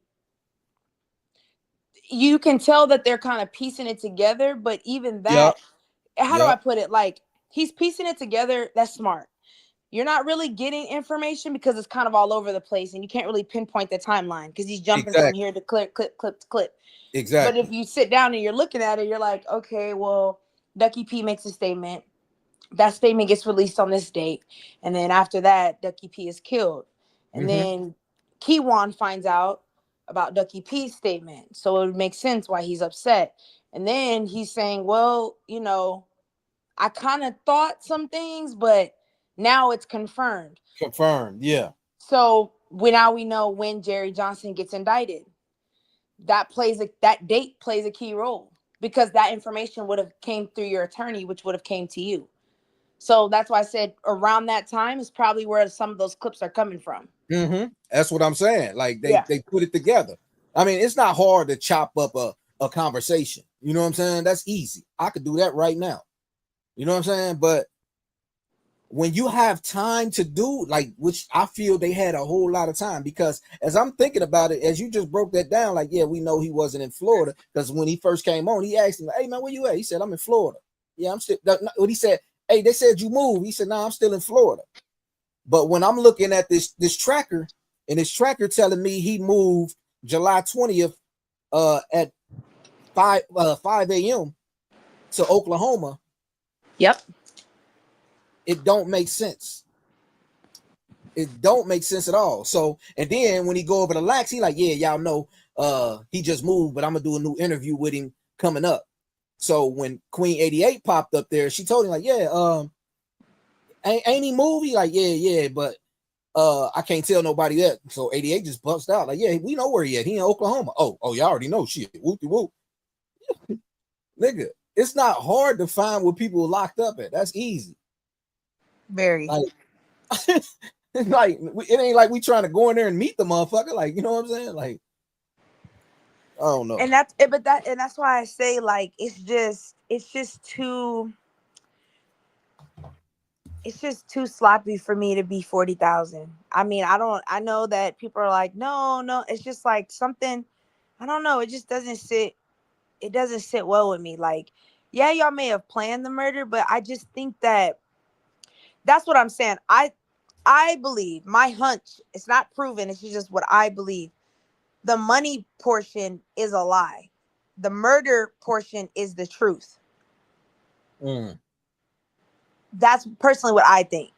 you can tell that they're kind of piecing it together, but even that, how do I put it? Like, he's piecing it together. That's smart. You're not really getting information because it's kind of all over the place and you can't really pinpoint the timeline because he's jumping from here to clip to clip. Exactly. But if you sit down and you're looking at it, you're like, okay, well, Ducky P makes a statement. That statement gets released on this date. And then after that, Ducky P is killed. And then Keywan finds out about Ducky P's statement. So it would make sense why he's upset. And then he's saying, well, you know, I kind of thought some things, but now it's confirmed. Confirmed, yeah. So now we know when Jerry Johnson gets indicted. That date plays a key role because that information would have came through your attorney, which would have came to you. So that's why I said around that time is probably where some of those clips are coming from. That's what I'm saying. Like they put it together. I mean, it's not hard to chop up a conversation. You know what I'm saying? That's easy. I could do that right now. You know what I'm saying? But when you have time to do, like, which I feel they had a whole lot of time, because as I'm thinking about it, as you just broke that down, like, yeah, we know he wasn't in Florida, because when he first came on, he asked him, hey, man, where you at? He said, I'm in Florida. Yeah, I'm still, when he said, hey, they said you moved. He said, no, I'm still in Florida. But when I'm looking at this tracker, and this tracker telling me he moved July 20th at 5 a.m. to Oklahoma. Yep. It don't make sense. It don't make sense at all. So, and then when he go over to Lax, he like, yeah, y'all know he just moved, but I'm gonna do a new interview with him coming up. So when Queen 88 popped up there, she told him like, yeah, ain't he moved? He like, yeah, but I can't tell nobody that. So 88 just bust out like, yeah, we know where he at. He in Oklahoma. Oh, y'all already know shit. Whoopty whoop. Nigga, it's not hard to find where people are locked up at. That's easy. Very. Like, like it ain't like we trying to go in there and meet the motherfucker. Like, you know what I'm saying? Like, I don't know. And that's why I say, like, it's just too sloppy for me to be 40,000. I mean, I know that people are like, no, it's just like something, I don't know, it just doesn't sit well with me. Like, yeah, y'all may have planned the murder, but I just think that's what I'm saying. I believe, my hunch, it's not proven, it's just what I believe. The money portion is a lie. The murder portion is the truth. That's personally what I think.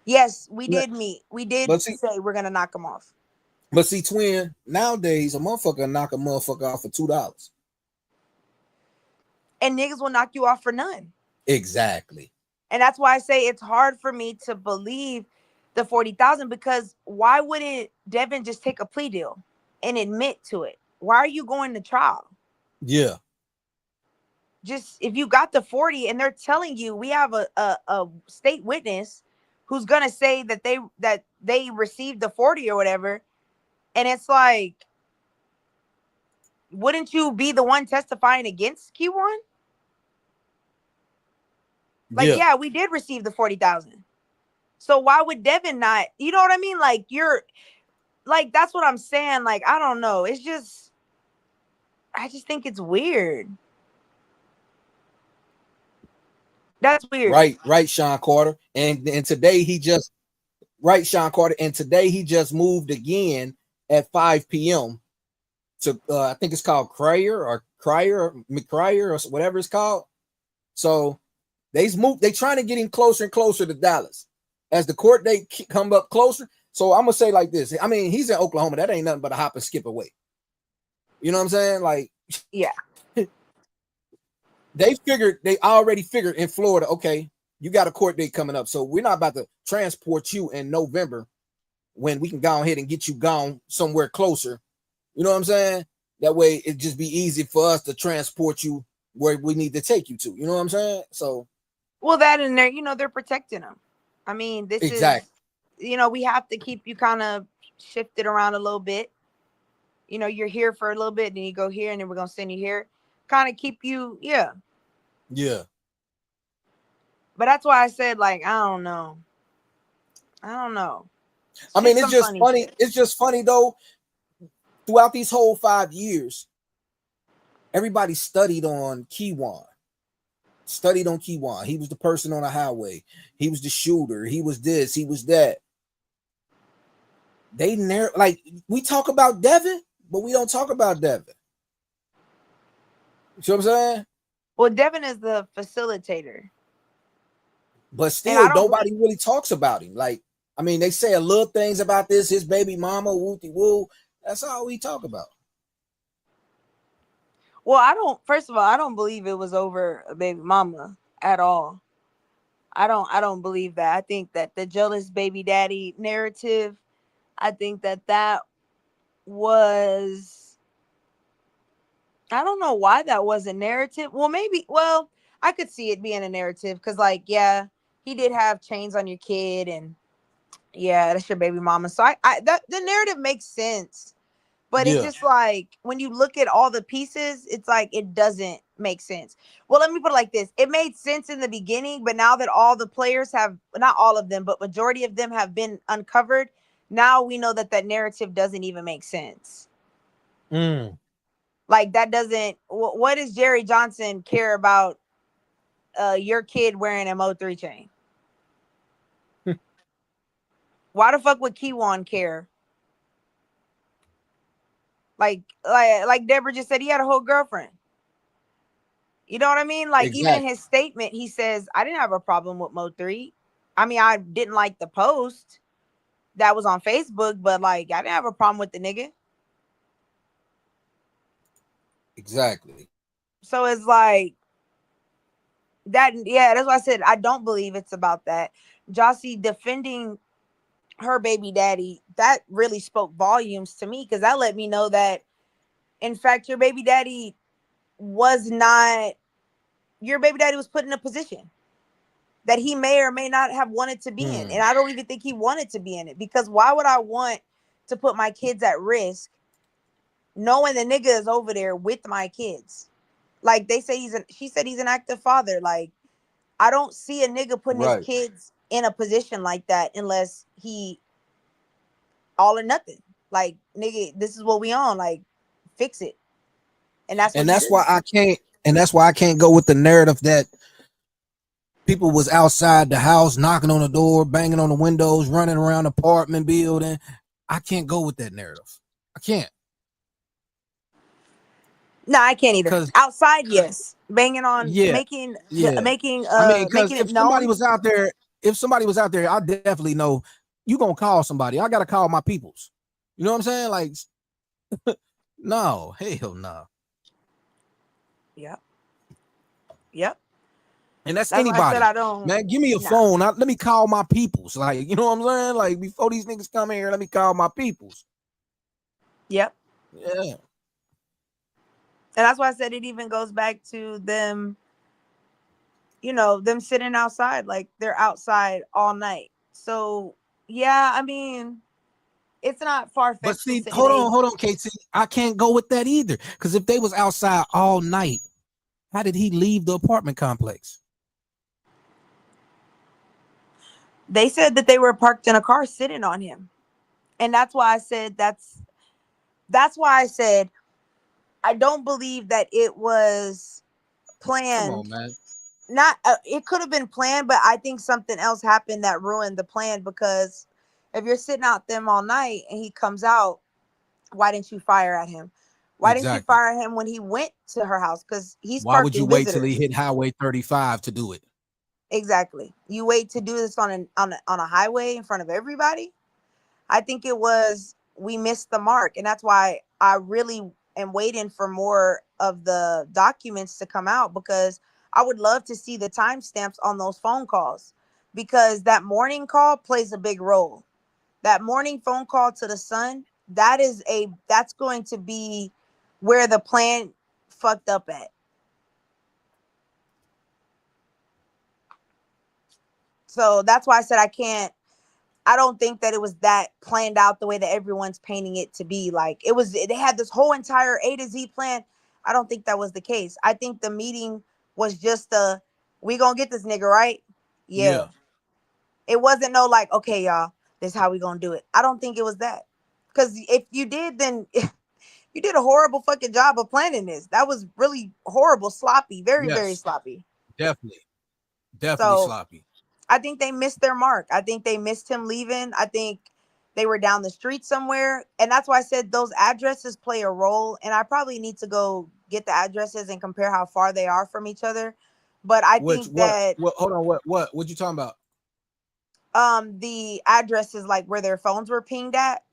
Yes, we did meet. We did say we're gonna knock him off. But see, twin, nowadays a motherfucker knock a motherfucker off for $2. And niggas will knock you off for none. Exactly. And that's why I say it's hard for me to believe the 40,000, because why wouldn't Devin just take a plea deal and admit to it? Why are you going to trial? Yeah. Just if you got the 40 and they're telling you we have a state witness who's gonna say that they received the 40 or whatever, and it's like, wouldn't you be the one testifying against Q1? Like, yeah, we did receive the 40,000. So why would Devin not? You know what I mean? Like, you're like, that's what I'm saying. Like, I don't know. It's just, I just think it's weird. That's weird. Right, Sean Carter. And today he just Sean Carter. And today he just moved again at 5 p.m. to I think it's called Cryer or McCryer or whatever it's called. So they trying to get him closer and closer to Dallas as the court date come up closer. So I'm gonna say like this. I mean, he's in Oklahoma. That ain't nothing but a hop and skip away. You know what I'm saying? Like, yeah. They already figured in Florida, okay, you got a court date coming up. So we're not about to transport you in November when we can go ahead and get you gone somewhere closer. You know what I'm saying? That way it'd just be easy for us to transport you where we need to take you to. You know what I'm saying? So, well, that and they're protecting them. I mean, this is, we have to keep you kind of shifted around a little bit. You're here for a little bit, then you go here, and then we're gonna send you here. Kind of keep you, yeah. But that's why I said, like, I don't know. I mean, it's just funny. It's just funny though. Throughout these whole 5 years, everybody studied on Keywan. He was the person on the highway. He was the shooter. He was this. He was that. They never, like, we talk about Devin, but we don't talk about Devin. You know what I'm saying? Well, Devin is the facilitator. But still, nobody really talks about him. Like, I mean, they say a little things about this, his baby mama, wooty woo. That's all we talk about. Well, first of all, I don't believe it was over a baby mama at all. I don't believe that. I think that the jealous baby daddy narrative, I think that was, I don't know why that was a narrative. Well, I could see it being a narrative because, like, yeah, he did have chains on your kid, and yeah, that's your baby mama. So the narrative makes sense, but it's just like, when you look at all the pieces, it's like, it doesn't make sense. Well, let me put it like this. It made sense in the beginning, but now that all the players have, not all of them, but majority of them have been uncovered, now we know that narrative doesn't even make sense. Like, that doesn't, what does Jerry Johnson care about your kid wearing a Mo3 chain? Why the fuck would Keywan care? Like Deborah just said, he had a whole girlfriend. You know what I mean? Like, even in his statement, he says, I didn't have a problem with Mo3. I mean, I didn't like the post that was on Facebook, but, like, I didn't have a problem with the nigga. Exactly. So it's like that. Yeah, that's why I said I don't believe it's about that. Jossie defending her baby daddy, that really spoke volumes to me, because that let me know that, in fact, your baby daddy was put in a position that he may or may not have wanted to be in. And I don't even think he wanted to be in it, because why would I want to put my kids at risk knowing the nigga is over there with my kids? Like they say she said he's an active father. Like, I don't see a nigga putting his kids in a position like that unless he all or nothing. Like, nigga, this is what we on. Like, fix it. And that's why I can't go with the narrative that people was outside the house, knocking on the door, banging on the windows, running around the apartment building. I can't go with that narrative. I can't. No, I can't either. Outside, yes. Banging on, making I mean, because making if it somebody known. was out there, I definitely know you gonna call somebody. I gotta call my peoples. You know what I'm saying? Like, no, hell no. Yep. Yep. And that's anybody. Why I said I don't. Man, give me a phone. Let me call my peoples. Like, you know what I'm saying? Like, before these niggas come here, let me call my peoples. Yep. Yeah. And that's why I said it even goes back to them, you know, them sitting outside, like they're outside all night. So, yeah, I mean, it's not far-fetched. But see, hold on, KT. I can't go with that either. Because if they was outside all night, how did he leave the apartment complex? They said that they were parked in a car sitting on him. And that's why I said that's why I said I don't believe that it was planned. Come on, man. Not it could have been planned, but I think something else happened that ruined the plan, because if you're sitting out them all night and he comes out, why didn't you fire at him? Why didn't you fire him when he went to her house? Because he's why would you wait till he visitors. hit Highway 35 to do it? Exactly. You wait to do this on a highway in front of everybody? I think it was, we missed the mark. And that's why I really am waiting for more of the documents to come out, because I would love to see the timestamps on those phone calls, because that morning call plays a big role. That morning phone call to the son, that's going to be where the plan fucked up at. So that's why I said I don't think that it was that planned out the way that everyone's painting it to be. Like, they had this whole entire A to Z plan. I don't think that was the case. I think the meeting was just we gonna get this nigga, right? Yeah. It wasn't no like, okay, y'all, this is how we gonna do it. I don't think it was that. Because if you did, then you did a horrible fucking job of planning this. That was really horrible, sloppy, very, very sloppy. Definitely So, sloppy. I think they missed their mark. I think they missed him leaving. I think they were down the street somewhere. And that's why I said those addresses play a role. And I probably need to go get the addresses and compare how far they are from each other. But I think that hold on, what you talking about? The addresses, like where their phones were pinged at.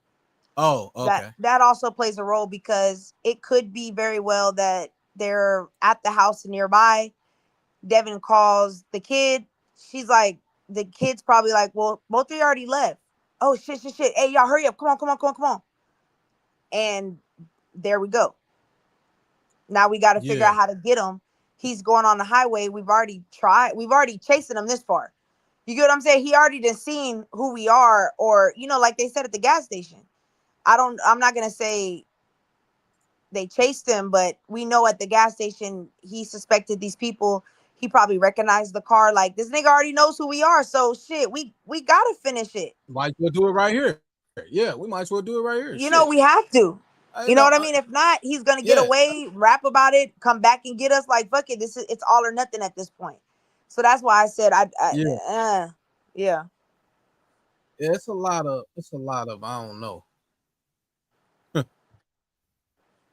Oh, okay. That also plays a role, because it could be very well that they're at the house nearby. Devin calls the kid. She's like, the kid's probably like, well, both of you already left. Oh, shit. Hey, y'all, hurry up. Come on. And there we go. Now we got to figure out how to get him. He's going on the highway. We've already chasing him this far. You get what I'm saying? He already done seen who we are, or, you know, like they said at the gas station. I'm not going to say they chased him, but we know at the gas station, he suspected these people. He probably recognized the car. Like, this nigga already knows who we are. So shit, we gotta finish it. Might as well do it right here. Yeah, we might as well do it right here. You know, we have to. You know what I mean? If not, he's gonna get away, rap about it, come back and get us. Like, fuck it. It's all or nothing at this point. So that's why I said Yeah, it's a lot of I don't know.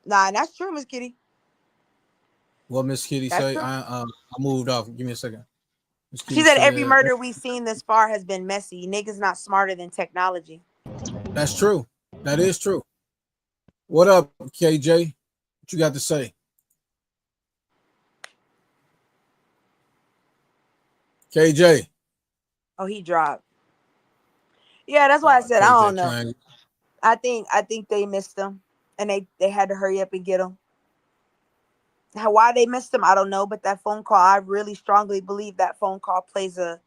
Nah, that's true, Miss Kitty. What Miss Kitty say? I moved off. Give me a second. She said every murder we've seen this far has been messy. Niggas not smarter than technology. That's true. That is true. What up, KJ? What you got to say? KJ. Oh, he dropped. Yeah, that's why I said I don't know. Triangle. I think they missed them, and they had to hurry up and get them. Why they missed them, I don't know. But that phone call, I really strongly believe that phone call plays a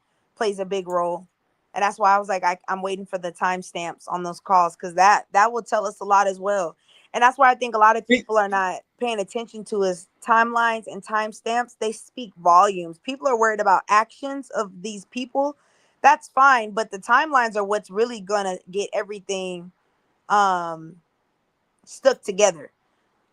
big role, and that's why I was like, I'm waiting for the timestamps on those calls because that will tell us a lot as well. And that's why I think a lot of people are not paying attention to is timelines and timestamps. They speak volumes. People are worried about actions of these people. That's fine, but the timelines are what's really gonna get everything stuck together.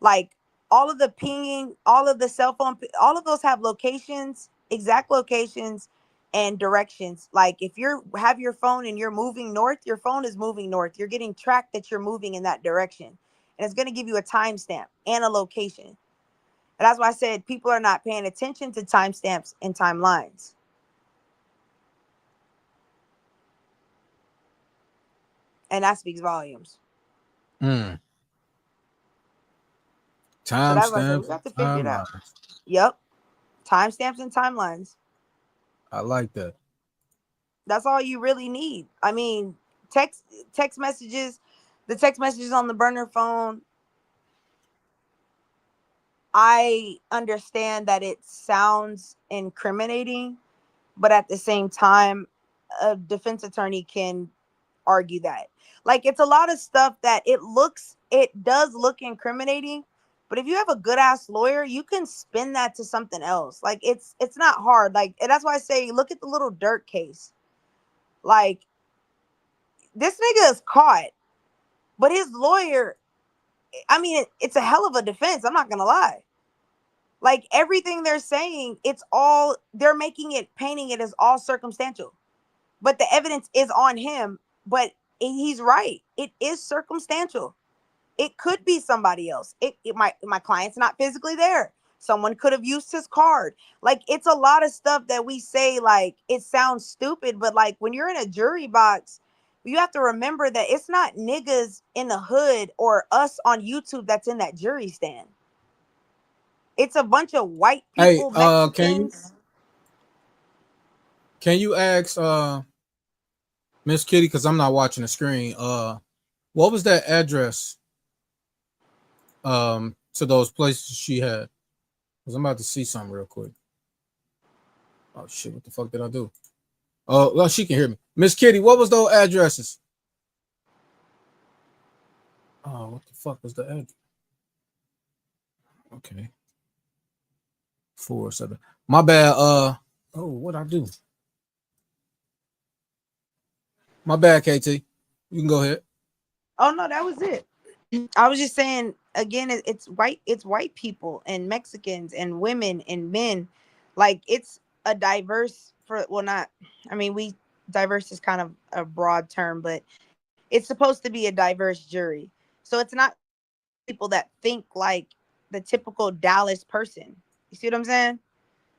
Like all of the pinging, all of the cell phone, all of those have locations, exact locations and directions. Like if you have your phone and you're moving north, your phone is moving north. You're getting tracked that you're moving in that direction. And it's going to give you a timestamp and a location. And that's why I said people are not paying attention to timestamps and timelines. And that speaks volumes. So that's why I said we got to figure it out. Yep. Timestamps and timelines. I like that. That's all you really need. I mean, text messages, the text messages on the burner phone. I understand that it sounds incriminating, but at the same time, a defense attorney can argue that. Like it's a lot of stuff that it does look incriminating, but if you have a good ass lawyer, you can spin that to something else. Like it's not hard. Like, and that's why I say look at the little Dirk case. Like this nigga is caught, but his lawyer, I mean, it's a hell of a defense. I'm not going to lie. Like everything they're saying, they're painting it as all circumstantial, but the evidence is on him. But he's right. It is circumstantial. It could be somebody else. My client's not physically there. Someone could have used his card. Like it's a lot of stuff that we say, like it sounds stupid, but like when you're in a jury box, you have to remember that it's not niggas in the hood or us on YouTube that's in that jury stand. It's a bunch of white people, Mexicans. Can you ask Miss Kitty, because I'm not watching the screen, what was that address to those places she had? Because I'm about to see something real quick. Oh shit, what the fuck did I do? Oh, well, she can hear me. Miss Kitty, what was those addresses? Oh, what the fuck was the address? Okay. 4-7. My bad. What'd I do? My bad, KT. You can go ahead. Oh no, that was it. I was just saying again, it's white people and Mexicans and women and men. Like it's a diverse diverse is kind of a broad term, but it's supposed to be a diverse jury. So it's not people that think like the typical Dallas person. You see what I'm saying?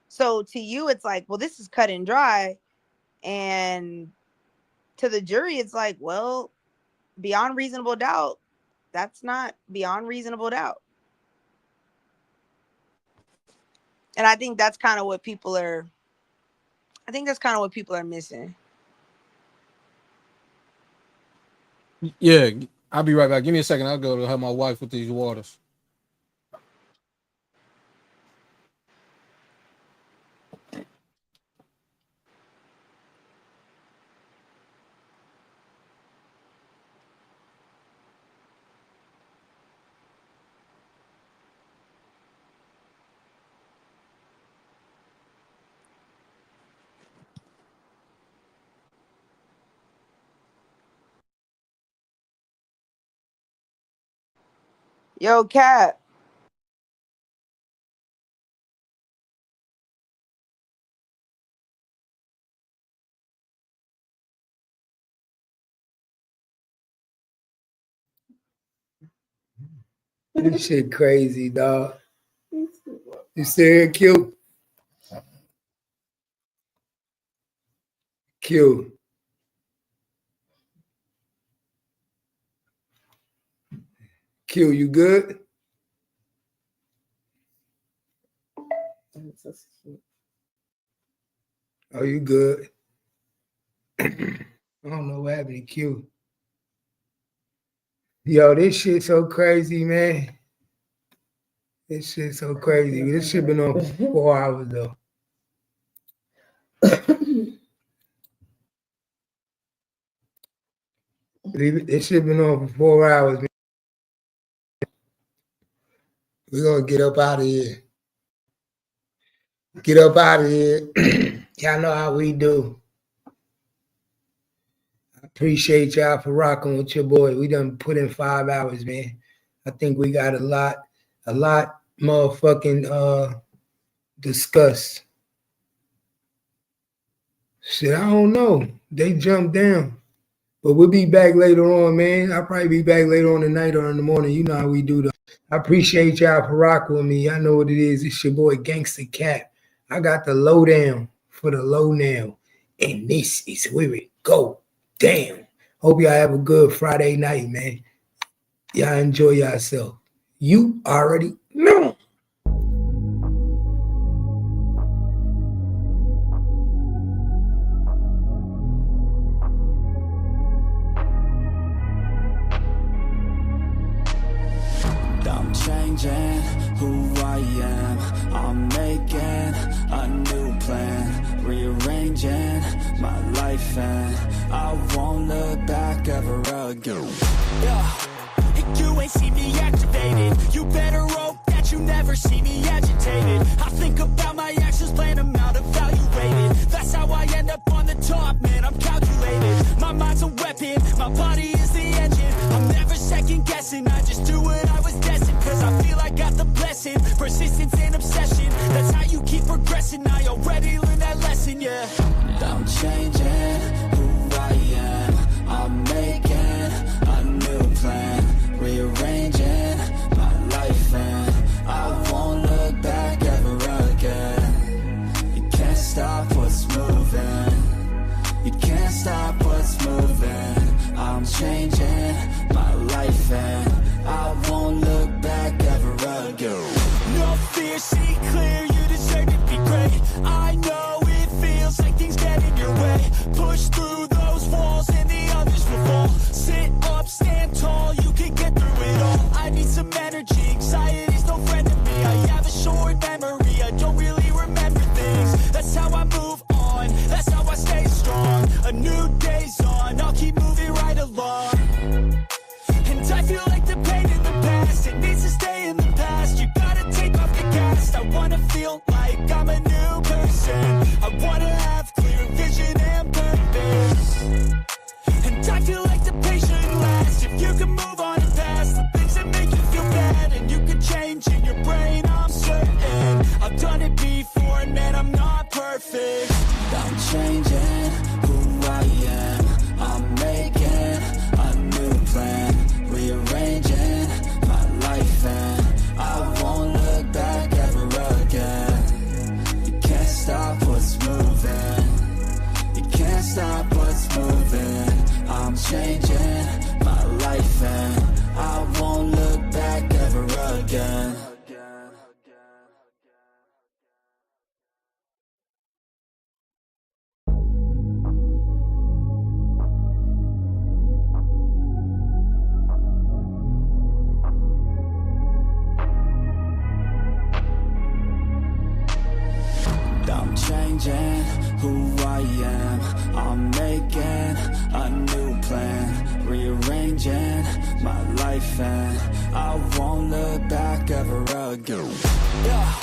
So to you, it's like, well, this is cut and dry. And to the jury, it's like, well, beyond reasonable doubt, that's not beyond reasonable doubt. And I think that's kind of what people are missing. Yeah, I'll be right back. Give me a second. I'll go to help my wife with these waters. Yo, Cat. This shit crazy, dog. You still here, Q? Q. Q, you good? Are you good? I don't know what happened to Q. Yo, this shit so crazy, man. This shit so crazy. This shit been on for 4 hours though. This shit been on for 4 hours, man. We're gonna get up out of here. Get up out of here. Y'all know how we do. I appreciate y'all for rocking with your boy. We done put in 5 hours, man. I think we got a lot motherfucking discussed. Shit, I don't know. They jumped down. But we'll be back later on, man. I'll probably be back later on tonight or in the morning. You know how we do though. I appreciate y'all for rocking with me. I know what it is. It's your boy Gangsta Cat. I got the lowdown for the low now. And this is where it go. Damn. Hope y'all have a good Friday night, man. Y'all enjoy yourself. You already know. I'm changing who I am. I'm making a new plan, rearranging my life, and I won't look back ever again. Yeah. You ain't see me activated. You better hope that you never see me agitated. I think about my actions, plan them out, evaluated. That's how I end up on the top, man, I'm calculated. My mind's a weapon, my body is the engine. I'm never second guessing, I just do what I was destined. Cause I feel I got the blessing, persistence and obsession. That's how you keep progressing, I already learned that lesson, yeah. I'm changing who I am. I'm making a new plan, rearranging my life, and I won't look back ever again. You can't stop what's moving. You can't stop what's moving. I'm changing my life, and I won't look back ever again. No fear, see clear, you deserve to be great. I know it feels like things get in your way. Push through those walls and the others will fall. Sit up, stand tall, you can get through it all. I need some energy, anxiety's no friend to me. I have a short memory, I don't really remember things. That's how I move on, that's how I stay strong. A new day's on, I'll keep moving right along. And I feel like the pain in the past, it needs to stay in the past. You gotta take off the cast. I wanna feel like I'm a new person. I wanna have clear vision and purpose. And I feel like the pain shouldn't last. If you can move on and past the things that make you feel bad, and you can change in your brain, I'm certain. I've done it before, and man, I'm not perfect. I'm changing who I am. I'm making a new plan, rearranging my life, and I won't look back ever again. You can't stop what's moving. You can't stop what's moving. I'm changing my life, and I won't look back ever again. I'm changing who I am. I'm making a new plan, rearranging my life, and I won't look back ever again. Yeah.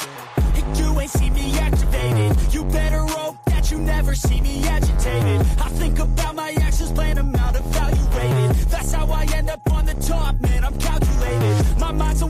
You ain't see me activated. You better hope that you never see me agitated. I think about my actions, plan them out, evaluated. That's how I end up on the top, man, I'm calculated. My mind's a